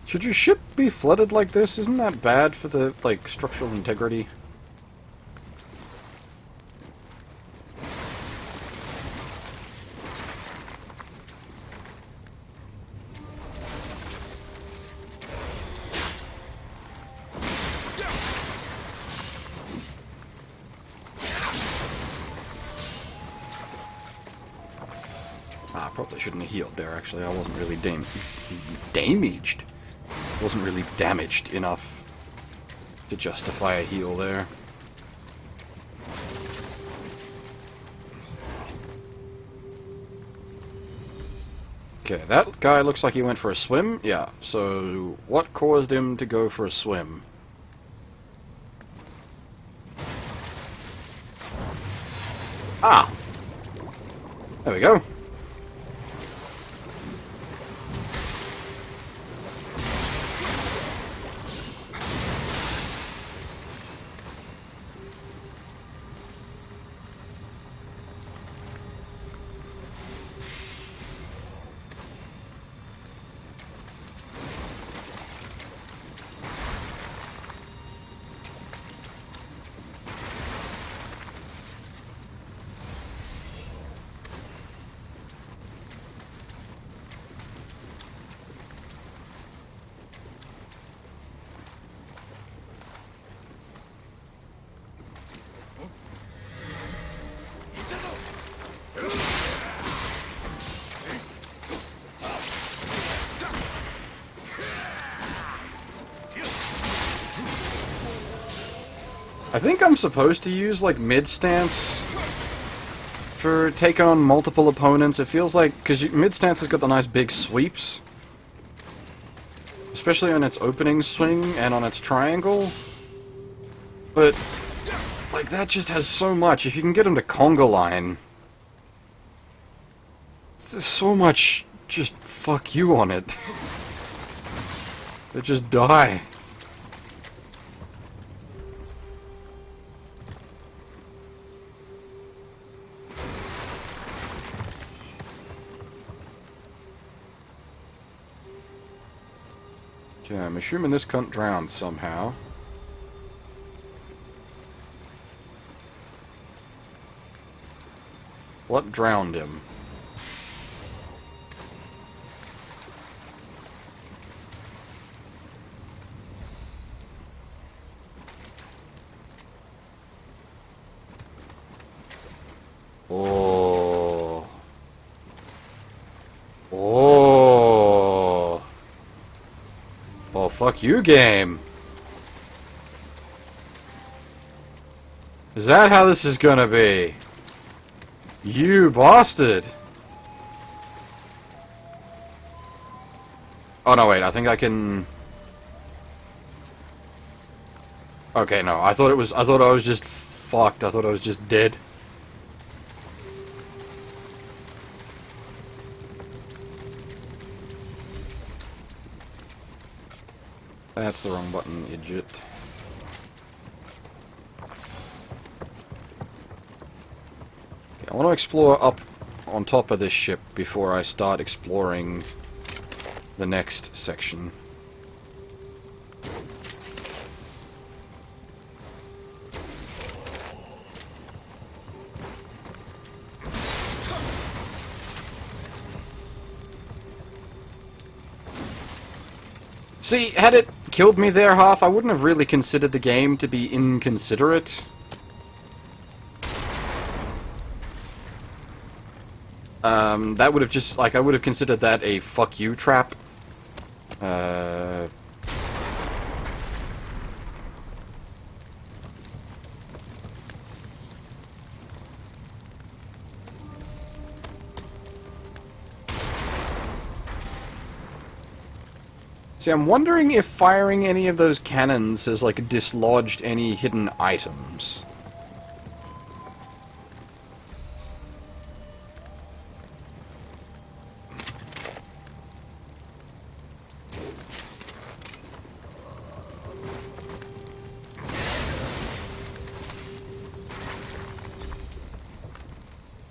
Should your ship be flooded like this? Isn't that bad for the, like, structural integrity? I probably shouldn't have healed there, actually. I wasn't really damaged. Wasn't really damaged enough to justify a heal there. Okay, that guy looks like he went for a swim. Yeah, so what caused him to go for a swim? Ah! There we go. I think I'm supposed to use, like, mid-stance for taking on multiple opponents. It feels like, because mid-stance has got the nice big sweeps. Especially on its opening swing and on its triangle. But, like, that just has so much. If you can get into conga line, there's so much just fuck you on it. They just die. Okay, I'm assuming this cunt drowned somehow. What drowned him? Oh. Oh. Oh, fuck you, game. Is that how this is gonna be? You bastard! Oh no, wait, I think I can... Okay, no, I thought I was just fucked. I thought I was just dead. That's the wrong button, idiot. Okay, I want to explore up on top of this ship before I start exploring the next section. See, had it killed me there, half, I wouldn't have really considered the game to be inconsiderate. That would have just, like, I would have considered that a fuck you trap. See, I'm wondering if firing any of those cannons has, like, dislodged any hidden items.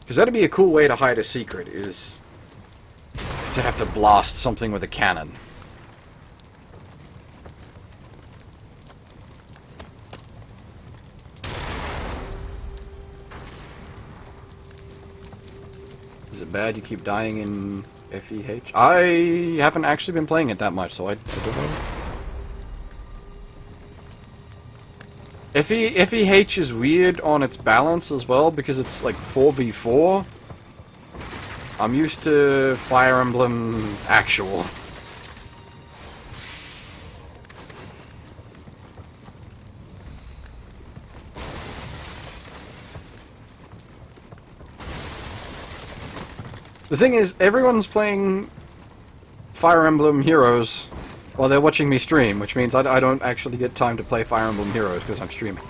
Because that'd be a cool way to hide a secret, is to have to blast something with a cannon. Is it bad you keep dying in FEH? I haven't actually been playing it that much, so I don't know. FEH is weird on its balance as well, because it's like 4v4. I'm used to Fire Emblem Actual. The thing is, everyone's playing Fire Emblem Heroes while they're watching me stream, which means I don't actually get time to play Fire Emblem Heroes because I'm streaming.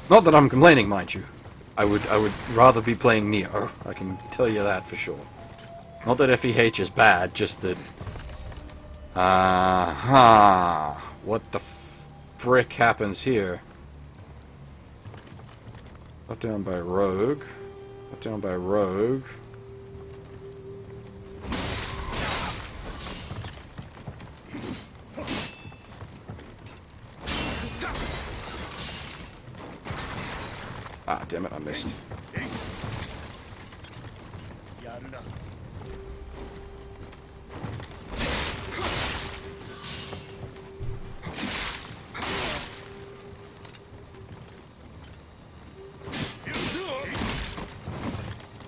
Not that I'm complaining, mind you. I would rather be playing Nioh, I can tell you that for sure. Not that FEH is bad, just that... What the frick happens here? Got down by Rogue. Got down by Rogue. Ah, damn it, I missed.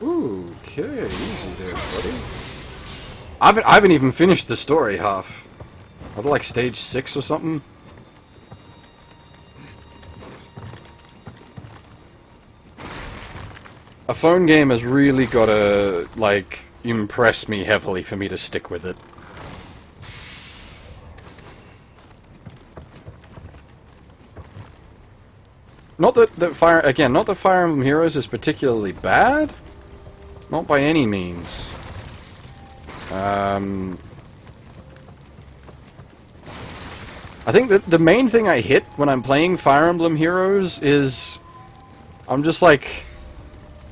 Ooh, okay, easy there, buddy. I haven't even finished the story half. I'm like stage 6 or something. A phone game has really gotta, like, impress me heavily for me to stick with it. Not that Fire Emblem Heroes is particularly bad. Not by any means. I think that the main thing I hit when I'm playing Fire Emblem Heroes is... I'm just like...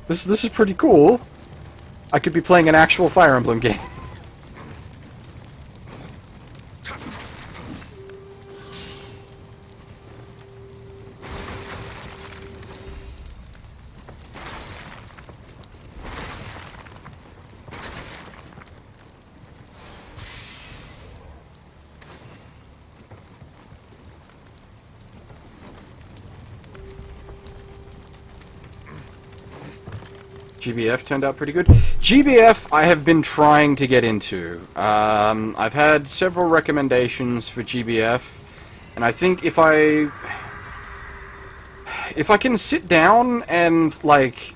This is pretty cool. I could be playing an actual Fire Emblem game. GBF turned out pretty good. GBF I have been trying to get into. I've had several recommendations for GBF, and I think if I can sit down and like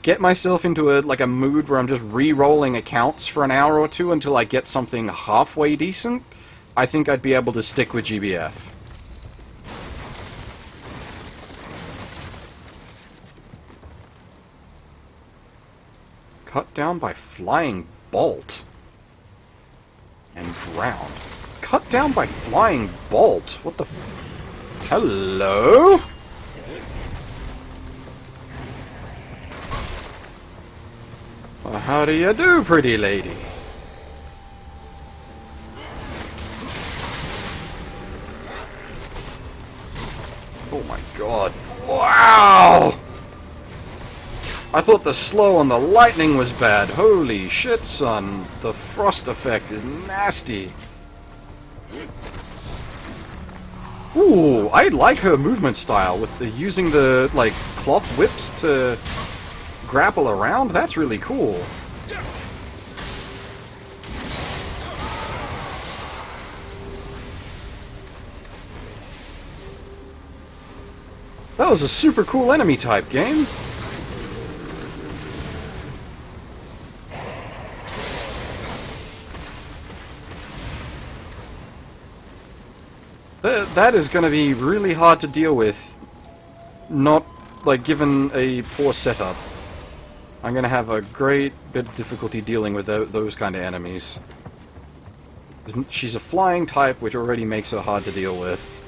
get myself into a mood where I'm just re-rolling accounts for an hour or two until I get something halfway decent, I think I'd be able to stick with GBF. Cut down by flying bolt. And drowned. Cut down by flying bolt? What the f... Hello? Well, how do you do, pretty lady? Oh my god. Wow! I thought the slow on the lightning was bad. Holy shit, son. The frost effect is nasty. Ooh, I like her movement style with the using the, like, cloth whips to grapple around. That's really cool. That was a super cool enemy type, game. That is going to be really hard to deal with, not, like, given a poor setup. I'm going to have a great bit of difficulty dealing with those kind of enemies. She's a flying type, which already makes her hard to deal with.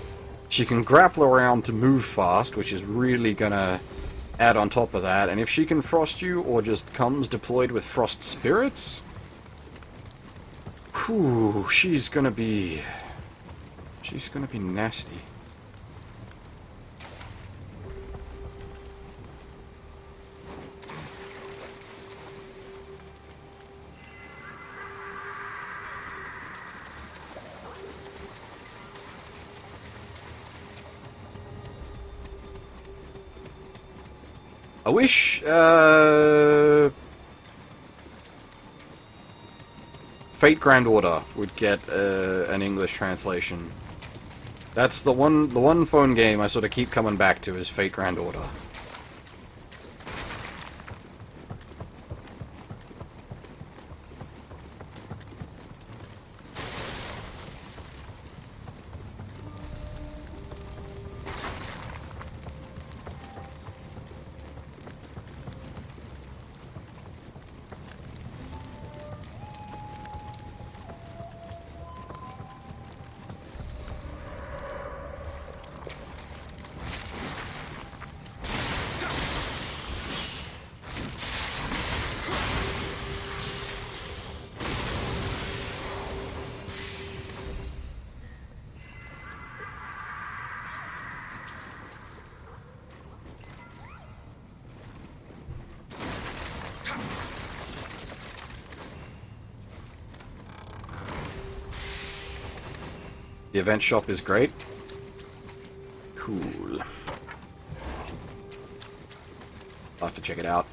She can grapple around to move fast, which is really going to add on top of that. And if she can frost you, or just comes deployed with frost spirits, whew, she's going to be nasty. I wish, Fate Grand Order would get an English translation. That's the one phone game I sort of keep coming back to is Fate Grand Order. The event shop is great. Cool. I'll have to check it out.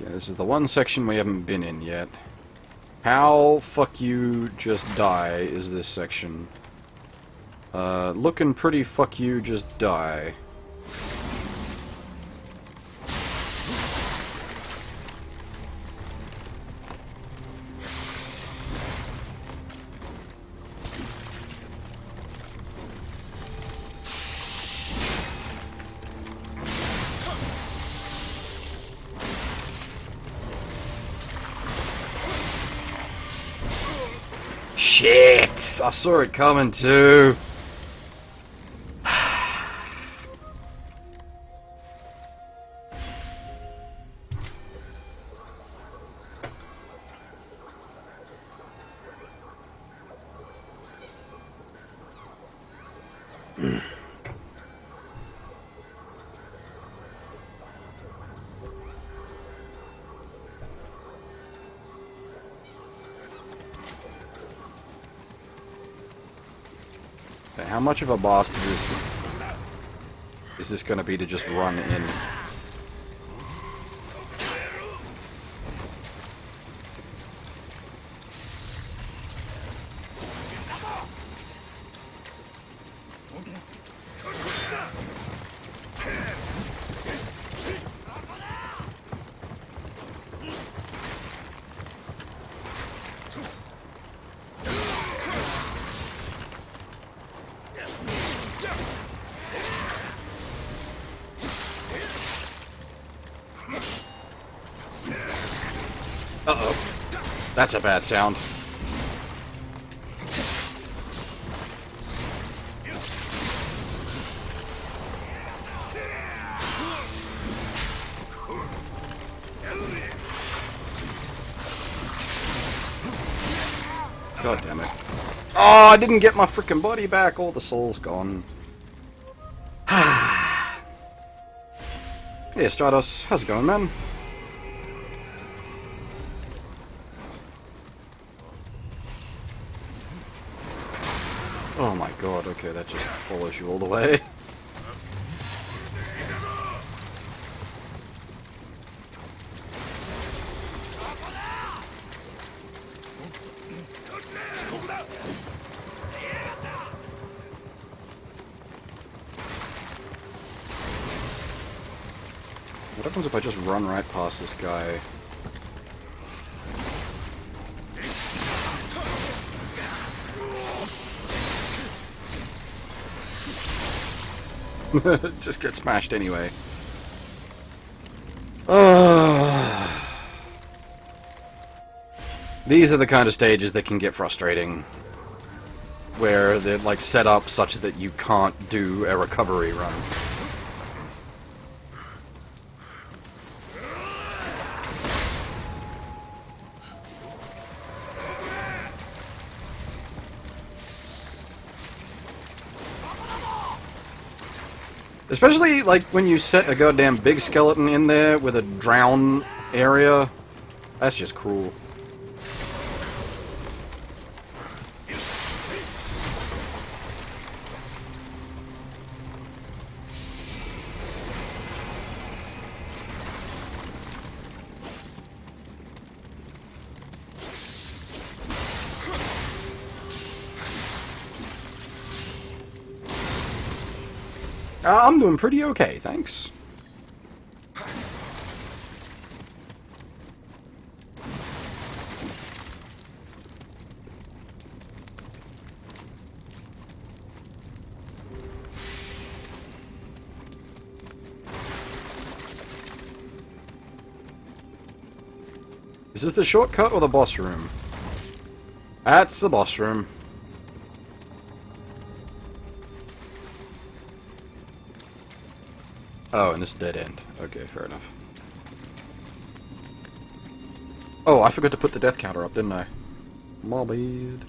This is the one section we haven't been in yet. How fuck you just die is this section. Looking pretty fuck you just die. Shit! I saw it coming too. How much of a boss is this going to be to just run in? Uh-oh. That's a bad sound. God damn it. Oh, I didn't get my freaking body back. All the soul's gone. Yeah, Stratos, how's it going, man? Oh my god, okay, that just follows you all the way. What happens if I just run right past this guy? Just get smashed anyway. These are the kind of stages that can get frustrating. Where they're like set up such that you can't do a recovery run. Especially, like, when you set a goddamn big skeleton in there with a drown area. That's just cruel. I'm doing pretty okay, thanks. Is this the shortcut or the boss room? That's the boss room. Oh, and this dead end. Okay, fair enough. Oh, I forgot to put the death counter up, didn't I? My bad.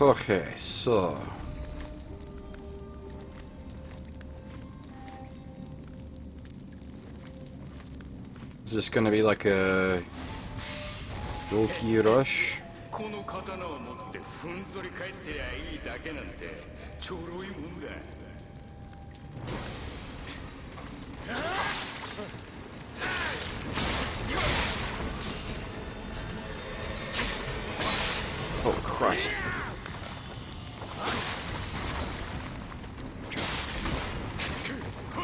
Okay, so... Is this gonna be like a... Yokai rush? この刀を持ってふんぞり返ってりゃいいだけなんてちょろいもんだ。 Oh, Christ.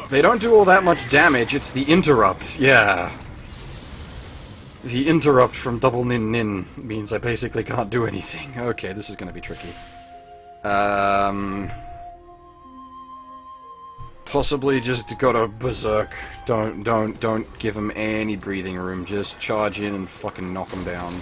They don't do all that much damage, it's the interrupt, yeah. The interrupt from double nin nin means I basically can't do anything. Okay, this is gonna be tricky. Possibly just go to berserk. Don't give him any breathing room. Just charge in and fucking knock him down.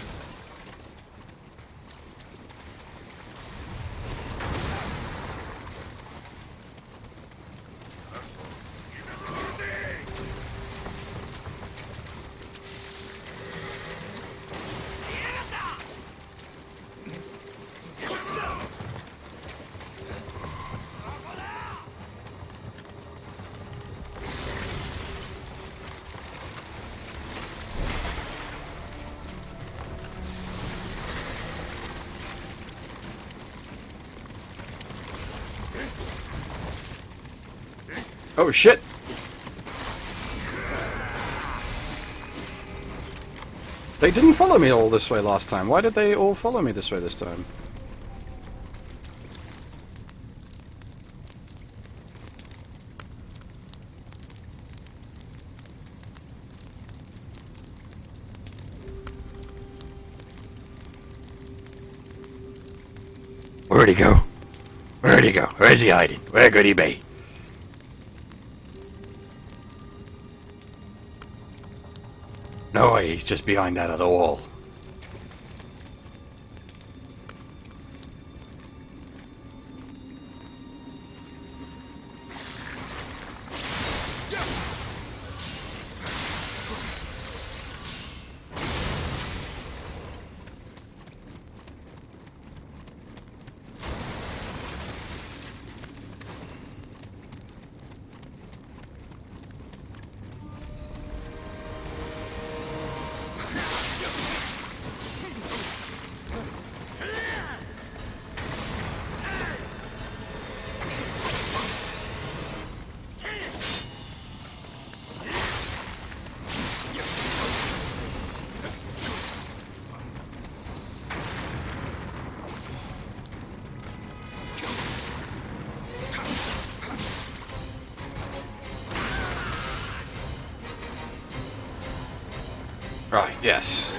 Oh shit! They didn't follow me all this way last time. Why did they all follow me this way this time? Where'd he go? Where'd he go? Where's he hiding? Where could he be? No way, he's just behind that other wall. Right, yes.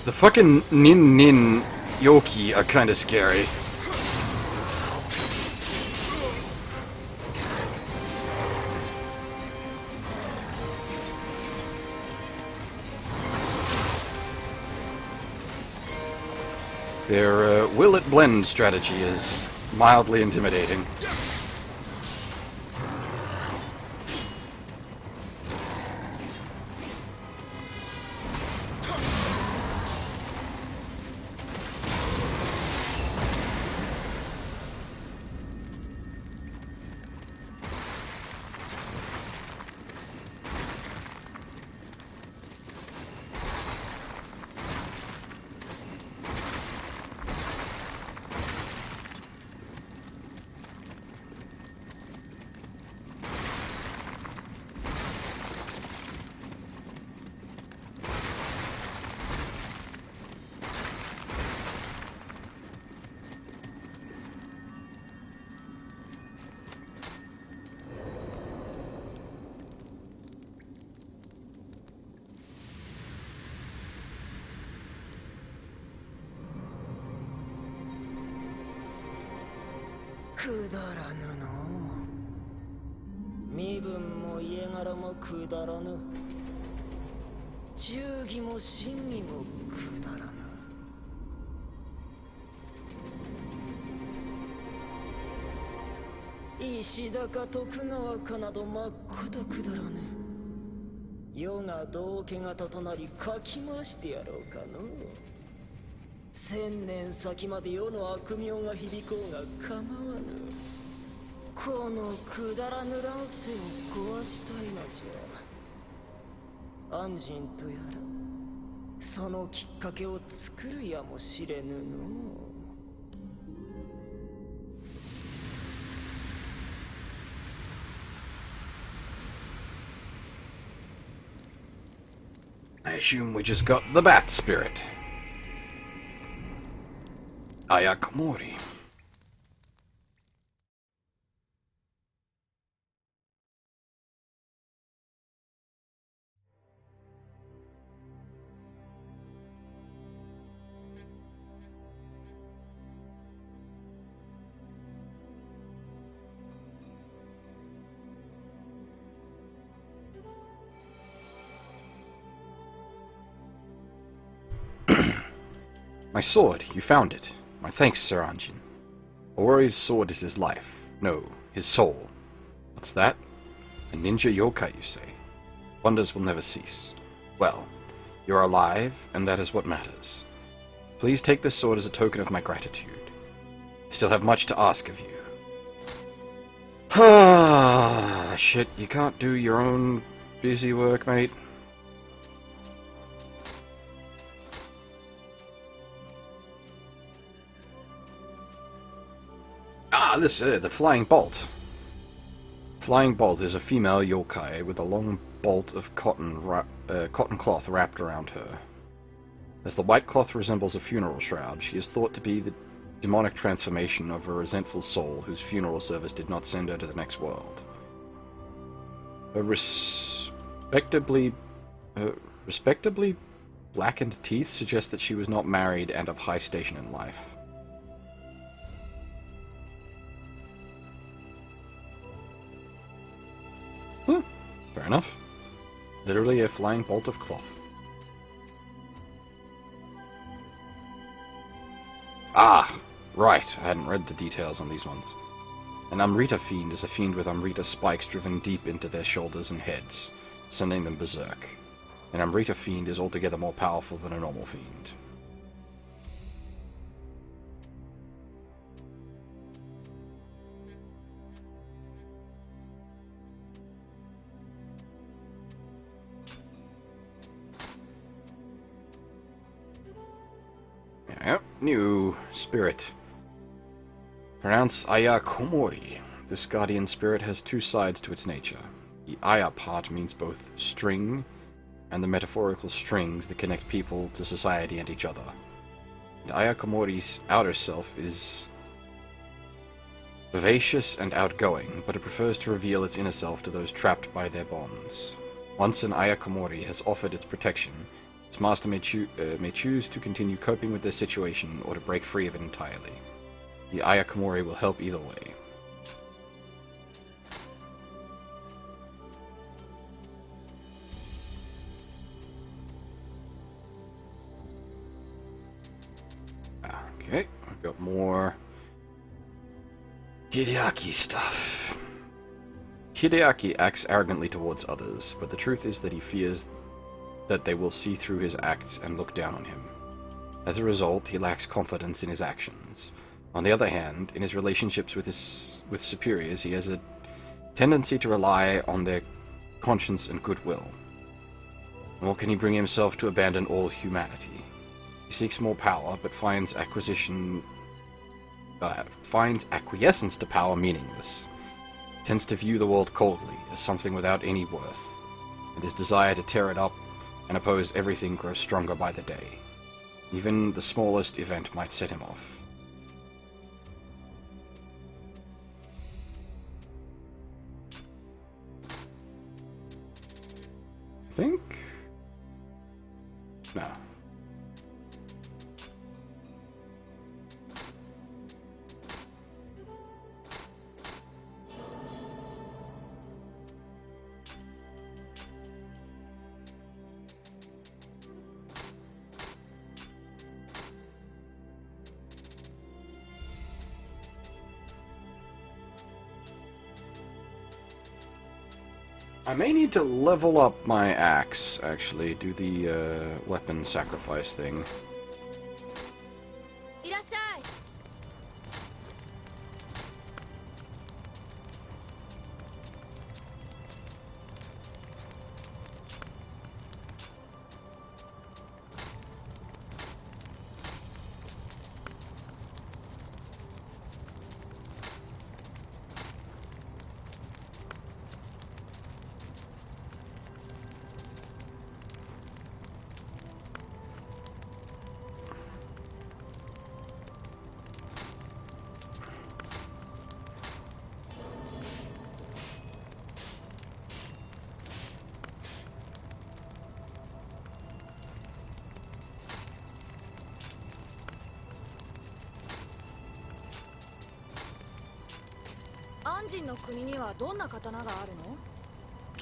The fucking Nin Yoki are kinda scary. Their will it blend strategy is mildly intimidating.くだらぬの身分も家柄もくだらぬ忠義も真偽もくだらぬ石高徳川かなどまっことくだらぬ世が道家型となりかき回してやろうかの千年先まで世の悪名が響こうが構わぬこのくだらぬ乱世を壊したいのじゃ安心とやらそのきっかけを作るやもしれぬのI assume we just got the bat spirit. Ayakomori. My sword, you found it. My thanks, Sir Anjin. A warrior's sword is his life. No, his soul. What's that? A ninja yokai, you say? Wonders will never cease. Well, you're alive, and that is what matters. Please take this sword as a token of my gratitude. I still have much to ask of you. Ah, shit, you can't do your own busy work, mate. The Flying Bolt. Flying Bolt is a female yokai with a long bolt of cotton cloth wrapped around her. As the white cloth resembles a funeral shroud, she is thought to be the demonic transformation of a resentful soul whose funeral service did not send her to the next world. Her respectably blackened teeth suggest that she was not married and of high station in life. Fair enough. Literally a flying bolt of cloth. Ah! Right, I hadn't read the details on these ones. An Amrita fiend is a fiend with Amrita spikes driven deep into their shoulders and heads, sending them berserk. An Amrita fiend is altogether more powerful than a normal fiend. Yep, new spirit. Pronounce Ayakomori. This guardian spirit has two sides to its nature. The Aya part means both string and the metaphorical strings that connect people to society and each other. And Ayakomori's outer self is Vivacious and outgoing, but it prefers to reveal its inner self to those trapped by their bonds. Once an Ayakomori has offered its protection, its master may choose to continue coping with their situation or to break free of it entirely. The Ayakomori will help either way. Okay, I've got more Hideaki stuff. Hideaki acts arrogantly towards others, but the truth is that he fears that they will see through his acts and look down on him. As a result, he lacks confidence in his actions. On the other hand, in his relationships with superiors, he has a tendency to rely on their conscience and goodwill. Nor can he bring himself to abandon all humanity. He seeks more power, but finds acquiescence to power meaningless. He tends to view the world coldly, as something without any worth, and his desire to tear it up and oppose everything grows stronger by the day. Even the smallest event might set him off. Think? No. I may need to level up my axe, actually, do the weapon sacrifice thing.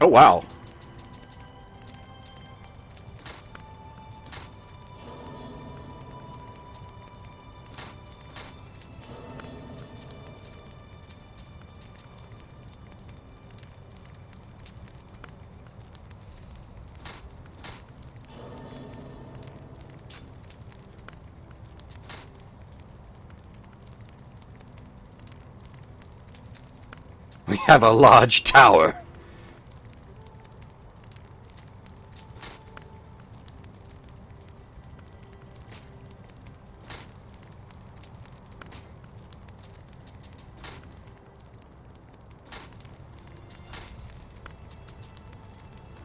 Oh wow. We have a large tower.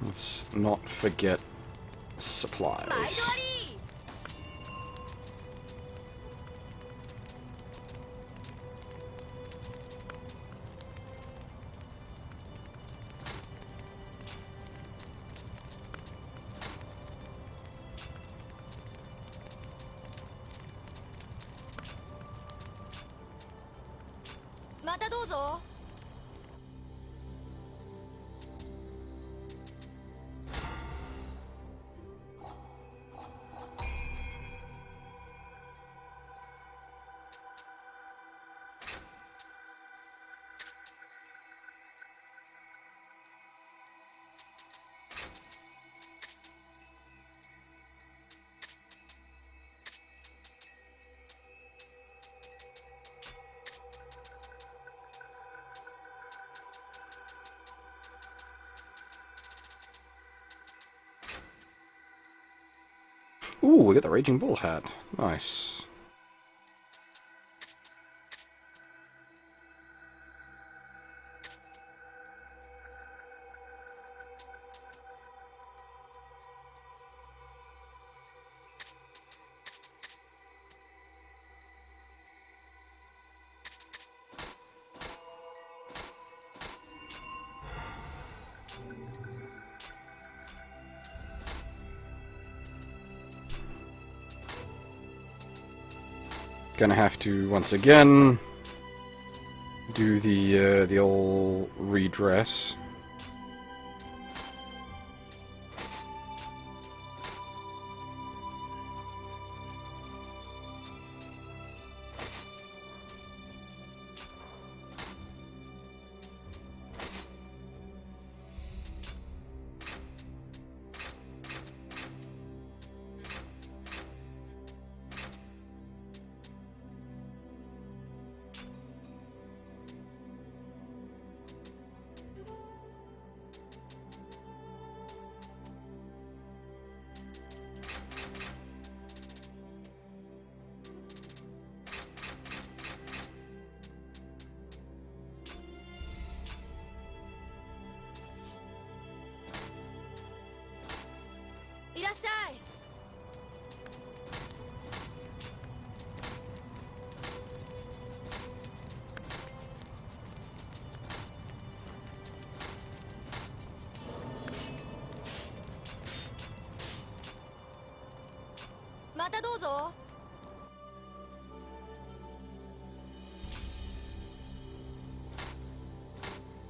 Let's not forget supplies. Ooh, we got the Raging Bull hat. Nice. gonna have to once again do the old redress.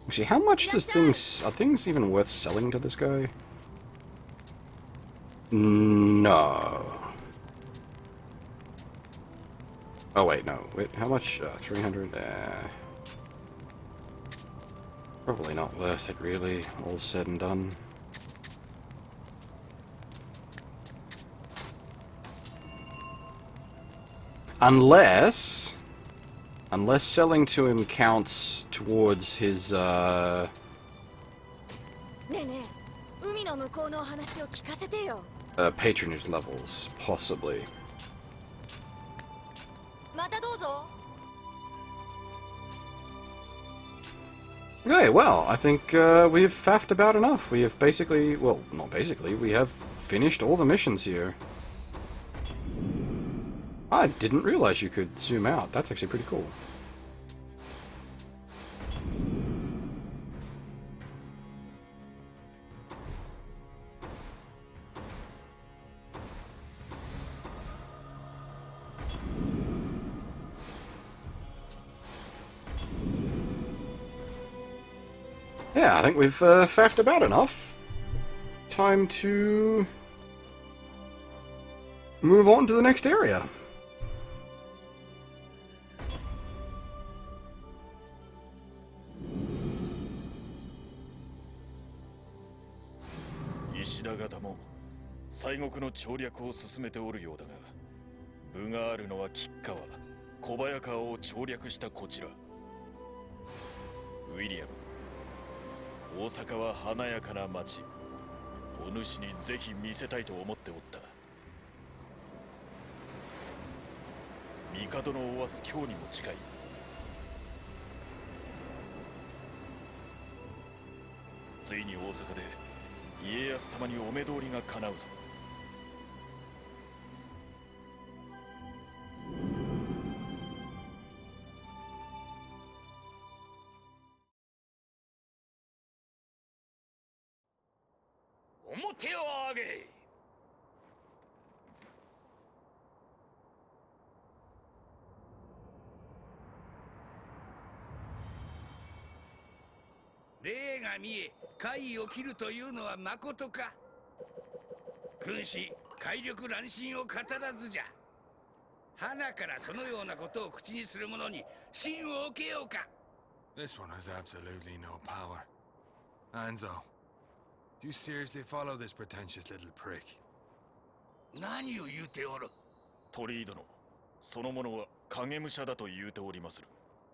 Actually, how much does are things even worth selling to this guy? No. Oh wait, no. Wait, how much? 300? Probably not worth it, really, all said and done. Unless selling to him counts towards his, patronage levels, possibly. Okay, well, I think we've faffed about enough. We have basically, well, not basically, we have finished all the missions here. I didn't realize you could zoom out. That's actually pretty cool. Yeah, I think we've faffed about enough. Time to move on to the next area.石田方も西国の調略を進めておるようだが、分があるのは吉川、小早川を調略したこちら。ウィリアム、大阪は華やかな町。お主にぜひ見せたいと思っておった。帝のおわす今日にも近い。ついに大阪で家康様にお目通りが叶うぞ。面を上げ。霊が見え、怪異を切るというのはまことか。君子、怪力乱心を語らずじゃ。花からそのようなことを口にする者に信を受けようか。This one has absolutely no power. Anzo, do you seriously follow this pretentious little prick? 何を言うておる。鳥居殿、その者は影武者だと言うておりまする。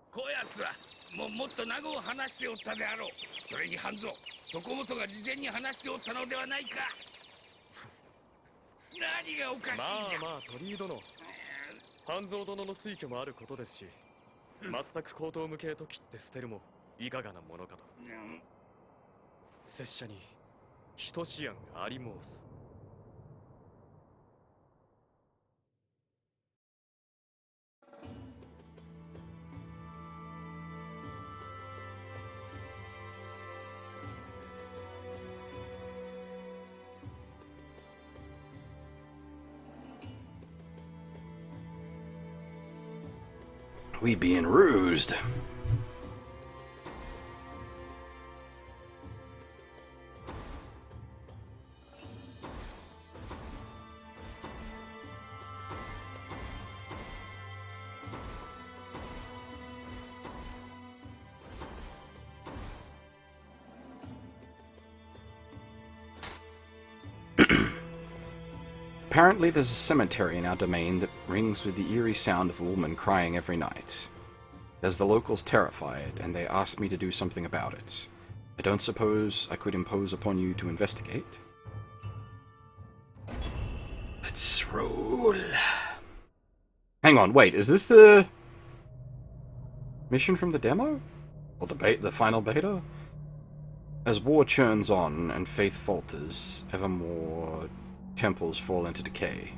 こやつはもっと名護を話しておったであろう。それに半蔵、そこもとが事前に話しておったのではないか。何がおかしいじゃ。まあ鳥居殿、半蔵殿の推挙もあることですし、全く口頭無形と切って捨てるもいかがなものかと。拙者に等し案があり申す。We being rused. Apparently there's a cemetery in our domain that rings with the eerie sound of a woman crying every night. It has the locals terrified, and they asked me to do something about it. I don't suppose I could impose upon you to investigate? Let's roll. Hang on, wait, is this the mission from the demo? Or the final beta? As war churns on and faith falters, ever more temples fall into decay.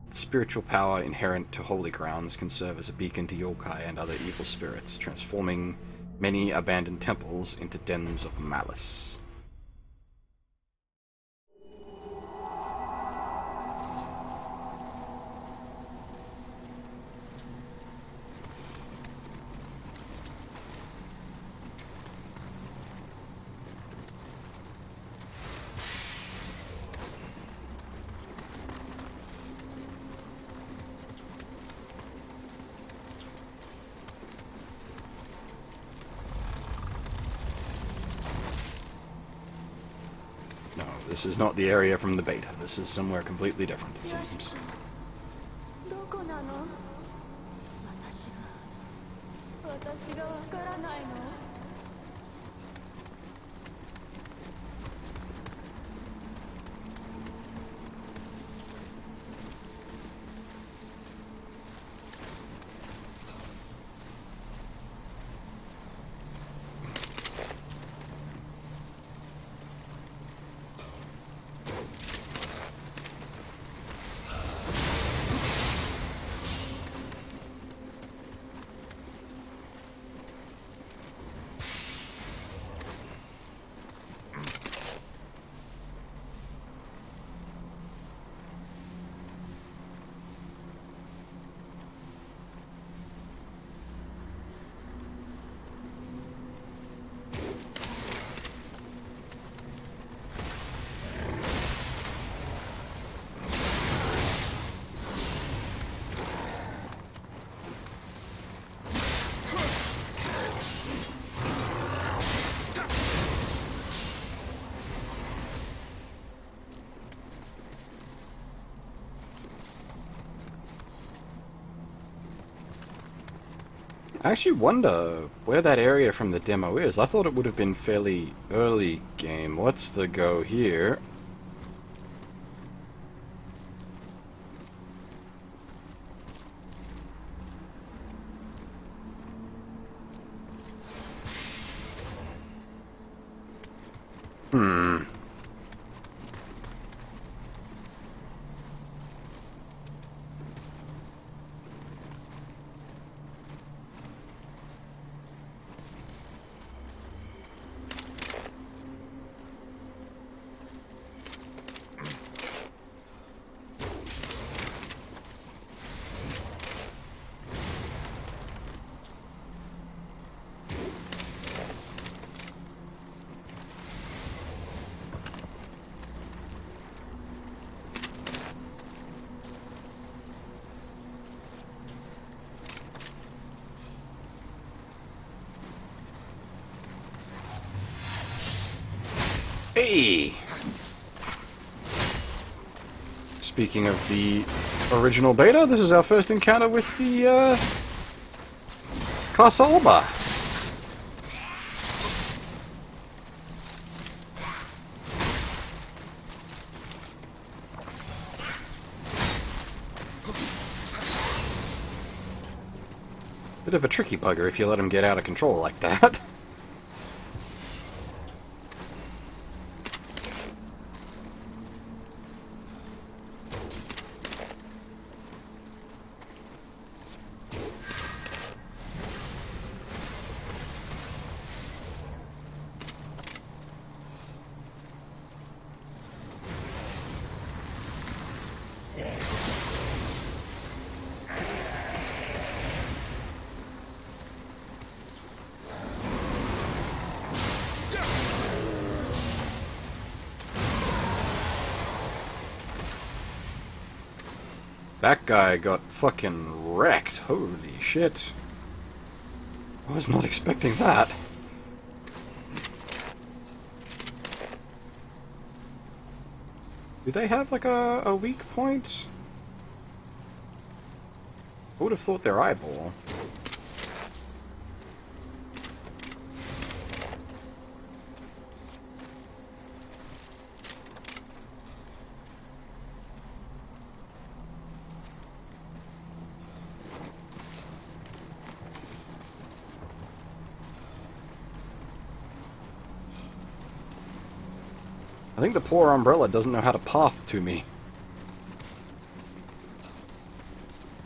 The spiritual power inherent to holy grounds can serve as a beacon to yokai and other evil spirits, transforming many abandoned temples into dens of malice. This is not the area from the beta. This is somewhere completely different, it seems. どこなの？私がわからないの？ I actually wonder where that area from the demo is. I thought it would have been fairly early game. What's the go here? Hey! Speaking of the original beta, this is our first encounter with the, Kasalba. Bit of a tricky bugger if you let him get out of control like that. That guy got fucking wrecked. Holy shit. I was not expecting that. Do they have like a weak point? I would have thought their eyeball. I think the poor umbrella doesn't know how to path to me.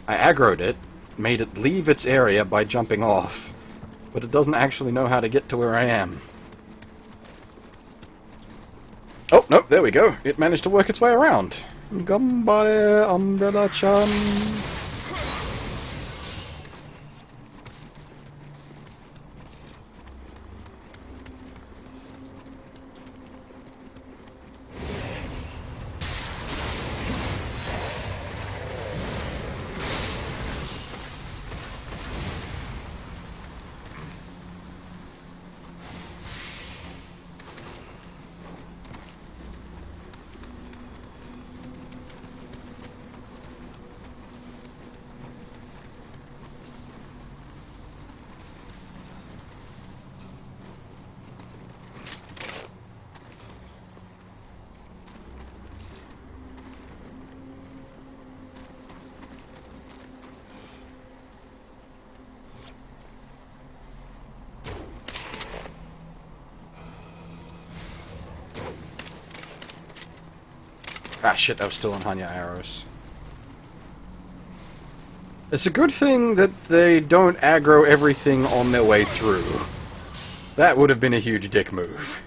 I aggroed it, made it leave its area by jumping off, but it doesn't actually know how to get to where I am. Oh, no, there we go. It managed to work its way around. Gambare, umbrella-chan. Ah, shit, that was still on Hanya arrows. It's a good thing that they don't aggro everything on their way through. That would have been a huge dick move.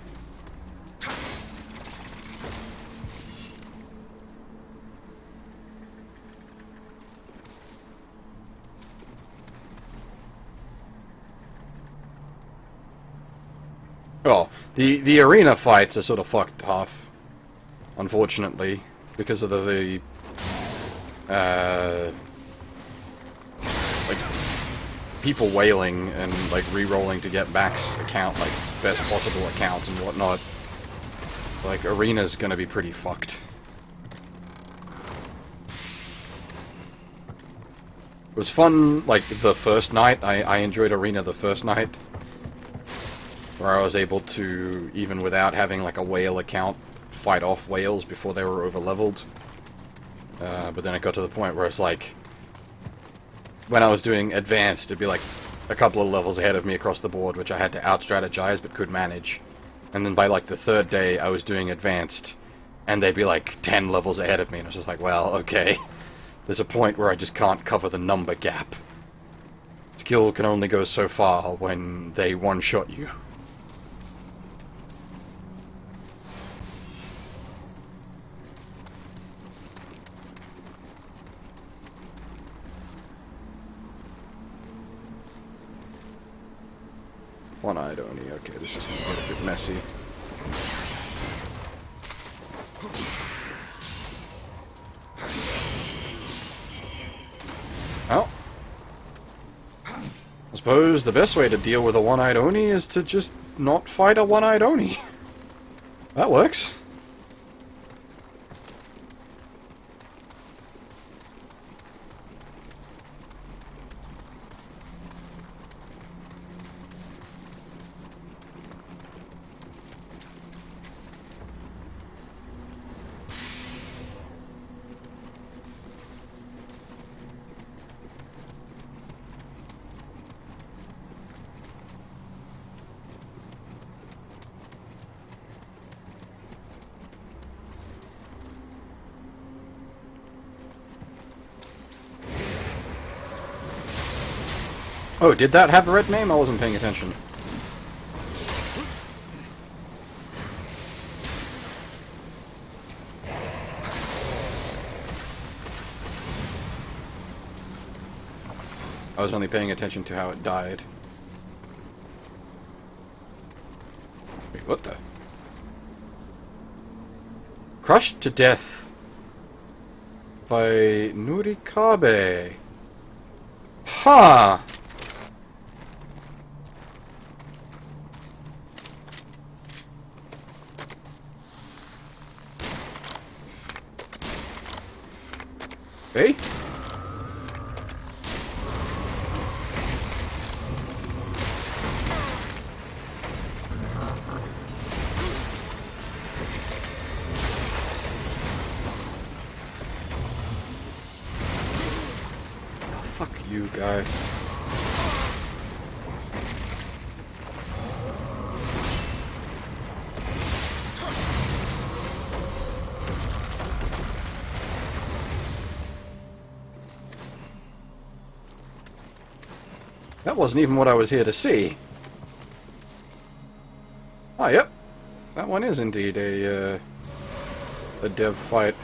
Oh, the arena fights are sort of fucked off. Unfortunately, because of the like people wailing and like re-rolling to get max account, like best possible accounts and whatnot. Like arena's gonna be pretty fucked. It was fun, like the first night. I enjoyed arena the first night, where I was able to, even without having like a whale account, fight off whales before they were over-leveled. But then it got to the point where it's like, when I was doing advanced, it'd be like a couple of levels ahead of me across the board, which I had to out-strategize but could manage. And then by like the third day, I was doing advanced, and they'd be like 10 levels ahead of me, and I was just like, well, okay. There's a point where I just can't cover the number gap. Skill can only go so far when they one-shot you. One-eyed Oni. Okay, this is gonna get a bit messy. Well, I suppose the best way to deal with a one-eyed Oni is to just not fight a one-eyed Oni. That works. Oh, did that have a red name? I wasn't paying attention. I was only paying attention to how it died. Wait, what the? Crushed to death by Nurikabe. Huh. Hey? Fuck you, guy. That wasn't even what I was here to see. Ah, yep. That one is indeed a dev fight.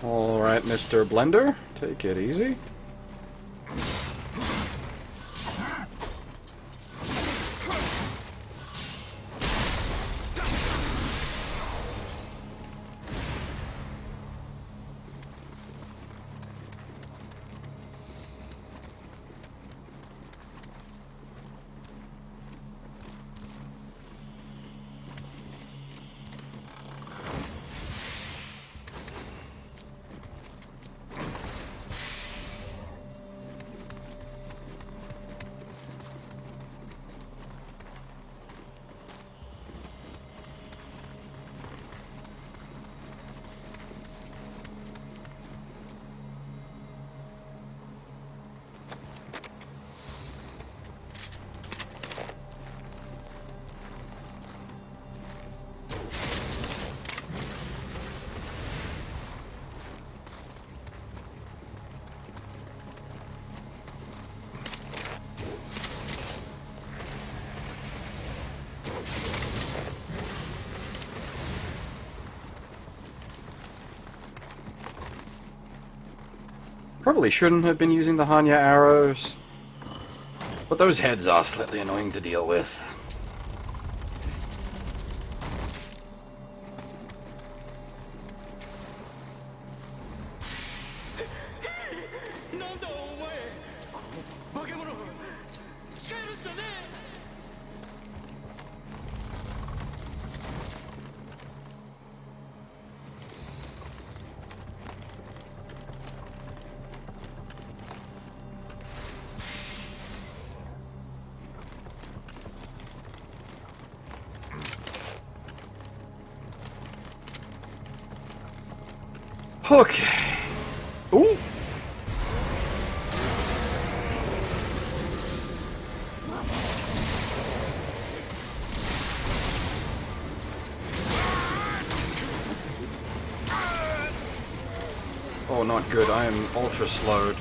Alright, Mr. Blender, take it easy. Probably shouldn't have been using the Hanya arrows, but those heads are slightly annoying to deal with. Okay. Ooh. Oh, not good. I am ultra slowed.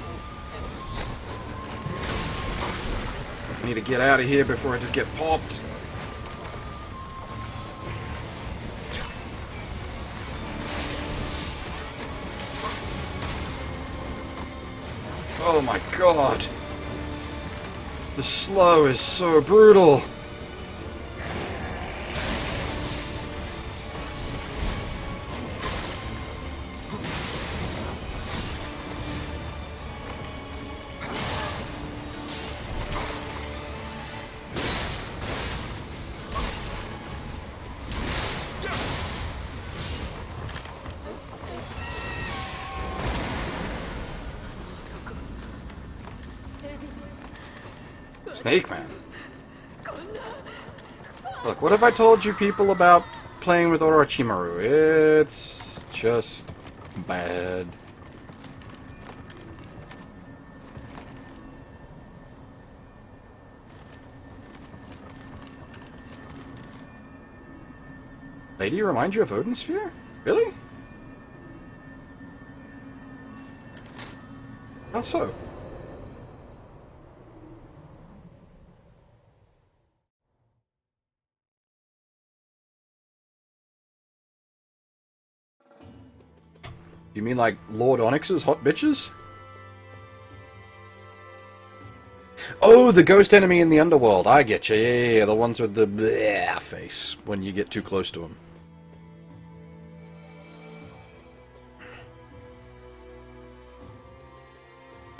I need to get out of here before I just get popped. Oh my god. The slow is so brutal. Snake Man. Look, what have I told you people about playing with Orochimaru? It's just bad. Lady remind you of Odin Sphere? Really? How so? You mean like Lord Onyx's hot bitches? Oh, the ghost enemy in the underworld. I get you. Yeah, the ones with the bleh face when you get too close to them.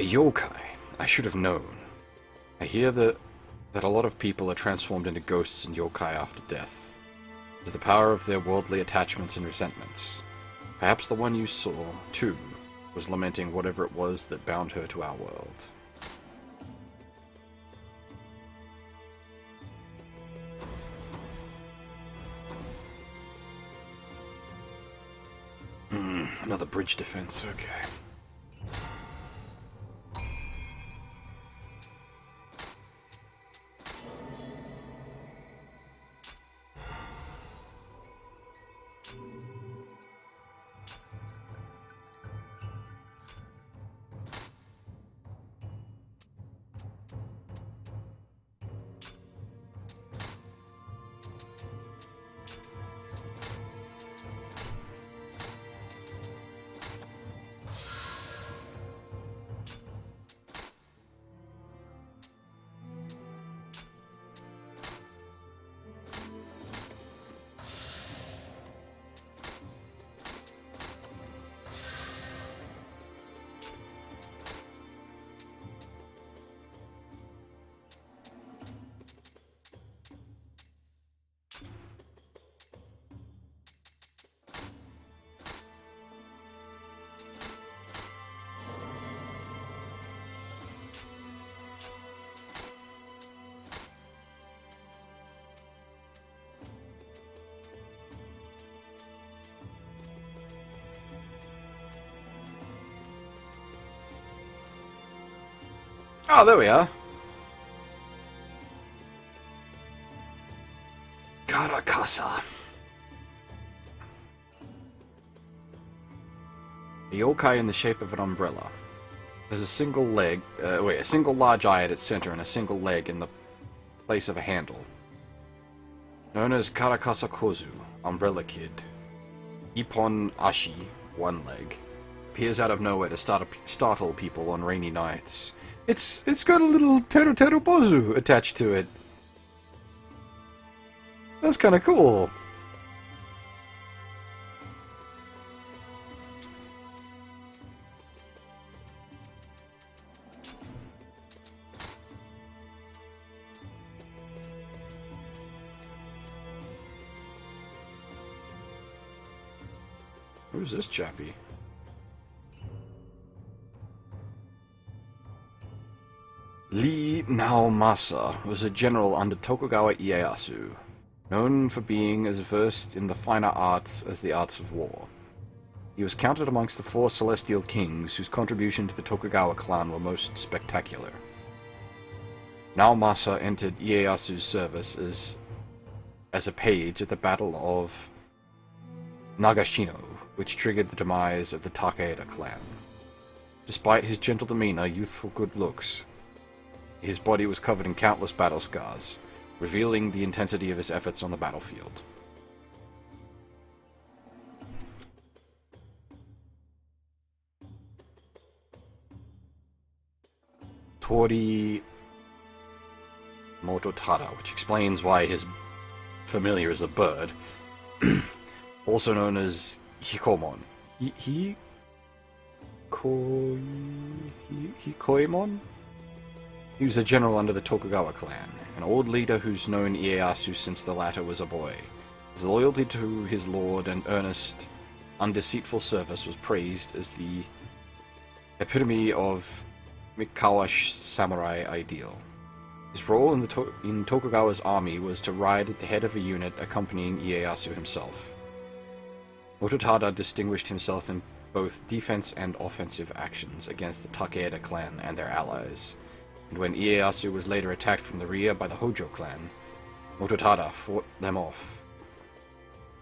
A yokai. I should have known. I hear that a lot of people are transformed into ghosts and yokai after death. It is the power of their worldly attachments and resentments. Perhaps the one you saw, too, was lamenting whatever it was that bound her to our world. Another bridge defense, okay. Oh, there we are. Karakasa. A yokai in the shape of an umbrella. There's a single leg, a single large eye at its center and a single leg in the place of a handle. Known as Karakasa Kozu, Umbrella Kid. Ippon Ashi, one leg. Appears out of nowhere to startle people on rainy nights. It's got a little Teru Teru Bozu attached to it. That's kind of cool. Who's this chappie? Lee Naomasa was a general under Tokugawa Ieyasu, known for being as versed in the finer arts as the arts of war. He was counted amongst the 4 celestial kings whose contribution to the Tokugawa clan were most spectacular. Naomasa entered Ieyasu's service as a page at the Battle of Nagashino, which triggered the demise of the Takeda clan. Despite his gentle demeanor, youthful good looks, his body was covered in countless battle scars, revealing the intensity of his efforts on the battlefield. Tori Mototada, which explains why his familiar is a bird, also known as Hikomon. Hikoimon? He was a general under the Tokugawa clan, an old leader who's known Ieyasu since the latter was a boy. His loyalty to his lord and earnest, undeceitful service was praised as the epitome of Mikawa samurai ideal. His role in Tokugawa's army was to ride at the head of a unit accompanying Ieyasu himself. Mototada distinguished himself in both defense and offensive actions against the Takeda clan and their allies. And when Ieyasu was later attacked from the rear by the Hojo clan, Mototada fought them off.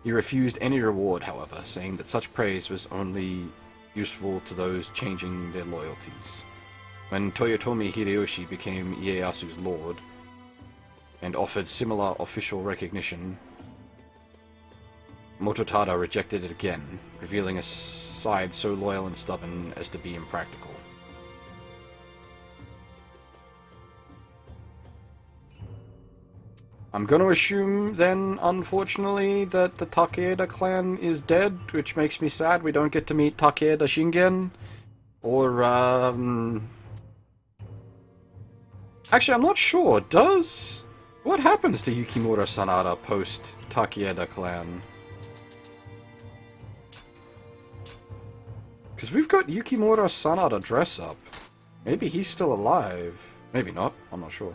He refused any reward, however, saying that such praise was only useful to those changing their loyalties. When Toyotomi Hideyoshi became Ieyasu's lord, and offered similar official recognition, Mototada rejected it again, revealing a side so loyal and stubborn as to be impractical. I'm going to assume, then, unfortunately, that the Takeda clan is dead, which makes me sad we don't get to meet Takeda Shingen, or, Actually, I'm not sure. What happens to Yukimura Sanada post Takieda clan? Because we've got Yukimura Sanada dress up. Maybe he's still alive. Maybe not. I'm not sure.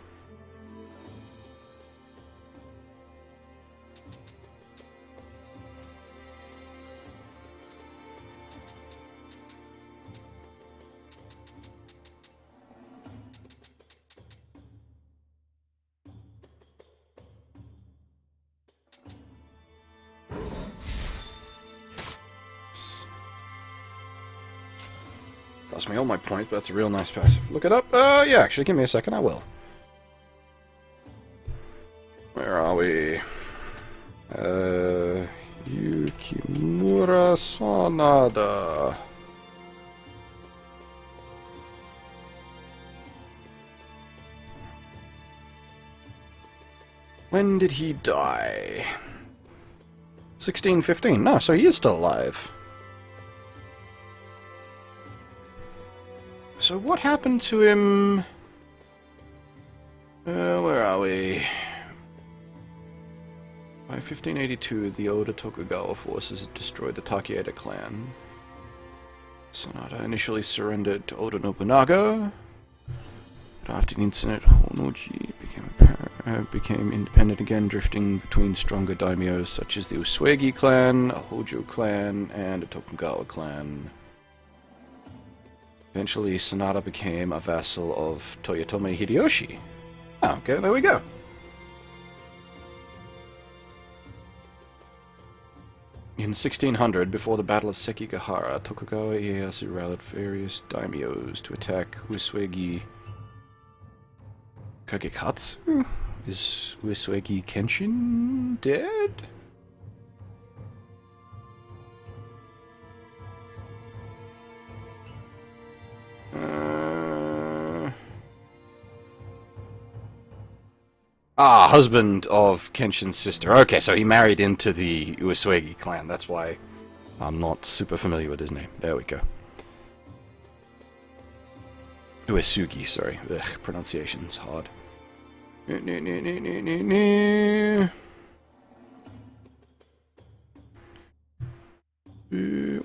Cost me all my points, but that's a real nice passive. Look it up. Yeah, actually, give me a second, I will. Where are we? Yukimura Sanada. When did he die? 1615. No, so he is still alive. So what happened to him? Where are we? By 1582, the Oda Tokugawa forces destroyed the Takieda clan. Sanada initially surrendered to Oda Nobunaga, but after the incident, Honnoji became independent again, drifting between stronger daimyos such as the Usuegi clan, a Hojo clan, and a Tokugawa clan. Eventually, Sanada became a vassal of Toyotomi Hideyoshi. Oh, okay, there we go. In 1600, before the Battle of Sekigahara, Tokugawa Ieyasu rallied various daimyos to attack Usuegi Kagekatsu? Is Usuegi Kenshin dead? Husband of Kenshin's sister. Okay, so he married into the Usuegi clan. That's why I'm not super familiar with his name. There we go. Uesugi, sorry. Ugh, pronunciation's hard.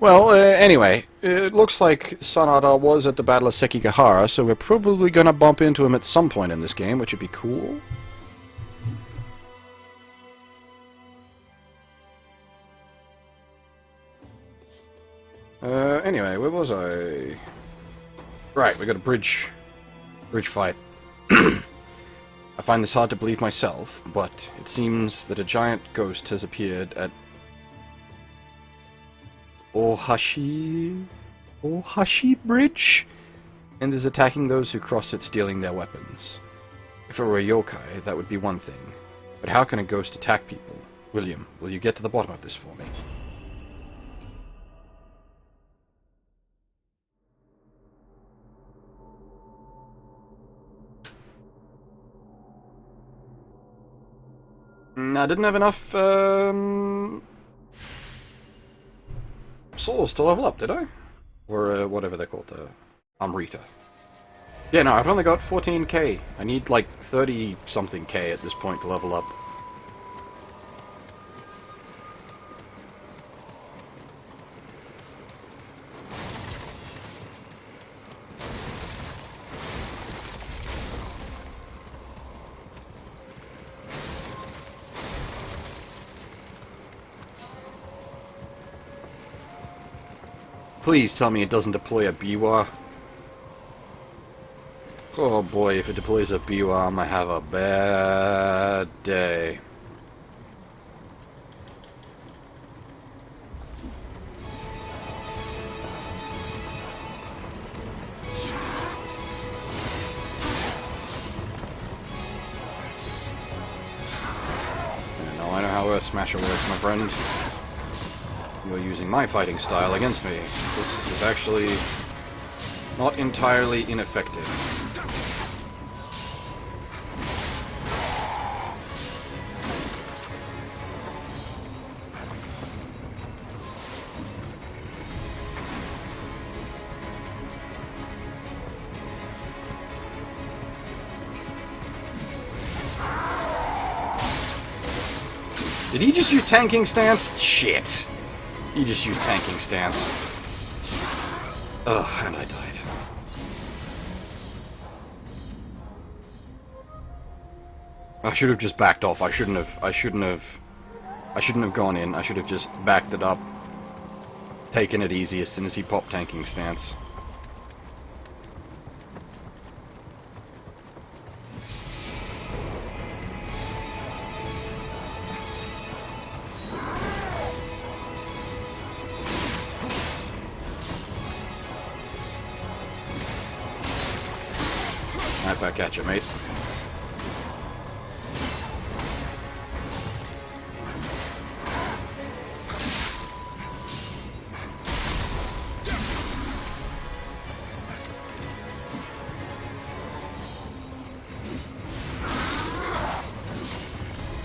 Well, anyway, it looks like Sanada was at the Battle of Sekigahara, so we're probably gonna bump into him at some point in this game, which would be cool. Anyway, where was I? Right, we got a bridge fight. I find this hard to believe myself, but it seems that a giant ghost has appeared at Ohashi Bridge, and is attacking those who cross it, stealing their weapons. If it were a yokai, that would be one thing, but how can a ghost attack people? William, will you get to the bottom of this for me? I didn't have enough souls to level up, did I? Or whatever they're called, Amrita. Yeah, no, I've only got 14k. I need like 30-something k at this point to level up. Please tell me it doesn't deploy a Biwa. Oh boy, if it deploys a Biwa, I'm gonna have a bad day. Now I know how Earth Smasher works, my friend. You're using my fighting style against me. This is actually not entirely ineffective. Did he just use tanking stance? Shit. He just used tanking stance. Ugh, and I died. I should have just backed off. I shouldn't have gone in. I should have just backed it up. Taken it easy as soon as he popped tanking stance. Right back at you, mate.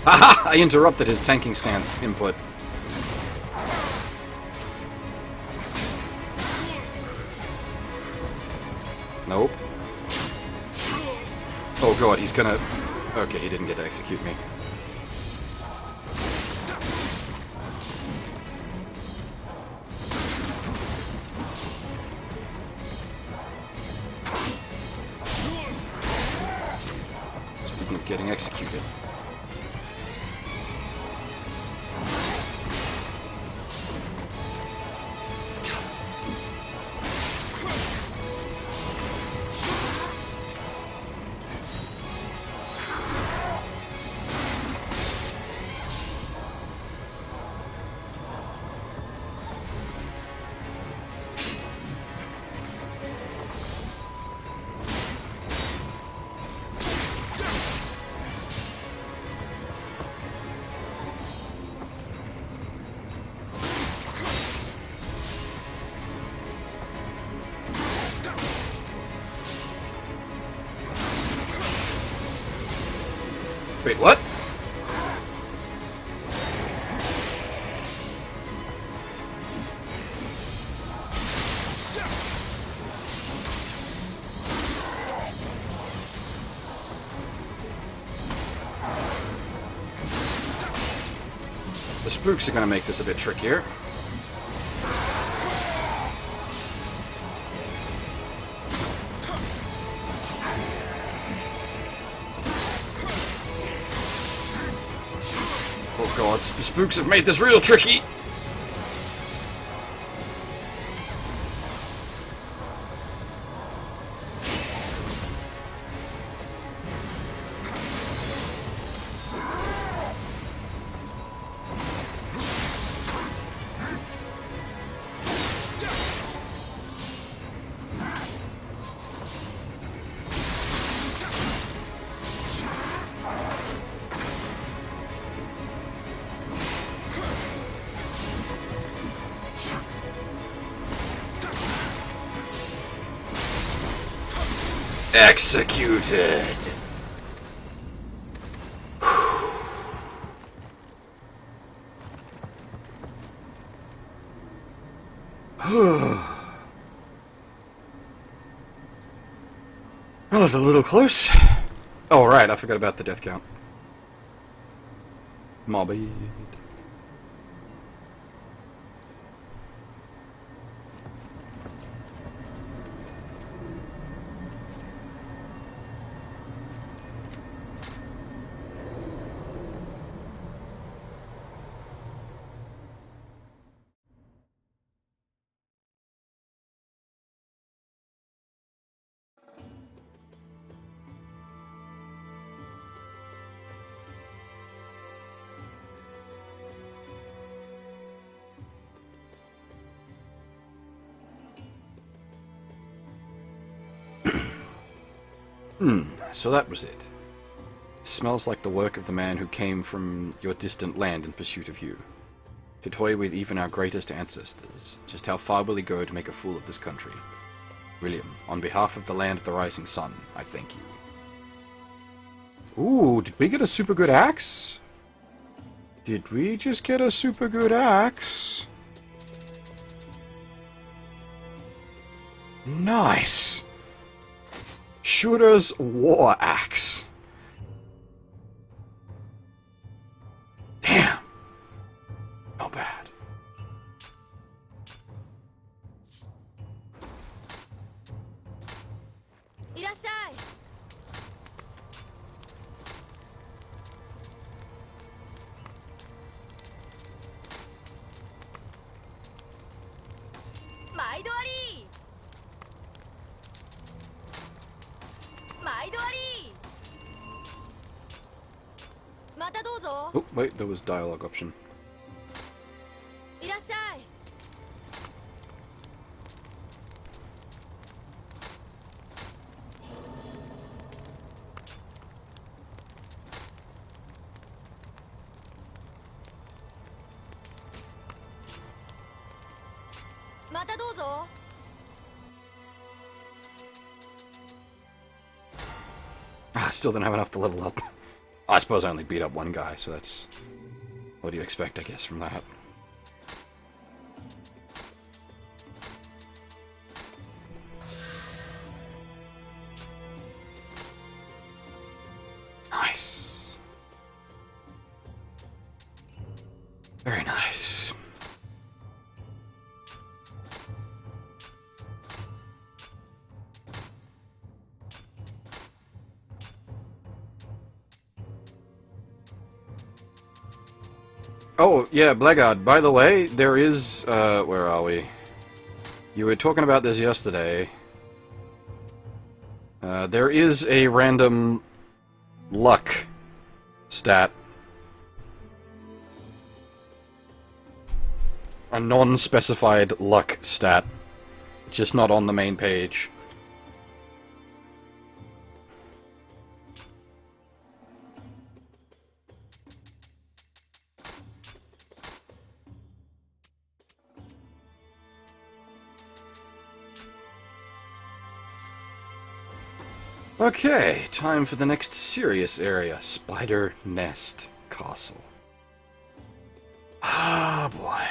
Haha! I interrupted his tanking stance input. Nope. Oh god, he's gonna... Okay, he didn't get to execute me. Speaking of getting executed. Wait, what? The spooks are gonna make this a bit trickier. Oh god, the spooks have made this real tricky! Executed! That was a little close. Oh, right, I forgot about the death count. Morbid. So that was it. Smells like the work of the man who came from your distant land in pursuit of you. To toy with even our greatest ancestors. Just how far will he go to make a fool of this country? William, on behalf of the land of the rising sun, I thank you. Ooh, did we get a super good axe? Did we just get a super good axe? Nice! Shooter's War Axe. Damn. いらっしゃい。毎度あり。毎度あり。またどうぞ。 Oh, wait, there was dialogue option. いらっしゃい。またどうぞ。 Ah, still didn't have enough to level up. I suppose I only beat up one guy, so that's... What do you expect, I guess, from that? Nice. Very nice. Oh, yeah, Blackguard, by the way, there is, where are we? You were talking about this yesterday. There is a random luck stat. A non-specified luck stat. It's just not on the main page. Okay, time for the next serious area, Spider Nest Castle. Ah, boy.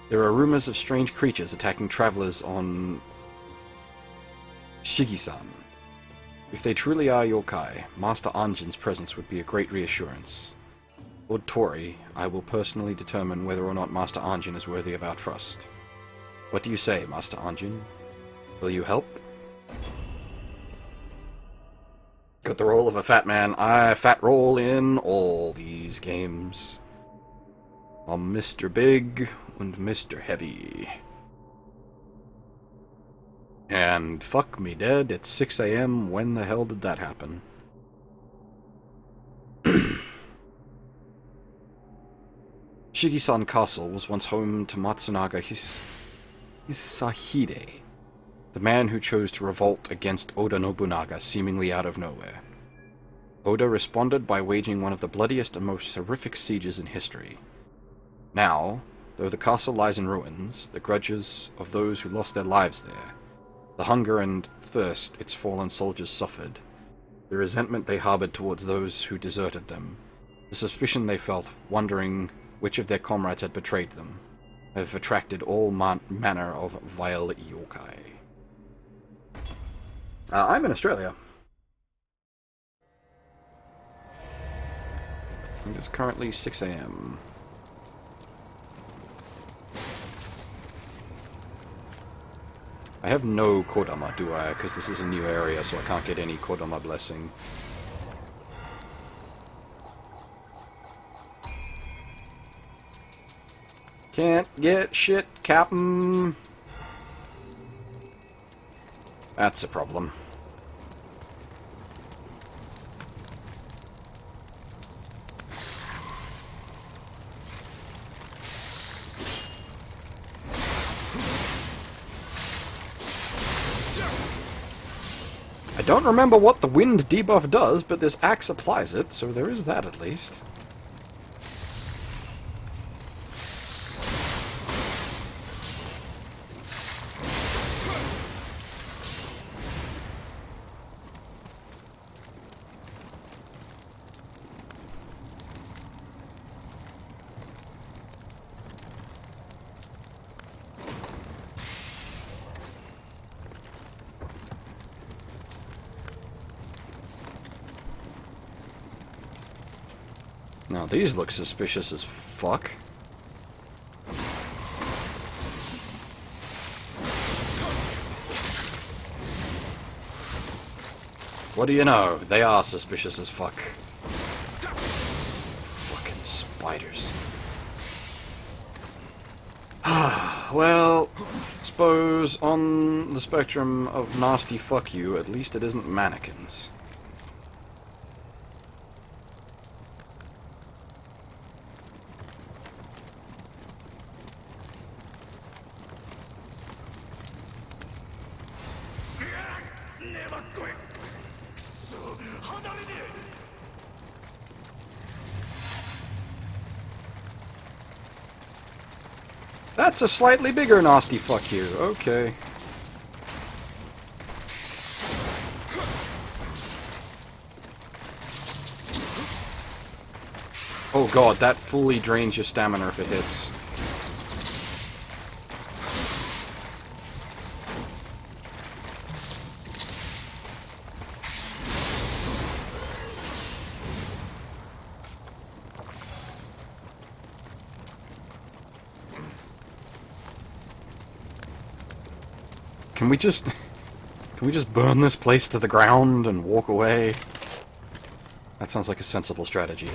There are rumors of strange creatures attacking travelers on Shigi-san. If they truly are yokai, Master Anjin's presence would be a great reassurance. Lord Tori, I will personally determine whether or not Master Anjin is worthy of our trust. What do you say, Master Anjin? Will you help? Got the role of a fat man. I fat roll in all these games. I'm Mr. Big and Mr. Heavy. And fuck me dead, it's 6 AM. When the hell did that happen? Shigi-san Castle was once home to Matsunaga Hisahide, the man who chose to revolt against Oda Nobunaga seemingly out of nowhere. Oda responded by waging one of the bloodiest and most horrific sieges in history. Now, though the castle lies in ruins, the grudges of those who lost their lives there, the hunger and thirst its fallen soldiers suffered, the resentment they harbored towards those who deserted them, the suspicion they felt, wondering which of their comrades had betrayed them, have attracted all manner of vile yokai. I'm in Australia. It is currently 6 AM. I have no Kodama, do I? Because this is a new area, so I can't get any Kodama blessing. Can't get shit, Captain. That's a problem. I don't remember what the wind debuff does, but this axe applies it, so there is that at least. Now these look suspicious as fuck. What do you know? They are suspicious as fuck. Fucking spiders. Well, suppose on the spectrum of nasty fuck you, at least it isn't mannequins. That's a slightly bigger nasty fuck you. Okay. Oh god, that fully drains your stamina if it hits. Can we just burn this place to the ground and walk away? That sounds like a sensible strategy.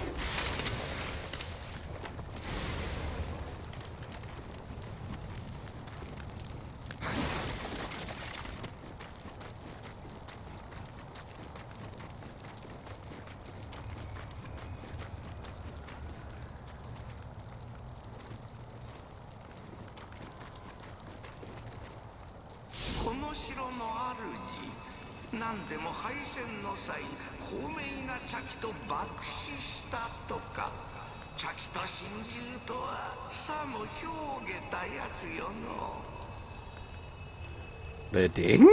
The ding?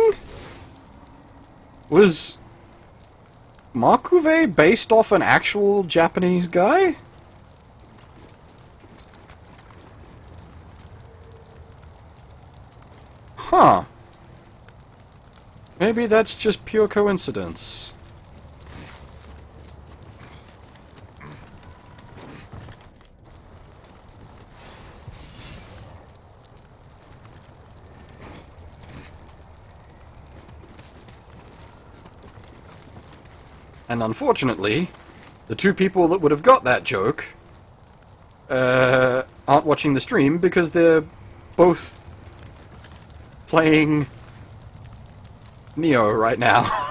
Was Makuve based off an actual Japanese guy? Huh. Maybe that's just pure coincidence. And unfortunately, the two people that would have got that joke aren't watching the stream because they're both playing Nioh right now.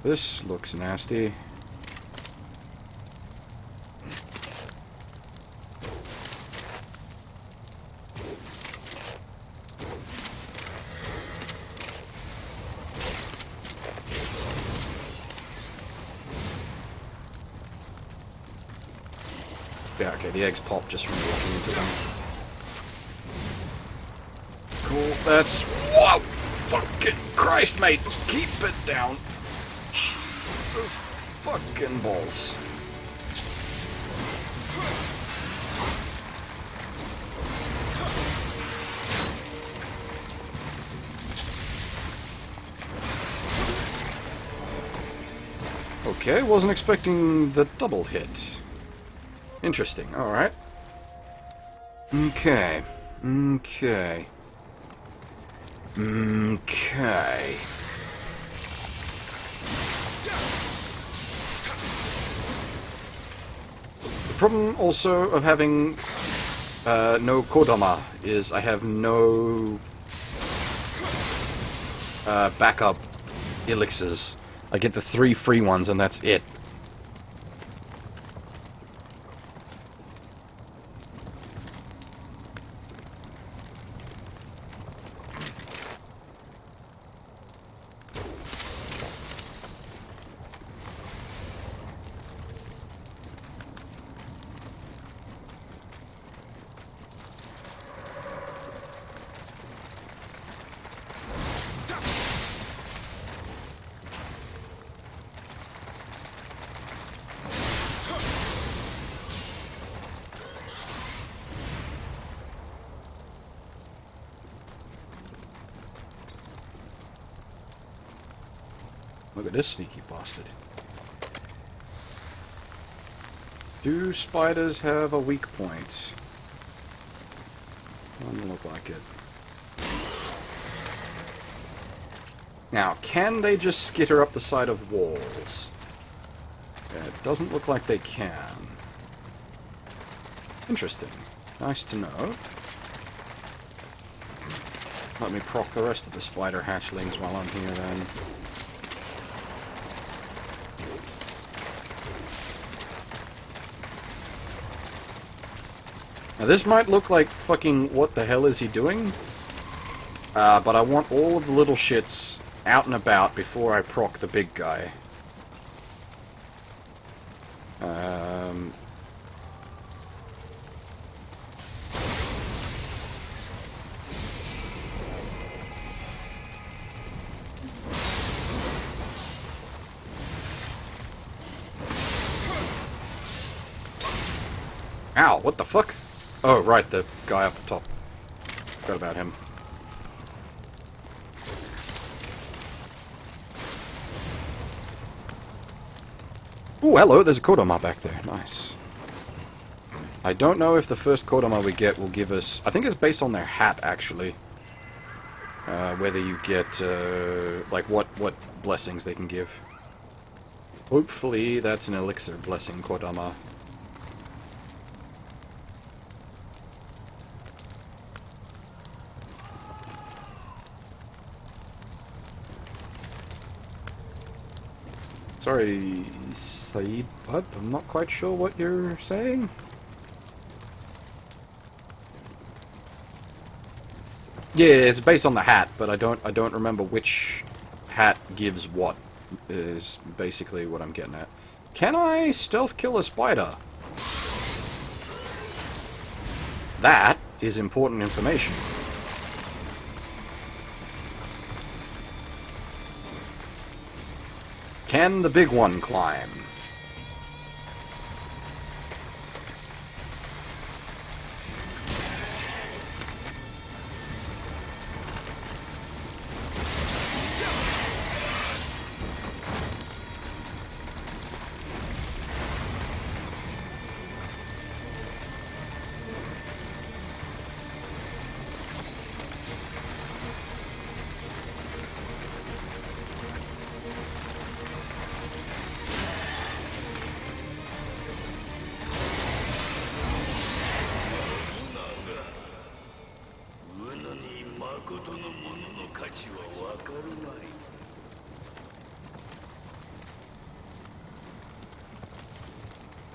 This looks nasty. Yeah, okay, the eggs pop just from walking into them. Cool, that's... Whoa! Fucking Christ, mate! Keep it down! Jesus fucking balls. Okay, wasn't expecting the double hit. Interesting, alright. Okay. Okay. Okay. The problem also of having no Kodama is I have no backup elixirs. I get the 3 free ones and that's it. Look at this sneaky bastard. Do spiders have a weak point? Doesn't look like it. Now, can they just skitter up the side of walls? Yeah, it doesn't look like they can. Interesting. Nice to know. Let me proc the rest of the spider hatchlings while I'm here then. Now this might look like fucking what the hell is he doing? But I want all of the little shits out and about before I proc the big guy. Ow, what the fuck? Oh, right, the guy up the top. Forgot about him. Ooh, hello, there's a Kodama back there. Nice. I don't know if the first Kodama we get will give us... I think it's based on their hat, actually. Whether you get, like, what blessings they can give. Hopefully that's an elixir blessing Kodama. Sorry, Saeed, but I'm not quite sure what you're saying. Yeah, it's based on the hat, but I don't remember which hat gives what, is basically what I'm getting at. Can I stealth kill a spider? That is important information. Can the big one climb?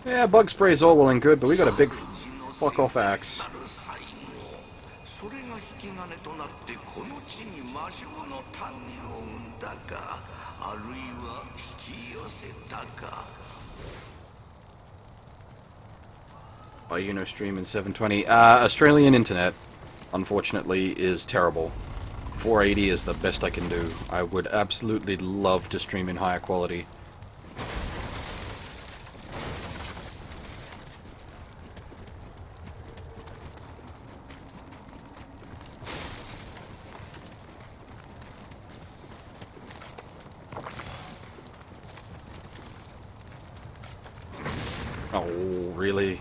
Yeah, bug spray's all well and good, but we got a big fuck-off axe. Oh, you know, stream in 720. Australian internet, unfortunately, is terrible. 480 is the best I can do. I would absolutely love to stream in higher quality. Oh, really?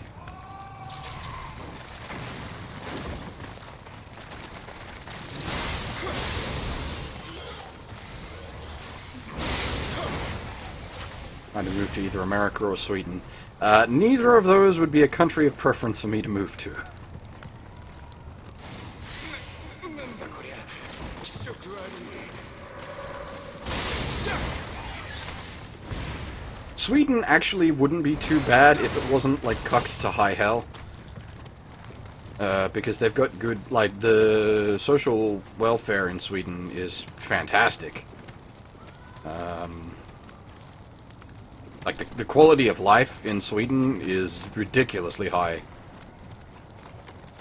I'd move to either America or Sweden. Neither of those would be a country of preference for me to move to. Sweden actually wouldn't be too bad if it wasn't, like, cucked to high hell. Because they've got good, like, the social welfare in Sweden is fantastic. Like, the quality of life in Sweden is ridiculously high.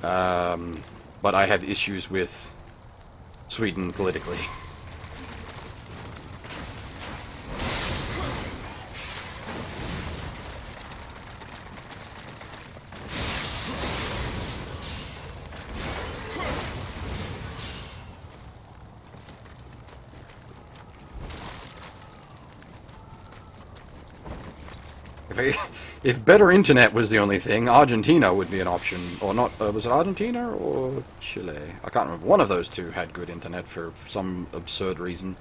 But I have issues with Sweden politically. If better internet was the only thing, Argentina would be an option. Or not, was it Argentina or Chile? I can't remember. One of those two had good internet for some absurd reason.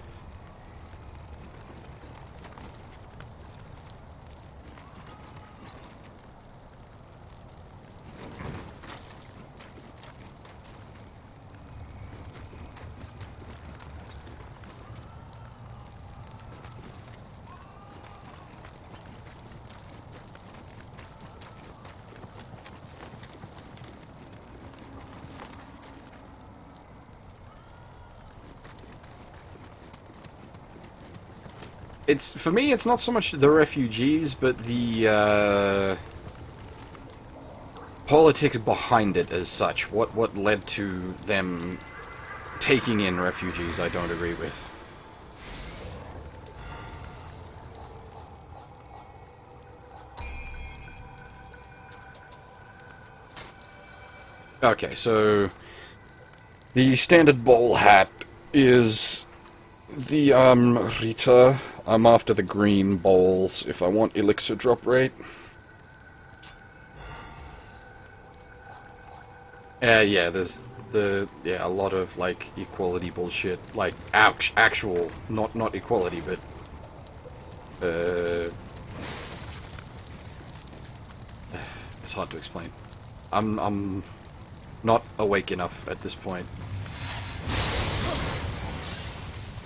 It's, for me, it's not so much the refugees, but the, politics behind it as such. What led to them taking in refugees, I don't agree with. Okay, so the standard bowl hat is the Rita. I'm after the green bowls if I want elixir drop rate. Yeah, there's a lot of like equality bullshit, like actual, not equality, but it's hard to explain. I'm not awake enough at this point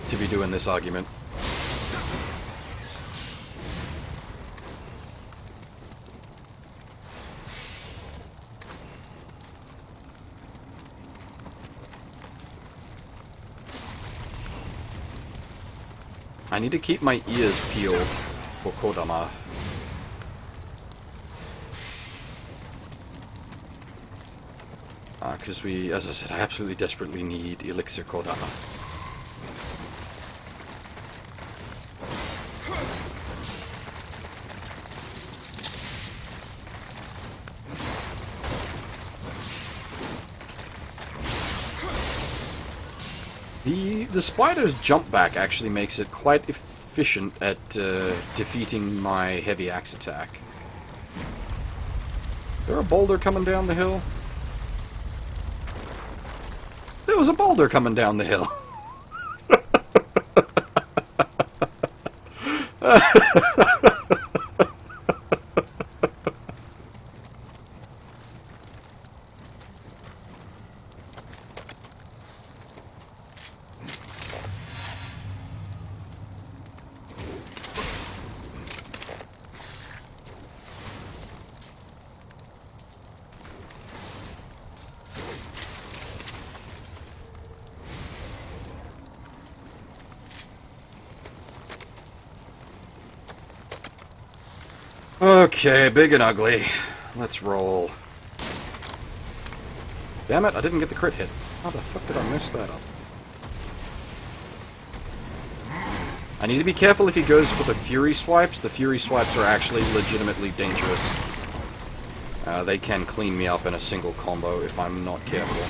to be doing this argument. I need to keep my ears peeled for Kodama. Because we, as I said, I absolutely desperately need Elixir Kodama. The spider's jump back actually makes it quite efficient at defeating my heavy axe attack. Is there a boulder coming down the hill? There was a boulder coming down the hill. Okay, big and ugly. Let's roll. Damn it, I didn't get the crit hit. How the fuck did I mess that up? I need to be careful if he goes for the Fury Swipes. The Fury Swipes are actually legitimately dangerous. They can clean me up in a single combo if I'm not careful.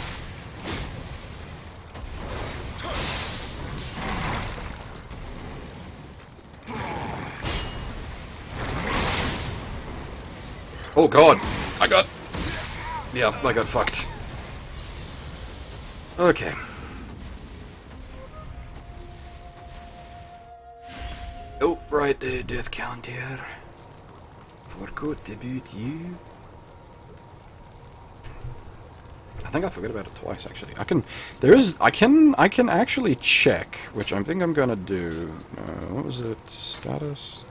Oh god! I got fucked. Okay. Oh, right, death count here. Forgot about you. I think I forgot about it twice, actually. I can actually check, which I think I'm gonna do. What was it? Status?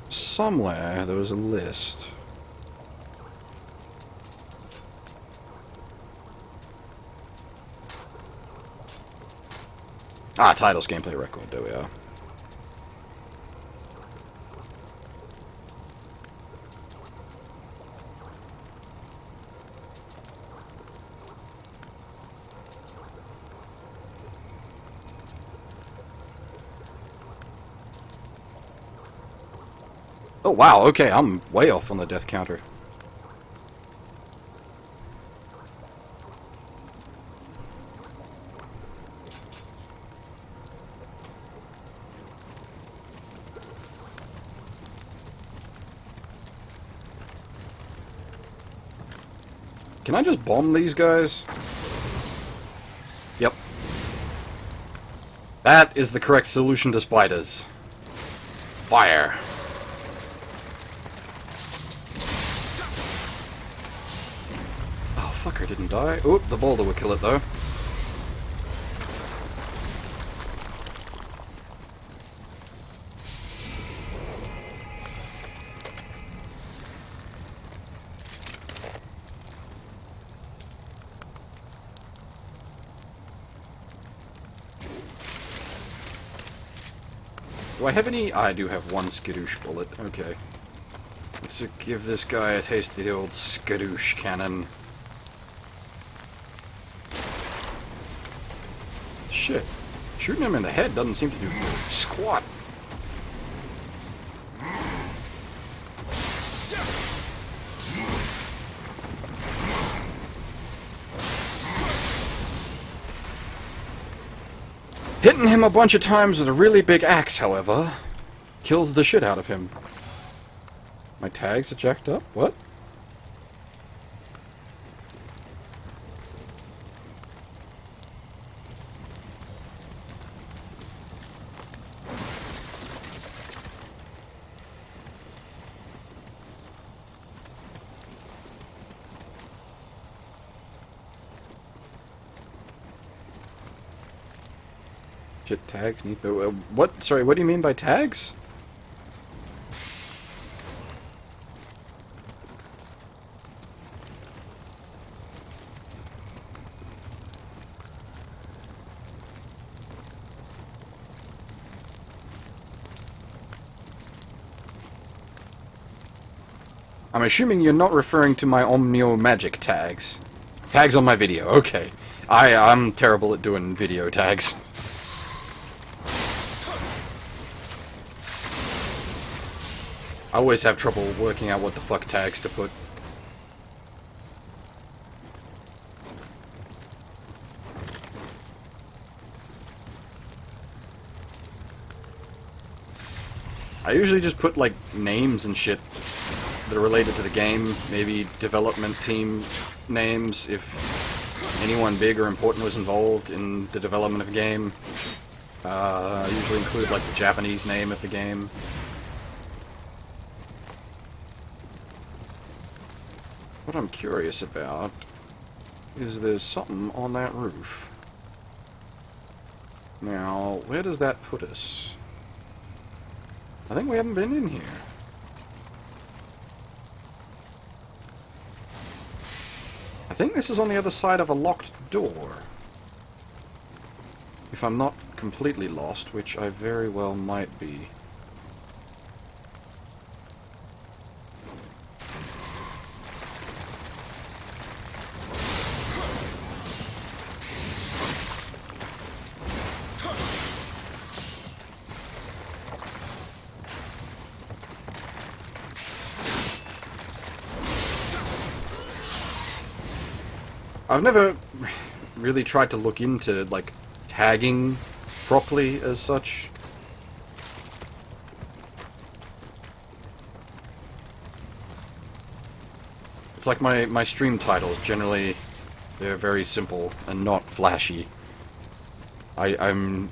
Somewhere there was a list. Titles, gameplay record, there we are. Oh wow, okay, I'm way off on the death counter. Can I just bomb these guys? Yep. That is the correct solution to spiders. Fire. Oh, fucker didn't die. Oop, the boulder will kill it, though. Do I have any? I do have one skadoosh bullet. Okay. Let's give this guy a taste of the old skadoosh cannon. Shit. Shooting him in the head doesn't seem to do squat. Hitting him a bunch of times with a really big axe, however, kills the shit out of him. My tags are jacked up? What? Shit, tags need the... what? Sorry, what do you mean by tags? I'm assuming you're not referring to my Omnio magic tags. Tags on my video, okay. I'm terrible at doing video tags. I always have trouble working out what the fuck tags to put. I usually just put, like, names and shit that are related to the game. Maybe development team names, if anyone big or important was involved in the development of a game. I usually include, like, the Japanese name of the game. What I'm curious about is there's something on that roof. Now, where does that put us? I think we haven't been in here. I think this is on the other side of a locked door. If I'm not completely lost, which I very well might be. I've never really tried to look into, like, tagging properly as such. It's like my stream titles, generally, they're very simple and not flashy. I'm...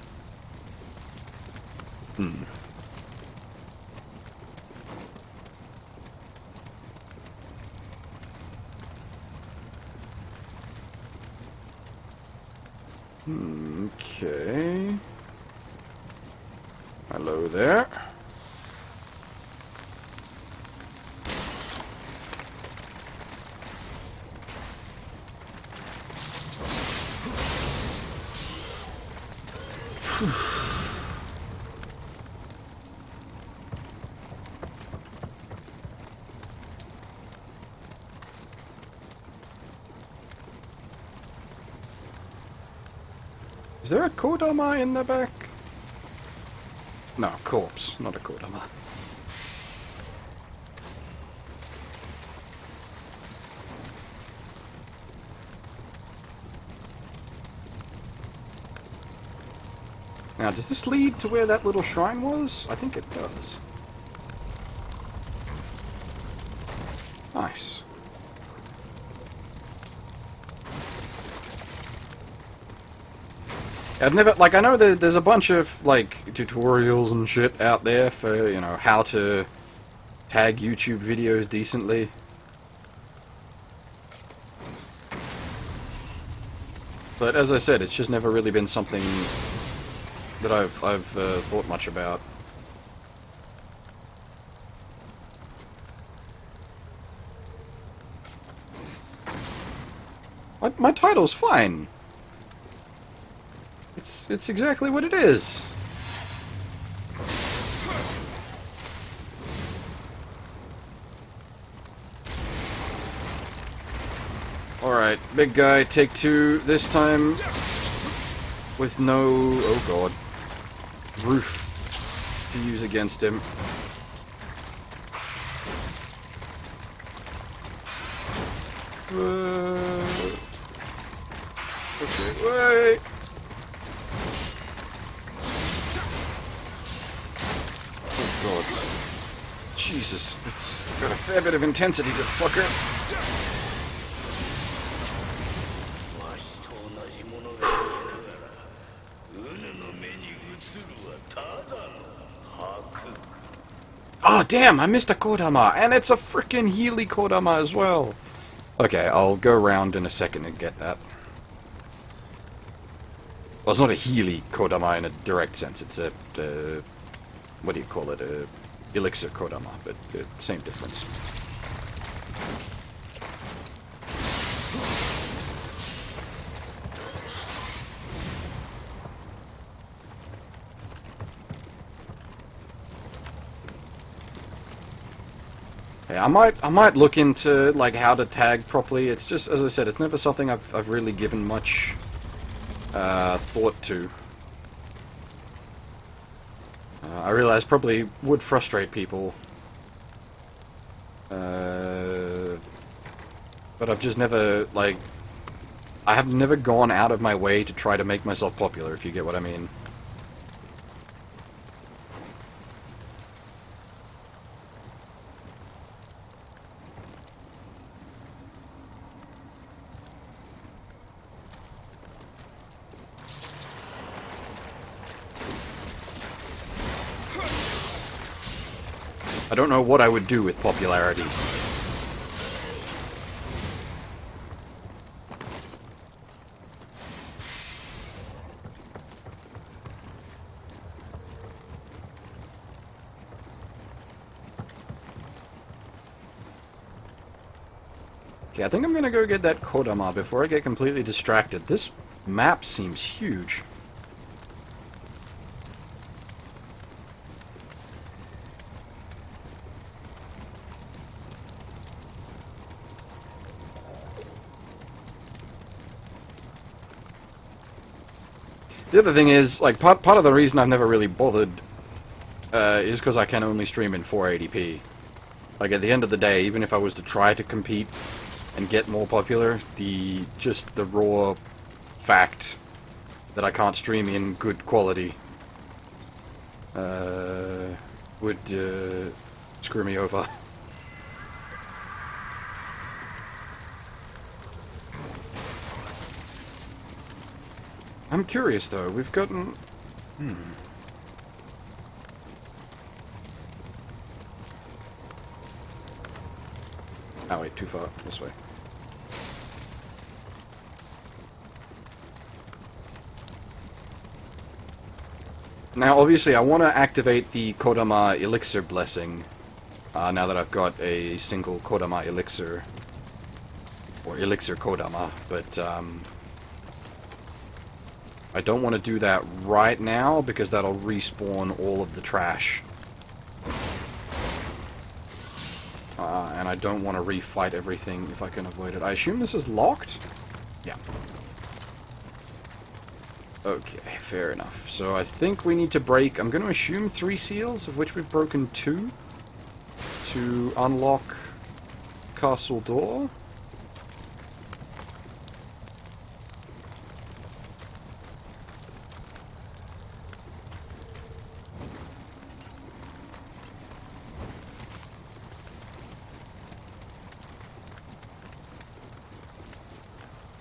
Okay. Hello there. Is there a Kodama in the back? No, corpse, not a Kodama. Now, does this lead to where that little shrine was? I think it does. Nice. I've never, like, I know that there's a bunch of, like, tutorials and shit out there for, you know, how to tag YouTube videos decently. But as I said, it's just never really been something that I've thought much about. My title's fine. It's exactly what it is. Alright, big guy, take two, this time with no, oh god, roof to use against him. Okay, wait! Oh god. Jesus, it's got a fair bit of intensity to the fucker. Oh damn, I missed a Kodama, and it's a freaking Healy Kodama as well. Okay, I'll go around in a second and get that. Well, it's not a Healy Kodama in a direct sense, it's a, what do you call it, a Elixir Kodama, but same difference. Yeah, I might look into like how to tag properly. It's just, as I said, it's never something I've really given much thought to. I realize probably would frustrate people, but I've just never like I have never gone out of my way to try to make myself popular, if you get what I mean. I don't know what I would do with popularity. Okay, I think I'm gonna go get that Kodama before I get completely distracted. This map seems huge. The other thing is, like, part of the reason I've never really bothered is because I can only stream in 480p. Like, at the end of the day, even if I was to try to compete and get more popular, the raw fact that I can't stream in good quality would screw me over. I'm curious though, we've gotten... Oh wait, too far. This way. Now obviously I want to activate the Kodama Elixir Blessing, now that I've got a single Kodama Elixir, or Elixir Kodama, but I don't want to do that right now because that'll respawn all of the trash. And I don't want to refight everything if I can avoid it. I assume this is locked? Yeah. Okay, fair enough. So I think we need to break, I'm going to assume 3 seals, of which we've broken 2, to unlock castle door.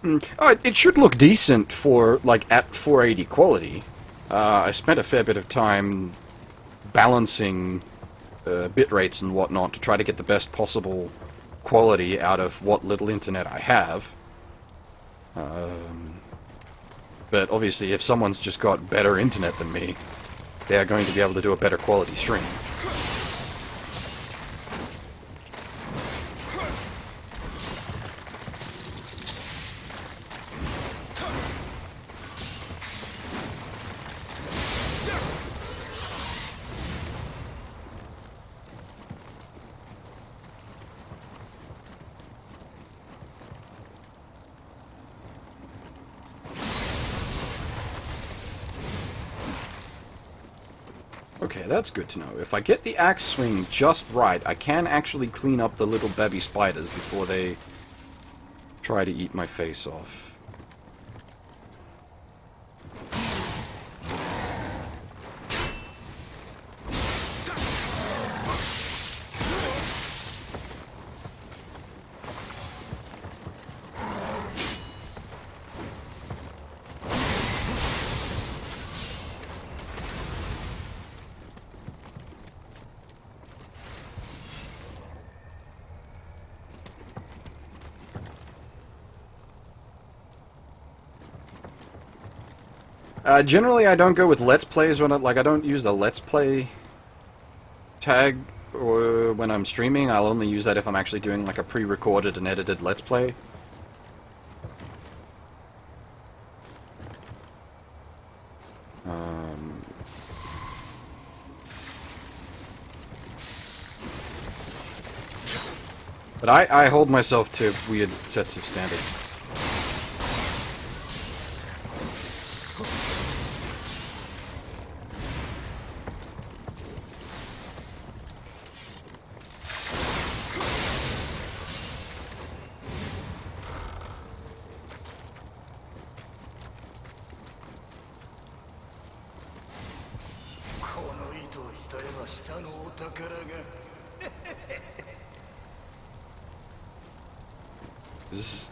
Oh, it should look decent for, like, at 480 quality. I spent a fair bit of time balancing bit rates and whatnot to try to get the best possible quality out of what little internet I have. But obviously, if someone's just got better internet than me, they are going to be able to do a better quality stream. Okay, that's good to know. If I get the axe swing just right, I can actually clean up the little baby spiders before they try to eat my face off. Generally, I don't go with Let's Plays when I don't use the Let's Play tag or when I'm streaming. I'll only use that if I'm actually doing like a pre-recorded and edited Let's Play. But I hold myself to weird sets of standards.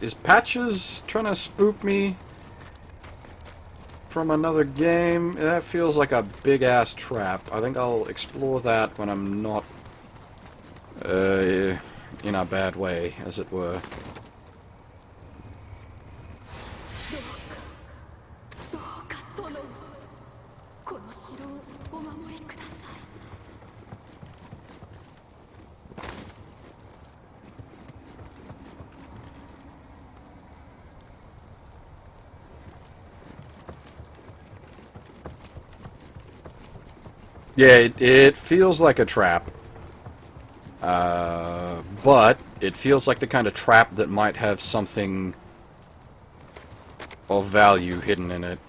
Is Patches trying to spook me from another game? That feels like a big-ass trap. I think I'll explore that when I'm not in a bad way, as it were. Yeah, it feels like a trap. But it feels like the kind of trap that might have something of value hidden in it.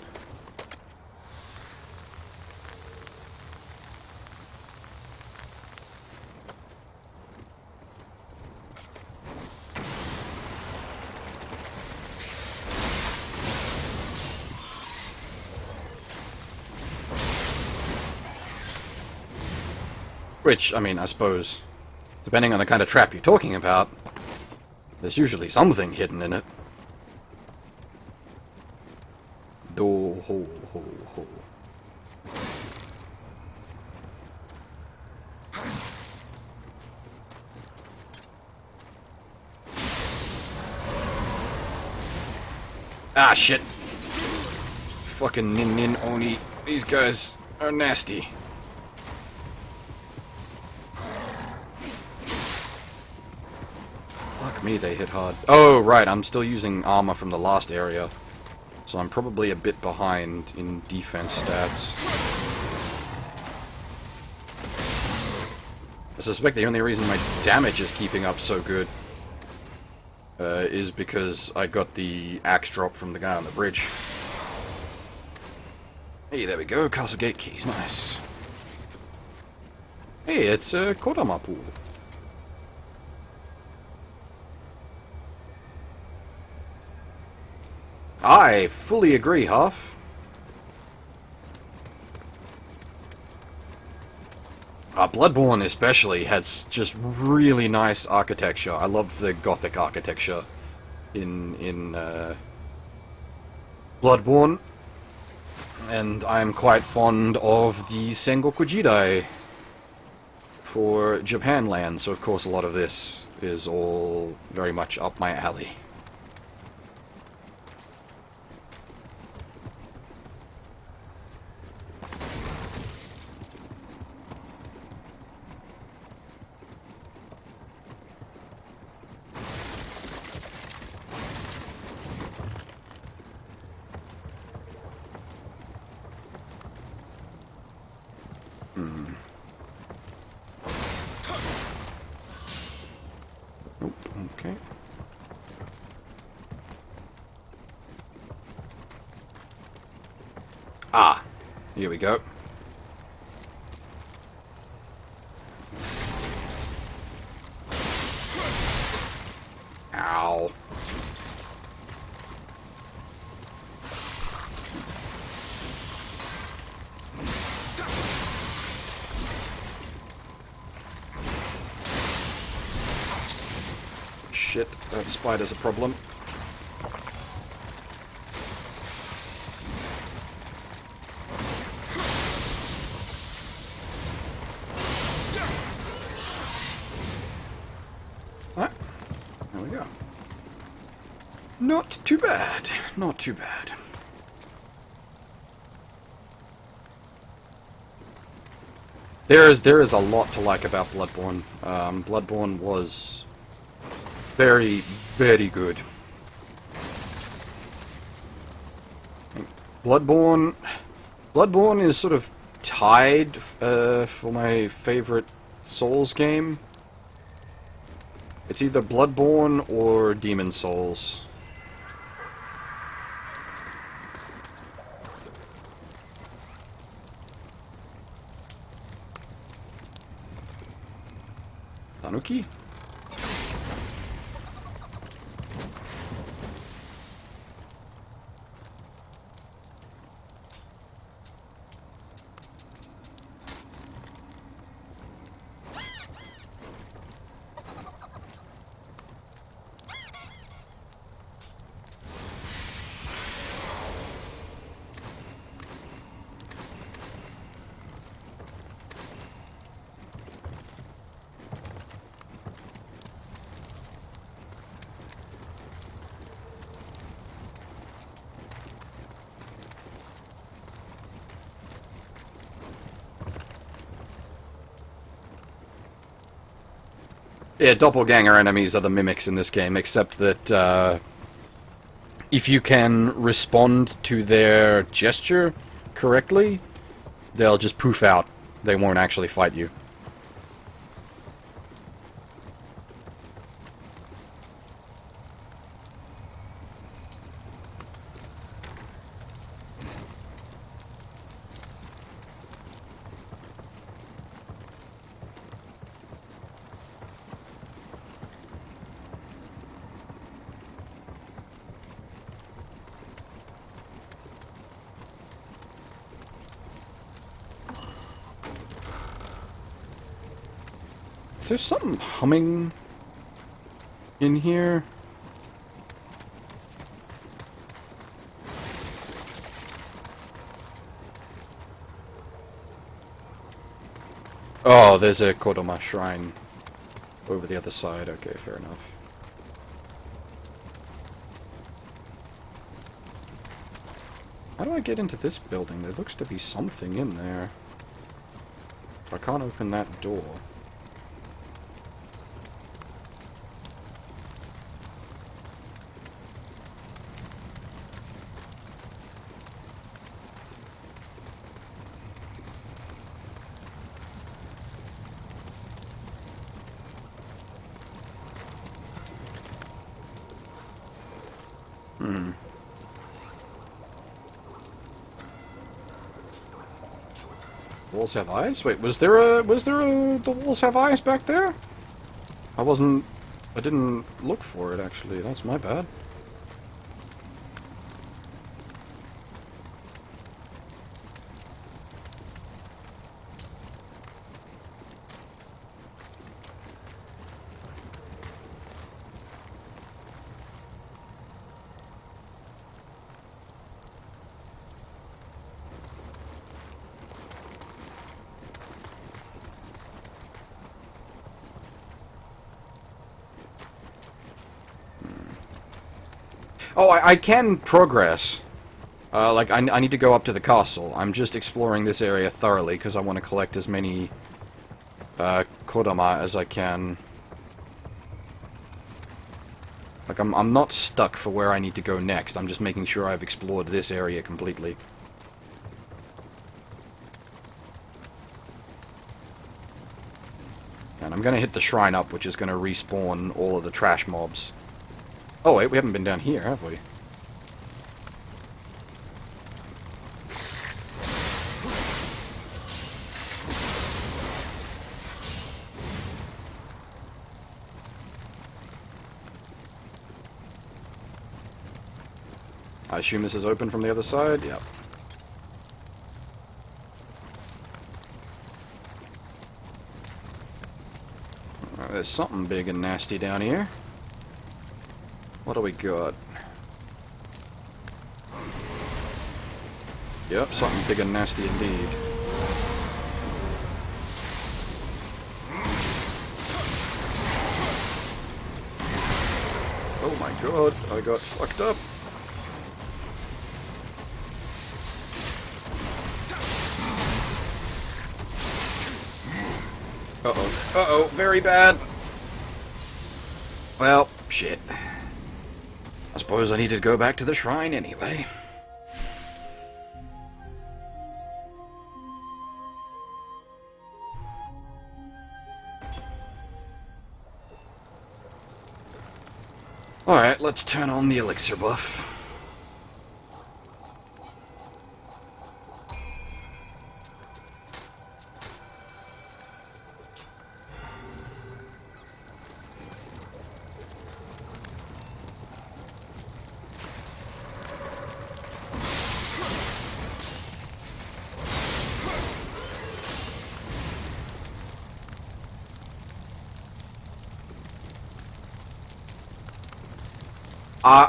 Which, I mean, I suppose, depending on the kind of trap you're talking about, there's usually something hidden in it. Do ho ho ho. Ah, shit. Fucking Nin Oni. These guys are nasty. Fuck me, they hit hard. Oh, right, I'm still using armor from the last area. So I'm probably a bit behind in defense stats. I suspect the only reason my damage is keeping up so good is because I got the axe drop from the guy on the bridge. Hey, there we go, Castle Gate keys, nice. Hey, it's a Kodama pool. I fully agree, Huff. Bloodborne especially has just really nice architecture. I love the Gothic architecture in Bloodborne, and I'm quite fond of the Sengoku Jidai for Japan land, so of course a lot of this is all very much up my alley. Nope, okay. Ah, here we go. Ow. Shit, that spider's a problem. Ah, there we go. Not too bad, not too bad. There is a lot to like about Bloodborne. Bloodborne was very, very good. Bloodborne is sort of tied for my favorite Souls game. It's either Bloodborne or Demon Souls. Tanuki? Yeah, doppelganger enemies are the mimics in this game, except that if you can respond to their gesture correctly, they'll just poof out. They won't actually fight you. Is there something humming in here? Oh, there's a Kodama shrine over the other side. Okay, fair enough. How do I get into this building? There looks to be something in there. I can't open that door. Walls have eyes? Wait, was there a the walls have eyes back there? I didn't look for it actually. That's my bad. Oh, I can progress. Like, I need to go up to the castle. I'm just exploring this area thoroughly, because I want to collect as many, Kodama as I can. Like, I'm not stuck for where I need to go next. I'm just making sure I've explored this area completely. And I'm gonna hit the shrine up, which is gonna respawn all of the trash mobs. Oh wait, we haven't been down here, have we? I assume this is open from the other side? Yep. There's something big and nasty down here. What do we got? Yep, something big and nasty indeed. Oh my god, I got fucked up. Uh-oh. Uh-oh, very bad. Well, shit. I suppose I need to go back to the shrine anyway. Alright, let's turn on the elixir buff.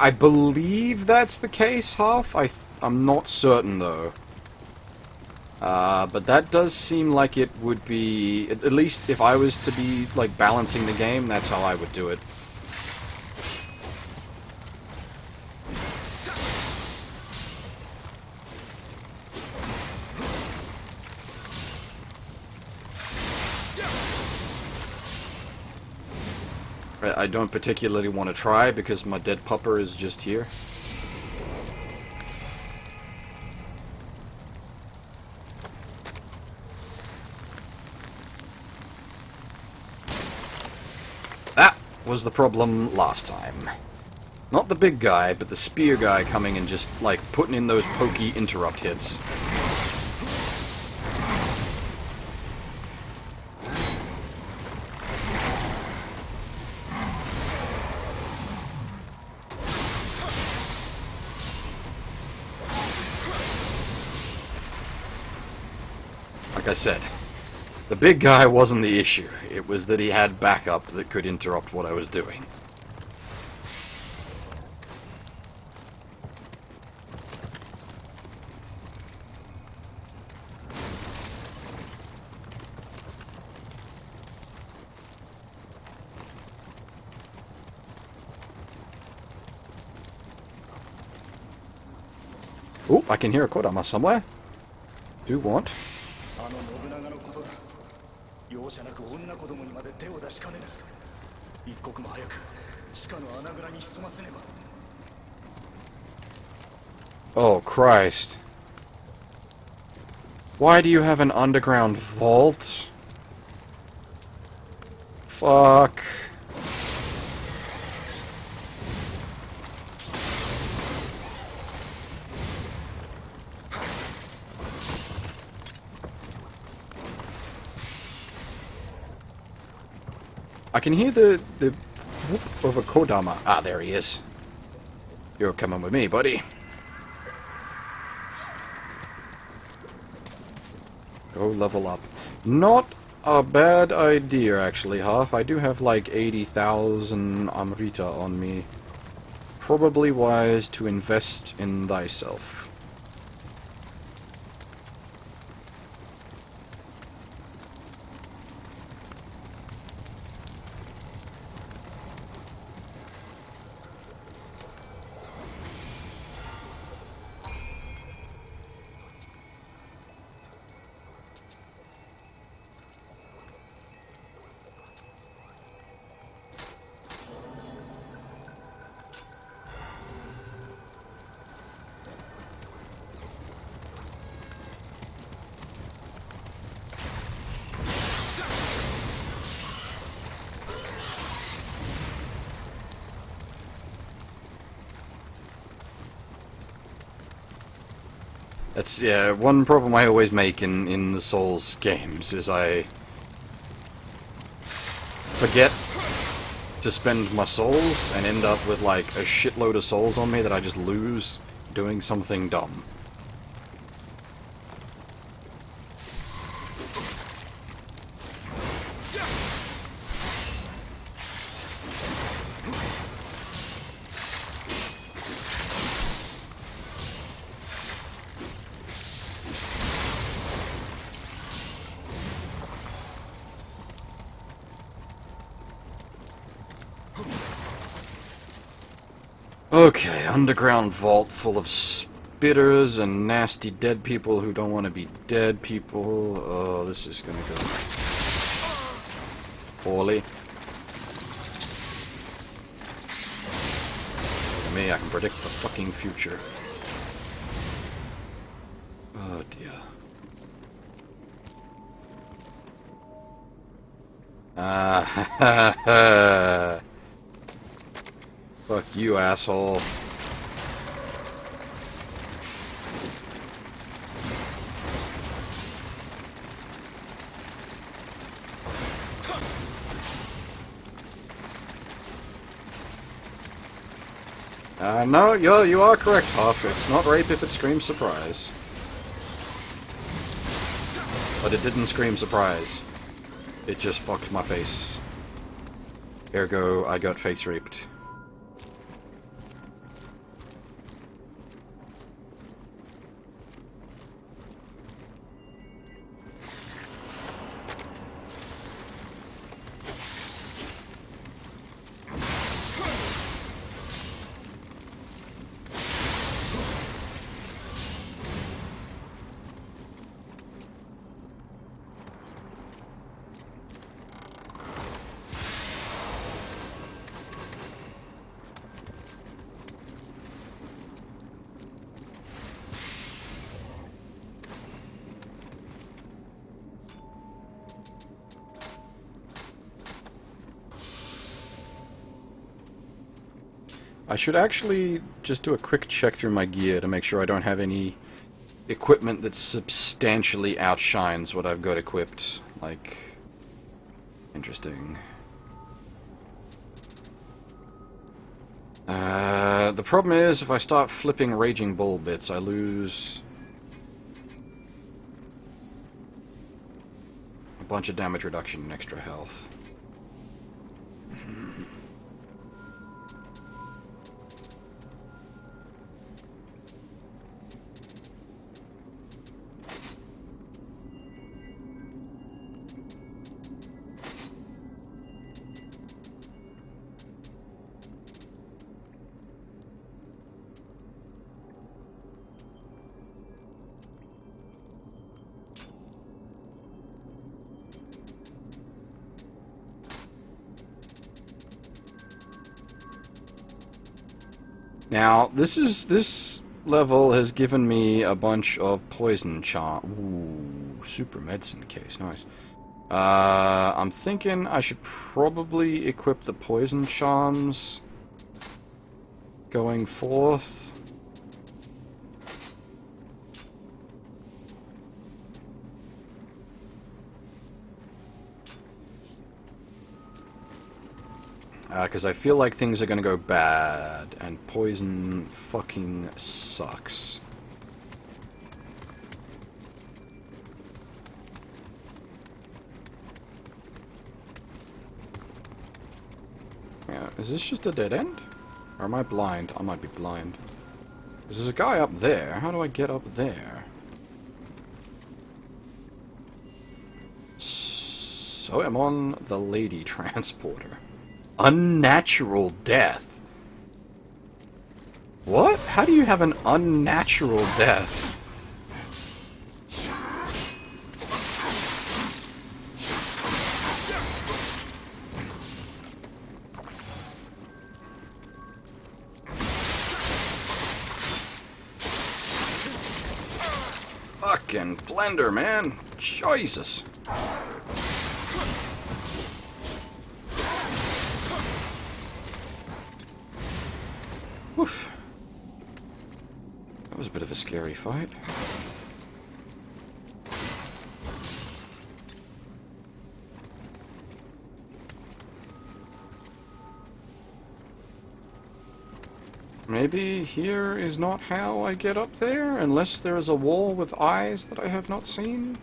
I believe that's the case, Half. I'm not certain, though. But that does seem like it would be... At least if I was to be, like, balancing the game, that's how I would do it. I don't particularly want to try because my dead pupper is just here. That was the problem last time. Not the big guy, but the spear guy coming and just, like, putting in those pokey interrupt hits. Like I said, the big guy wasn't the issue. It was that he had backup that could interrupt what I was doing. Oh, I can hear a Kodama somewhere. Do want. あの信長のことだ。容赦なく女子供にまで手を出しかねない。一刻も早く地下の穴蔵に潜ませねば。Oh, Christ. Why do you have an underground vault? Fuck. I can hear the whoop of a Kodama. Ah, there he is. You're coming with me, buddy. Go level up. Not a bad idea, actually, Half. I do have like 80,000 Amrita on me. Probably wise to invest in thyself. That's, yeah, one problem I always make in the Souls games is I forget to spend my souls and end up with like a shitload of souls on me that I just lose doing something dumb. Okay, underground vault full of spitters and nasty dead people who don't want to be dead people. Oh, this is gonna go poorly. Look at me, I can predict the fucking future. Oh dear. Ah, fuck you, asshole. No, you are correct, Huff. It's not rape if it screams surprise. But it didn't scream surprise. It just fucked my face. Ergo, I got face raped. I should actually just do a quick check through my gear to make sure I don't have any equipment that substantially outshines what I've got equipped. Like, interesting. The problem is, if I start flipping Raging Bull bits, I lose a bunch of damage reduction and extra health. Now, this level has given me a bunch of poison charm. Ooh, super medicine case, nice. I'm thinking I should probably equip the poison charms going forth. Because I feel like things are going to go bad, and poison fucking sucks. Yeah, is this just a dead end? Or am I blind? I might be blind. There's a guy up there. How do I get up there? So I'm on the lady transporter. Unnatural death. What? How do you have an unnatural death? Fucking blender, man. Jesus. Oof. That was a bit of a scary fight. Maybe here is not how I get up there, unless there is a wall with eyes that I have not seen?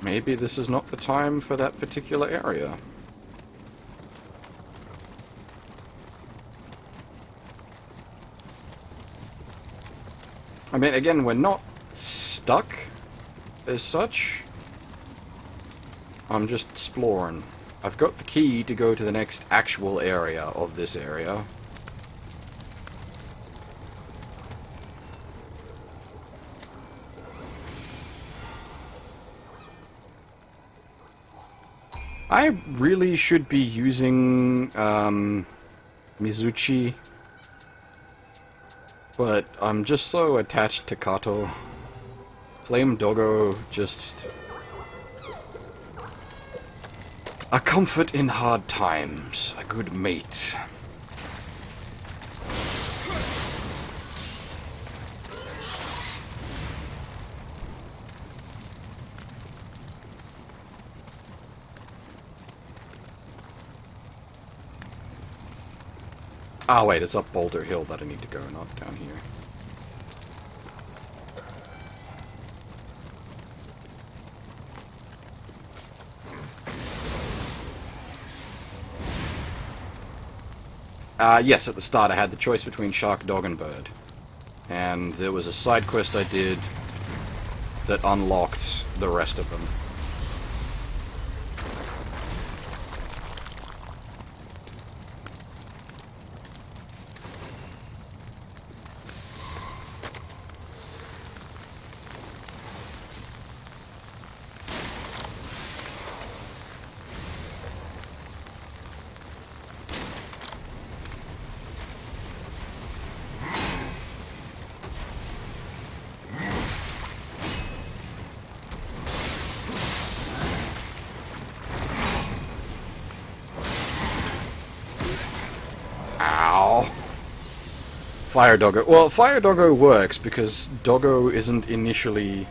Maybe this is not the time for that particular area. I mean, again, we're not stuck as such. I'm just exploring. I've got the key to go to the next actual area of this area. I really should be using Mizuchi, but I'm just so attached to Kato. Flame Doggo, just a comfort in hard times, a good mate. Ah, wait, it's up Boulder Hill that I need to go, not down here. Yes, at the start I had the choice between Shark, Dog, and Bird. And there was a side quest I did that unlocked the rest of them. Ow. Fire Doggo. Well, Fire Doggo works because Doggo isn't initially...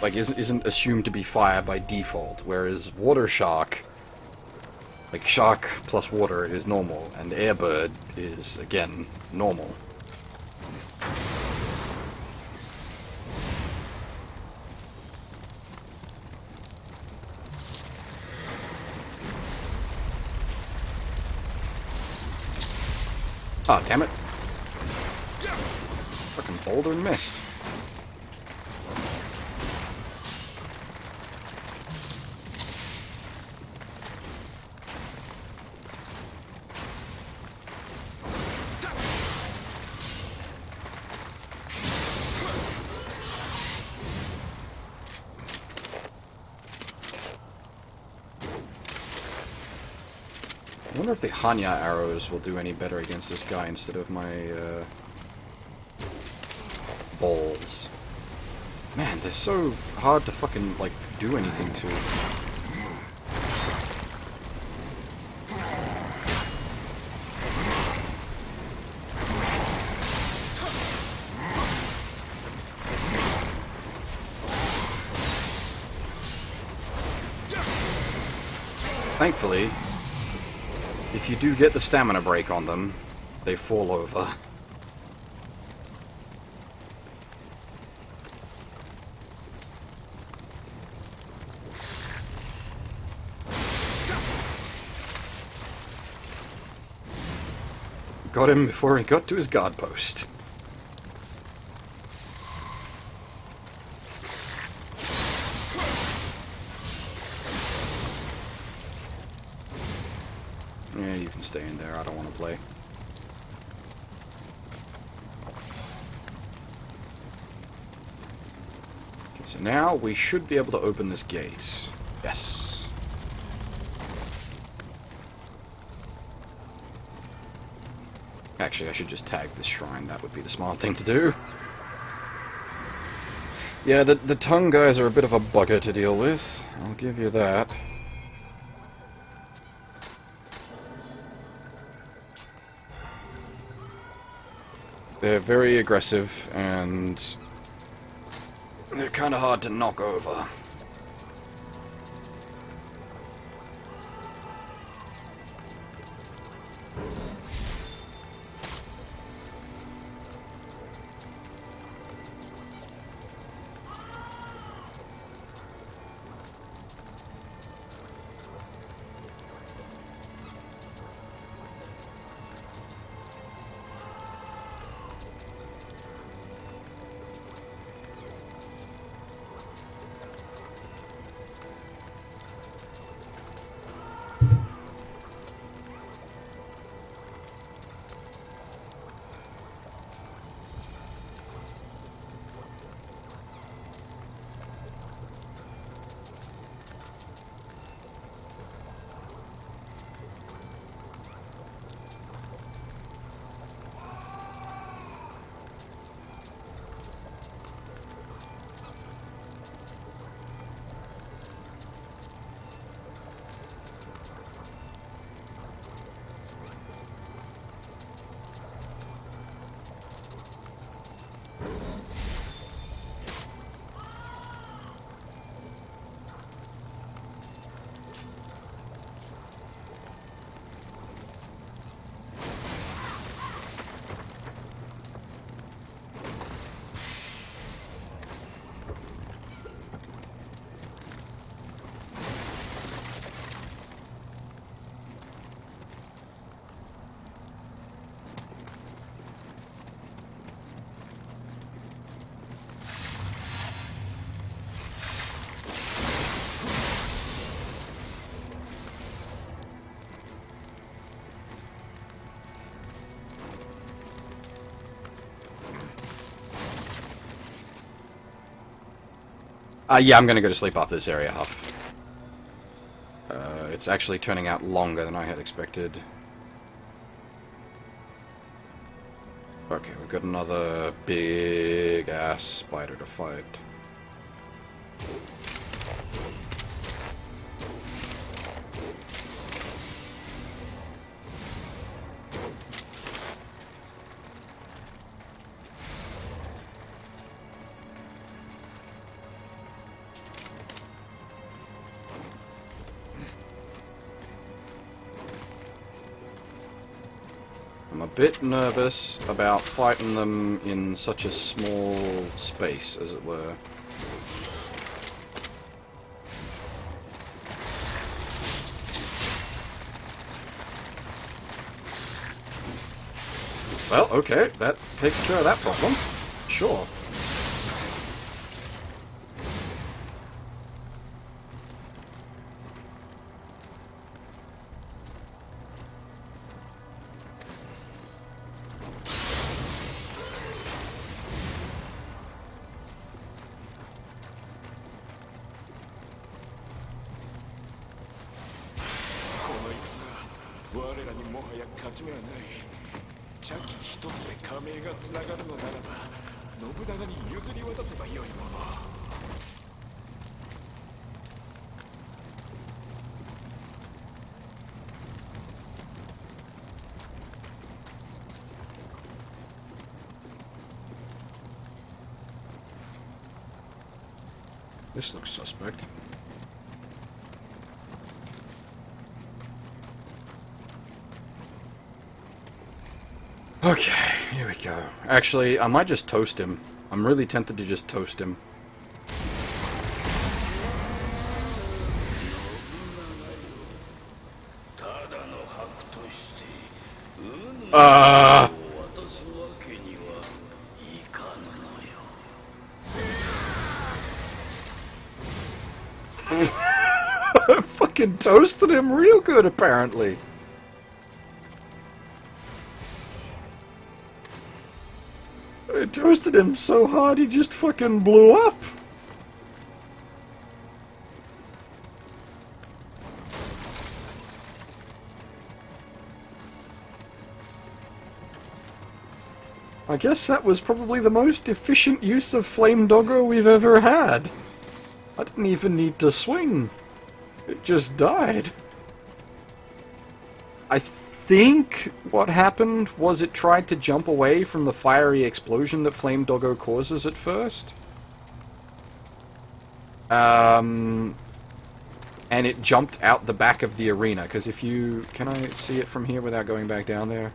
like, isn't assumed to be fire by default, whereas Water Shark... like, Shark plus Water is normal, and Airbird is, again, normal. Oh, damn it. Fucking boulder and missed. I wonder if the Hanya arrows will do any better against this guy instead of my, balls. Man, they're so hard to fucking, like, do anything to. Thankfully, if you do get the stamina break on them, they fall over. Got him before he got to his guard post. Yeah, you can stay in there. I don't want to play. Okay, so now we should be able to open this gate. Yes. Actually, I should just tag this shrine. That would be the smart thing to do. Yeah, the tongue guys are a bit of a bugger to deal with. I'll give you that. They're very aggressive, and They're kind of hard to knock over. Yeah, I'm gonna go to sleep after this area half. It's actually turning out longer than I had expected. Okay, we've got another big-ass spider to fight. I'm a bit nervous about fighting them in such a small space, as it were. Well, okay, that takes care of that problem. Sure. This looks suspect. Okay, here we go. Actually, I might just toast him. I'm really tempted to just toast him. I fucking toasted him real good, apparently. I toasted him so hard he just fucking blew up. I guess that was probably the most efficient use of Flame Doggo we've ever had. I didn't even need to swing. It just died. I think what happened was it tried to jump away from the fiery explosion that Flame Doggo causes at first. And it jumped out the back of the arena, because if you... Can I see it from here without going back down there?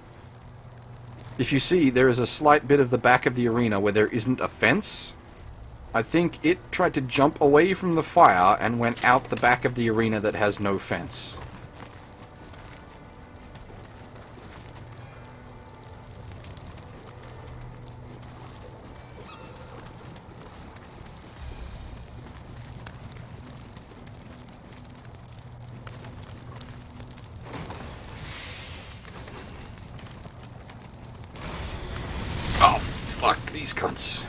If you see, there is a slight bit of the back of the arena where there isn't a fence. I think it tried to jump away from the fire and went out the back of the arena that has no fence. Oh, fuck these cunts.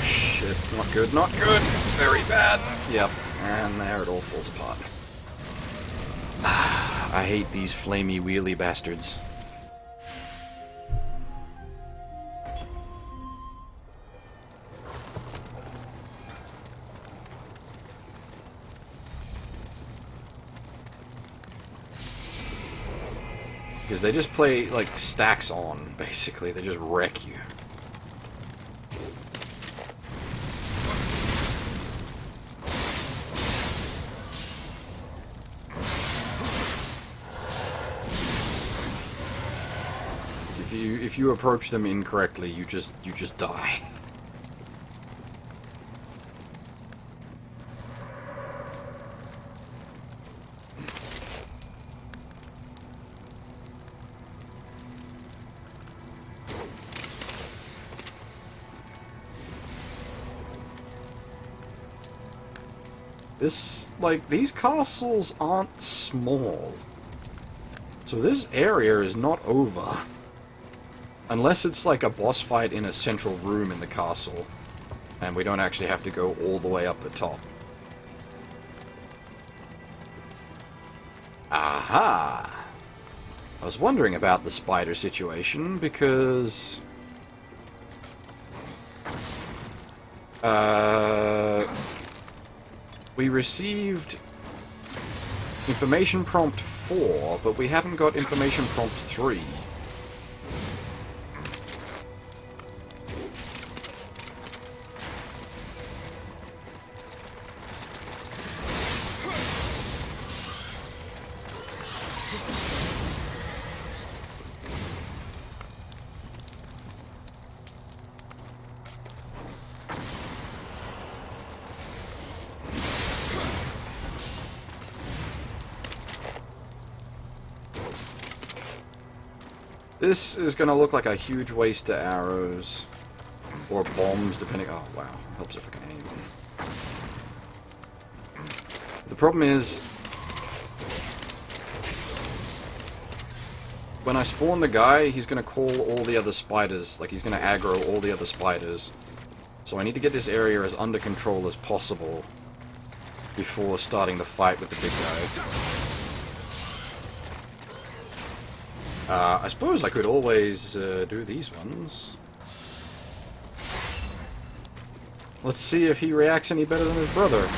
Shit, not good, not good. Very bad. Yep, and there it all falls apart. I hate these flamey wheelie bastards. Because they just play, like, stacks on, basically. They just wreck you. If you approach them incorrectly, you just die. These castles aren't small. So this area is not over. Unless it's like a boss fight in a central room in the castle. And we don't actually have to go all the way up the top. Aha! I was wondering about the spider situation because... we received information prompt 4, but we haven't got information prompt 3. This is going to look like a huge waste of arrows. Or bombs, depending... Oh, wow. Helps if I can aim. The problem is... when I spawn the guy, he's going to call all the other spiders. Like, he's going to aggro all the other spiders. So I need to get this area as under control as possible before starting the fight with the big guy. I suppose I could always do these ones. Let's see if he reacts any better than his brother.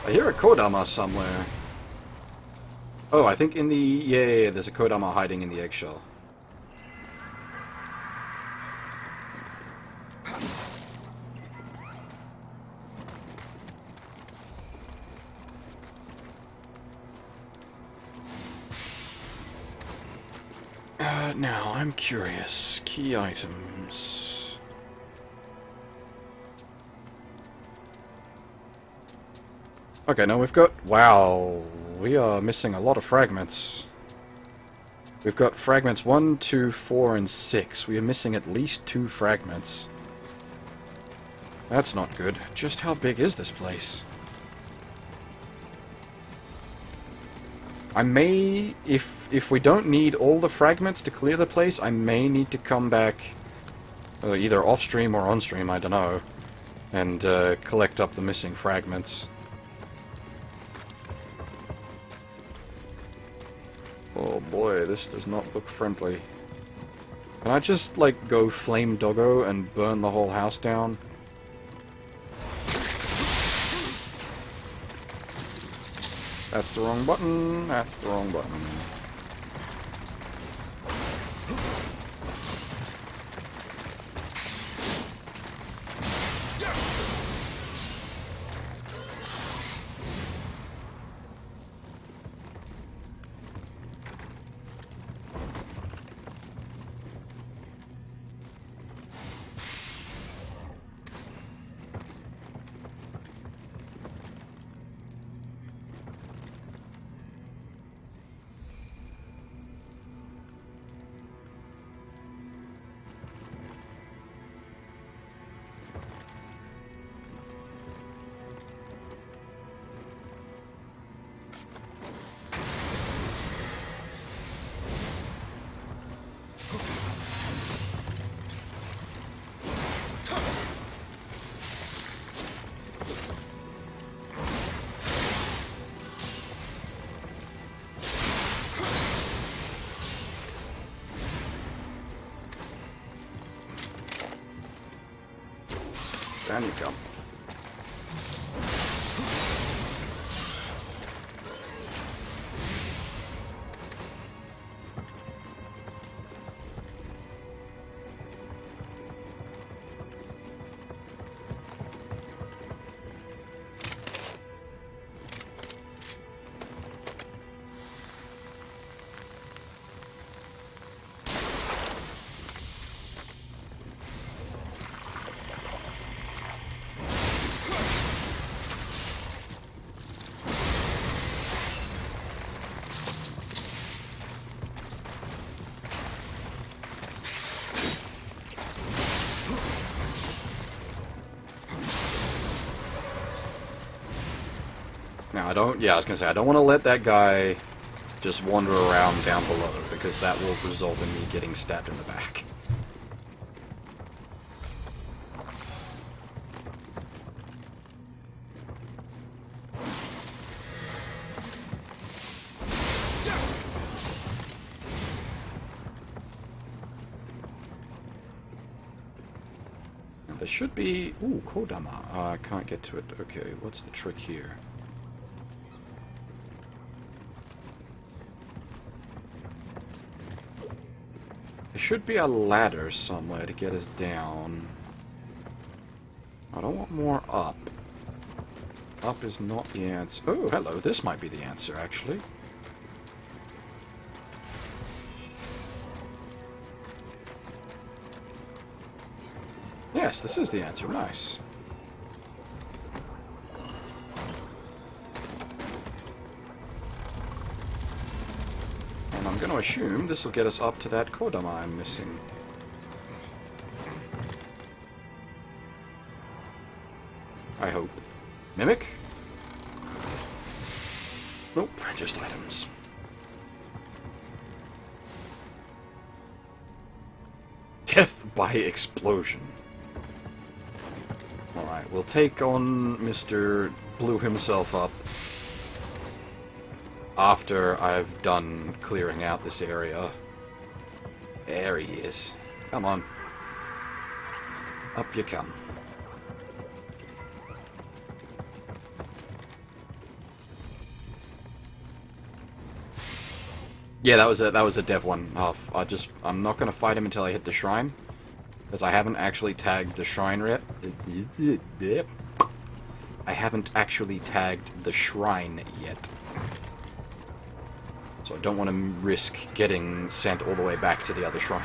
I hear a Kodama somewhere. Oh, I think in the... Yeah, there's a Kodama hiding in the eggshell. Now, I'm curious. Key items... Okay, now we've got... Wow, we are missing a lot of fragments. We've got fragments 1, 2, 4, and 6. We are missing at least 2 fragments. That's not good. Just how big is this place? I may... If we don't need all the fragments to clear the place, I may need to come back Either off-stream or on-stream, I don't know. And collect up the missing fragments. Oh boy, this does not look friendly. Can I just, like, go flame doggo and burn the whole house down? That's the wrong button. That's the wrong button. Down you come. Now, I was gonna say, I don't want to let that guy just wander around down below, because that will result in me getting stabbed in the back. Now, there should be... Ooh, Kodama. I can't get to it. Okay, what's the trick here? There should be a ladder somewhere to get us down. I don't want more up. Up is not the answer. Oh, hello. This might be the answer, actually. Yes, this is the answer. Nice. And I'm going to assume this will get us up to that Kodama I'm missing. I hope. Mimic? Nope, just items. Death by explosion. Alright, we'll take on Mr. Blew himself up after I've done clearing out this area. There he is. Come on. Up you come. Yeah, that was a dev one. I'm not gonna fight him until I hit the shrine, because I haven't actually tagged the shrine yet. I haven't actually tagged the shrine yet. So I don't want to risk getting sent all the way back to the other shrine.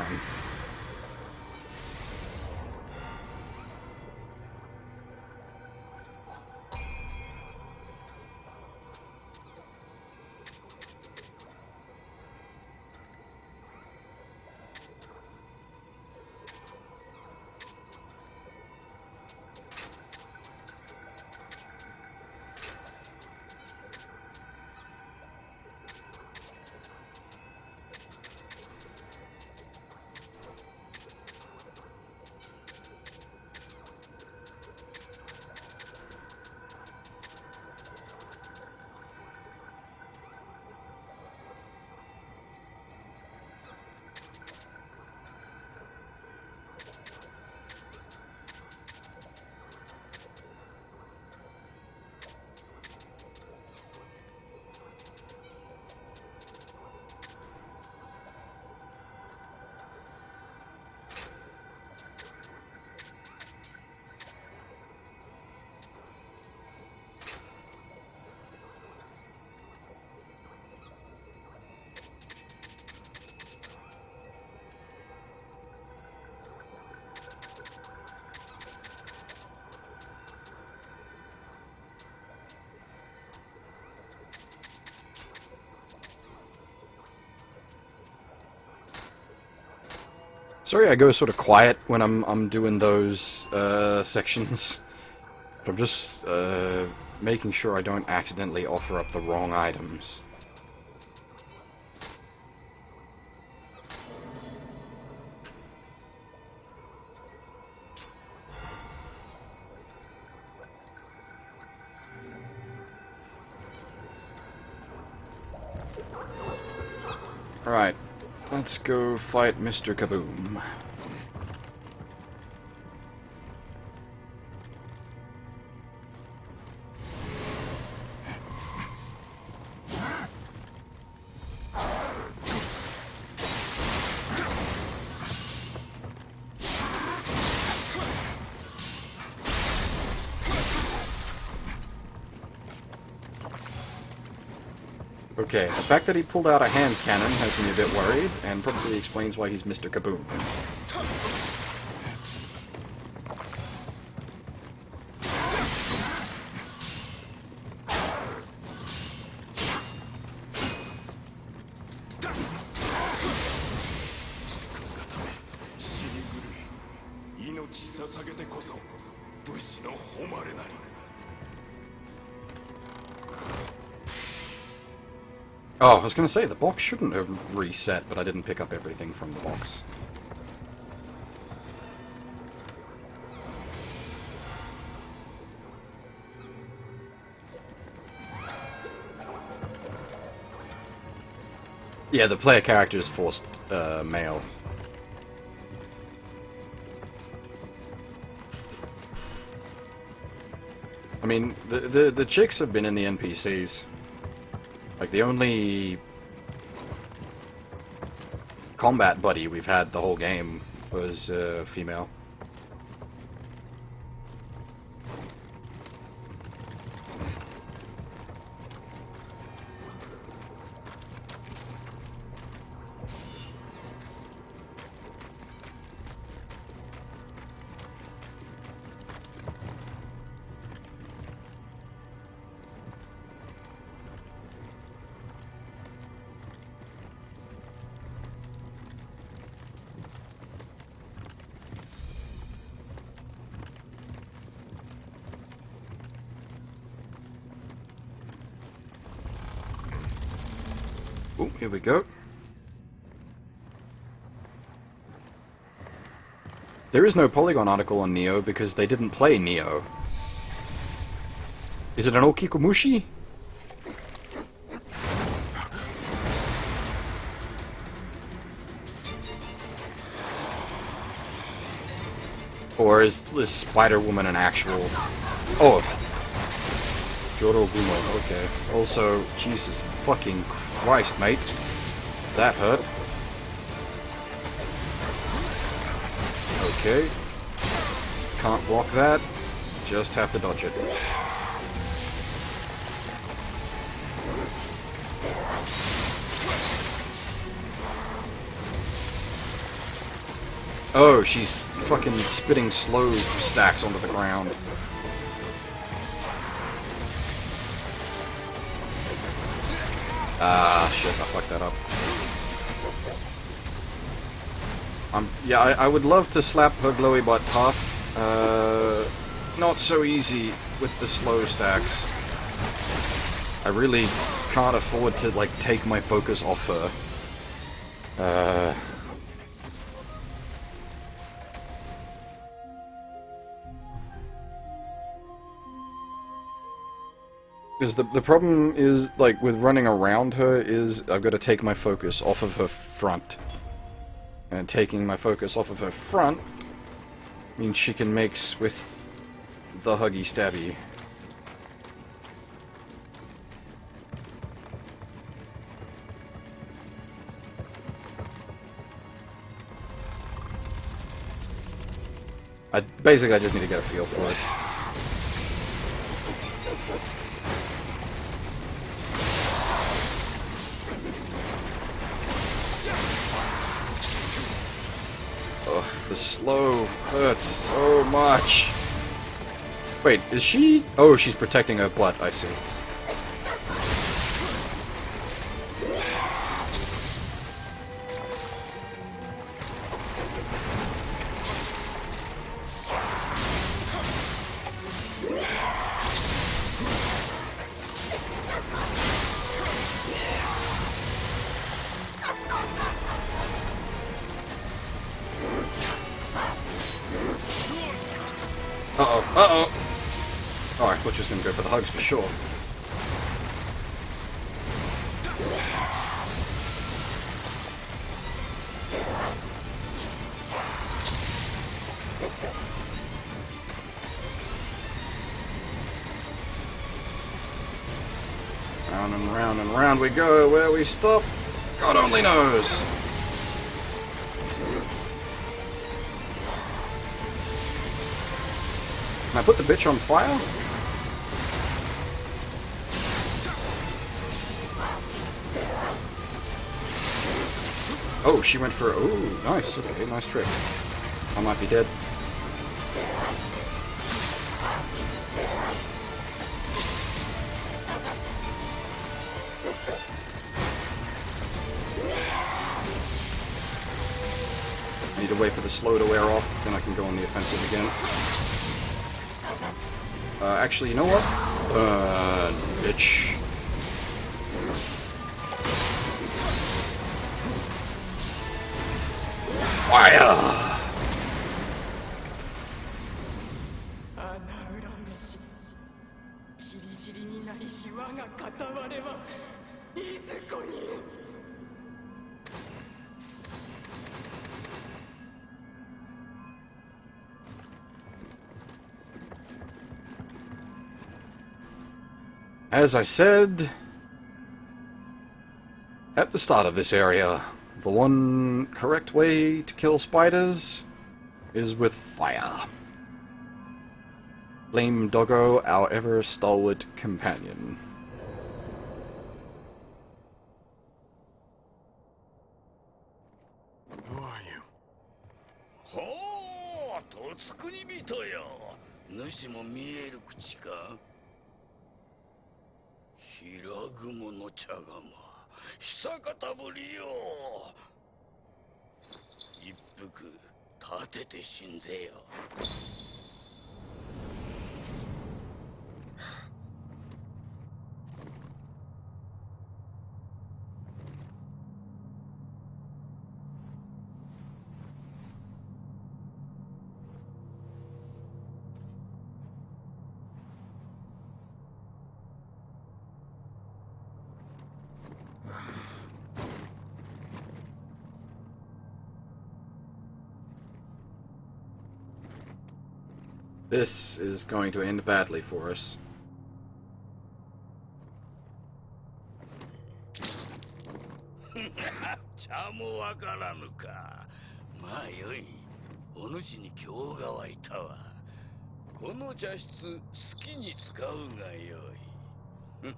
Sorry I go sort of quiet when I'm doing those sections. But I'm just making sure I don't accidentally offer up the wrong items. Alright, let's go fight Mr. Kaboom. Okay, the fact that he pulled out a hand cannon has me a bit worried, and probably explains why he's Mr. Kaboom. Oh, I was going to say, the box shouldn't have reset, but I didn't pick up everything from the box. Yeah, the player character is forced male. I mean, the chicks have been in the NPCs. Like, the only combat buddy we've had the whole game was female. Oh, here we go. There is no Polygon article on Nioh because they didn't play Nioh. Is it an Okikomushi? Or is this Spider-Woman an actual... Oh! Jorogumo, okay. Also, Jesus fucking Christ, mate. That hurt. Okay. Can't block that. Just have to dodge it. Oh, she's fucking spitting slow stacks onto the ground. Ah, shit, I fucked that up. Yeah, I would love to slap her glowy butt tough. Not so easy with the slow stacks. I really can't afford to, like, take my focus off her. Because the problem is, like, with running around her is I've got to take my focus off of her front. And taking my focus off of her front means she can mix with the huggy stabby. Basically, I just need to get a feel for it. Ugh, the slow hurts so much. Wait, is she... Oh, she's protecting her butt, I see. Uh-oh! Oh, I thought she was going to go for the hugs for sure. Round and round and round we go. Where we stop, God only knows. Can I put the bitch on fire? Oh, she went for... Oh, nice. Okay, nice trick. I might be dead. I need to wait for the slow to wear off, then I can go on the offensive again. Actually, you know what? Bitch. Fire! As I said at the start of this area, the one correct way to kill spiders is with fire. Blame Doggo, our ever stalwart companion. Who are you? ほう、とつくに人よ。主も見える口か。平雲の茶釜、久方ぶりよ。一服立てて死んぜよ。This is going to end badly for us. 茶もわからぬか。まあよい。お主に興が湧いたわ。この茶室好きに使うがよい。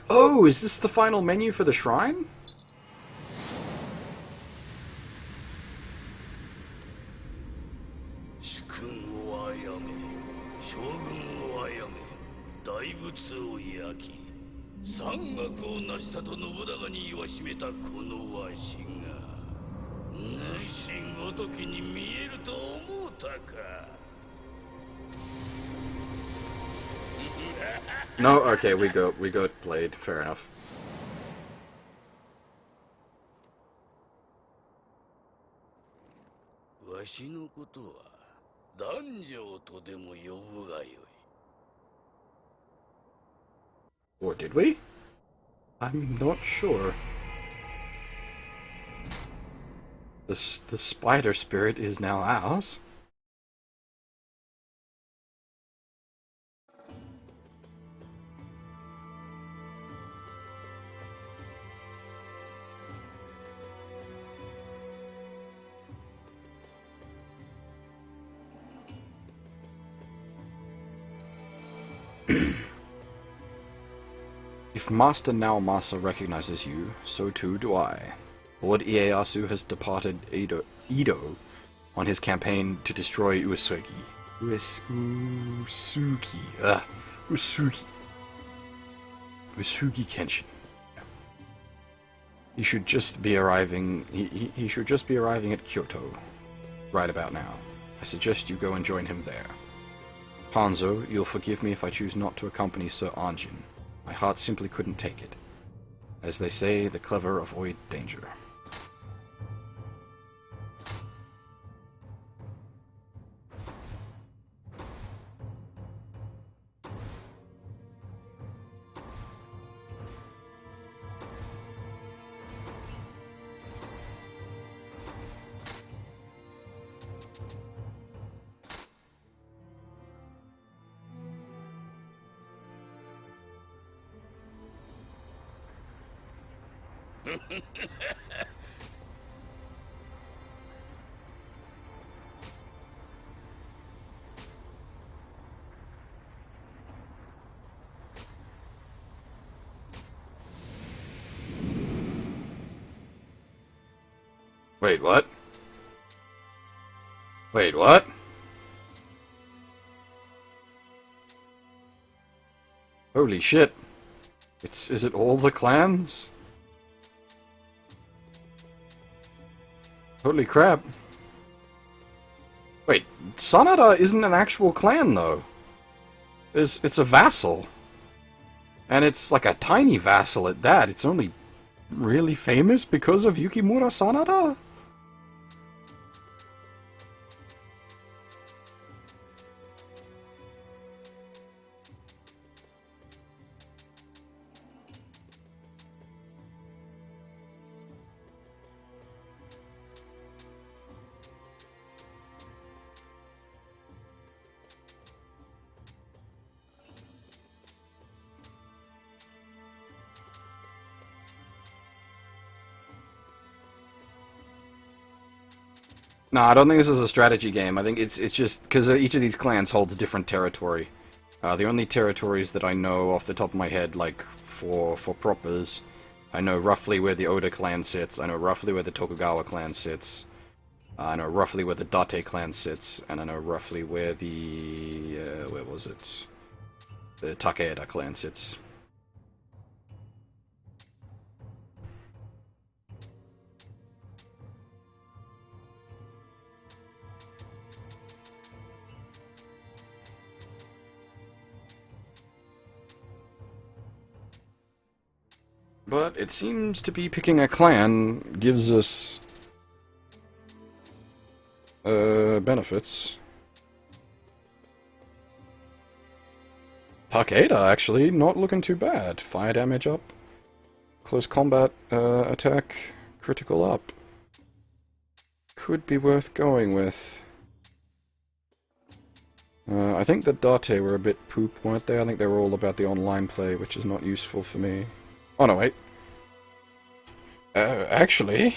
Oh, is this the final menu for the shrine? 主君をあやめ、将軍をあやめ、大仏を焼き、山岳を成したと信長に言わしめたこのわしが、主ごときに見えると思うたか。No, okay, we got played. Fair enough. わしのことは男女とでも呼ぶがよい。 Or did we? I'm not sure. The spider spirit is now ours. If Master Naomasa recognizes you, so too do I. Lord Ieyasu has departed Edo on his campaign to destroy Uesugi. Usugi Kenshin. He should just be arriving. He should just be arriving at Kyoto right about now. I suggest you go and join him there. Hanzo, you'll forgive me if I choose not to accompany Sir Anjin. My heart simply couldn't take it. As they say, the clever avoid danger. Wait, what? Wait, what? Holy shit. Is it all the clans? Holy crap. Wait, Sanada isn't an actual clan though. It's a vassal. And it's like a tiny vassal at that. It's only really famous because of Yukimura Sanada? No, I don't think this is a strategy game. I think it's just because each of these clans holds different territory. The only territories that I know off the top of my head, like for propers, I know roughly where the Oda clan sits. I know roughly where the Tokugawa clan sits. I know roughly where the Date clan sits, and I know roughly where the where was it? The Takeda clan sits. But it seems to be picking a clan gives us benefits. Takeda, actually, not looking too bad. Fire damage up. Close combat attack, critical up. Could be worth going with. I think the Date were a bit poop, weren't they? I think they were all about the online play, which is not useful for me. Oh no, wait. Actually,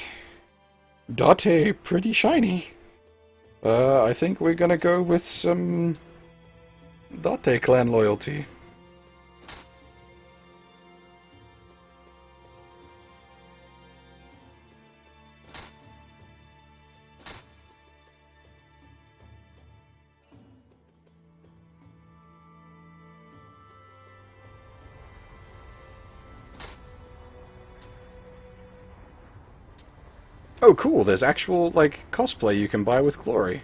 Date pretty shiny. I think we're gonna go with some Date clan loyalty. Oh cool, there's actual, like, cosplay you can buy with Glory.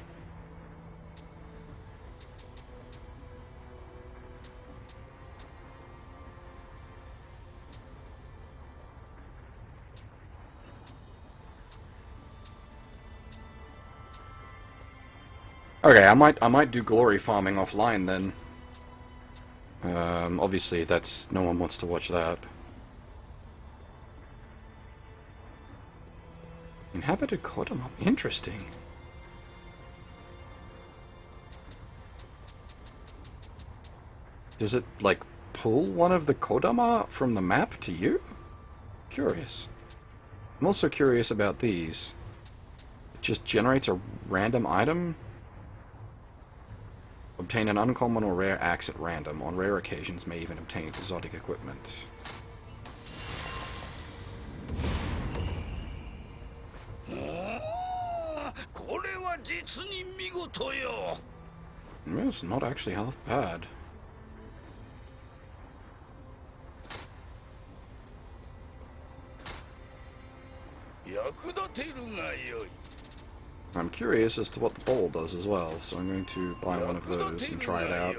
Okay, I might do Glory farming offline then. Obviously no one wants to watch that. Inhabited Kodama. Interesting. Does it, like, pull one of the Kodama from the map to you? Curious. I'm also curious about these. It just generates a random item? Obtain an uncommon or rare axe at random. On rare occasions may even obtain exotic equipment. It's not actually half bad. I'm curious as to what the bowl does as well, so I'm going to buy one of those and try it out.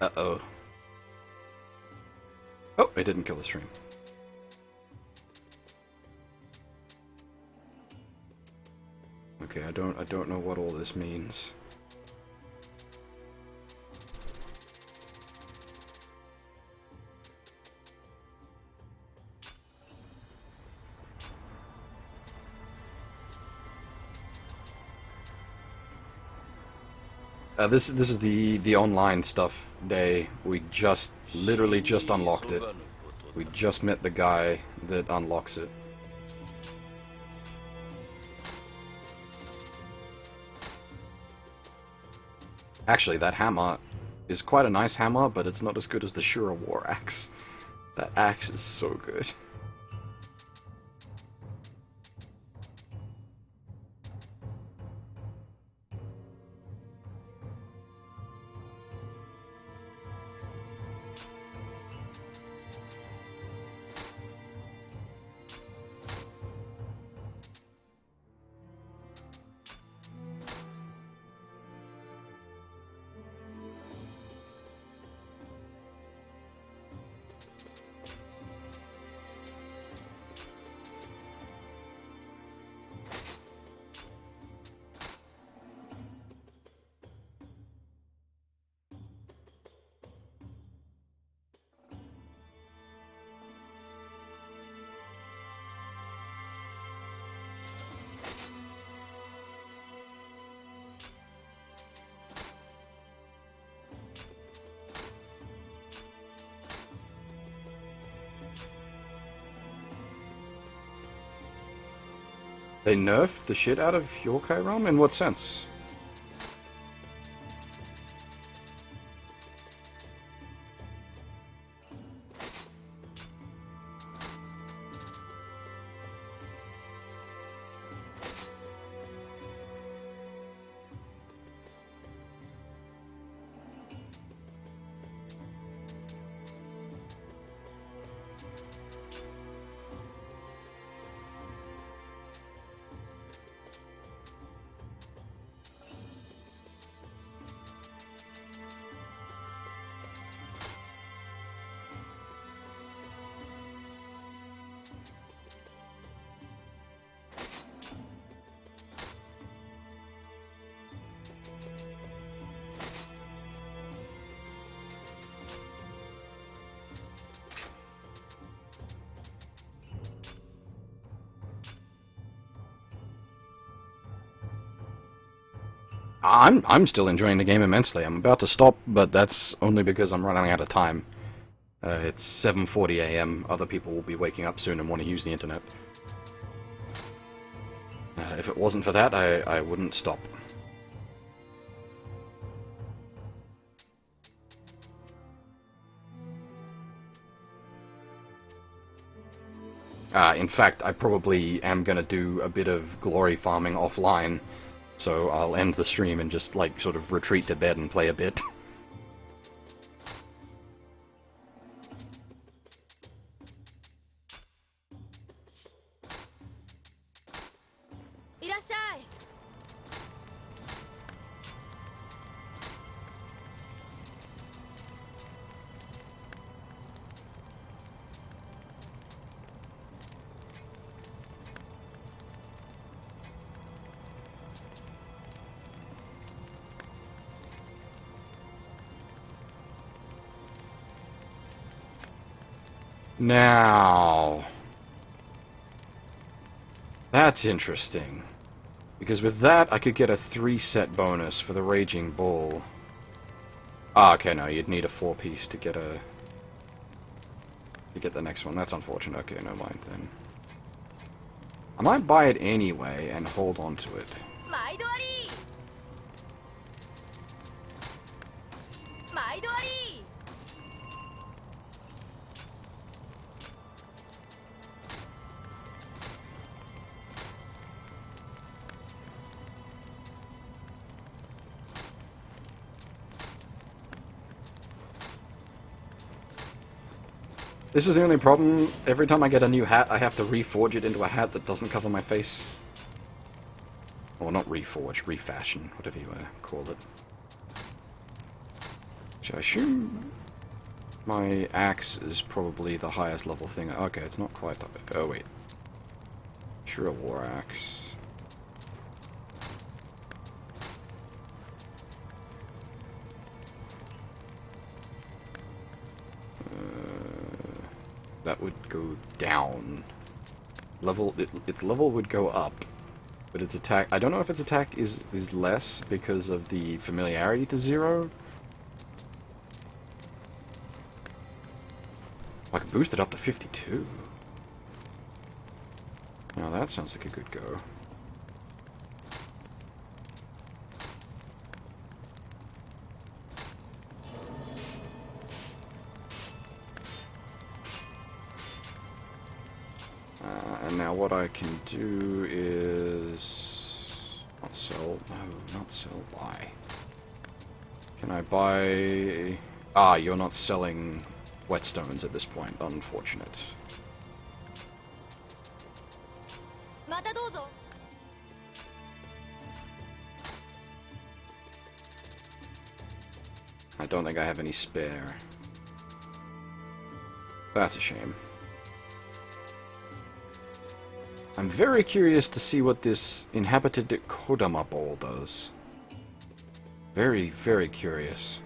Uh-oh. Oh, it didn't kill the stream. Okay, I don't know what all this means. This is the online stuff day. We just literally just unlocked it. We just met the guy that unlocks it. Actually, that hammer is quite a nice hammer, but it's not as good as the Shura War axe. That axe is so good. They nerfed the shit out of Yokai Realm? In what sense? I'm still enjoying the game immensely. I'm about to stop, but that's only because I'm running out of time. It's 7:40 AM. Other people will be waking up soon and want to use the internet. If it wasn't for that, I wouldn't stop. In fact, I probably am going to do a bit of glory farming offline. So I'll end the stream and just, like, sort of retreat to bed and play a bit. Now, that's interesting, because with that I could get a 3-set bonus for the Raging Bull. Ah, okay, no, you'd need a 4-piece to get the next one. That's unfortunate. Okay, no mind then. I might buy it anyway and hold on to it. This is the only problem. Every time I get a new hat, I have to reforge it into a hat that doesn't cover my face. Or not reforge, refashion, whatever you call it. So I assume my axe is probably the highest level thing. Okay, it's not quite that big. Oh, wait. Sure, a war axe. That would go down. Its level would go up, but its attack... I don't know if its attack is less because of the familiarity to 0. I could boost it up to 52. Now that sounds like a good go. And now what I can do is... Not sell... No, not sell, buy. Can I buy... Ah, you're not selling whetstones at this point. Unfortunate. I don't think I have any spare. That's a shame. I'm very curious to see what this inhabited Kodama bowl does. Very, very curious.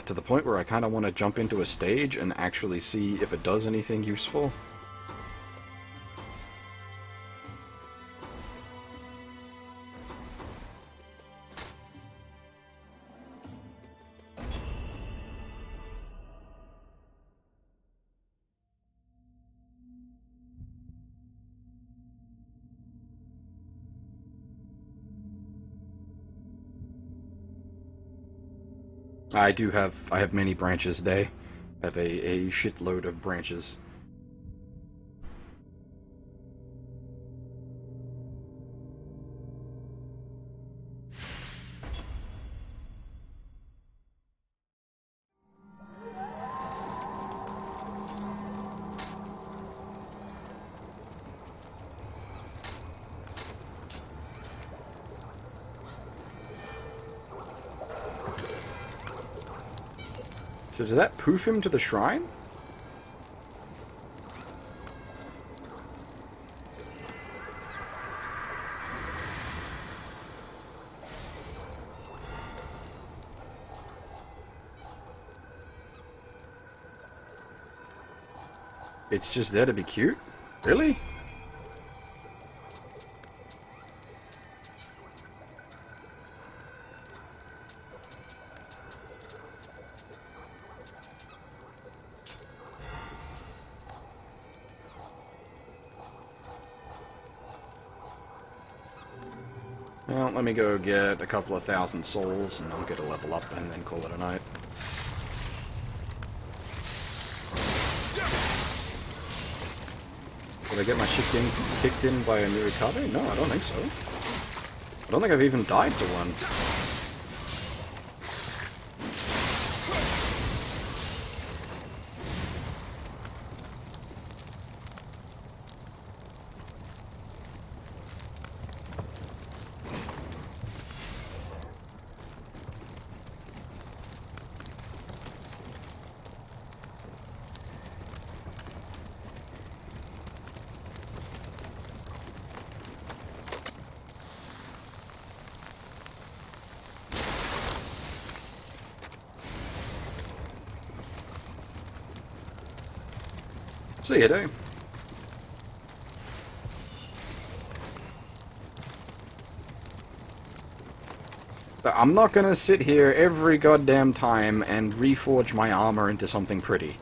To the point where I kind of want to jump into a stage and actually see if it does anything useful. I have many branches today. I have a shitload of branches. So does that poof him to the shrine? It's just there to be cute? Really? Well, let me go get a couple of thousand souls, and I'll get a level up, and then call it a night. Did I get my shit kicked in by a Nioh? No, I don't think so. I don't think I've even died to one. See you, do. But I'm not gonna sit here every goddamn time and reforge my armor into something pretty.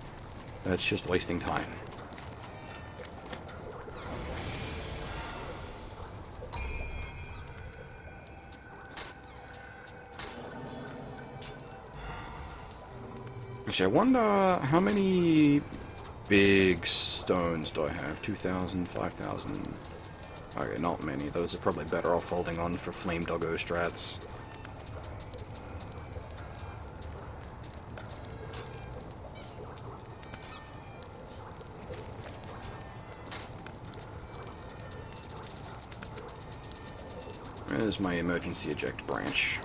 That's just wasting time. Actually, I wonder how many big stones do I have? 2,000, 5,000. Okay, not many. Those are probably better off holding on for Flame Doggo strats. There's my emergency eject branch.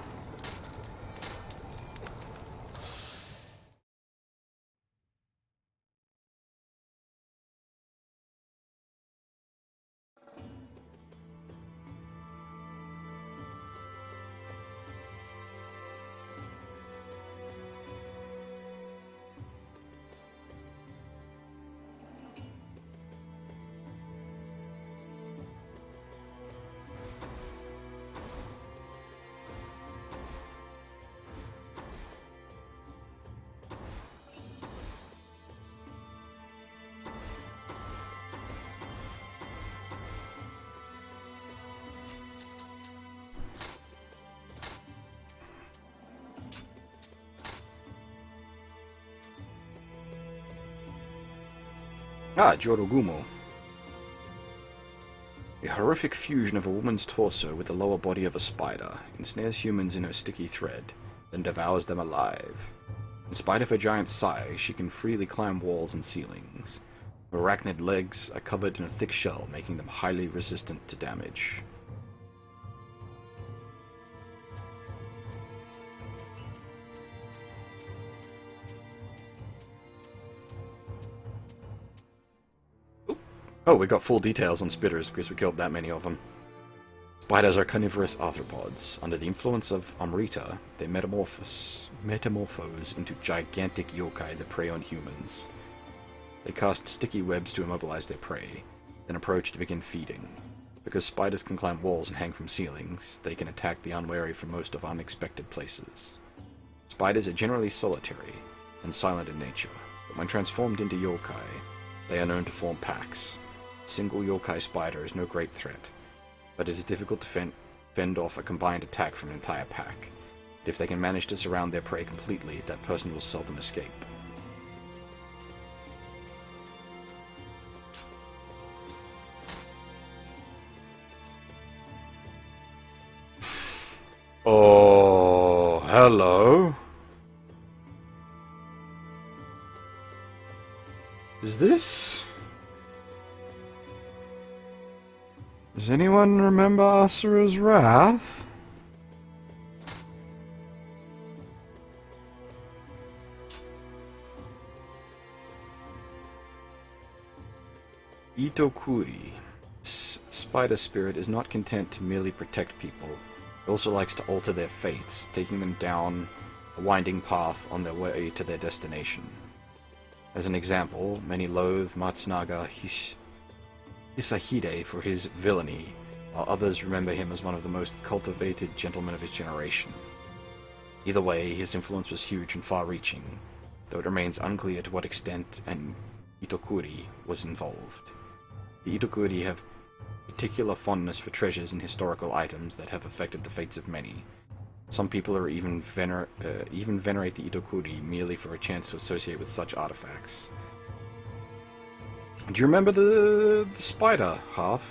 Ah, Jorogumo. A horrific fusion of a woman's torso with the lower body of a spider ensnares humans in her sticky thread, then devours them alive. In spite of her giant size, she can freely climb walls and ceilings. Her arachnid legs are covered in a thick shell, making them highly resistant to damage. Oh, we got full details on spitters because we killed that many of them. Spiders are carnivorous arthropods. Under the influence of Amrita, they metamorphose into gigantic yokai that prey on humans. They cast sticky webs to immobilize their prey, then approach to begin feeding. Because spiders can climb walls and hang from ceilings, they can attack the unwary from most of unexpected places. Spiders are generally solitary and silent in nature, but when transformed into yokai, they are known to form packs. A single yokai spider is no great threat, but it is difficult to fend off a combined attack from an entire pack. If they can manage to surround their prey completely, that person will seldom escape. Oh, hello. Is this... Does anyone remember Asura's Wrath? Itokuri. Spider spirit is not content to merely protect people. It also likes to alter their fates, taking them down a winding path on their way to their destination. As an example, many loathe Matsunaga Hisahide for his villainy, while others remember him as one of the most cultivated gentlemen of his generation. Either way, his influence was huge and far-reaching, though it remains unclear to what extent an Itokuri was involved. The Itokuri have particular fondness for treasures and historical items that have affected the fates of many. Some people are even venerate the Itokuri merely for a chance to associate with such artifacts. Do you remember the spider half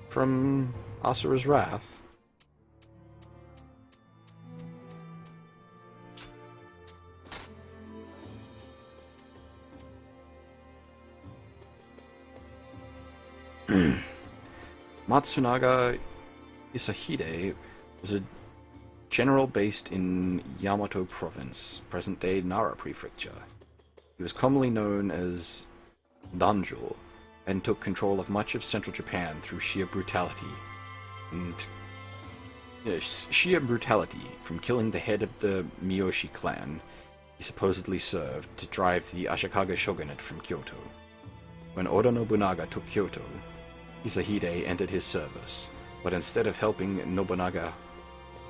from Asura's Wrath? Matsunaga Hisahide was a general based in Yamato Province, present-day Nara Prefecture. He was commonly known as Danjo, and took control of much of central Japan through sheer brutality. From killing the head of the Miyoshi clan he supposedly served to drive the Ashikaga shogunate from Kyoto. When Oda Nobunaga took Kyoto, Hisahide entered his service, but instead of helping Nobunaga,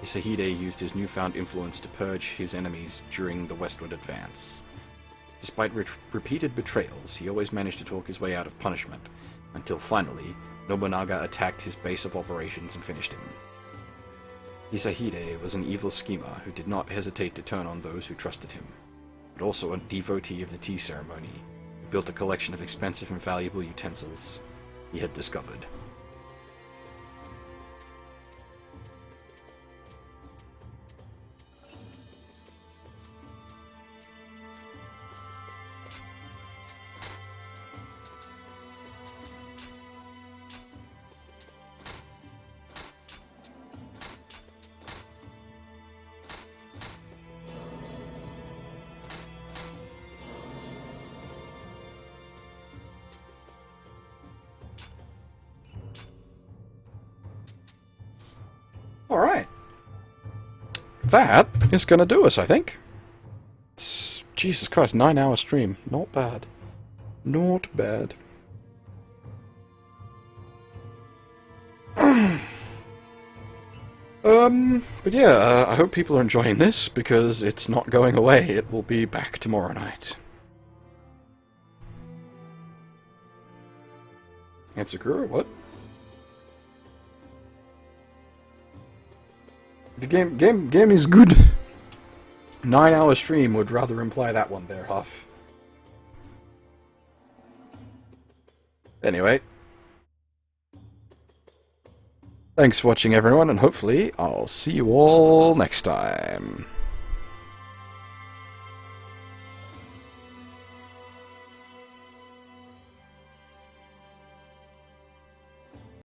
Hisahide used his newfound influence to purge his enemies during the westward advance. Despite repeated betrayals, he always managed to talk his way out of punishment, until finally, Nobunaga attacked his base of operations and finished him. Hisahide was an evil schemer who did not hesitate to turn on those who trusted him, but also a devotee of the tea ceremony, who built a collection of expensive and valuable utensils he had discovered. Alright. That is gonna do us, I think. It's, Jesus Christ, 9-hour stream. Not bad. Not bad. But yeah, I hope people are enjoying this, because it's not going away. It will be back tomorrow night. Ansakura, what? The game is good. 9-hour stream would rather imply that one there, Huff. Anyway. Thanks for watching, everyone, and hopefully I'll see you all next time.